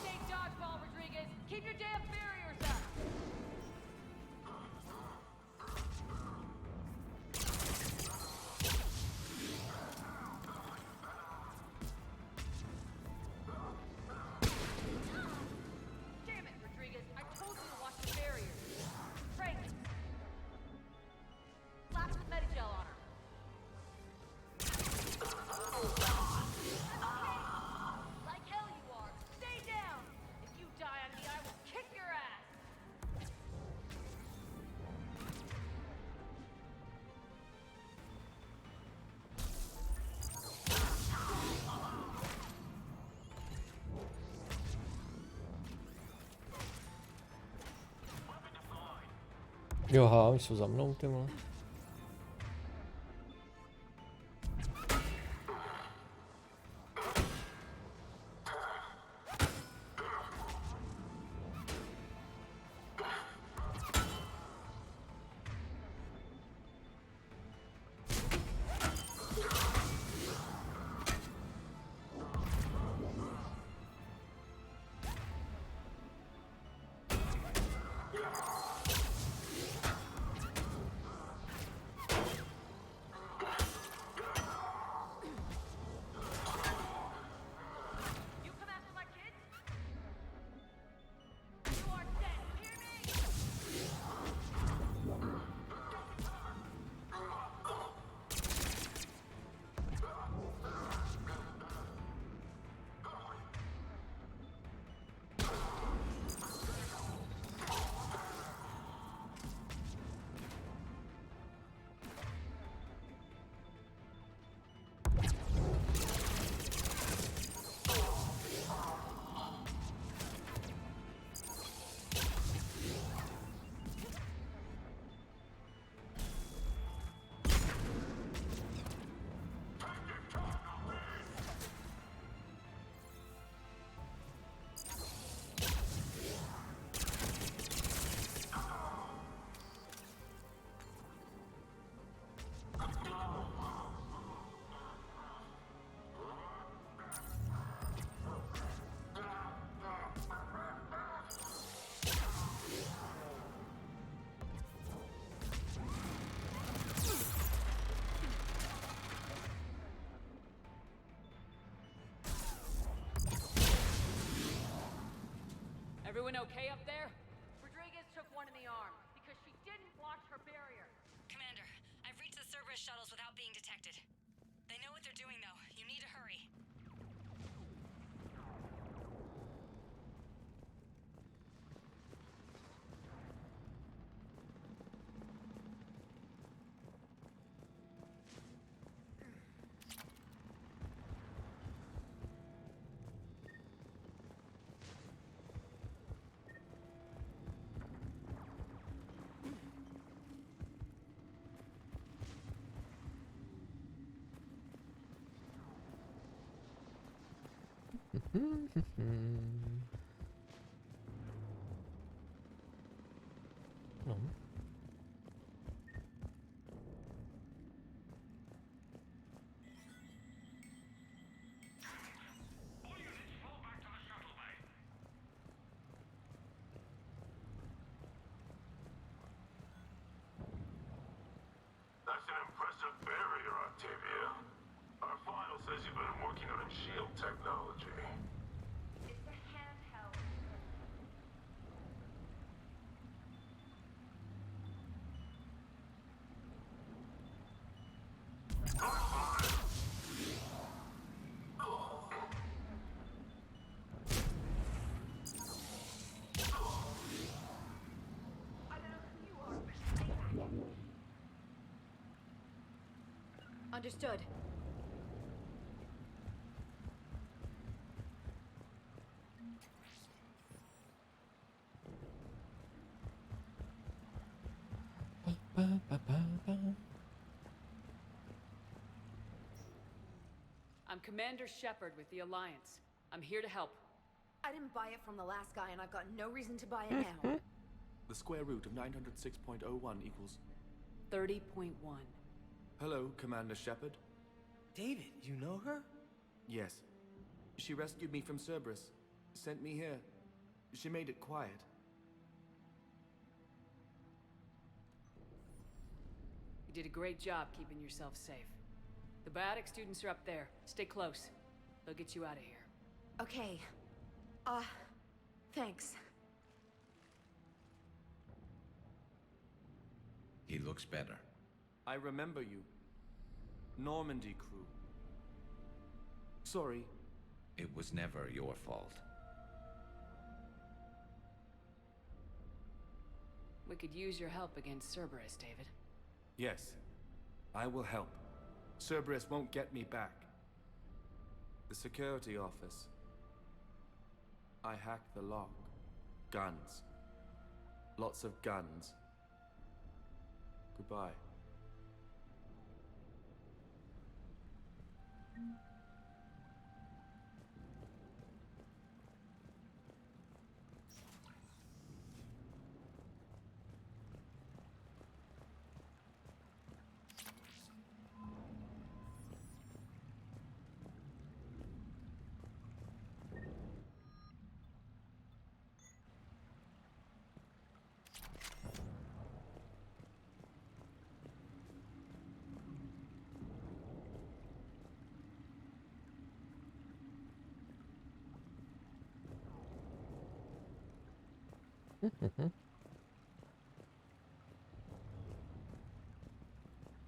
Take dodgeball, Rodriguez! Keep your damn barriers up! Damn it, Rodriguez! I told you to watch the barriers! Frank! Slap some Medigel on her! Like hell you are! Stay down! If you die on me, I will kick your ass! Jo, aha, oni jsou za mnou, ty vole. You come after my kids? You are dead, you hear me? Everyone okay up there? Rodriguez took one in the arm because she didn't watch her barrier. Commander, I've reached the Cerberus shuttles without being detected. They know what they're doing, though. You need to hurry. No. That's an impressive barrier, Octavia. Our file says you've been working on shield technology. Understood. I'm Commander Shepard with the Alliance. I'm here to help. I didn't buy it from the last guy, and I've got no reason to buy it now. The square root of 906.01 equals... 30.1. Hello, Commander Shepard. David, you know her? Yes. She rescued me from Cerberus. Sent me here. She made it quiet. You did a great job keeping yourself safe. The biotic students are up there. Stay close. They'll get you out of here. Okay. Thanks. He looks better. I remember you. Normandy crew. Sorry. It was never your fault. We could use your help against Cerberus, David. Yes. I will help. Cerberus won't get me back. The security office. I hacked the lock. Guns. Lots of guns. Goodbye.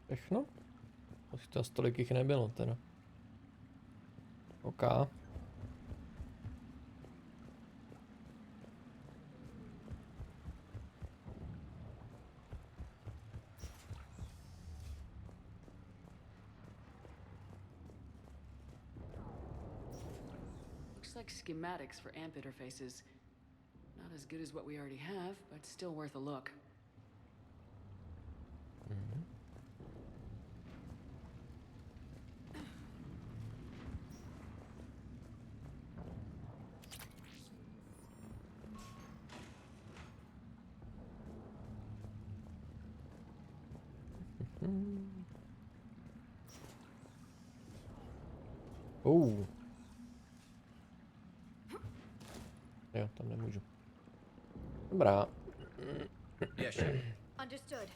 Všechno? Už to tolik jich nebylo teda. OK. Looks like schematics for AMP interfaces. Not as good as what we already have, but still worth a look. Jo, tam nemůžu. Dobrá. Yes, Shepard. Understood.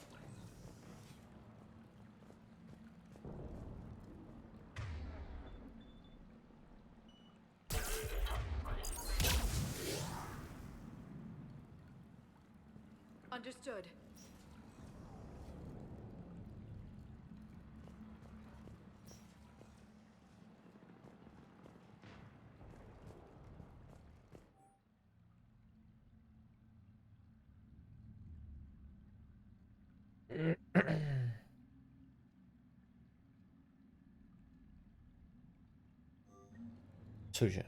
Understood. Cože?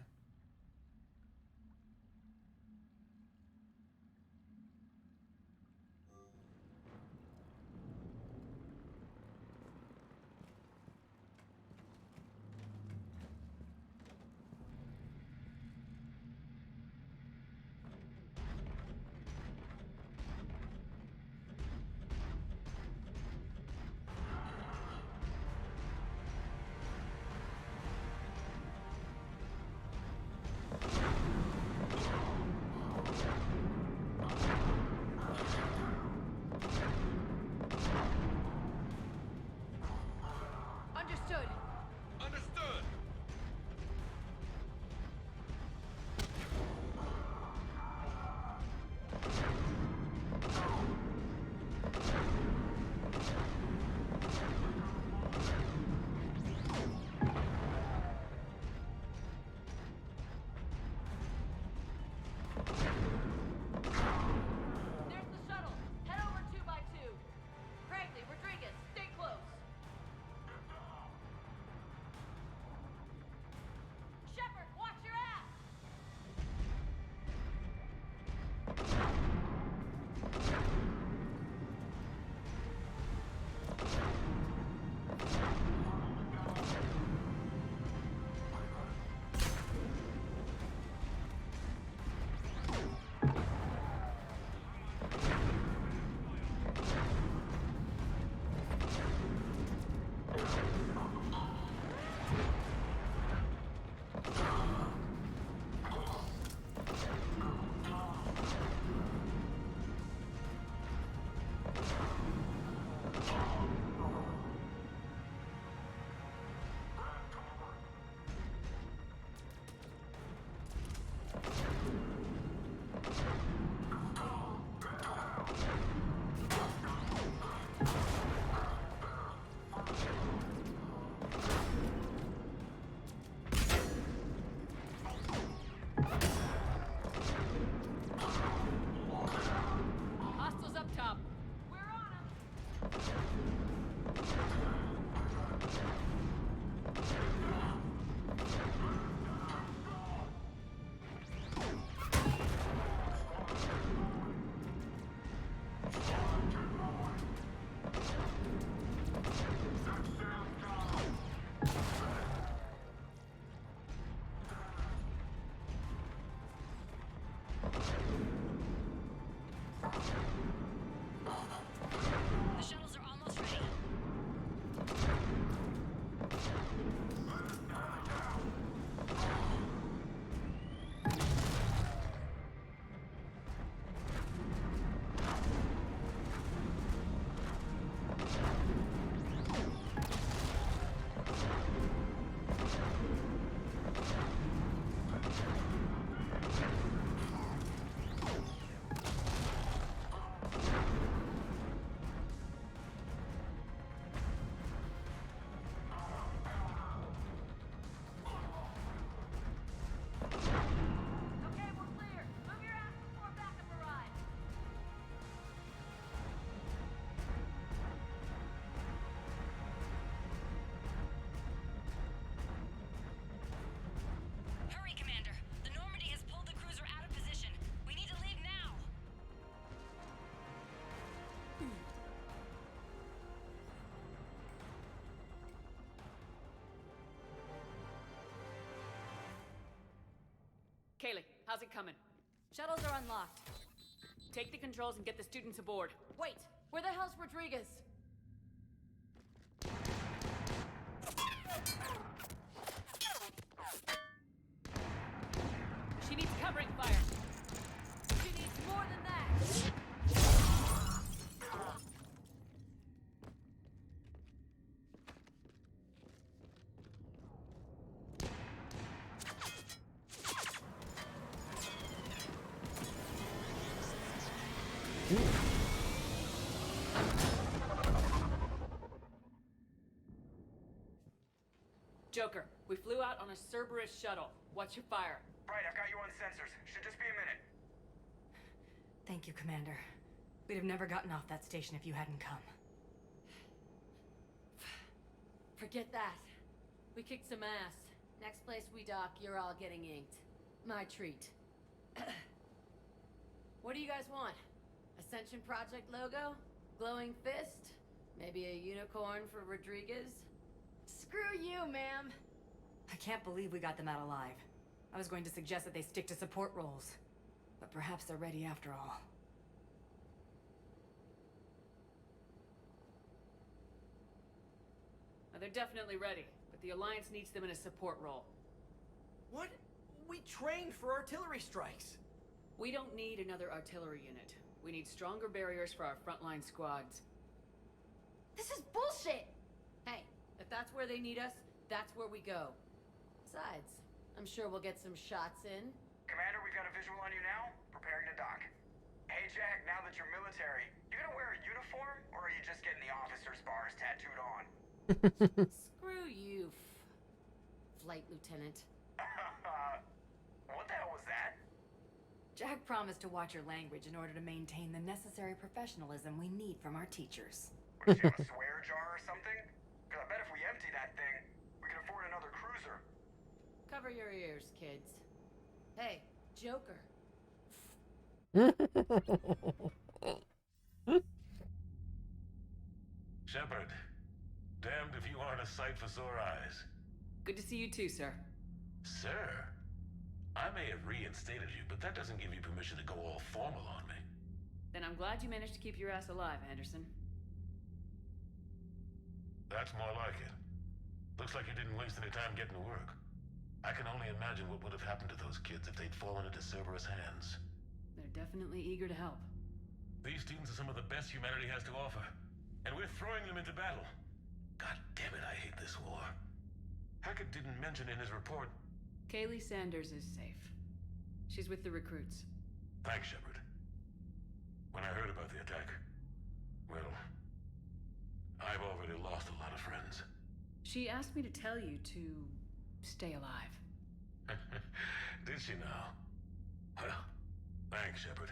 The shuttles are almost ready. Okay, we're clear. Move your ass before backup arrives. Hurry, Commander. The Normandy has pulled the cruiser out of position. We need to leave now. Kaylee, how's it coming? Shuttles are unlocked. Take the controls and get the students aboard. Wait, where the hell's Rodriguez? She needs covering fire. She needs more than that. Joker, we flew out on a Cerberus shuttle. What's your fire? Right, I've got you on sensors. Should just be a minute. Thank you, Commander. We'd have never gotten off that station if you hadn't come. Forget that. We kicked some ass. Next place we dock, you're all getting inked. My treat. What do you guys want? Ascension Project logo? Glowing fist? Maybe a unicorn for Rodriguez? Screw you, ma'am! I can't believe we got them out alive. I was going to suggest that they stick to support roles. But perhaps they're ready after all. They're definitely ready, but the Alliance needs them in a support role. What? We trained for artillery strikes. We don't need another artillery unit. We need stronger barriers for our frontline squads. This is bullshit! Hey, if that's where they need us, that's where we go. Besides, I'm sure we'll get some shots in. Commander, we've got a visual on you now. Preparing to dock. Hey, Jack, now that you're military, you gonna wear a uniform, or are you just getting the officer's bars tattooed on? Screw you, Flight Lieutenant. What the hell was that? Jack promised to watch your language in order to maintain the necessary professionalism we need from our teachers. Would you have a swear jar or something? Because I bet if we empty that thing, we can afford another cruiser. Cover your ears, kids. Hey, Joker. Shepard, damned if you aren't a sight for sore eyes. Good to see you too, sir. Sir, I may have reinstated you, but that doesn't give you permission to go all formal on me. Then I'm glad you managed to keep your ass alive, Anderson. That's more like it. Looks like you didn't waste any time getting to work. I can only imagine what would have happened to those kids if they'd fallen into Cerberus' hands. They're definitely eager to help. These students are some of the best humanity has to offer, and we're throwing them into battle. God damn it, I hate this war. Hackett didn't mention in his report. Kaylee Sanders is safe. She's with the recruits. Thanks, Shepard. When I heard about the attack, well, I've already lost a lot of friends. She asked me to tell you to stay alive. Did she now? Well, thanks, Shepard.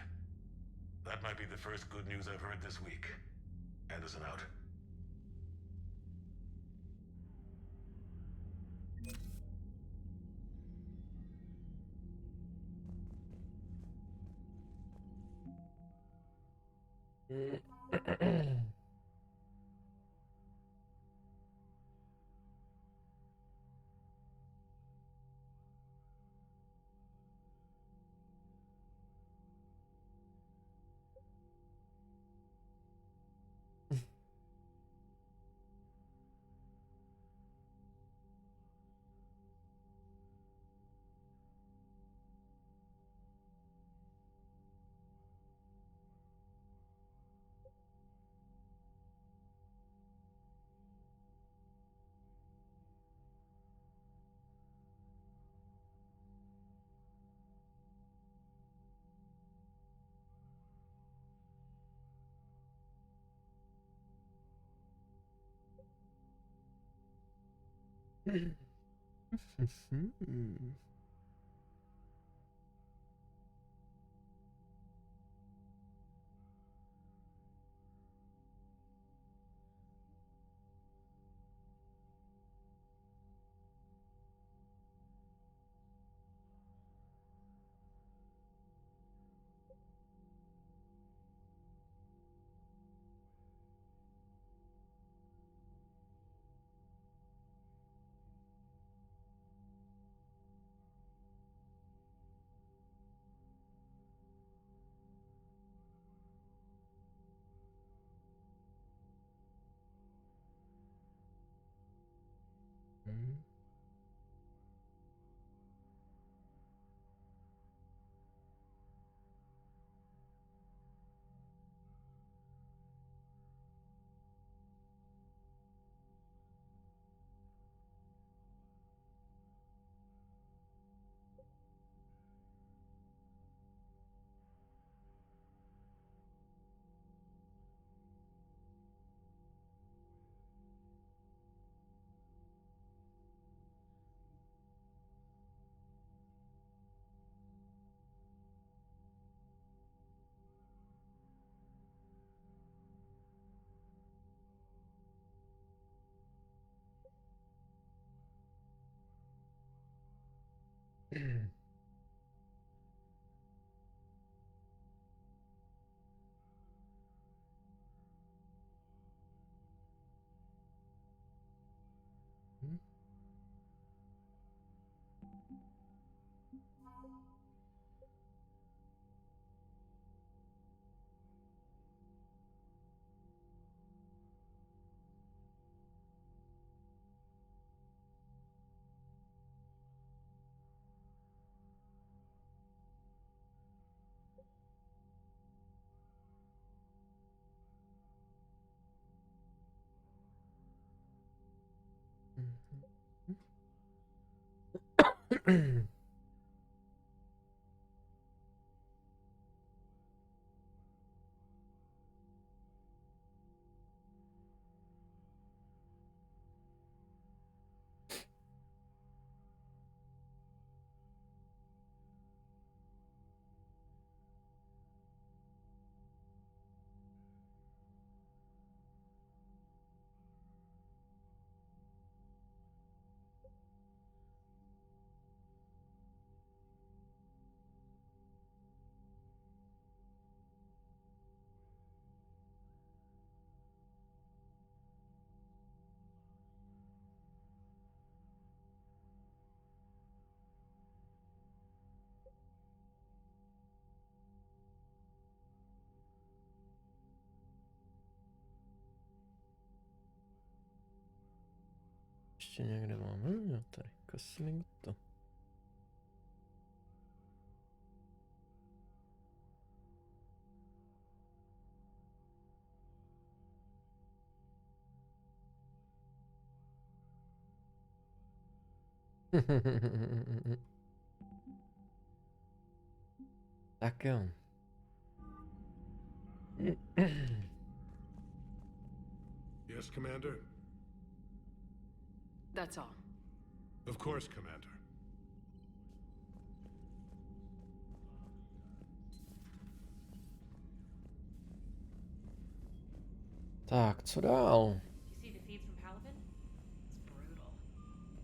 That might be the first good news I've heard this week. Anderson out. Ještě někde máme? Jo, tady Kosmik to. Tak jo. Yes, Commander? That's all. Of course, Commander. Tak, co dál? You see the feeds from Palapin? It's brutal.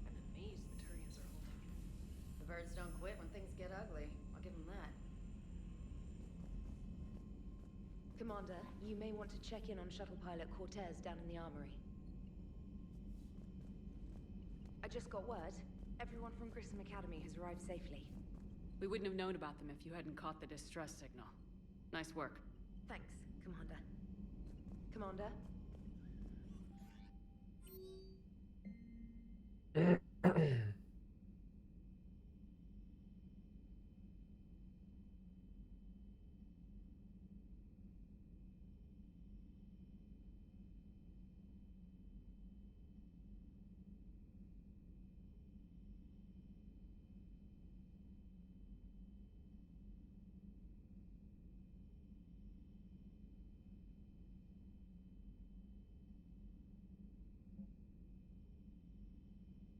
I'm amazed the Turians are holding. The birds don't quit when things get ugly. I'll give them that. Commander, you may want to check in on shuttle pilot Cortez down in the armory. I just got word. Everyone from Grissom Academy has arrived safely. We wouldn't have known about them if you hadn't caught the distress signal. Nice work. Thanks, Commander. Commander?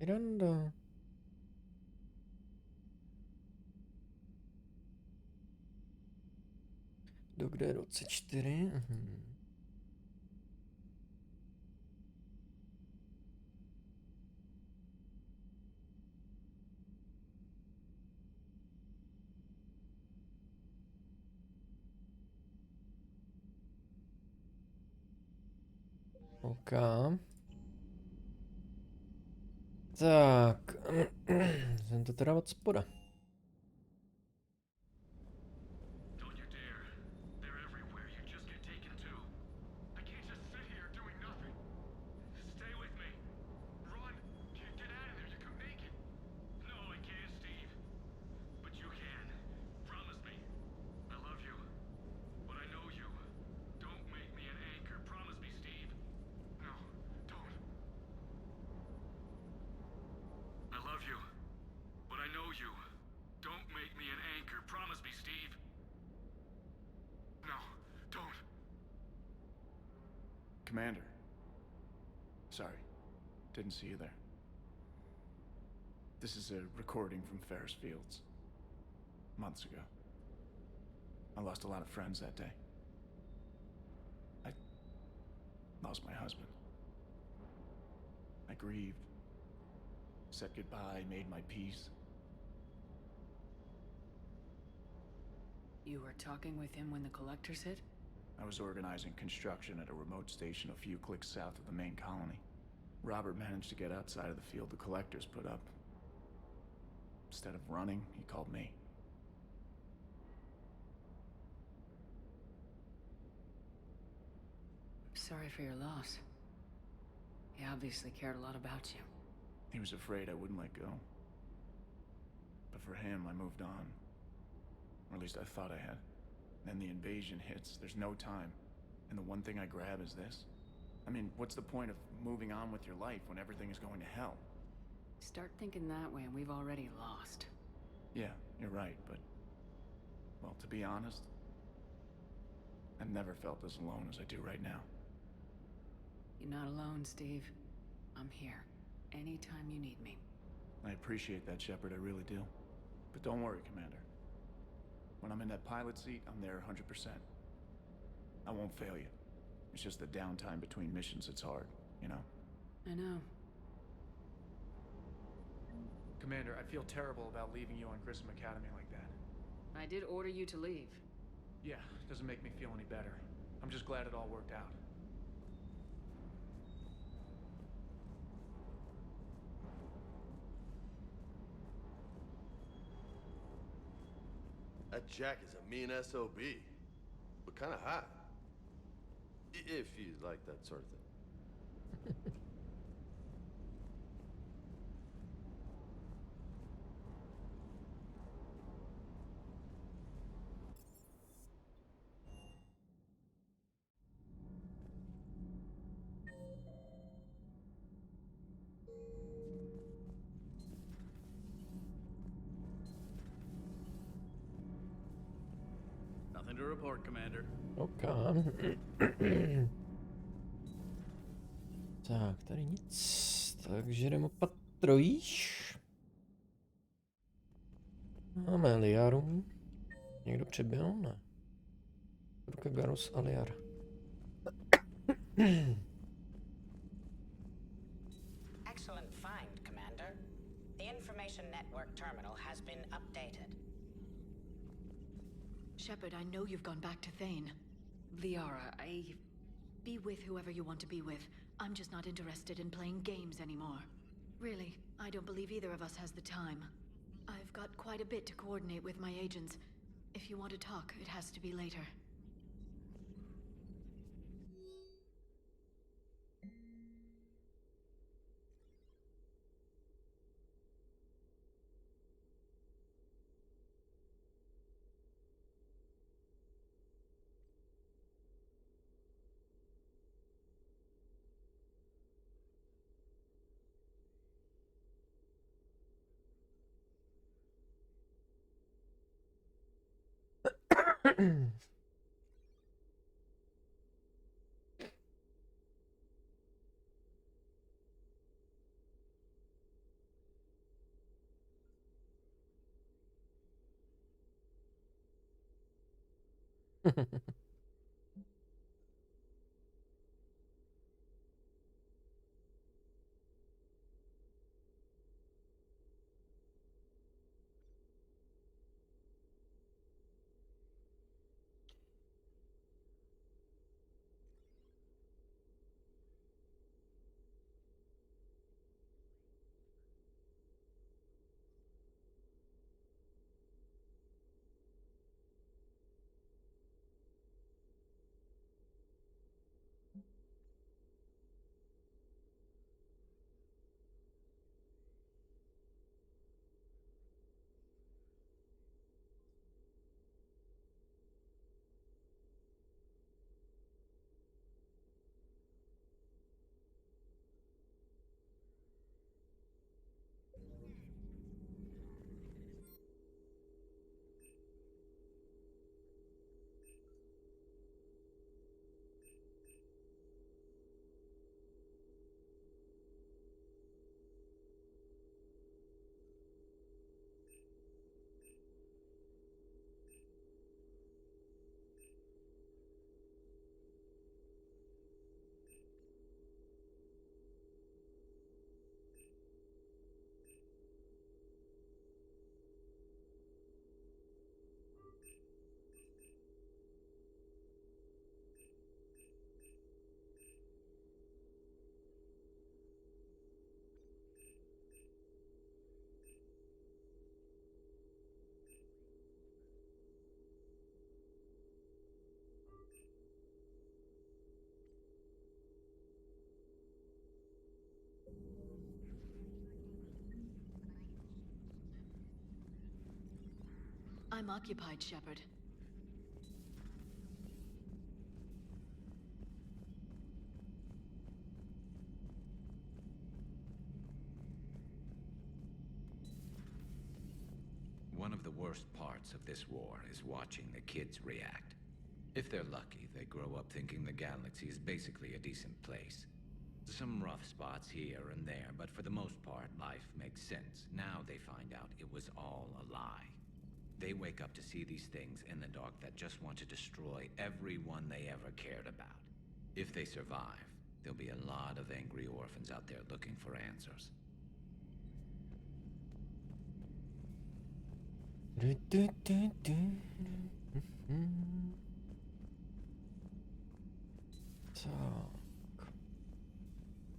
Miranda. Do kde je 24? OK. Tak. Jsem to teda od spoda. Commander. Sorry, didn't see you there. This is a recording from Ferris Fields. Months ago. I lost a lot of friends that day. I lost my husband. I grieved. Said goodbye, made my peace. You were talking with him when the collectors hit? I was organizing construction at a remote station a few clicks south of the main colony. Robert managed to get outside of the field the collectors put up. Instead of running, he called me. Sorry for your loss. He obviously cared a lot about you. He was afraid I wouldn't let go. But for him, I moved on. Or at least I thought I had. Then the invasion hits, there's no time. And the one thing I grab is this. I mean, what's the point of moving on with your life when everything is going to hell? Start thinking that way and we've already lost. Yeah, you're right, but... well, to be honest, I've never felt as alone as I do right now. You're not alone, Steve. I'm here. Anytime you need me. I appreciate that, Shepard, I really do. But don't worry, Commander. When I'm in that pilot seat, I'm there 100%. I won't fail you. It's just the downtime between missions that's hard, you know? I know. Commander, I feel terrible about leaving you on Grissom Academy like that. I did order you to leave. Yeah, doesn't make me feel any better. I'm just glad it all worked out. That Jack is a mean SOB, but kind of hot. If you like that sort of thing. Nothing to report, Commander. OK. Tak, tady nic. Takže jdeme opatrujíš. Máme Liaru. Někdo přibyl? Ne. Ruka Garus a Liar. Excellent find, Commander. The information network terminal has been updated. Shepard, I know you've gone back to Thane. Liara, Be with whoever you want to be with. I'm just not interested in playing games anymore. Really, I don't believe either of us has the time. I've got quite a bit to coordinate with my agents. If you want to talk, it has to be later. I'm occupied, Shepard. One of the worst parts of this war is watching the kids react. If they're lucky, they grow up thinking the galaxy is basically a decent place. Some rough spots here and there, but for the most part, life makes sense. Now they find out it was all a lie. They wake up to see these things in the dark that just want to destroy everyone they ever cared about. If they survive, there'll be a lot of angry orphans out there looking for answers.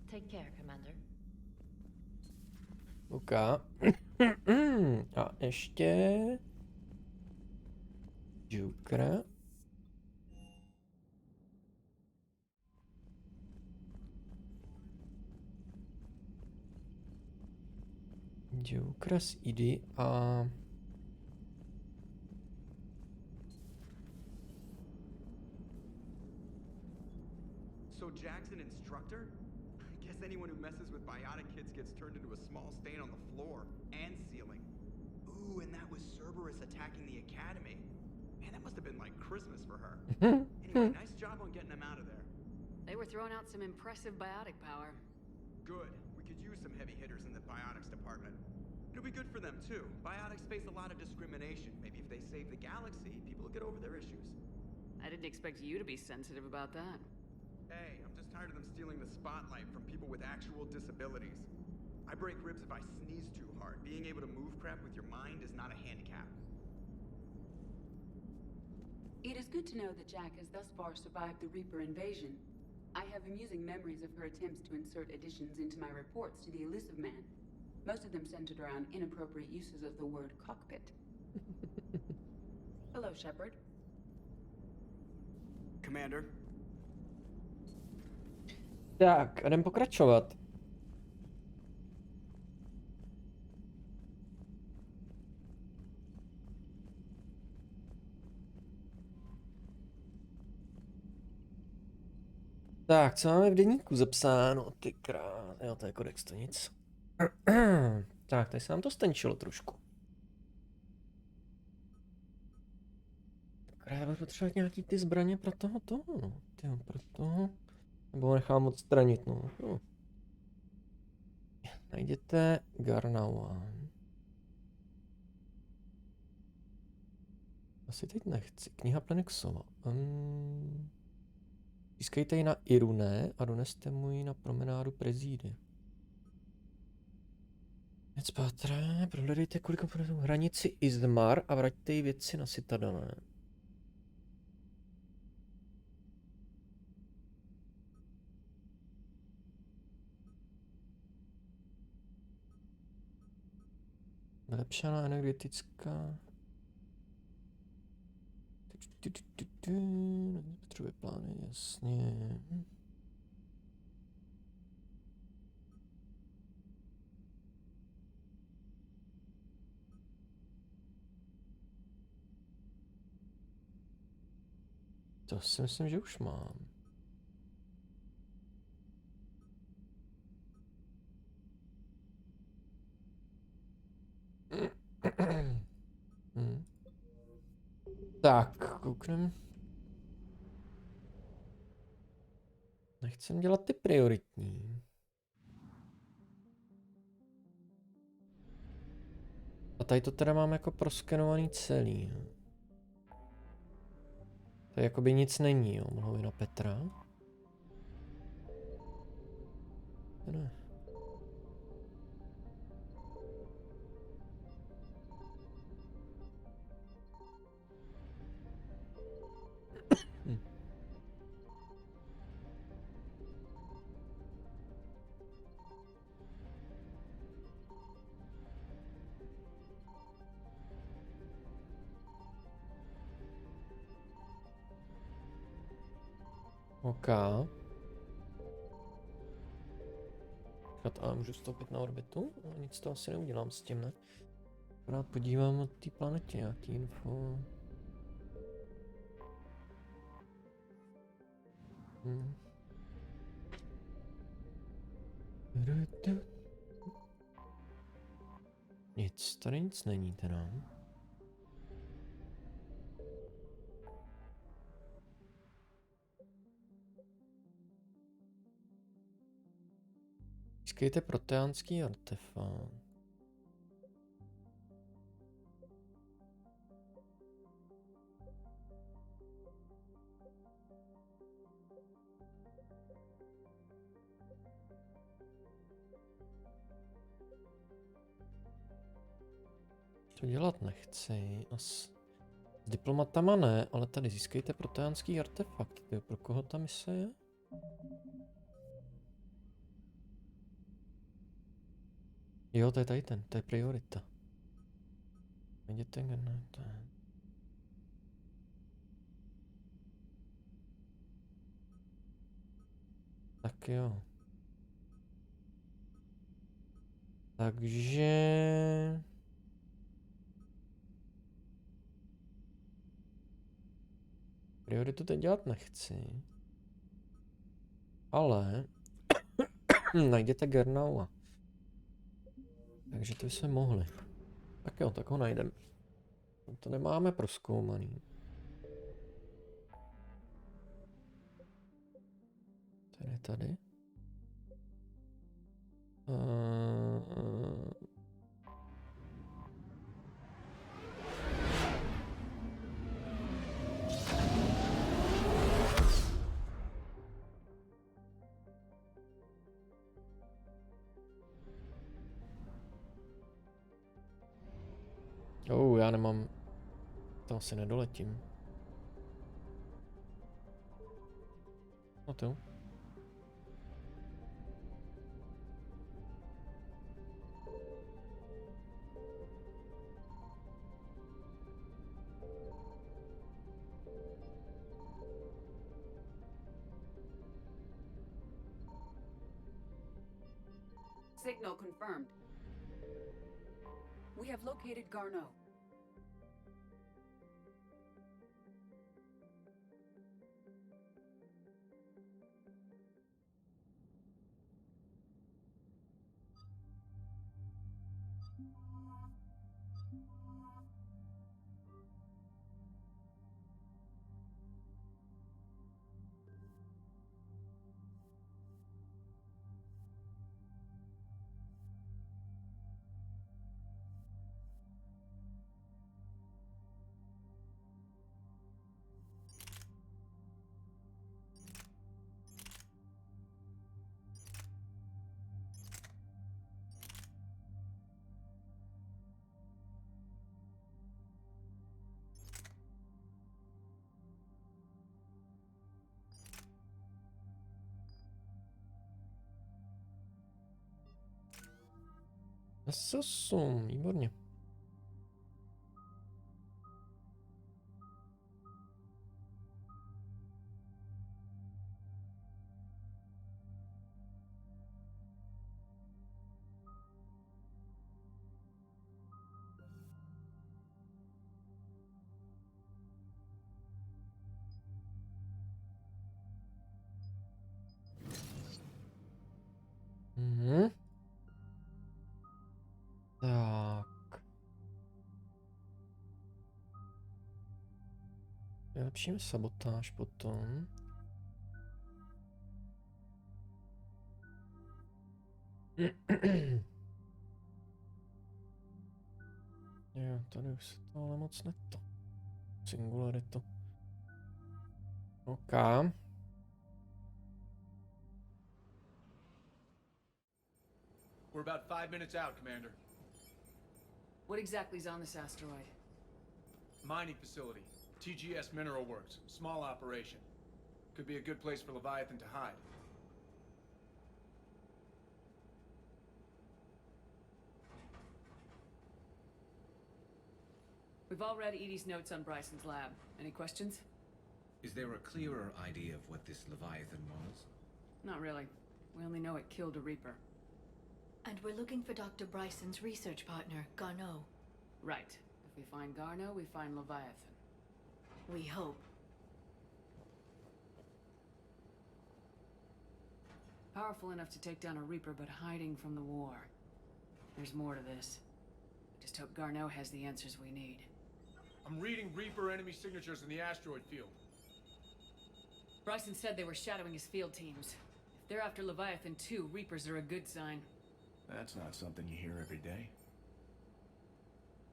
Take care, Commander. OK. A ještě... Joker. Joker z ID a... So Jack's an instructor? I guess anyone who messes with biotic kids gets turned into a small stain on the floor and ceiling. Ooh, and that was Cerberus attacking the academy. Man, that must have been like Christmas for her. Anyway, nice job on getting them out of there. They were throwing out some impressive biotic power. Good. We could use some heavy hitters in the biotics department. It'll be good for them too. Biotics face a lot of discrimination. Maybe if they save the galaxy, people will get over their issues. I didn't expect you to be sensitive about that. Hey, I'm just tired of them stealing the spotlight from people with actual disabilities. I break ribs if I sneeze too hard. Being able to move crap with your mind is not a handicap. It is good to know that Jack has thus far survived the Reaper invasion. I have amusing memories of her attempts to insert additions into my reports to the Elusive Man. Most of them centered around inappropriate uses of the word cockpit. Hello, Shepard. Commander. Tak, jdem pokračovat. Tak, co máme v deníku zapsáno? Ty krás, jo, to je kodex, to nic. Tak, tady se nám to stenčilo trošku. Tak já budu potřebovat nějaký ty zbraně pro toho, no. Tyjo, pro toho. Nebo ho nechám odstranit, no. Najděte Garnaua. Asi teď nechci. Kniha Plenexova. Získejte ji na Irune a doneste mu ji na promenádu Prezídy. Věc pátrá, prohledejte kvůli hranici Izmar a vraťte jí věci na Citadele. Vylepšená energetická. Potřebuje plány, jasně. To si myslím, že už mám. Tak, kouknem. Nechcem dělat ty prioritní. A tady to teda mám jako proskenovaný celý. To jakoby nic není, jo, mluvím na Petra. Ne. OK. A můžu vstoupit na orbitu? Nic to asi neudělám s tím, ne? Rád podívám na té planetě nějaký info. Nic, tady nic není teda. Získejte proteánský artefakt. To dělat nechci. S diplomatama ne, ale tady získejte proteánský artefakt. Tyjo, pro koho ta mise je? Jo, to je tady ten, to je priorita. Vidíte, ne, to je... Tak jo. Takže... Prioritu teď dělat nechci. Ale... najděte Gernaua. Takže to jsme mohli. Tak jo, tak ho najdeme. To nemáme prozkoumaný. Ten je tady. Já nemám... To asi nedoletím. No to jo. Signal confirmed. We have located Garneau. S8, výborně. Mhm. Tak. Vylepšíme sabotáž potom. Jo, tady už se to ale moc neto. Singularitu. OK. We're about 5 minutes out, Commander. What exactly is on this asteroid? Mining facility. TGS Mineral Works. Small operation. Could be a good place for Leviathan to hide. We've all read Edie's notes on Bryson's lab. Any questions? Is there a clearer idea of what this Leviathan was? Not really. We only know it killed a Reaper. And we're looking for Dr. Bryson's research partner, Garneau. Right. If we find Garneau, we find Leviathan. We hope. Powerful enough to take down a Reaper, but hiding from the war. There's more to this. I just hope Garneau has the answers we need. I'm reading Reaper enemy signatures in the asteroid field. Bryson said they were shadowing his field teams. If they're after Leviathan too, Reapers are a good sign. That's not something you hear every day.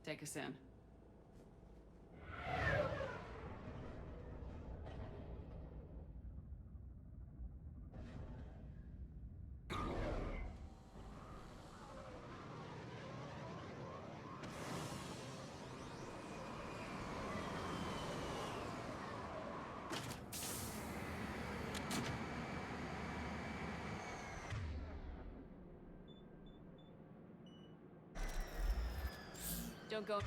Take us in. Don't go.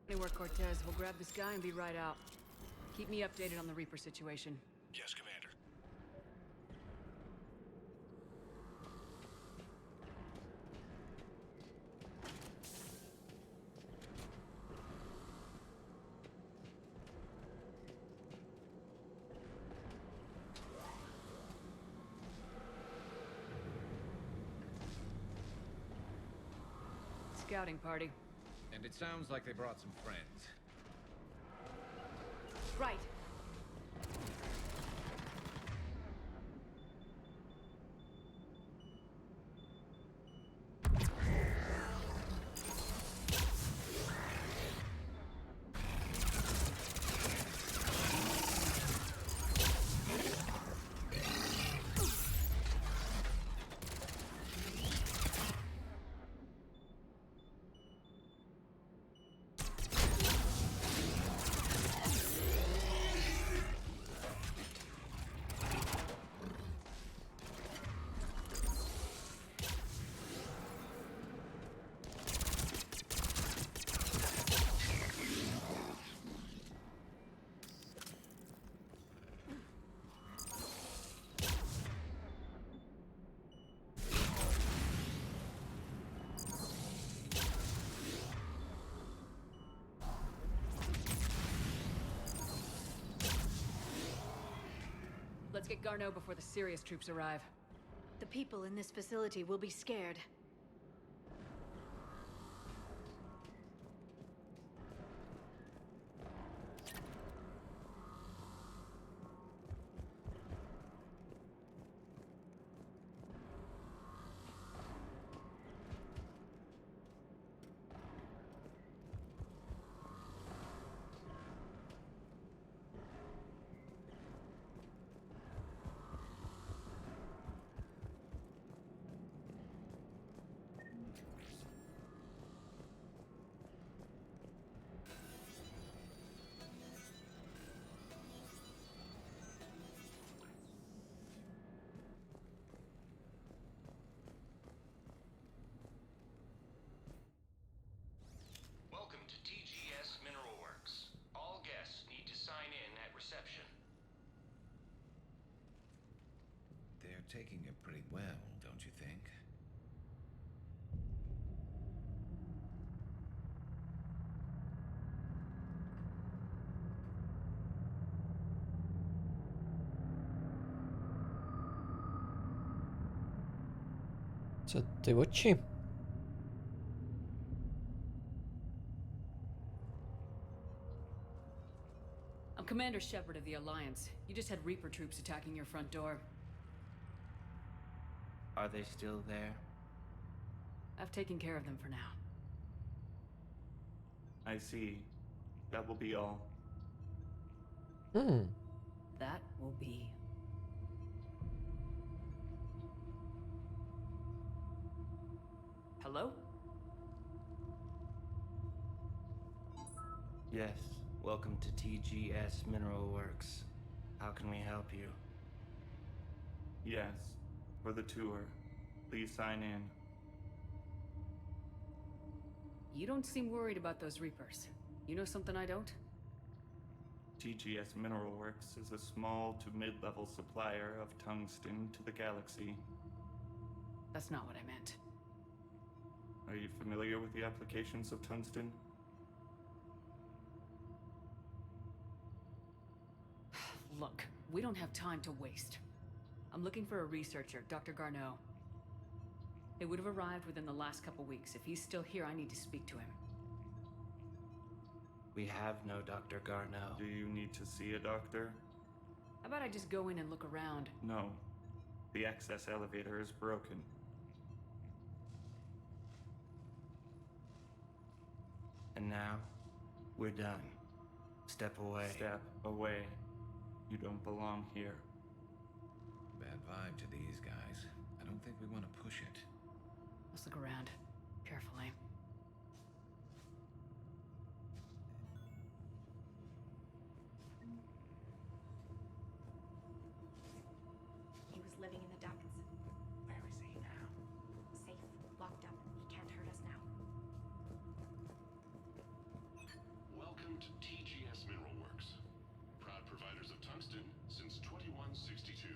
Anywhere, Cortez. We'll grab this guy and be right out. Keep me updated on the Reaper situation. Yes, Commander. Scouting party. And it sounds like they brought some friends. Right. Let's get Garneau before the serious troops arrive. The people in this facility will be scared. taking it pretty well, don't you think? Co ty oči? I'm Commander Shepard of the Alliance. You just had Reaper troops attacking your front door. Are they still there? I've taken care of them for now. I see. That will be all. That will be. Hello? Yes. Welcome to TGS Mineral Works. How can we help you? Yes. For the tour. Please sign in. You don't seem worried about those Reapers. You know something I don't? TGS Mineral Works is a small to mid-level supplier of tungsten to the galaxy. That's not what I meant. Are you familiar with the applications of tungsten? Look, we don't have time to waste. I'm looking for a researcher, Dr. Garneau. They would have arrived within the last couple weeks. If he's still here, I need to speak to him. We have no Dr. Garneau. Do you need to see a doctor? How about I just go in and look around? No. The access elevator is broken. And now, we're done. Step away. Step away. You don't belong here. Bad vibe to these guys. I don't think we want to push it. Let's look around. Carefully. He was living in the ducts. Where is he now? Safe, locked up. He can't hurt us now. Welcome to TGS Mineral Works. Proud providers of tungsten since 2162.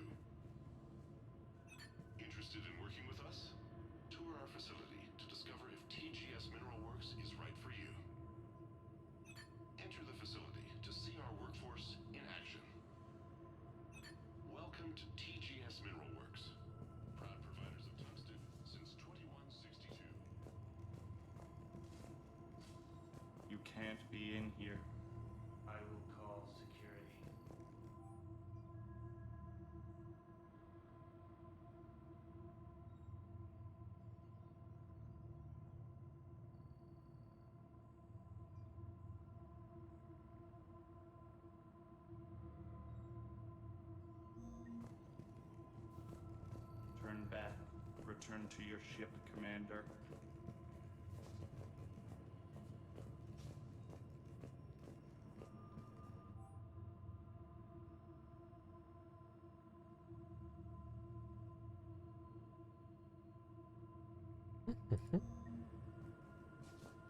Interested in working with us? Tour our facility to discover if TGS Mineral Works is right for you. Enter the facility to see our workforce in action. Welcome to TGS Mineral Works. Proud providers of tungsten since 2162. You can't be in here. I will call security. Turn back. Return to your ship, Commander.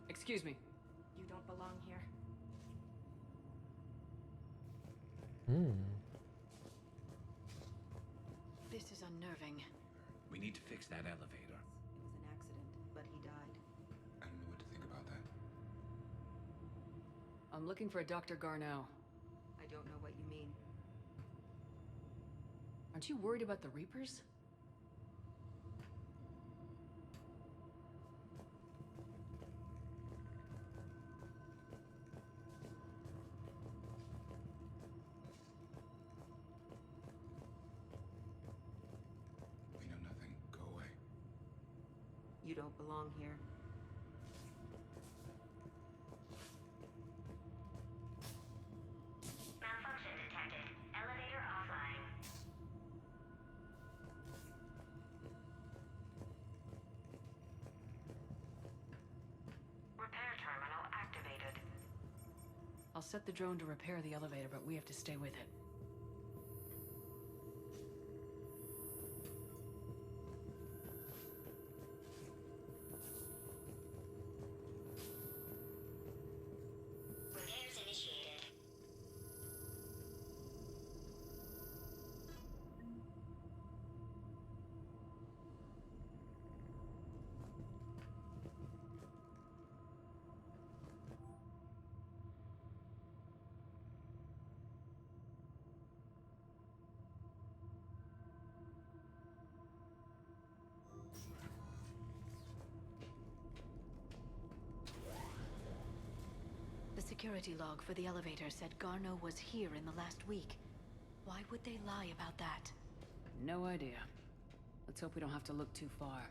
Excuse me. You don't belong here. This is unnerving. We need to fix that elevator. It was an accident, but he died. I don't know what to think about that. I'm looking for a Dr. Garneau. I don't know what you mean. Aren't you worried about the Reapers? We know nothing. Go away. You don't belong here. Malfunction detected. Elevator offline. Repair terminal activated. I'll set the drone to repair the elevator, but we have to stay with it. Repairs initiated. security log for the elevator said Garneau was here in the last week. Why would they lie about that? No idea. Let's hope we don't have to look too far.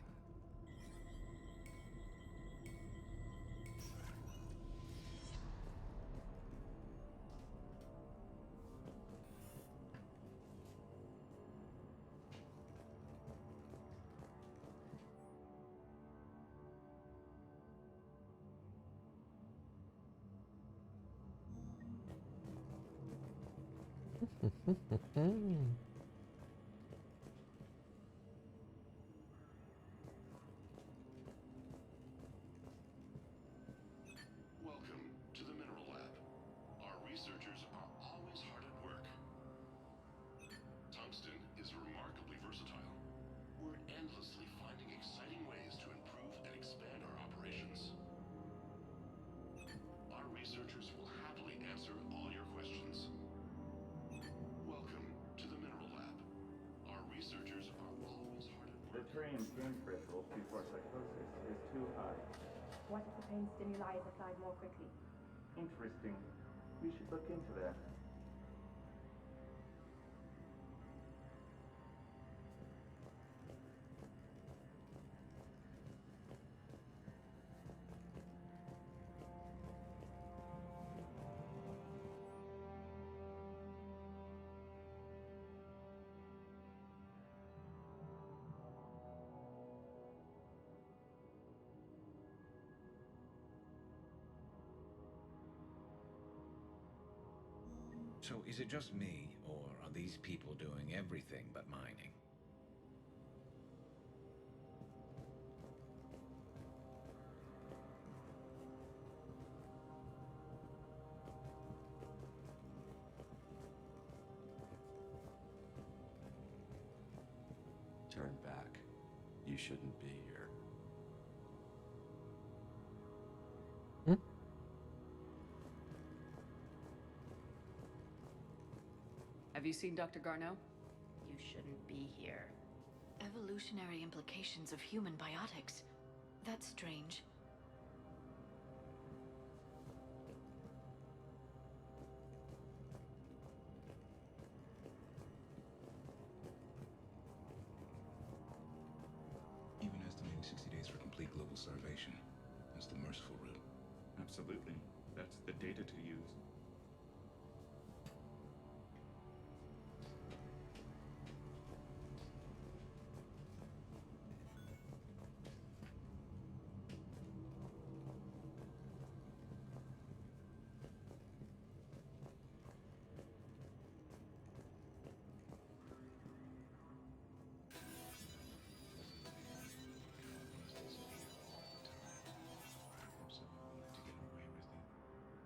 Welcome to the Mineral Lab. Our researchers are always hard at work. Tungsten is remarkably versatile. We're endlessly finding exciting ways to improve and expand our operations. Our researchers will happily answer all your questions. Welcome to the Mineral Lab. Our researchers are always hard at work. The Turian's pain threshold before psychosis is too high. What if the pain stimuli is applied more quickly? Interesting. We should look into that. So is it just me, or are these people doing everything but mining? Turn back. You shouldn't be here. Have you seen Dr. Garneau? You shouldn't be here. Evolutionary implications of human biotics. That's strange. Even estimating 60 days for complete global starvation. That's the merciful route. Absolutely. That's the data to use.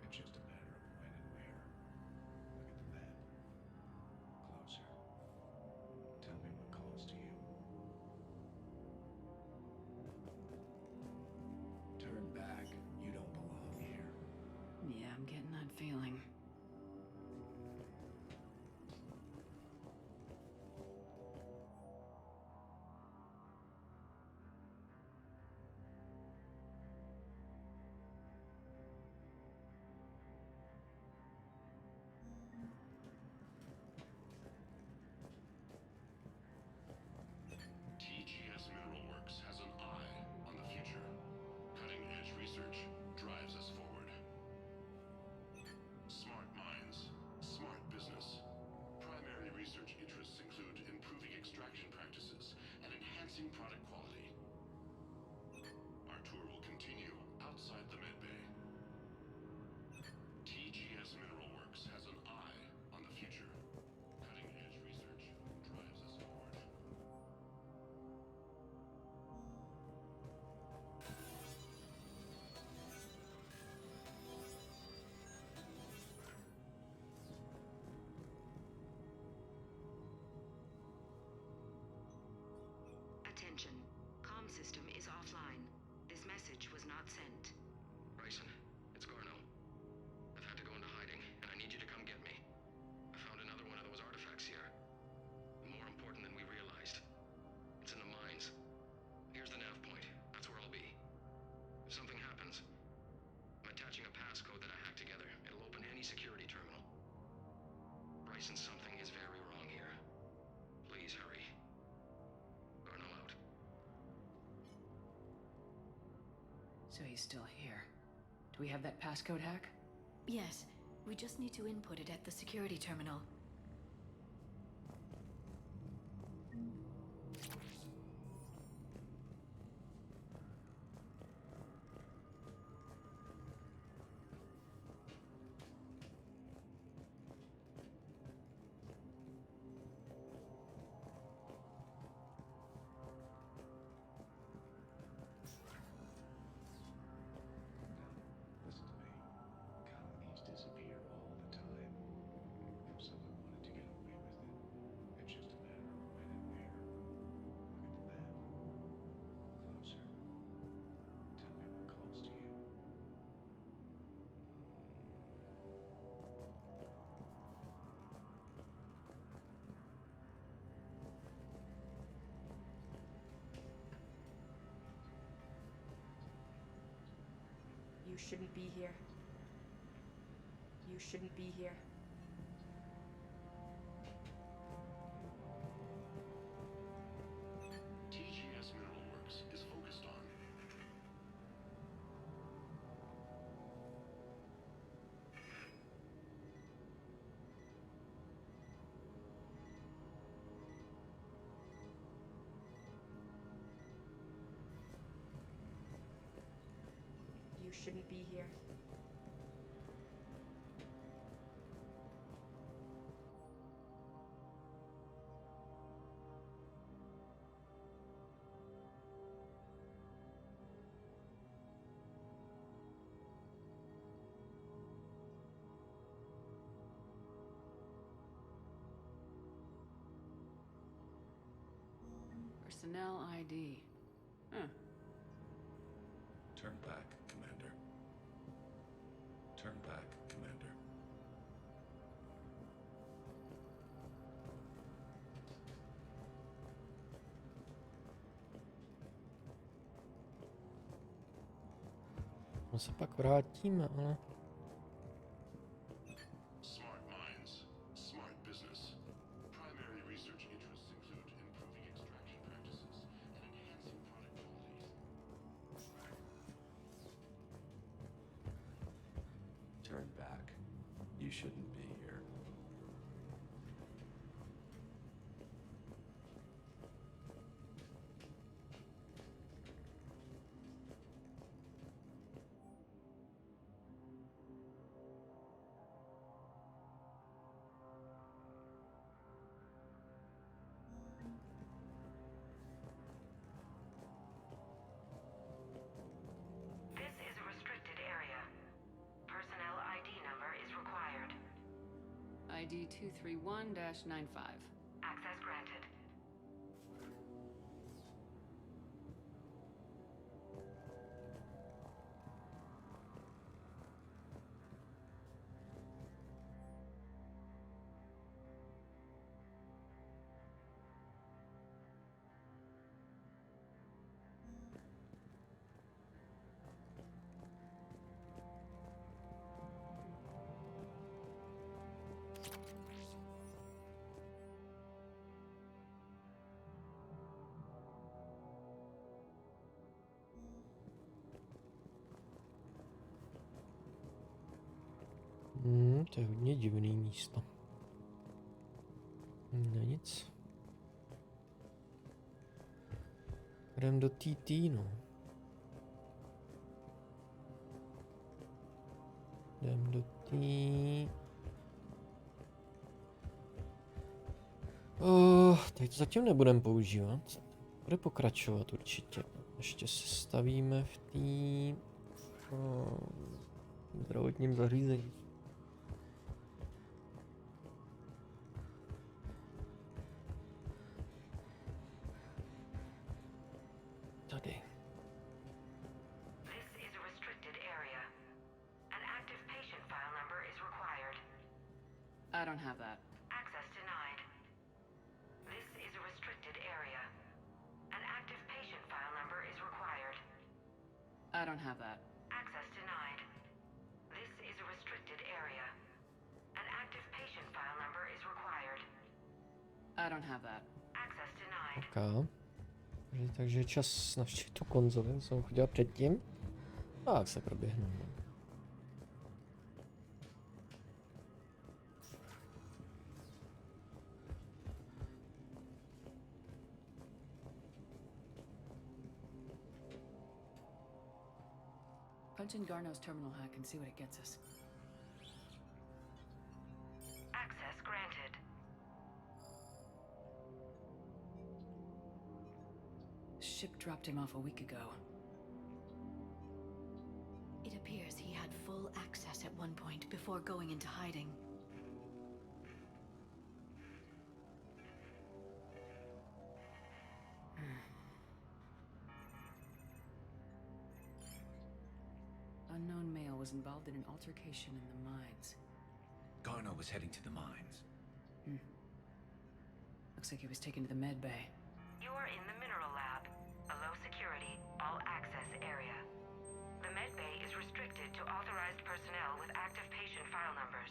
It's just a matter of when and where. Look at the map. Closer. Tell me what calls to you. Turn back. You don't belong here. Yeah, I'm getting that feeling. TGS Mineral Works has an eye on the future. Cutting-edge research drives us forward. Smart minds, smart business. Primary research interests include improving extraction practices and enhancing product quality. Our tour will continue outside the medbay. TGS Mineral Works has an eye on the future. Cutting-edge research drives us forward. Attention. Comm system is offline. This message was not sent. Bryson, it's Garneau. I've had to go into hiding, and I need you to come get me. I found another one of those artifacts here. More important than we realized. It's in the mines. Here's the nav point. That's where I'll be. If something happens, I'm attaching a passcode that I hacked together. So he's still here. Do we have that passcode hack? Yes, we just need to input it at the security terminal. Listen to me. Colonies disappear all the time. If someone wanted to get away with it, it's just a matter of when and where. Look at the map. Closer. Tell me what calls to you. You shouldn't be here. You shouldn't be here. TGS Mineral Works is focused on. You shouldn't be here. Personnel ID. Huh. Turn back, Commander. Turn back, Commander. No se pak vrátíme, ale... Smart minds, smart business. Primary research interests include improving extraction practices and enhancing product qualities. Turn back. You shouldn't be here. This is a restricted area. Personnel ID number is required. ID 231-95. Access granted. To je hodně divný místo. No nic. Jdem do TT, no. Jdem do T. Teď to zatím nebudeme používat. Bude pokračovat určitě. Ještě se stavíme v té zdravotním zařízení. Tady. This is a restricted area. An active patient file number is required. I don't have that. Access denied. This is a restricted area. An active patient file number is required. I don't have that. Access denied. This is a restricted area. An active patient file number is required. I don't have that. Access denied. Okay. Takže čas navštívit tu konzoli, jsem chodil předtím. Tak se proběhnu. Punch in Garno's terminal hack and see what it gets us. Access granted. Ship dropped him off a week ago. It appears he had full access at one point before going into hiding. Unknown male was involved in an altercation in the mines. Garno was heading to the mines. Looks like he was taken to the med bay. You are in the mineral lab, a low security, all access area. The med bay is restricted to authorized personnel with active patient file numbers.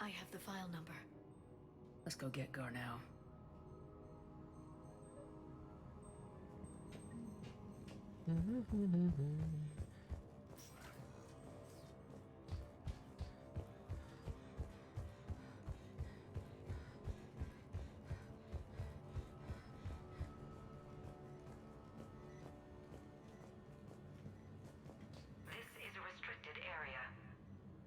I have the file number. Let's go get Garno. This is a restricted area.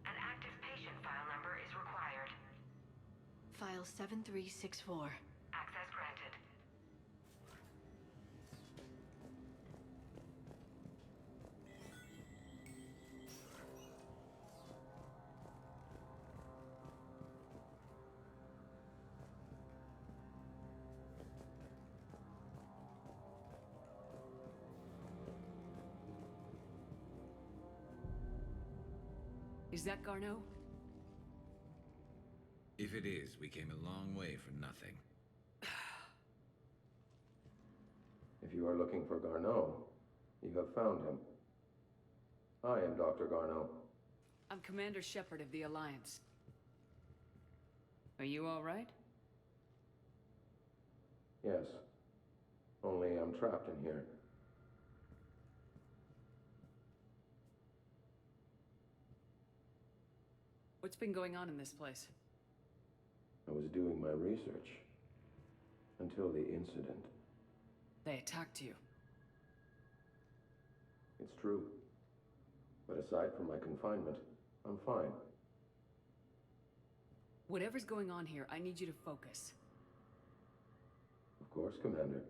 An active patient file number is required. File 7364. Access granted. Is that Garno? If it is, we came a long way for nothing. If you are looking for Garneau, you have found him. I am Dr. Garneau. I'm Commander Shepard of the Alliance. Are you all right? Yes. Only I'm trapped in here. What's been going on in this place? I was doing my research. Until the incident. They attacked you. It's true. But aside from my confinement, I'm fine. Whatever's going on here, I need you to focus. Of course, Commander.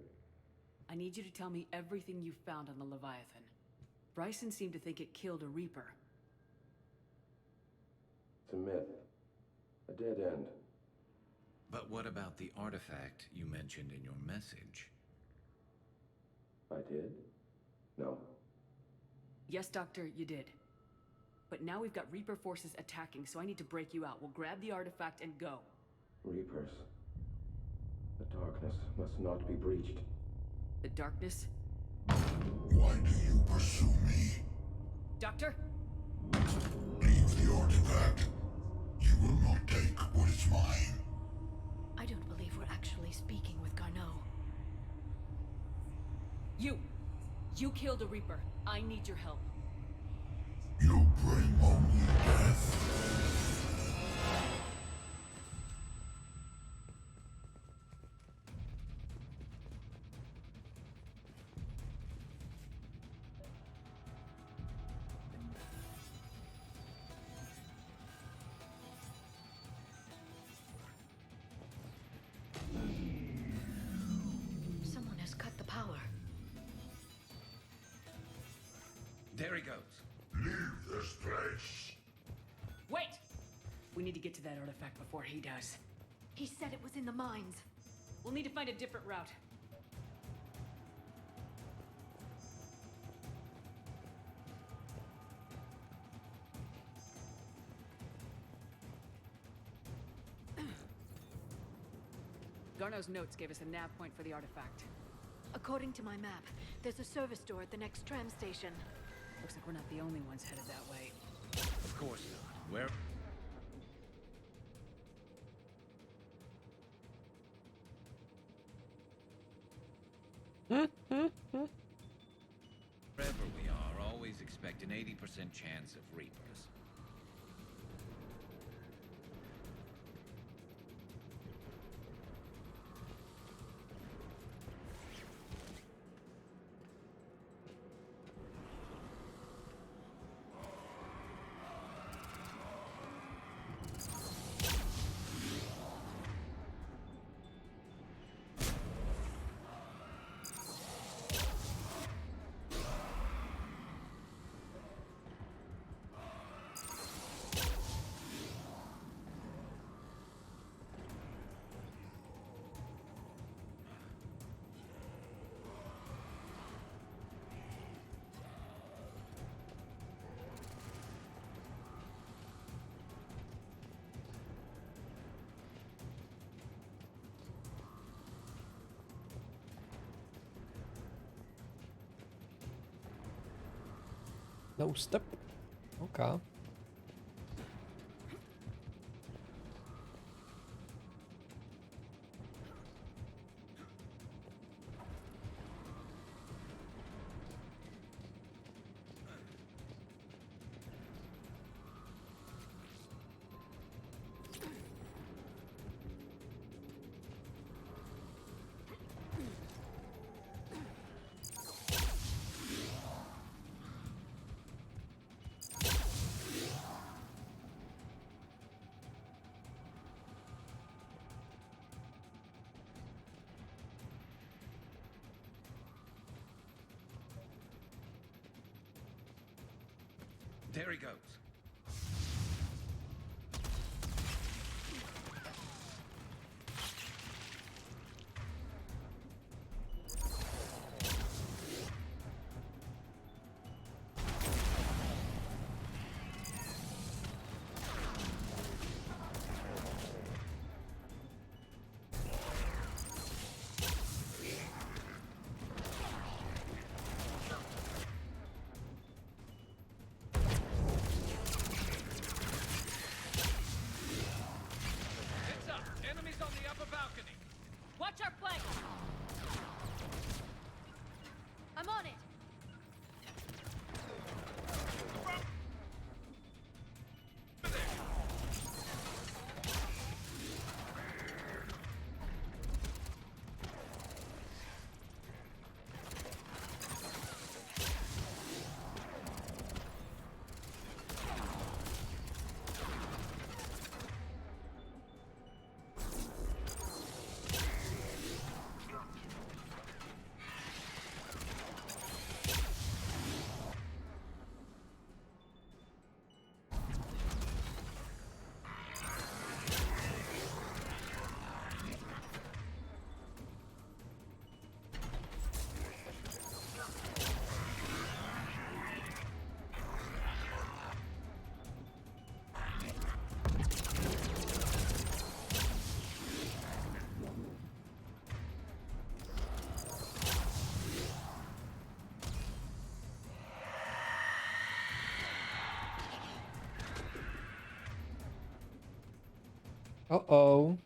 I need you to tell me everything you found on the Leviathan. Bryson seemed to think it killed a Reaper. It's a myth. A dead end. But what about the artifact you mentioned in your message? I did? No. Yes, Doctor, you did. But now we've got Reaper forces attacking, so I need to break you out. We'll grab the artifact and go. Reapers. The darkness must not be breached. The darkness? Why do you pursue me? Doctor? Leave the artifact. You will not take what is mine. I don't believe we're actually speaking with Garneau. You killed a Reaper. I need your help. You bring only death. Someone has cut the power. There he goes. Leave this place. Wait! We need to get to that artifact before he does. He said it was in the mines. We'll need to find a different route. Garno's notes gave us a nav point for the artifact. According to my map, there's a service door at the next tram station. Looks like we're not the only ones headed that way. Of course not. Where? 99% chance of Reapers. No step. Okay. There he goes. Watch our flank! I'm on it! Uh-oh.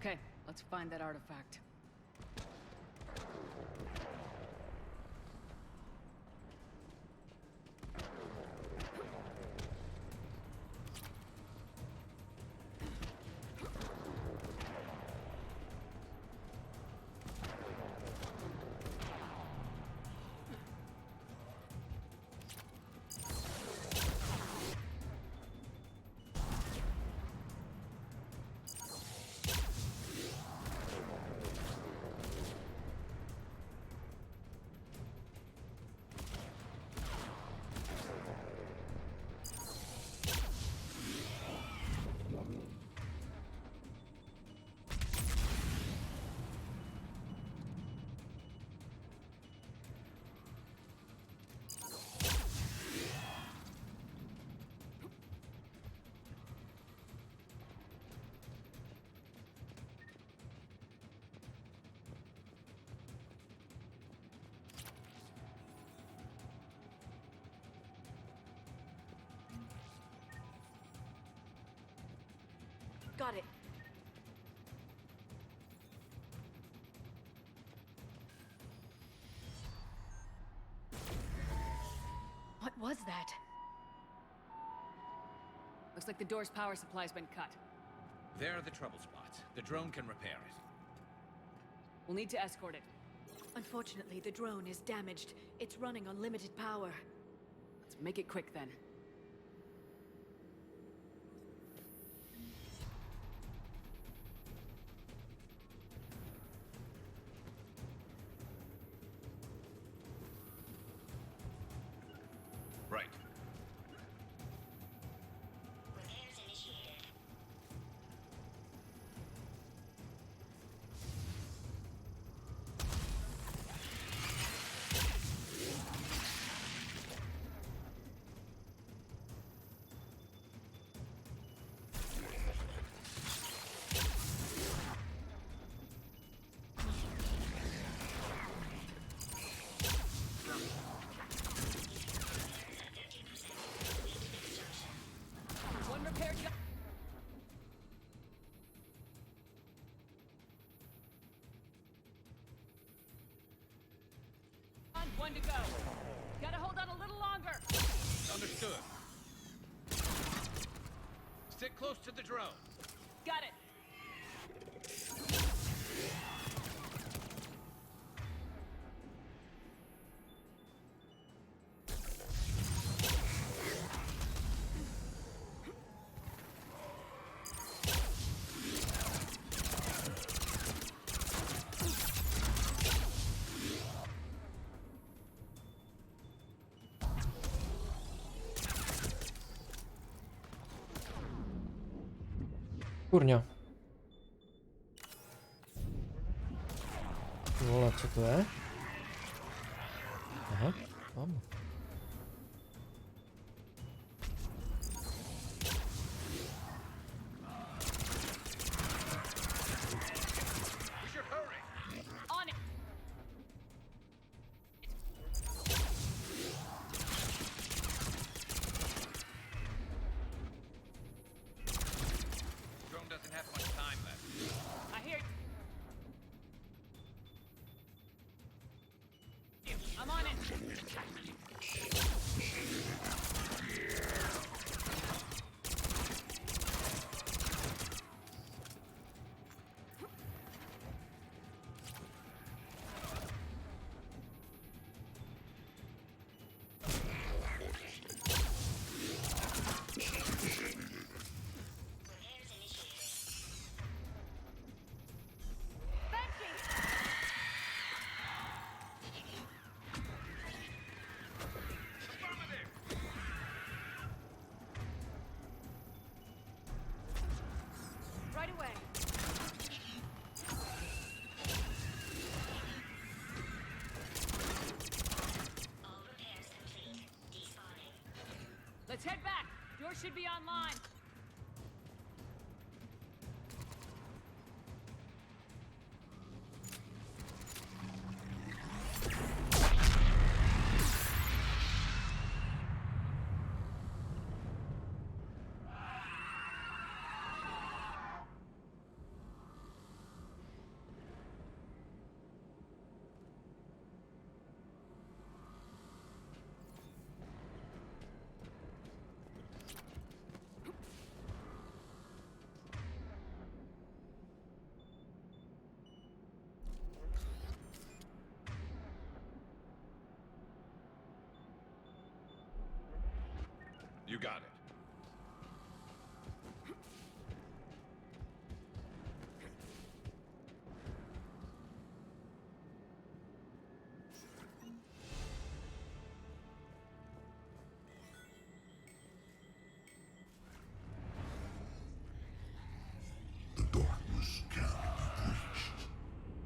Okay, let's find that artifact. Got it. What was that? Looks like the door's power supply's been cut. There are the trouble spots. The drone can repair it. We'll need to escort it. Unfortunately, the drone is damaged. It's running on limited power. Let's make it quick then. Right. Repairs initiated. One repair job. One to go. Gotta hold on a little longer. Understood. Stick close to the drone. Got it. Kurňa. Vole, co to je? Aha, mám. We should hurry. On it. Drone doesn't have much time left. I hear you. I'm on it. Repairs initiated. Right away. All repairs complete. Despawning. Let's head back. Door should be online. You got it.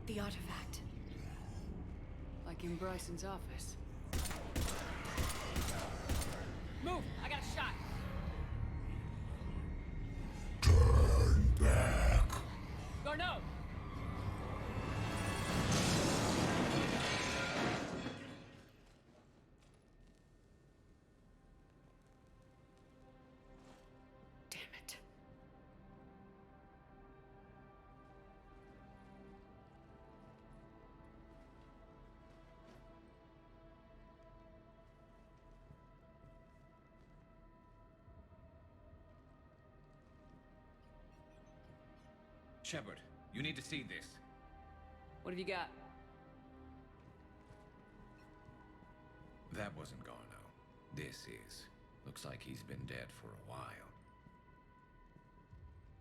The artifact. Like in Bryson's office. Move! I got a shot! Turn back. Garneau! Damn it. Shepard, you need to see this. What have you got? That wasn't Garneau. This is. Looks like he's been dead for a while.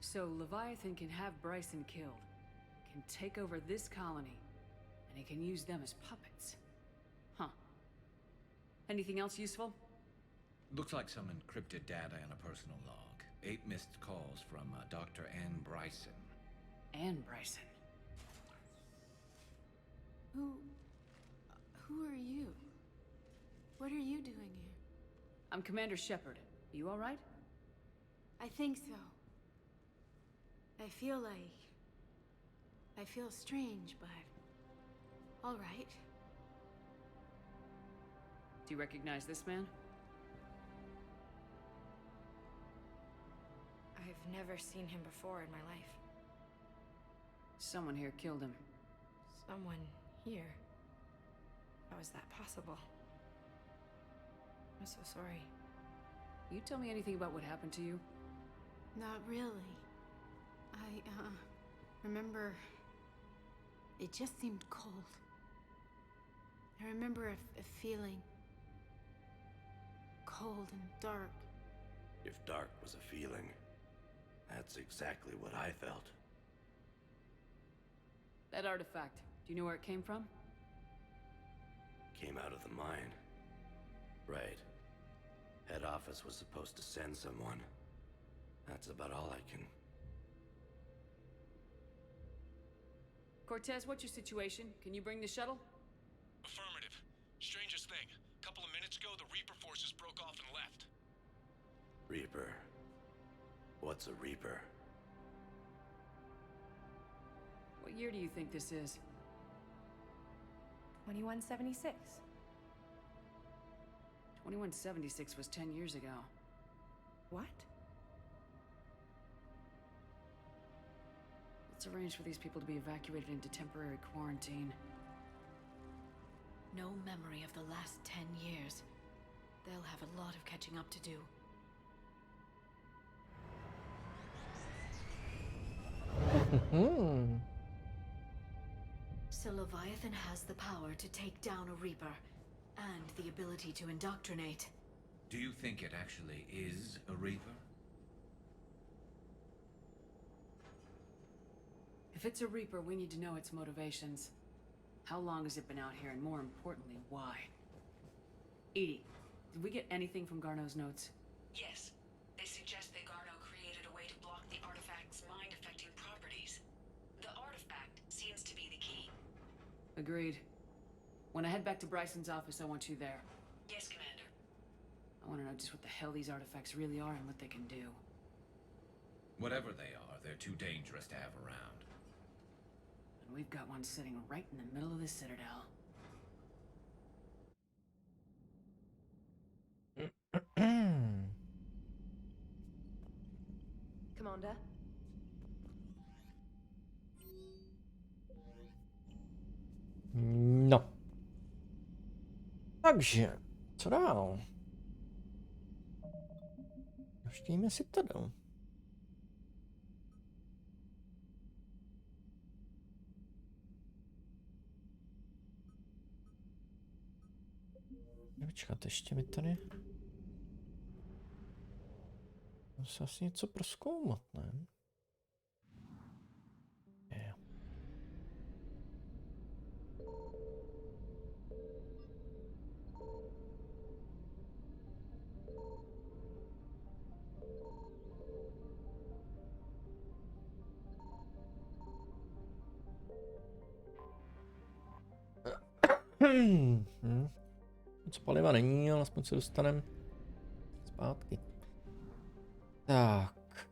So Leviathan can have Bryson killed, can take over this colony, and he can use them as puppets. Huh. Anything else useful? Looks like some encrypted data and a personal log. 8 missed calls from Dr. Ann Bryson. Ann Bryson. Who are you? What are you doing here? I'm Commander Shepard. You all right? I think so. I feel strange, but all right. Do you recognize this man? I've never seen him before in my life. Someone here killed him. Someone here? How is that possible? I'm so sorry. You tell me anything about what happened to you? Not really. I remember it just seemed cold. I remember a feeling cold and dark. If dark was a feeling, that's exactly what I felt. That artifact, do you know where it came from? Came out of the mine. Right. Head office was supposed to send someone. That's about all I can... Cortez, what's your situation? Can you bring the shuttle? Affirmative. Strangest thing. A couple of minutes ago, the Reaper forces broke off and left. Reaper. What's a Reaper? What year do you think this is? 2176. 2176 was 10 years ago. What? Let's arrange for these people to be evacuated into temporary quarantine. No memory of the last 10 years. They'll have a lot of catching up to do. So Leviathan has the power to take down a Reaper, and the ability to indoctrinate. Do you think it actually is a Reaper? If it's a Reaper, we need to know its motivations. How long has it been out here, and more importantly, why? Edie, did we get anything from Garneau's notes? Yes. They suggest that Garneau created a way to block the artifact's mind-affecting properties. The artifact seems to be the key. Agreed. When I head back to Bryson's office, I want you there. Yes, Commander. I want to know just what the hell these artifacts really are and what they can do. Whatever they are, they're too dangerous to have around. And we've got one sitting right in the middle of the Citadel. Commander? No. Takže, co dál? Navštívíme si Citadel. Počkat, ještě mi tady... Musím asi něco prozkoumat, ne? Jo. Moc paliva není, ale aspoň se dostaneme zpátky. Tak.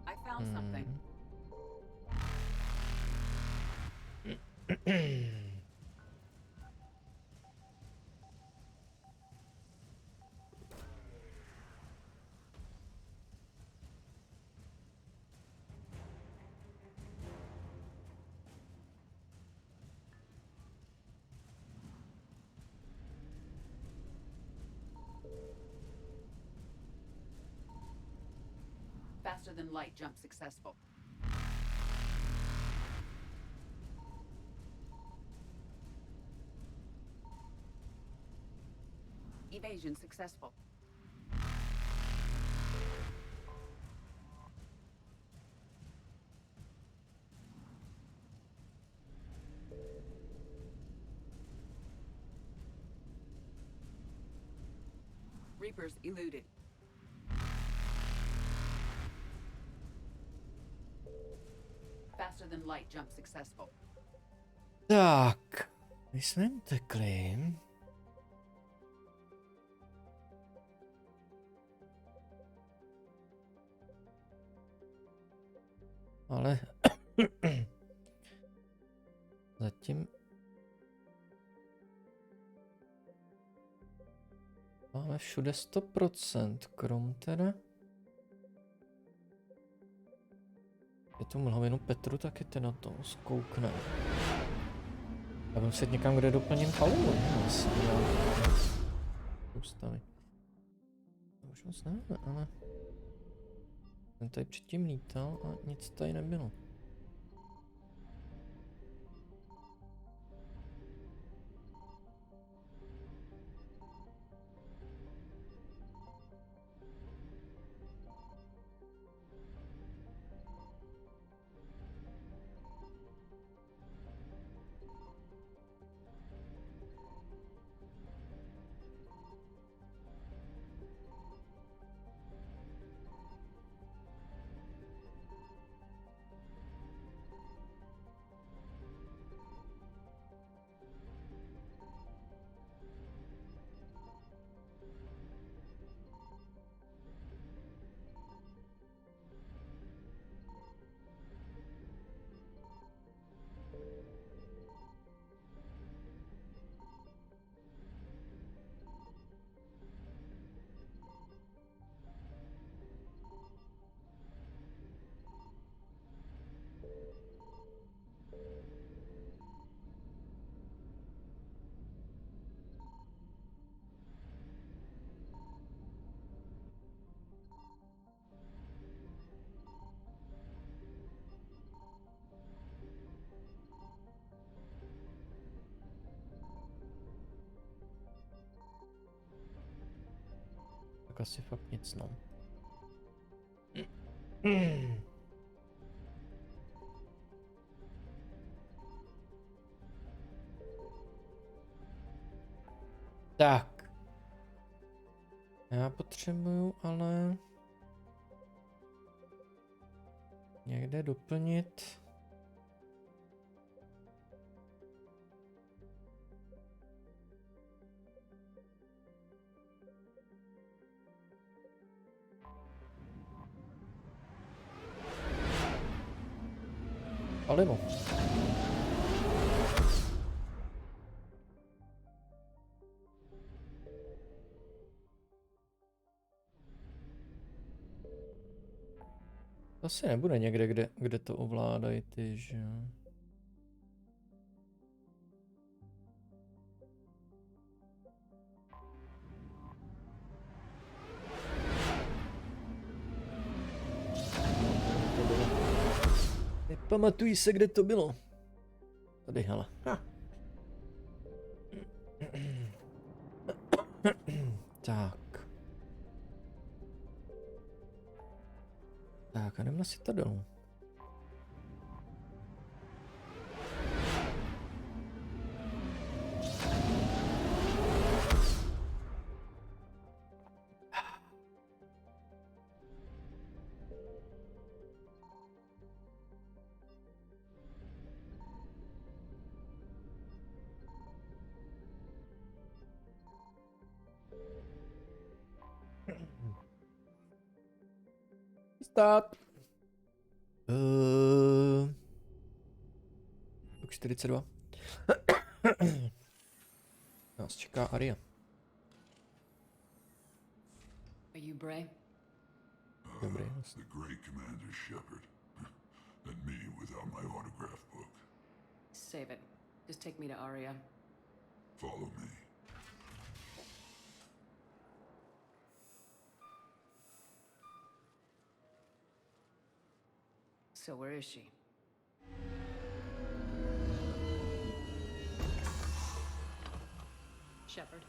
I found something. Faster than light jump successful. Evasion successful. Reapers eluded. Faster than light jump successful. Tak, my jsme utekli. Ale zatím máme všude 100%, krom teda je tu mlhovinu Petru, taky ten na to zkoukne. Já budu muset někam, kde doplním palivo, asi ústavy. To už moc nevím, ale jsem tady předtím lítal a nic tady nebylo. Tak asi fakt nic, no. Tak. Já potřebuju ale někde doplnit. Palivo. To asi nebude někde, kde to ovládají ty, že jo? Nepamatuji se, kde to bylo. Tady, hele. Tak. Tak, a jdem na Citadel. Stát. 42. Nás čeká Aria. Are you Bray? Dobrý. The great Commander Shepard. And me without my autograph book. Save it. Just take me to Aria. Follow me. So where is she? Shepard.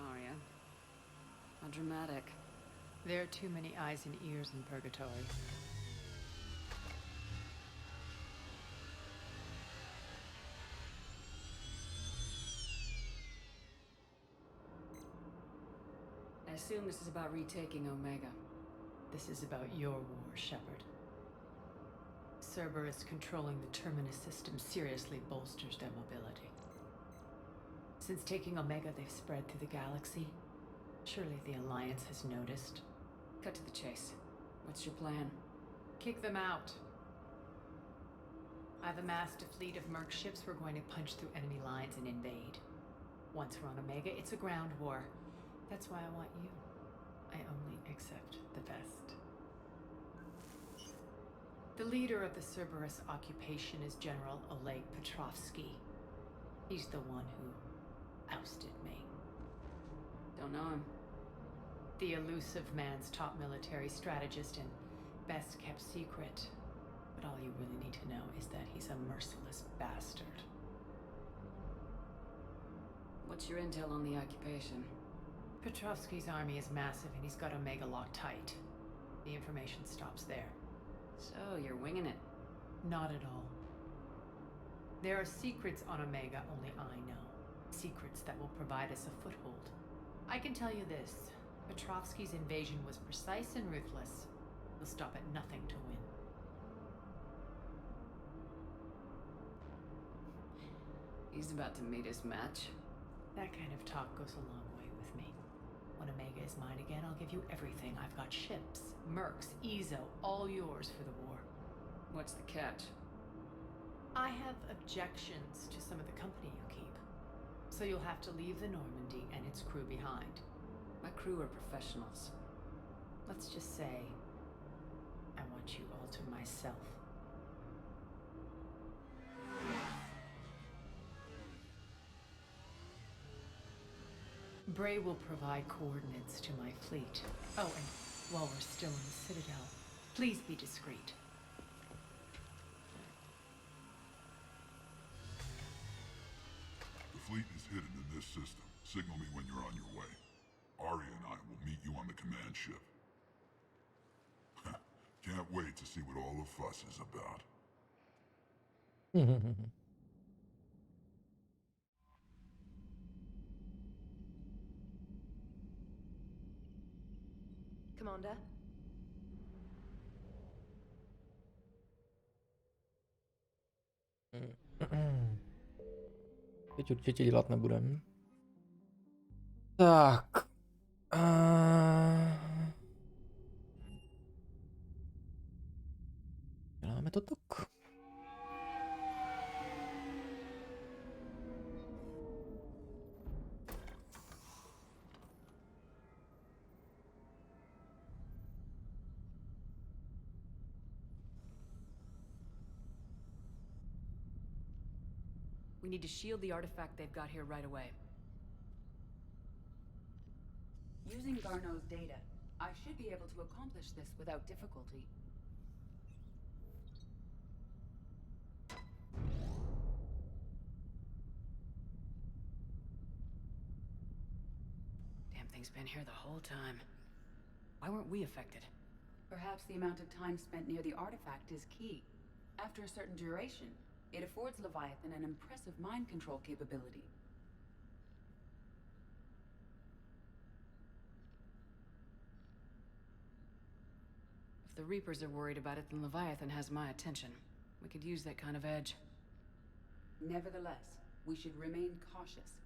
Aria. How dramatic. There are too many eyes and ears in Purgatory. I assume this is about retaking Omega. This is about your war, Shepard. Cerberus controlling the Terminus system seriously bolsters their mobility. Since taking Omega, they've spread through the galaxy. Surely the Alliance has noticed. Cut to the chase. What's your plan? Kick them out. I've amassed a fleet of merc ships. We're going to punch through enemy lines and invade. Once we're on Omega, it's a ground war. That's why I want you. I only accept the best. The leader of the Cerberus occupation is General Oleg Petrovsky. He's the one who ousted me. Don't know him. The elusive man's top military strategist and best kept secret. But all you really need to know is that he's a merciless bastard. What's your intel on the occupation? Petrovsky's army is massive and he's got Omega locked tight. The information stops there. So, you're winging it? Not at all. There are secrets on Omega only I know. Secrets that will provide us a foothold. I can tell you this. Petrovsky's invasion was precise and ruthless. He'll stop at nothing to win. He's about to meet his match. That kind of talk goes a long way with me. When Omega is mine again, I'll give you everything. I've got ships, mercs, Ezo, all yours for the war. What's the catch? I have objections to some of the company you keep. So you'll have to leave the Normandy and its crew behind. My crew are professionals. Let's just say, I want you all to myself. Bray will provide coordinates to my fleet. Oh, and while we're still in the Citadel, please be discreet. The fleet is hidden in this system. Signal me when you're on your way. Aria and I will meet you on the command ship. Can't wait to see what all the fuss is about. Commander? Teď určitě dělat nebudem. Tak. Děláme to tak. We need to shield the artifact they've got here right away. Using Garneau's data, I should be able to accomplish this without difficulty. Damn thing's been here the whole time. Why weren't we affected? Perhaps the amount of time spent near the artifact is key. After a certain duration, it affords Leviathan an impressive mind control capability. If the Reapers are worried about it, then Leviathan has my attention. We could use that kind of edge. Nevertheless, we should remain cautious.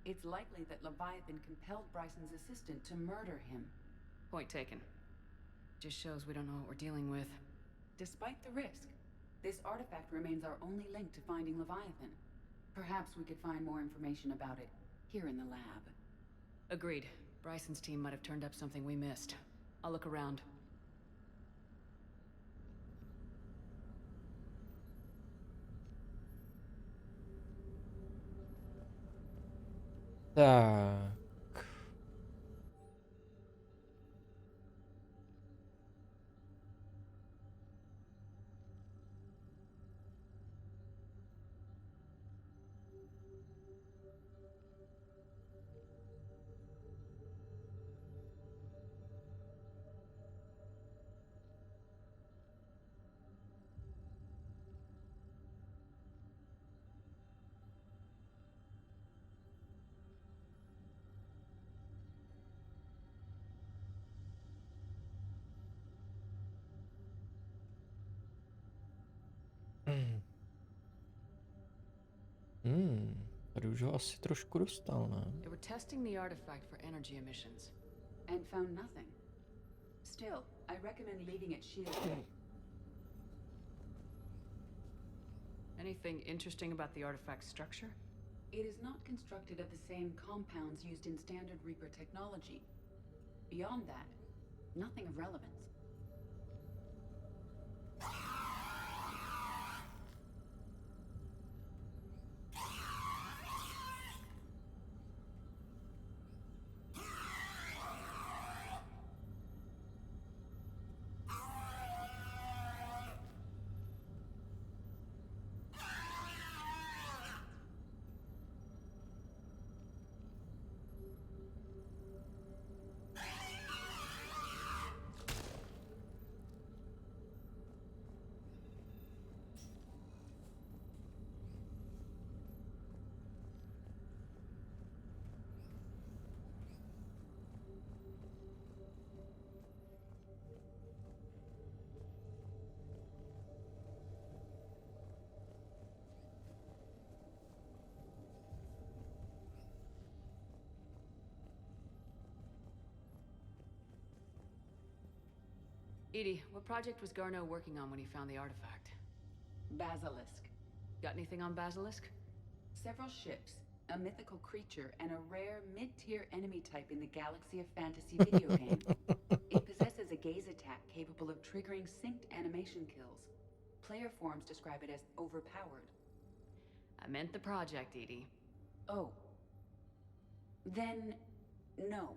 It's likely that Leviathan compelled Bryson's assistant to murder him. Point taken. Just shows we don't know what we're dealing with. Despite the risk, this artifact remains our only link to finding Leviathan. Perhaps we could find more information about it here in the lab. Agreed. Bryson's team might have turned up something we missed. I'll look around. Tak. Tady už ho asi trošku dostal, ne? They were testing the artifact for energy emissions and found nothing. Still, I recommend leaving it shielded. Anything interesting about the artifact's structure? It is not constructed of the same compounds used in standard Reaper technology. Beyond that, nothing of relevance. Edie, what project was Garneau working on when he found the artifact? Basilisk. Got anything on Basilisk? Several ships, a mythical creature, and a rare mid-tier enemy type in the Galaxy of Fantasy video game. It possesses a gaze attack capable of triggering synced animation kills. Player forums describe it as overpowered. I meant the project, Edie. Oh. Then, no.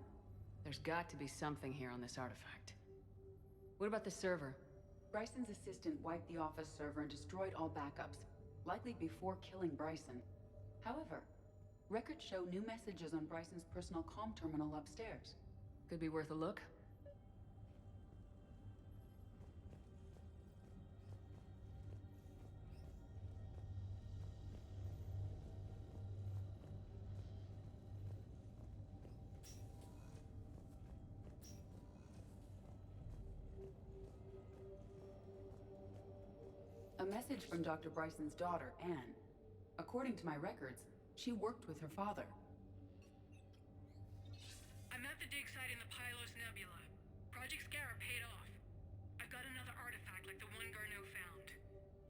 There's got to be something here on this artifact. What about the server? Bryson's assistant wiped the office server and destroyed all backups, likely before killing Bryson. However, records show new messages on Bryson's personal comm terminal upstairs. Could be worth a look. A message from Dr. Bryson's daughter, Anne. According to my records, she worked with her father. I'm at the dig site in the Pylos Nebula. Project Scarab paid off. I've got another artifact like the one Garneau found.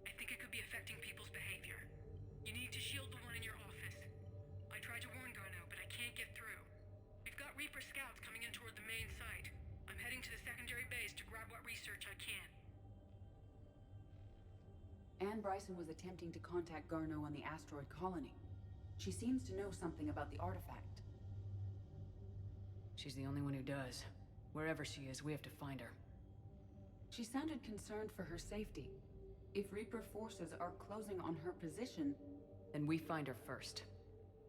I think it could be affecting people's behavior. You need to shield the one in your office. I tried to warn Garneau, but I can't get through. We've got Reaper scouts coming in toward the main site. I'm heading to the secondary base to grab what research I can. Anne Bryson was attempting to contact Garneau on the asteroid colony. She seems to know something about the artifact. She's the only one who does. Wherever she is, we have to find her. She sounded concerned for her safety. If Reaper forces are closing on her position... Then we find her first.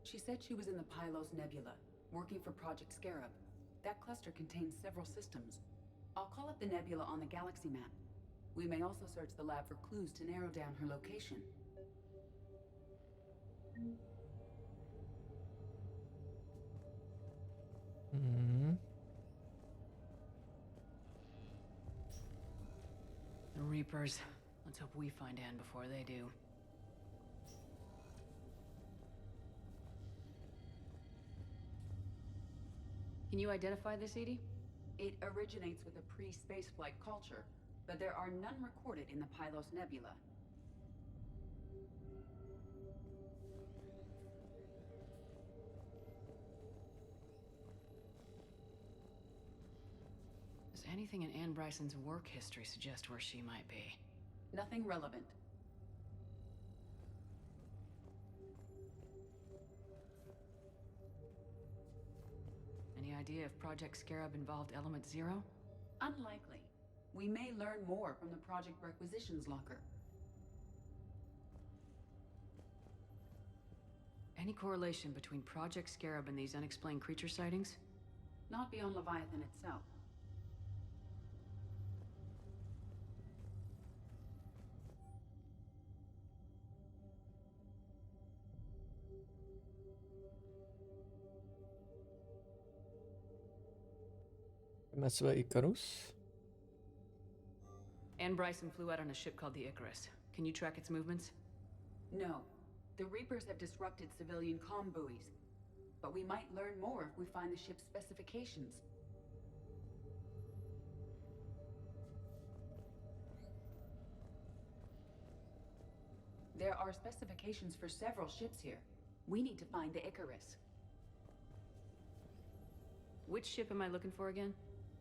She said she was in the Pylos Nebula, working for Project Scarab. That cluster contains several systems. I'll call up the nebula on the galaxy map. We may also search the lab for clues to narrow down her location. The Reapers. Let's hope we find Anne before they do. Can you identify this, Edie? It originates with a pre-spaceflight culture, but there are none recorded in the Pylos Nebula. Does anything in Anne Bryson's work history suggest where she might be? Nothing relevant. Any idea if Project Scarab involved Element Zero? Unlikely. We may learn more from the Project Requisitions Locker. Any correlation between Project Scarab and these unexplained creature sightings? Not beyond Leviathan itself. MSV Icarus. Anne Bryson flew out on a ship called the Icarus. Can you track its movements? No. The Reapers have disrupted civilian comm buoys. But we might learn more if we find the ship's specifications. There are specifications for several ships here. We need to find the Icarus. Which ship am I looking for again?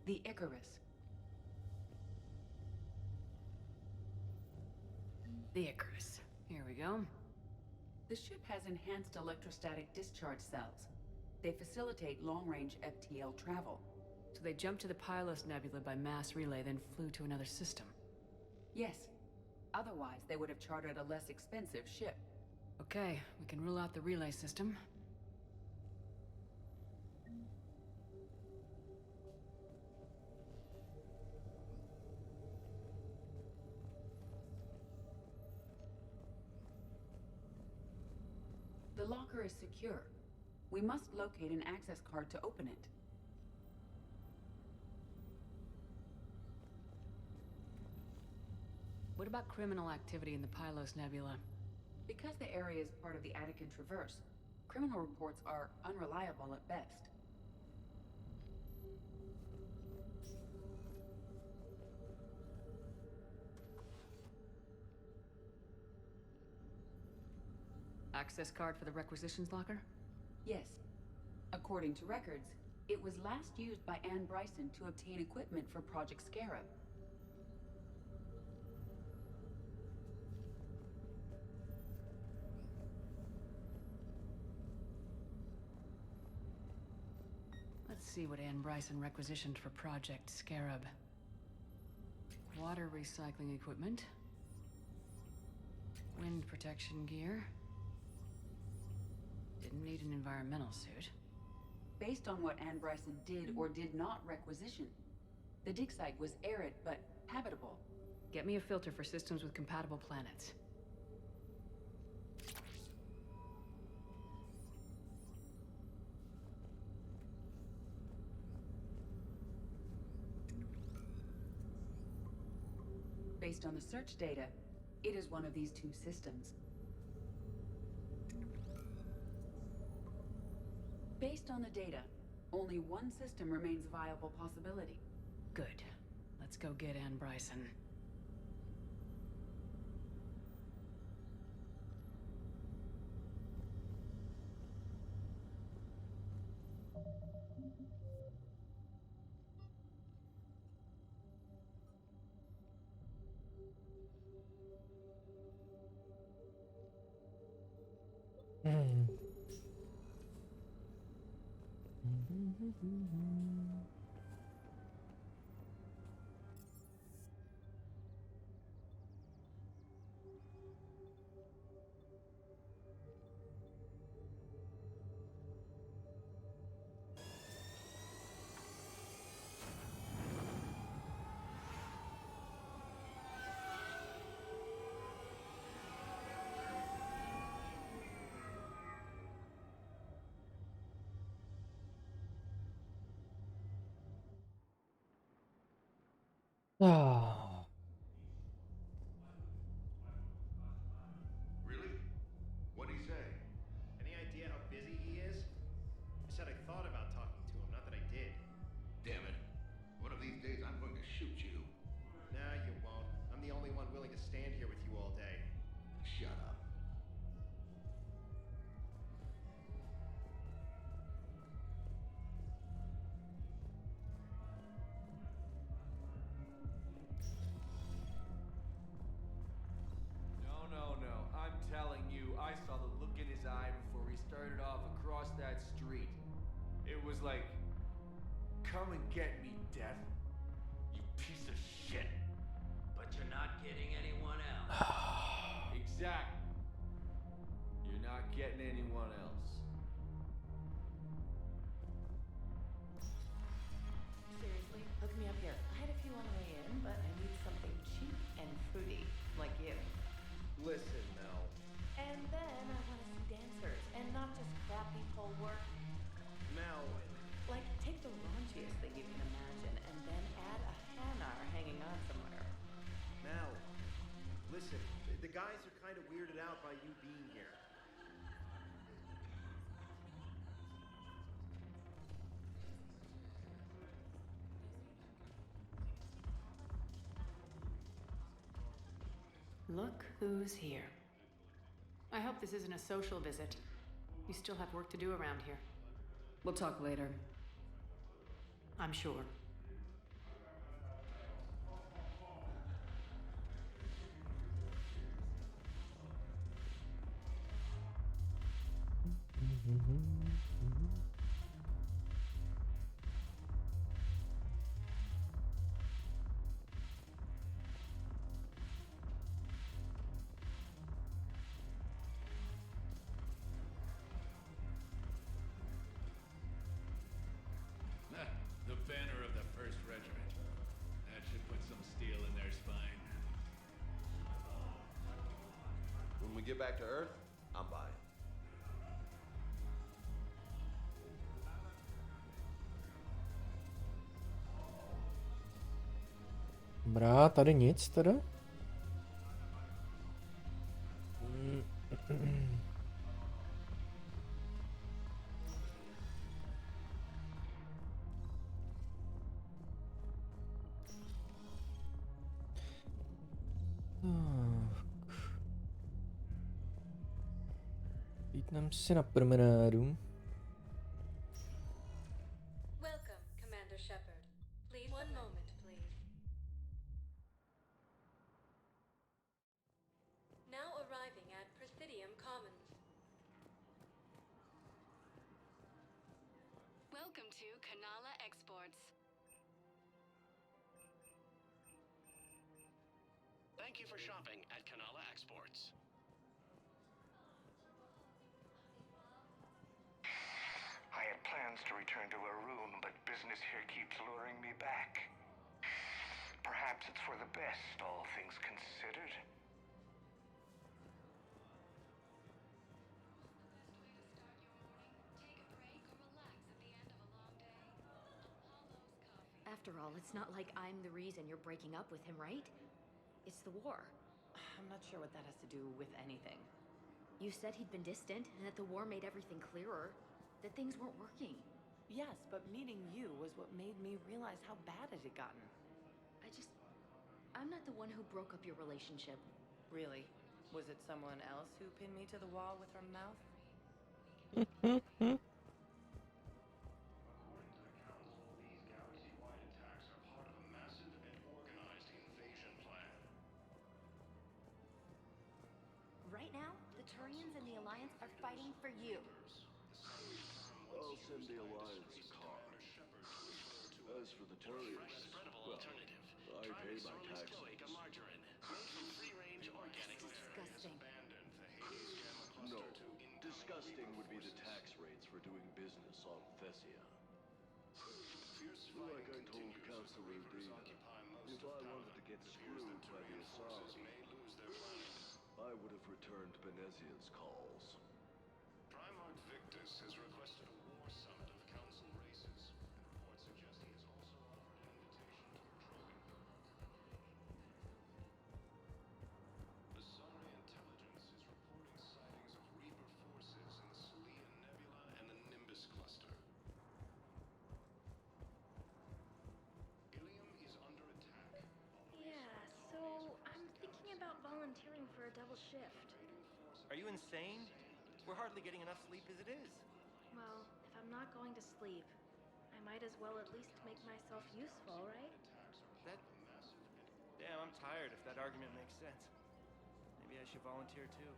The Icarus. The Icarus. Here we go. The ship has enhanced electrostatic discharge cells. They facilitate long-range FTL travel. So they jumped to the Pylos Nebula by mass relay, then flew to another system? Yes. Otherwise, they would have chartered a less expensive ship. Okay, we can rule out the relay system. The locker is secure. We must locate an access card to open it. What about criminal activity in the Pylos Nebula? Because the area is part of the Attican Traverse, criminal reports are unreliable at best. Access card for the Requisitions Locker? Yes. According to records, it was last used by Anne Bryson to obtain equipment for Project Scarab. Let's see what Anne Bryson requisitioned for Project Scarab. Water recycling equipment. Wind protection gear. Didn't need an environmental suit. Based on what Anne Bryson did or did not requisition, the dig site was arid but habitable. Get me a filter for systems with compatible planets. Based on the search data, it is one of these two systems. Based on the data, only one system remains a viable possibility. Good. Let's go get Anne Bryson. Ah. Really? What'd he say? Any idea how busy he is? I said I thought about talking to him, not that I did. Damn it. One of these days I'm going to shoot you. Nah, you won't. I'm the only one willing to stand here with you all day. Shut up. No. I'm telling you, I saw the look in his eye before he started off across that street. It was like, come and get me, Death. You piece of shit. But you're not getting anyone else. Exactly. You're not getting anyone else. Seriously, hook me up here. I had a few on the way in, but I need something cheap and fruity, like you. Listen, Mel. And then I want to see dancers, and not just crappy pole work. Mel. Like, take the raunchiest thing you can imagine, and then add a hanar hanging on somewhere. Mel. Listen, the guys are kind of weirded out by you being here. Look who's here. I hope this isn't a social visit. You still have work to do around here. We'll talk later. I'm sure. The banner of the 1st Regiment. That should put some steel in their spine. When we get back to Earth, I'm buying. Dobrá, tady nic teda. Vítám si na promenádu. Welcome, Commander Shepard. Please, one moment, please. Now arriving at Presidium Commons. Welcome to Kanala Exports. Thank you for shopping at Kanala Exports. I had plans to return to Arun, but business here keeps luring me back. Perhaps it's for the best, all things considered. After all, it's not like I'm the reason you're breaking up with him, right? It's the war. I'm not sure what that has to do with anything. You said he'd been distant, and that the war made everything clearer. That things weren't working. Yes, but meeting you was what made me realize how bad it had gotten. I'm not the one who broke up your relationship. Really? Was it someone else who pinned me to the wall with her mouth? Right now, the Turians and the Alliance are fighting for you. I'll send the Alliance a car. As for the Turians, Fresh spreadable well, alternative. I Try pay mixing my rolling taxes. stoic, a margarine. Made from free-range organic Disgusting. No, disgusting would be the tax rates for doing business on Thessia. Like I told Counselor Dana, if I wanted to get screwed by the Asari, I would have returned Benezia's calls. Primarch Victus has requested a war summit of council races, and reports suggest he has also offered an invitation to Krogan. Asari intelligence is reporting sightings of Reaper forces in the Salian Nebula and the Nimbus cluster. Ilium is under attack. Yeah, so I'm thinking about volunteering for a double shift. Are you insane? We're hardly getting enough sleep as it is. Well, if I'm not going to sleep, I might as well at least make myself useful, right? Damn, I'm tired if that argument makes sense. Maybe I should volunteer too.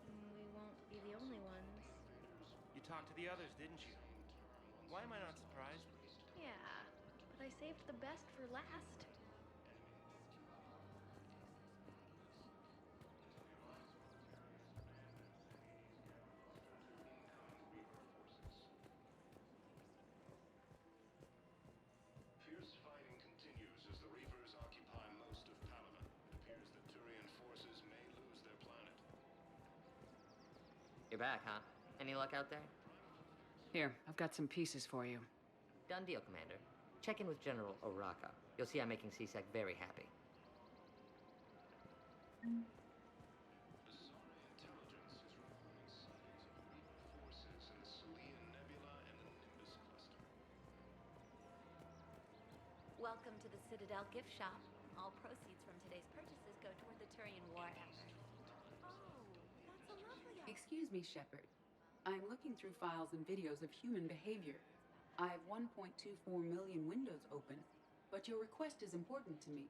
We won't be the only ones. You talked to the others, didn't you? Why am I not surprised? Yeah, but I saved the best for last. Fierce fighting continues as the Reapers occupy most of Palaven. It appears that Turian forces may lose their planet. You're back, huh? Any luck out there? Here, I've got some pieces for you. Done deal, Commander. Check in with General Oraka. You'll see I'm making CSEC very happy. Asari intelligence is reporting sightings of Reaper forces in the Salian Nebula and the Nimbus cluster. Welcome to the Citadel gift shop. All proceeds from today's purchases go toward the Turian war effort. Oh, that's a lovely idea. Excuse me, Shepard. I'm looking through files and videos of human behavior. I have 1.24 million windows open, but your request is important to me.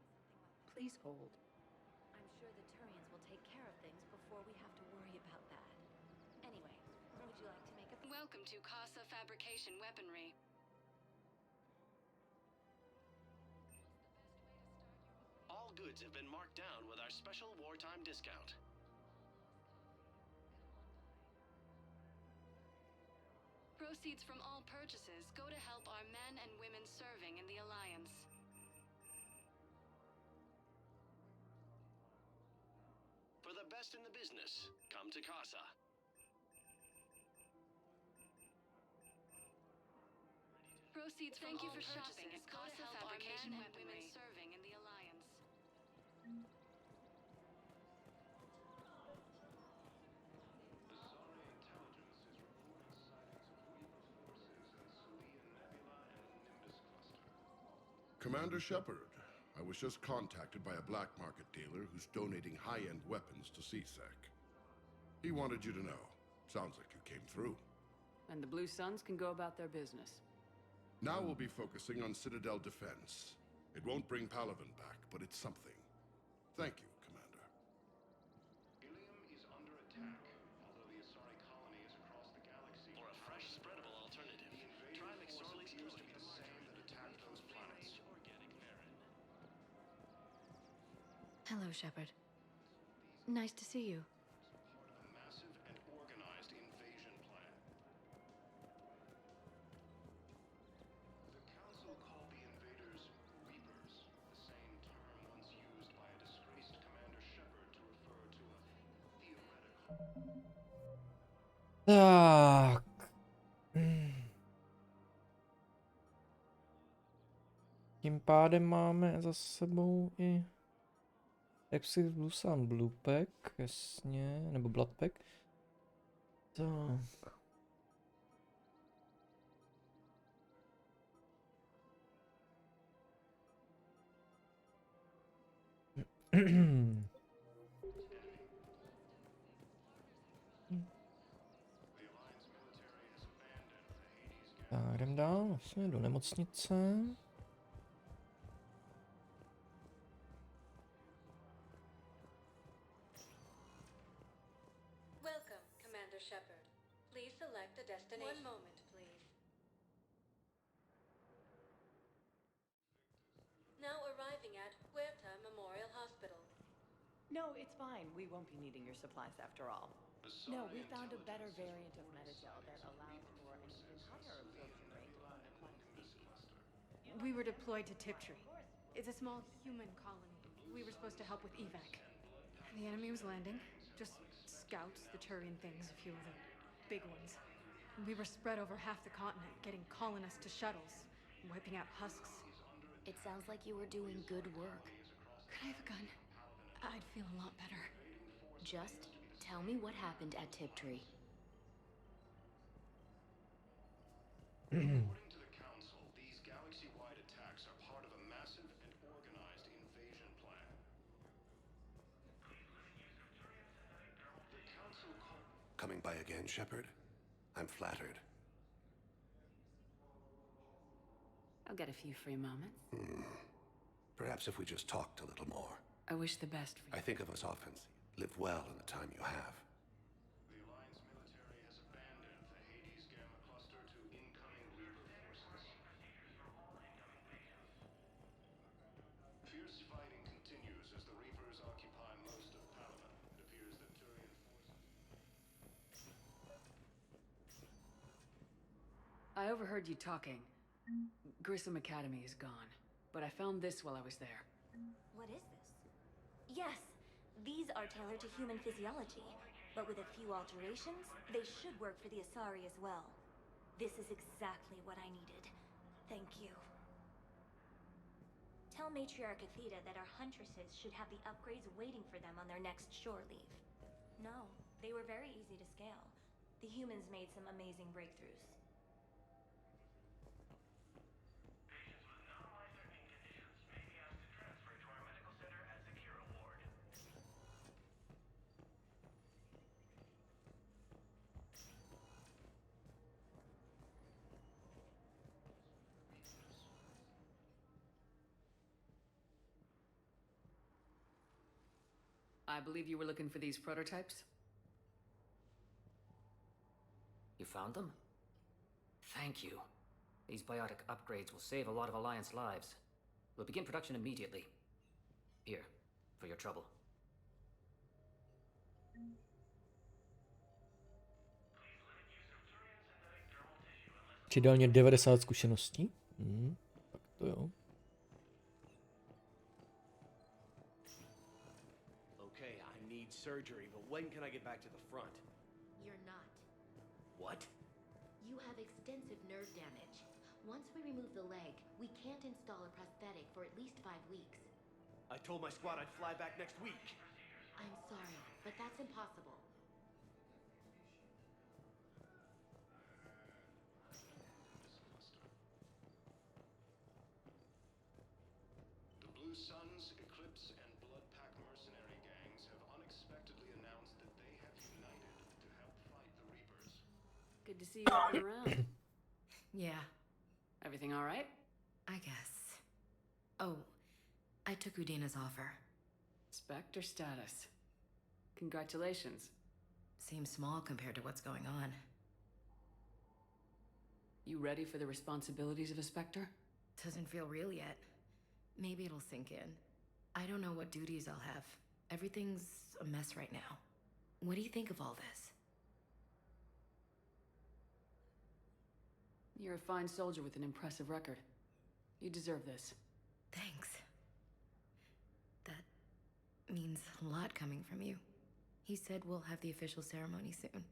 Please hold. I'm sure the Turians will take care of things before we have to worry about that. Anyway, would you like to make a... Welcome to Casa Fabrication Weaponry. All goods have been marked down with our special wartime discount. Proceeds from all purchases go to help our men and women serving in the Alliance. For the best in the business, come to Casa. Proceeds from all purchases go to help our men and women serving in the Alliance. Asari intelligence is reporting sightings of Reaper forces in the Salian Nebula and the Nimbus cluster. Commander Shepard, I was just contacted by a black market dealer who's donating high-end weapons to CSEC. He wanted you to know. Sounds like you came through. And the Blue Suns can go about their business. Now we'll be focusing on Citadel defense. It won't bring Palaven back, but it's something. Thank you, Commander. Ilium is under attack, although the Asari colony is across the galaxy. For a fresh spreadable alternative, try mixing rolling appears to stoic, be the same that attacked those planets. organic Varen. Hello, Shepard. Nice to see you. Part of a massive and organized invasion plan. The Council called the invaders Reapers, the same term once used by a disgraced Commander Shepard to refer to a theoretical... Tak. Tím pádem máme za sebou i Exit Bluesun Bluepack, jasně, nebo Bloodpack. Tak. Tak, jdem dál, vlastně do nemocnice. Welcome, Commander Shepard. Please select a destination. One moment, please. No, it's fine. We won't be needing your supplies after all. No, we found a better variant of metagel that allows for an even higher absorption rate on aquatic species. We were deployed to Tiptree. It's a small human colony. We were supposed to help with evac. The enemy was landing. Just scouts, the Turian things, a few of the big ones. We were spread over half the continent, getting colonists to shuttles, wiping out husks. It sounds like you were doing good work. Could I have a gun? I'd feel a lot better. Just tell me what happened at Tiptree. According to the Council, these galaxy-wide attacks are part of a massive and organized invasion plan. The Council Coming by again, Shepard? I'm flattered. I'll get a few free moments. Perhaps if we just talked a little more. I wish the best for you. I think of us often. Live well in the time you have. The Alliance military has abandoned the Hades Gamma cluster to incoming Reaper forces. Fierce fighting continues as the Reapers occupy most of Palaven. It appears that Turian forces... I overheard you talking. Grissom Academy is gone, but I found this while I was there. What is this? Yes, these are tailored to human physiology, but with a few alterations, they should work for the Asari as well. This is exactly what I needed. Thank you. Tell Matriarch Athena that our huntresses should have the upgrades waiting for them on their next shore leave. No, they were very easy to scale. The humans made some amazing breakthroughs. I believe you were looking for these prototypes? You found them? Thank you. These biotic upgrades will save a lot of Alliance lives. We'll begin production immediately. Here, for your trouble. Přidal 90 zkušeností. Tak to jo. Okay, I need surgery, but when can I get back to the front? You're not. What? You have extensive nerve damage. Once we remove the leg, we can't install a prosthetic for at least 5 weeks. I told my squad I'd fly back next week. I'm sorry, but that's impossible. The Blue Suns, Eclipse, and Bloodpack mercenary gangs have unexpectedly announced that they have united to help fight the Reapers. Good to see you up and around. Yeah, Everything all right? I guess. Oh, I took Udina's offer. Spectre status. Congratulations. Seems small compared to what's going on. You ready for the responsibilities of a Spectre? Doesn't feel real yet. Maybe it'll sink in. I don't know what duties I'll have. Everything's a mess right now. What do you think of all this? You're a fine soldier with an impressive record. You deserve this. Thanks. That means a lot coming from you. He said we'll have the official ceremony soon.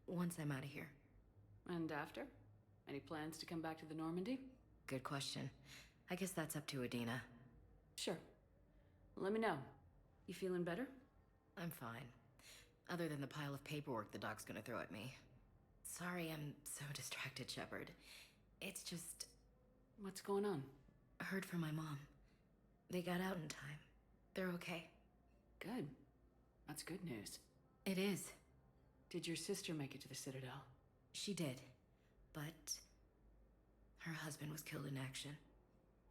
Once I'm out of here. And after? Any plans to come back to the Normandy? Good question. I guess that's up to Udina. Sure. Let me know. You feeling better? I'm fine. Other than the pile of paperwork the doc's gonna throw at me. Sorry I'm so distracted, Shepard. It's just... What's going on? I heard from my mom. They got out in time. They're okay. Good. That's good news. It is. Did your sister make it to the Citadel? She did. But... her husband was killed in action.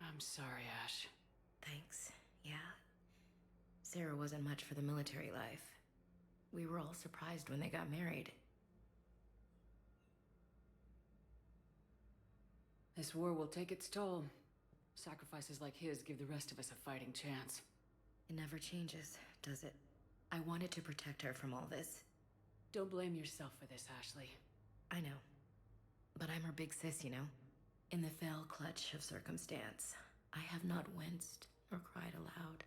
I'm sorry, Ash. Thanks. Yeah. Sarah wasn't much for the military life. We were all surprised when they got married. This war will take its toll. Sacrifices like his give the rest of us a fighting chance. It never changes, does it? I wanted to protect her from all this. Don't blame yourself for this, Ashley. I know. But I'm her big sis, you know? In the fell clutch of circumstance, I have not winced or cried aloud.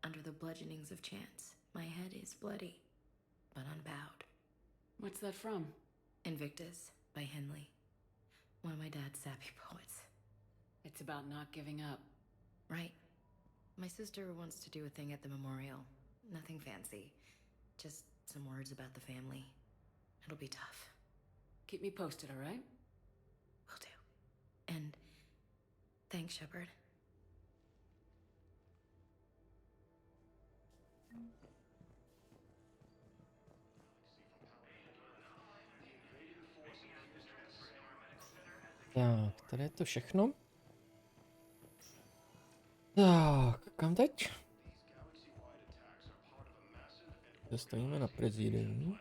Under the bludgeonings of chance, my head is bloody, but unbowed. What's that from? Invictus by Henley. One of my dad's sappy poets. It's about not giving up. Right. My sister wants to do a thing at the memorial. Nothing fancy. Just some words about the family. It'll be tough. Keep me posted, all right? Will do. And thanks, Shepard. Tak, tady je to všechno. Tak, kam teď? Stojíme na prezidiu.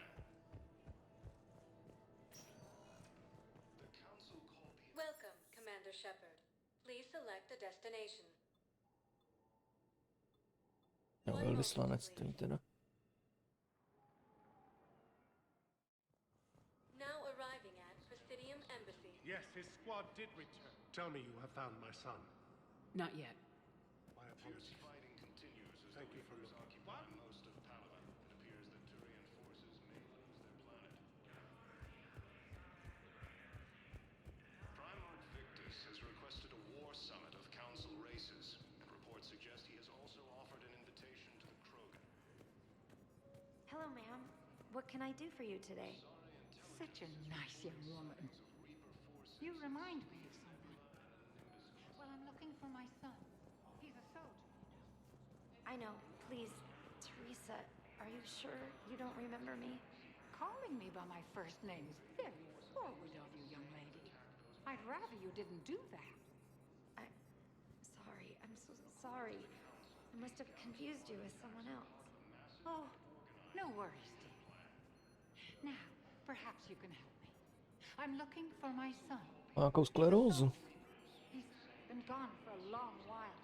Welcome, Commander Shepard. Please select a destination. Jo, velvyslanectví teda. Now arriving at Presidium Embassy. Yes, his squad did return. Tell me you have found my son. Not yet. My apologies. Fighting continues as Thank you for Reapers looking. occupy most of Palaven. It appears that Turian forces may lose their planet. Primarch Victus has requested a war summit of Council races, and reports suggest he has also offered an invitation to the Krogan. Hello, ma'am. What can I do for you today? Such a nice young woman. You remind me of someone. Well, I'm looking for my son. He's a soldier. I know. Please, Teresa, are you sure you don't remember me? Calling me by my first name is very forward of you, young lady. I'd rather you didn't do that. Sorry. I'm so sorry. I must have confused you with someone else. Oh, no worries, dear. Now, perhaps you can help me. I'm looking for my son. Má nějakou sklerózu. He's been gone for a long while.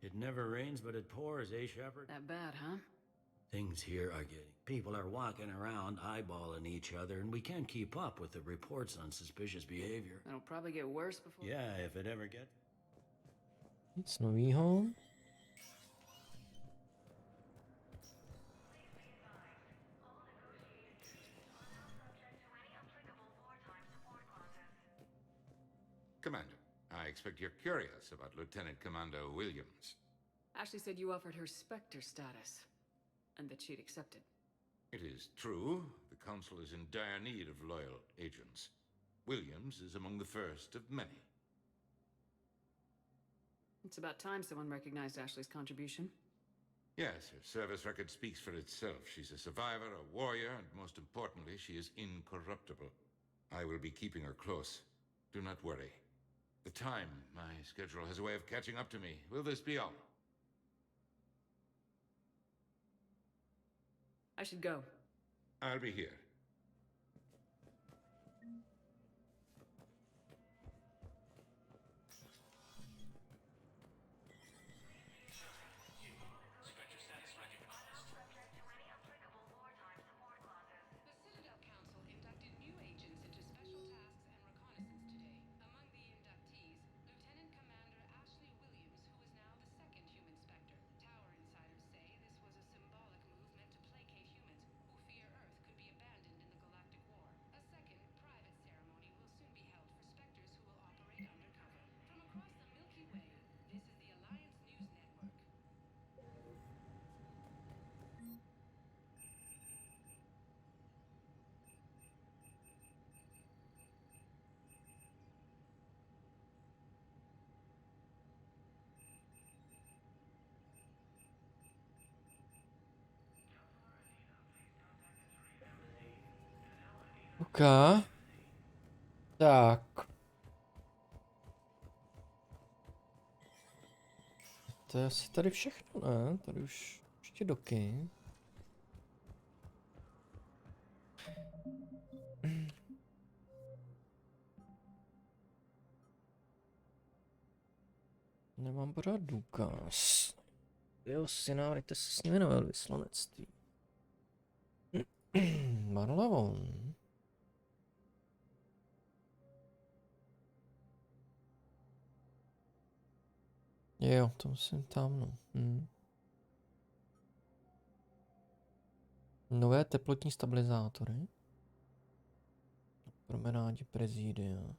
It never rains, but it pours, eh, Shepard? That bad, huh? Things here are getting... People are walking around eyeballing each other, and we can't keep up with the reports on suspicious behavior. It'll probably get worse before... Yeah, if it ever gets... Nic novýho. Commander, I expect you're curious about Lieutenant Commander Williams. Ashley said you offered her Spectre status, and that she'd accepted. It is true, the Council is in dire need of loyal agents. Williams is among the first of many. It's about time someone recognized Ashley's contribution. Yes, her service record speaks for itself. She's a survivor, a warrior, and most importantly, she is incorruptible. I will be keeping her close. Do not worry. The time, my schedule has a way of catching up to me. Will this be all? I should go. I'll be here. OK. Tak. To je asi tady všechno, ne? Tady už ještě doky. Nemám pořád důkaz. Jo, syna, vrajte se s nimi na velvyslanectví. Marlavon. Jo, to jsem tam, no. Nové teplotní stabilizátory. Na promenádě prezidia.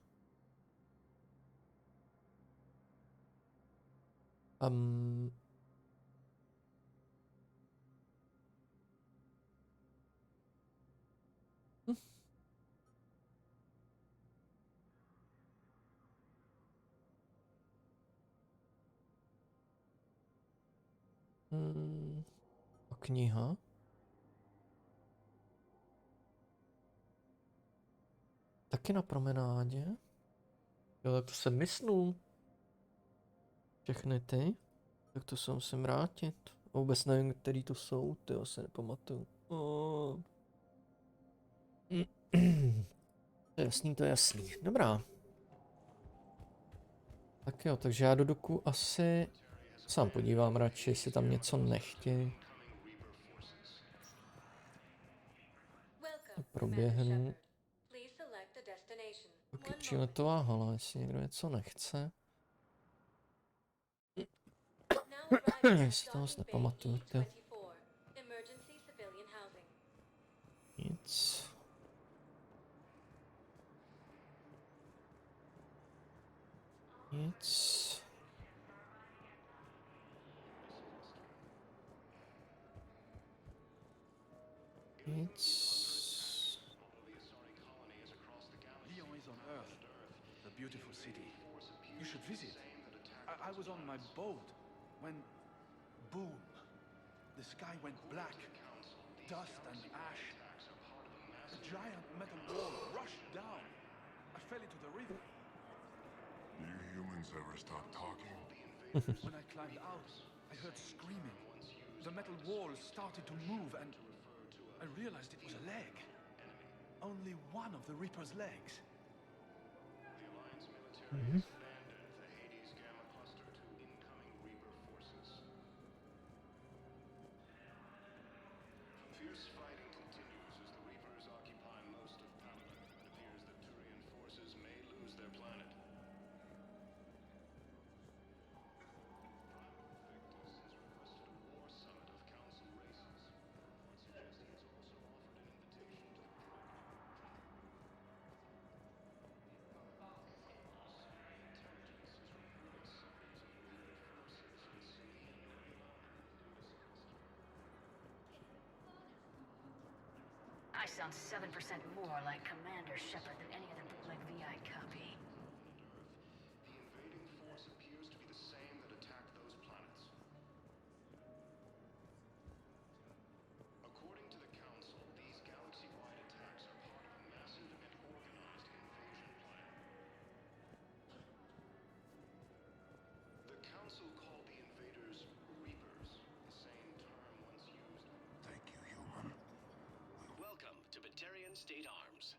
Um, a kniha? Taky na promenádě? Jo, tak to jsem mysnul. Všechny ty? Tak to se musím vrátit. Vůbec nevím, který to jsou, ty se nepamatuju. To je jasný, to je jasný. Dobrá. Tak jo, takže já do doku asi sám podívám radši, jestli tam něco nechtějí. Proběhnu. Tak je příletová hala, jestli někdo něco nechce. Jestli to moc nepamatuju, ty. Nic. Nic. Nic. Lyon is on Earth, the beautiful city. You should visit. I was on my boat when, boom, the sky went black, dust and ash. A giant metal wall rushed down. I fell into the river. Do you humans ever stop talking? When I climbed out, I heard screaming. The metal wall started to move and I realized it was a leg. Only one of the Reaper's legs. Fierce fighting continues as the Reapers occupy most of Paladin. It appears that Turian forces may lose their planet. I sound 7% more like Commander Shepard than any other bootleg VI copy. The invading force appears to be the same that attacked those planets. According to the Council, these galaxy-wide attacks are part of a massive and organized invasion plan. The Council called the invaders Reapers, the same term once used. Thank you, human. Welcome to Batarian State Arms.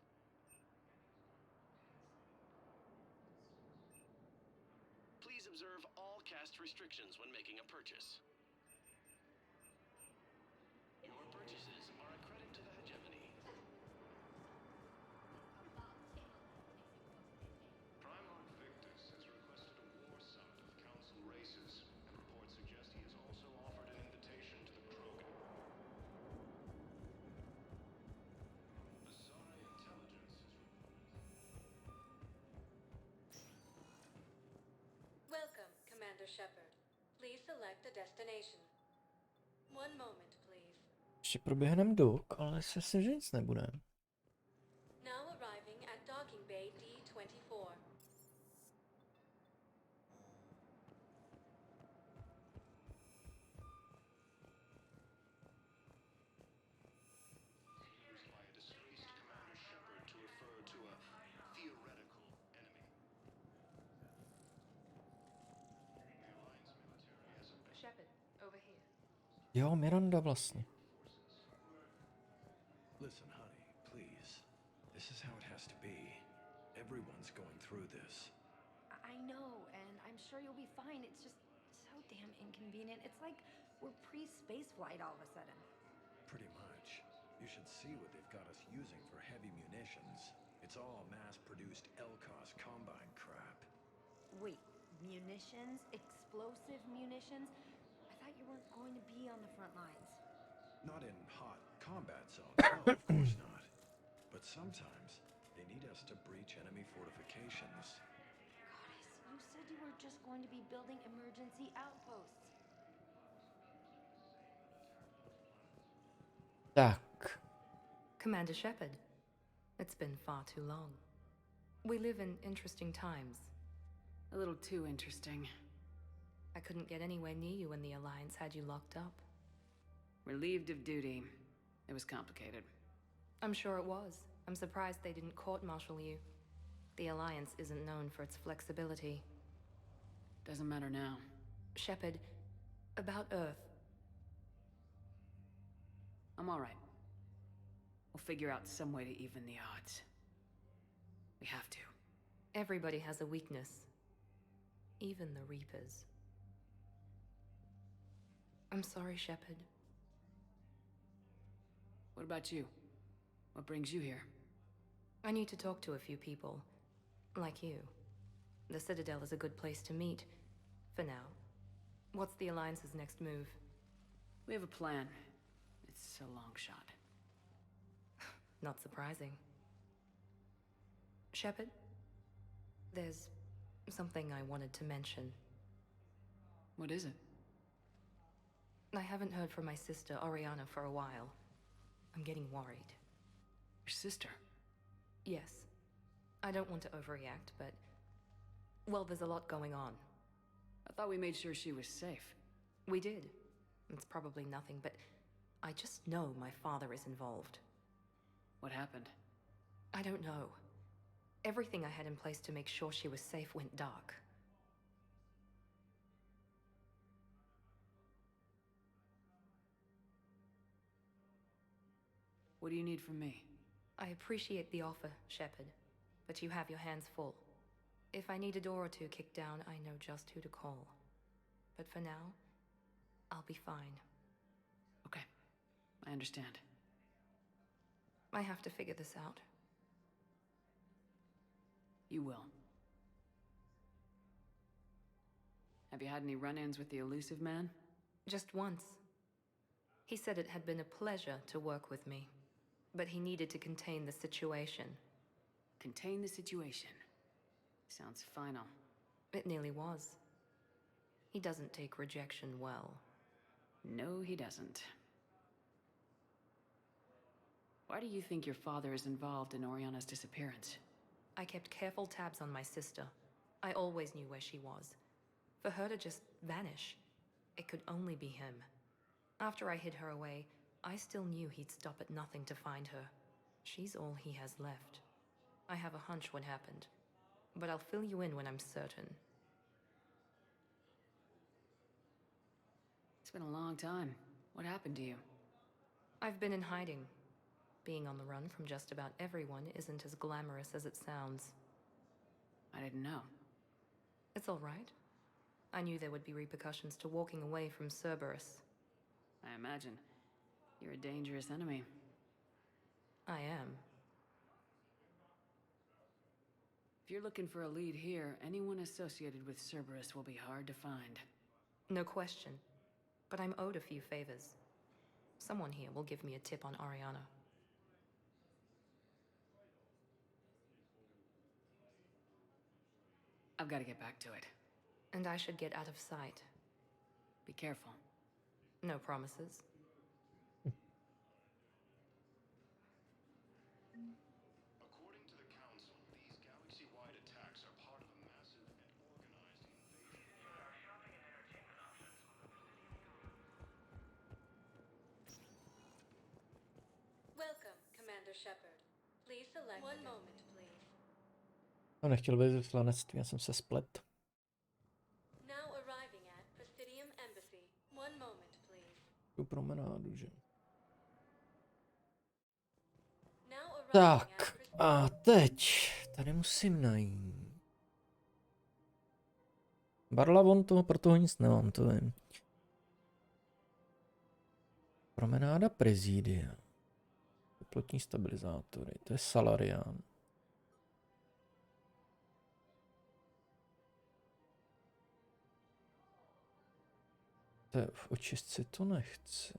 Please observe all caste restrictions when making a purchase. Your purchases are a credit to the hegemony. Primarch Victus has requested a war summit of Council races, and reports suggest he has also offered an invitation to the Krogan. Asari intelligence Welcome, Commander Shepard. Please select a destination. One moment, please. Ještě proběhneme dok, ale si myslím, že nic nebude. Now arriving at Docking Bay D-24. used by a disgraced Commander Shepard to refer to a theoretical enemy. The Alliance military has a Over here. Jo, Miranda vlastně. Listen, honey, please. This is how it has to be. Everyone's going through this. I know, and I'm sure you'll be fine. It's just so damn inconvenient. It's like we're pre-space flight all of a sudden. Pretty much. You should see what they've got us using for heavy munitions. It's all mass-produced LCOS combine crap. Wait, munitions? Explosive munitions? I thought you weren't going to be on the front lines. Not in hot combat zones, no, of course not. But sometimes, they need us to breach enemy fortifications. Goddess, you said you were just going to be building emergency outposts. Tak. Commander Shepard, it's been far too long. We live in interesting times. A little too interesting. I couldn't get anywhere near you when the Alliance had you locked up. Relieved of duty. It was complicated. I'm sure it was. I'm surprised they didn't court-martial you. The Alliance isn't known for its flexibility. Doesn't matter now. Shepard, about Earth. I'm all right. We'll figure out some way to even the odds. We have to. Everybody has a weakness. Even the Reapers. I'm sorry, Shepard. What about you? What brings you here? I need to talk to a few people. Like you. The Citadel is a good place to meet. For now. What's the Alliance's next move? We have a plan. It's a long shot. Not surprising. Shepard? There's something I wanted to mention. What is it? I haven't heard from my sister, Oriana, for a while. I'm getting worried. Your sister? Yes. I don't want to overreact, but... well, there's a lot going on. I thought we made sure she was safe. We did. It's probably nothing, but I just know my father is involved. What happened? I don't know. Everything I had in place to make sure she was safe went dark. What do you need from me? I appreciate the offer, Shepard, but you have your hands full. If I need a door or two kicked down, I know just who to call. But for now, I'll be fine. Okay, I understand. I have to figure this out. You will. Have you had any run-ins with the elusive man? Just once. He said it had been a pleasure to work with me, but he needed to contain the situation. Contain the situation. Sounds final. It nearly was. He doesn't take rejection well. No, he doesn't. Why do you think your father is involved in Oriana's disappearance? I kept careful tabs on my sister. I always knew where she was. For her to just vanish, it could only be him. After I hid her away, I still knew he'd stop at nothing to find her. She's all he has left. I have a hunch what happened, but I'll fill you in when I'm certain. It's been a long time. What happened to you? I've been in hiding. Being on the run from just about everyone isn't as glamorous as it sounds. I didn't know. It's all right. I knew there would be repercussions to walking away from Cerberus. I imagine. You're a dangerous enemy. I am. If you're looking for a lead here, anyone associated with Cerberus will be hard to find. No question. But I'm owed a few favors. Someone here will give me a tip on Oriana. I've got to get back to it. And I should get out of sight. Be careful. No promises. According to the Council, these galaxy-wide attacks are part of a massive and organized invasion. Welcome, Commander Shepard. Please select one moment, please. No, nechtěl být v slanectví, já jsem se splet. Now arriving at Presidium Embassy. One moment, please. Tu promenádu, že? Now arriving Tak, a teď tady musím najít. Barlavon toho, pro toho nic nemám, to vím. Promenáda Prezidia. Teplotní stabilizátory, to je Salarián. To je, v očistci to nechci.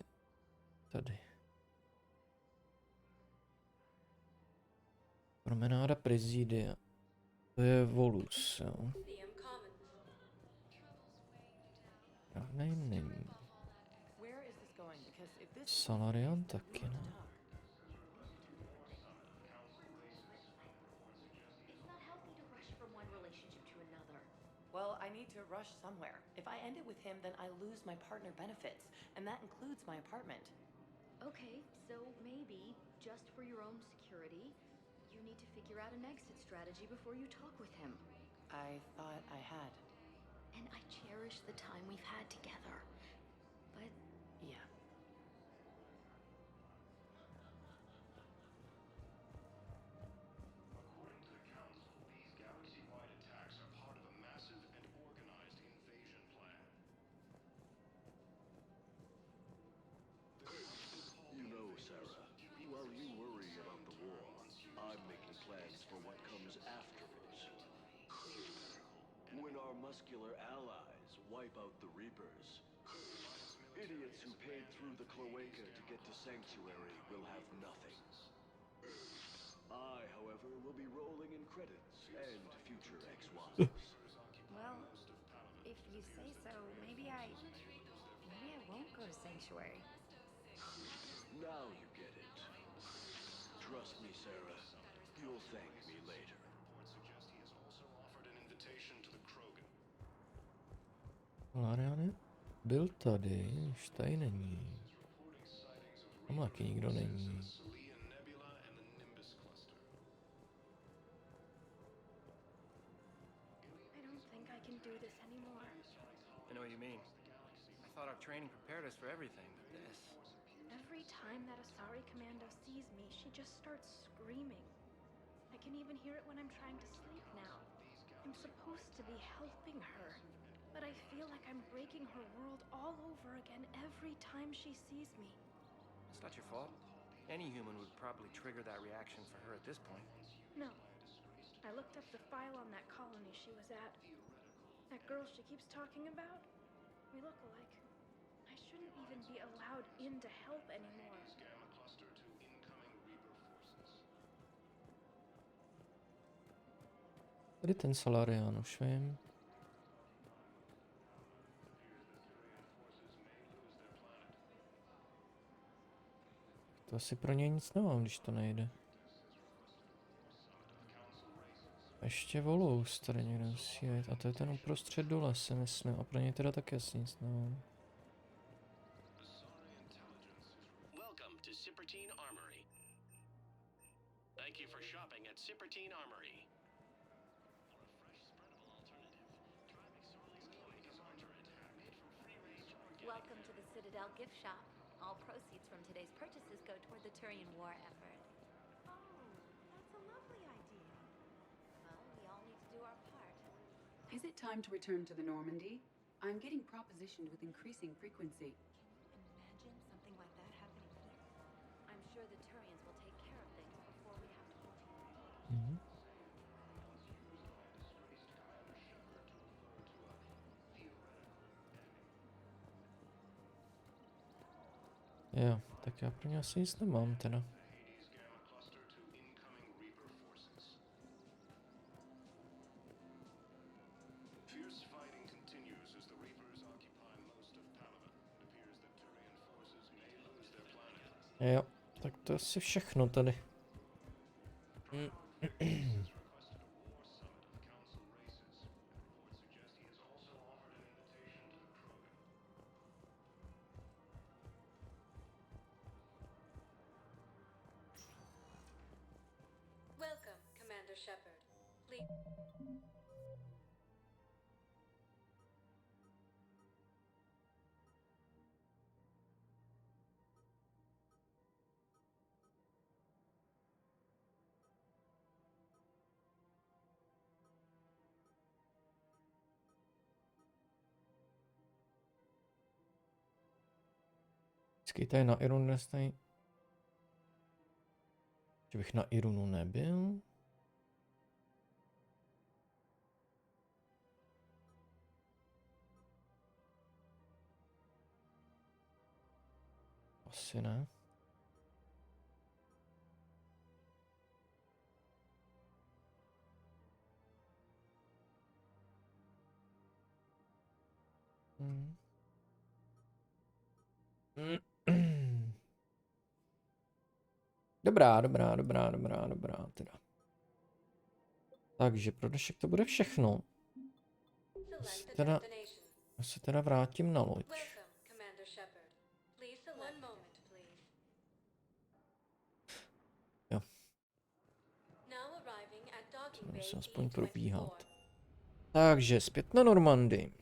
Tady. Promenáda Prezidia. To je Volus, jo. Žádnej není. Salarián taky ne. Well, I need to rush somewhere. If I end it with him, then I lose my partner benefits, and that includes my apartment. Okay, so maybe, just for your own security, you need to figure out an exit strategy before you talk with him. I thought I had. And I cherish the time we've had together. But... Yeah. According to the Council, these galaxy-wide attacks are part of a massive and organized invasion plan. You know, Sarah, while you worry about the war, I'm making plans for what comes afterwards. When our muscular allies wipe out the Reapers, idiots who paid through the cloaca to get to Sanctuary will have nothing. I, however, will be rolling in credits and future ex-wives. Well, if you say so, maybe I won't go to Sanctuary. Now you get it. Trust me, Sarah. You'll thank me later. Reports suggest he has also offered an invitation to the Krogan. Salarián byl tady, už tady není. Tam taky nikdo není. I don't think I can do this anymore. I know what you mean. I thought our training prepared us for everything, but this... Every time that Asari Commando sees me, she just starts screaming. I can even hear it when I'm trying to sleep now. I'm supposed to be helping her, but I feel like I'm breaking her world all over again every time she sees me. It's not your fault. Any human would probably trigger that reaction for her at this point. No. I looked up the file on that colony she was at. That girl she keeps talking about? We look alike. I shouldn't even be allowed in to help anymore. Gamma cluster to incoming Reaper forces. Tady ten Salarián, už vím. To asi pro něj nic nemám, když to nejde. Ještě Volous tady někde musí jít. A to je ten uprostřed dole, si myslím. A pro něj teda taky asi nic nemám. Welcome to Sippertine Armory. Thank you for shopping at Sippertine Armory. For a fresh, spreadable alternative, try McSorley's Chloe is under attack, made from free-range organic. Welcome to the Citadel gift shop. All proceeds from today's purchases go toward the Turian war effort. Oh, that's a lovely idea. Well, we all need to do our part. Is it time to return to the Normandy? I'm getting propositioned with increasing frequency. Imagine something like that happening here. I'm sure the Turians will take care of things before we have to move here. Jo, tak já pro ně asi nic nemám teda. Fierce fighting continues as the Reapers occupy most of Palaven. It appears that Turian forces may lose their planet. Jo, tak to je asi všechno tady. Welcome, Commander Shepard. Please. Vždycky tady na Irunu nestají. Že bych na Irunu nebyl. Asi ne. Dobrá, teda. Takže pro dnešek to bude všechno. Já se teda vrátím na loď. Jo. Musím se aspoň probíhat. Takže zpět na Normandii.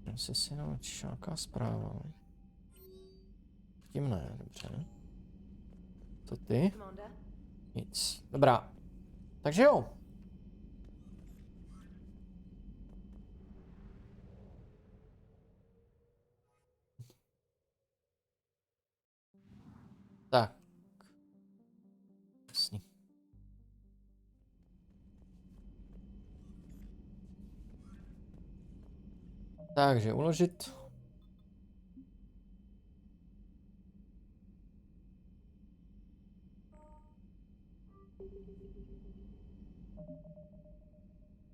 Zase si naučíš nějaká zpráva. Tím ne, dobře. To ty? Nic. Dobrá. Takže jo. Tak. Jasný. Takže uložit.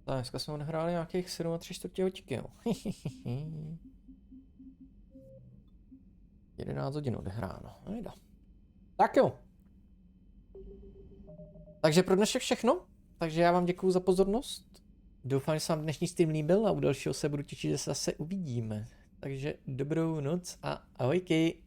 Tak, dneska jsme odehráli nějakých 7 a 3/4 hodinky, jo. 11 hodin odehráno. Nejde. Tak jo. Takže pro dnešek všechno. Takže já vám děkuju za pozornost. Doufám, že se vám dnešní stream líbil a u dalšího se budu těšit, že se zase uvidíme. Takže dobrou noc a ahojky.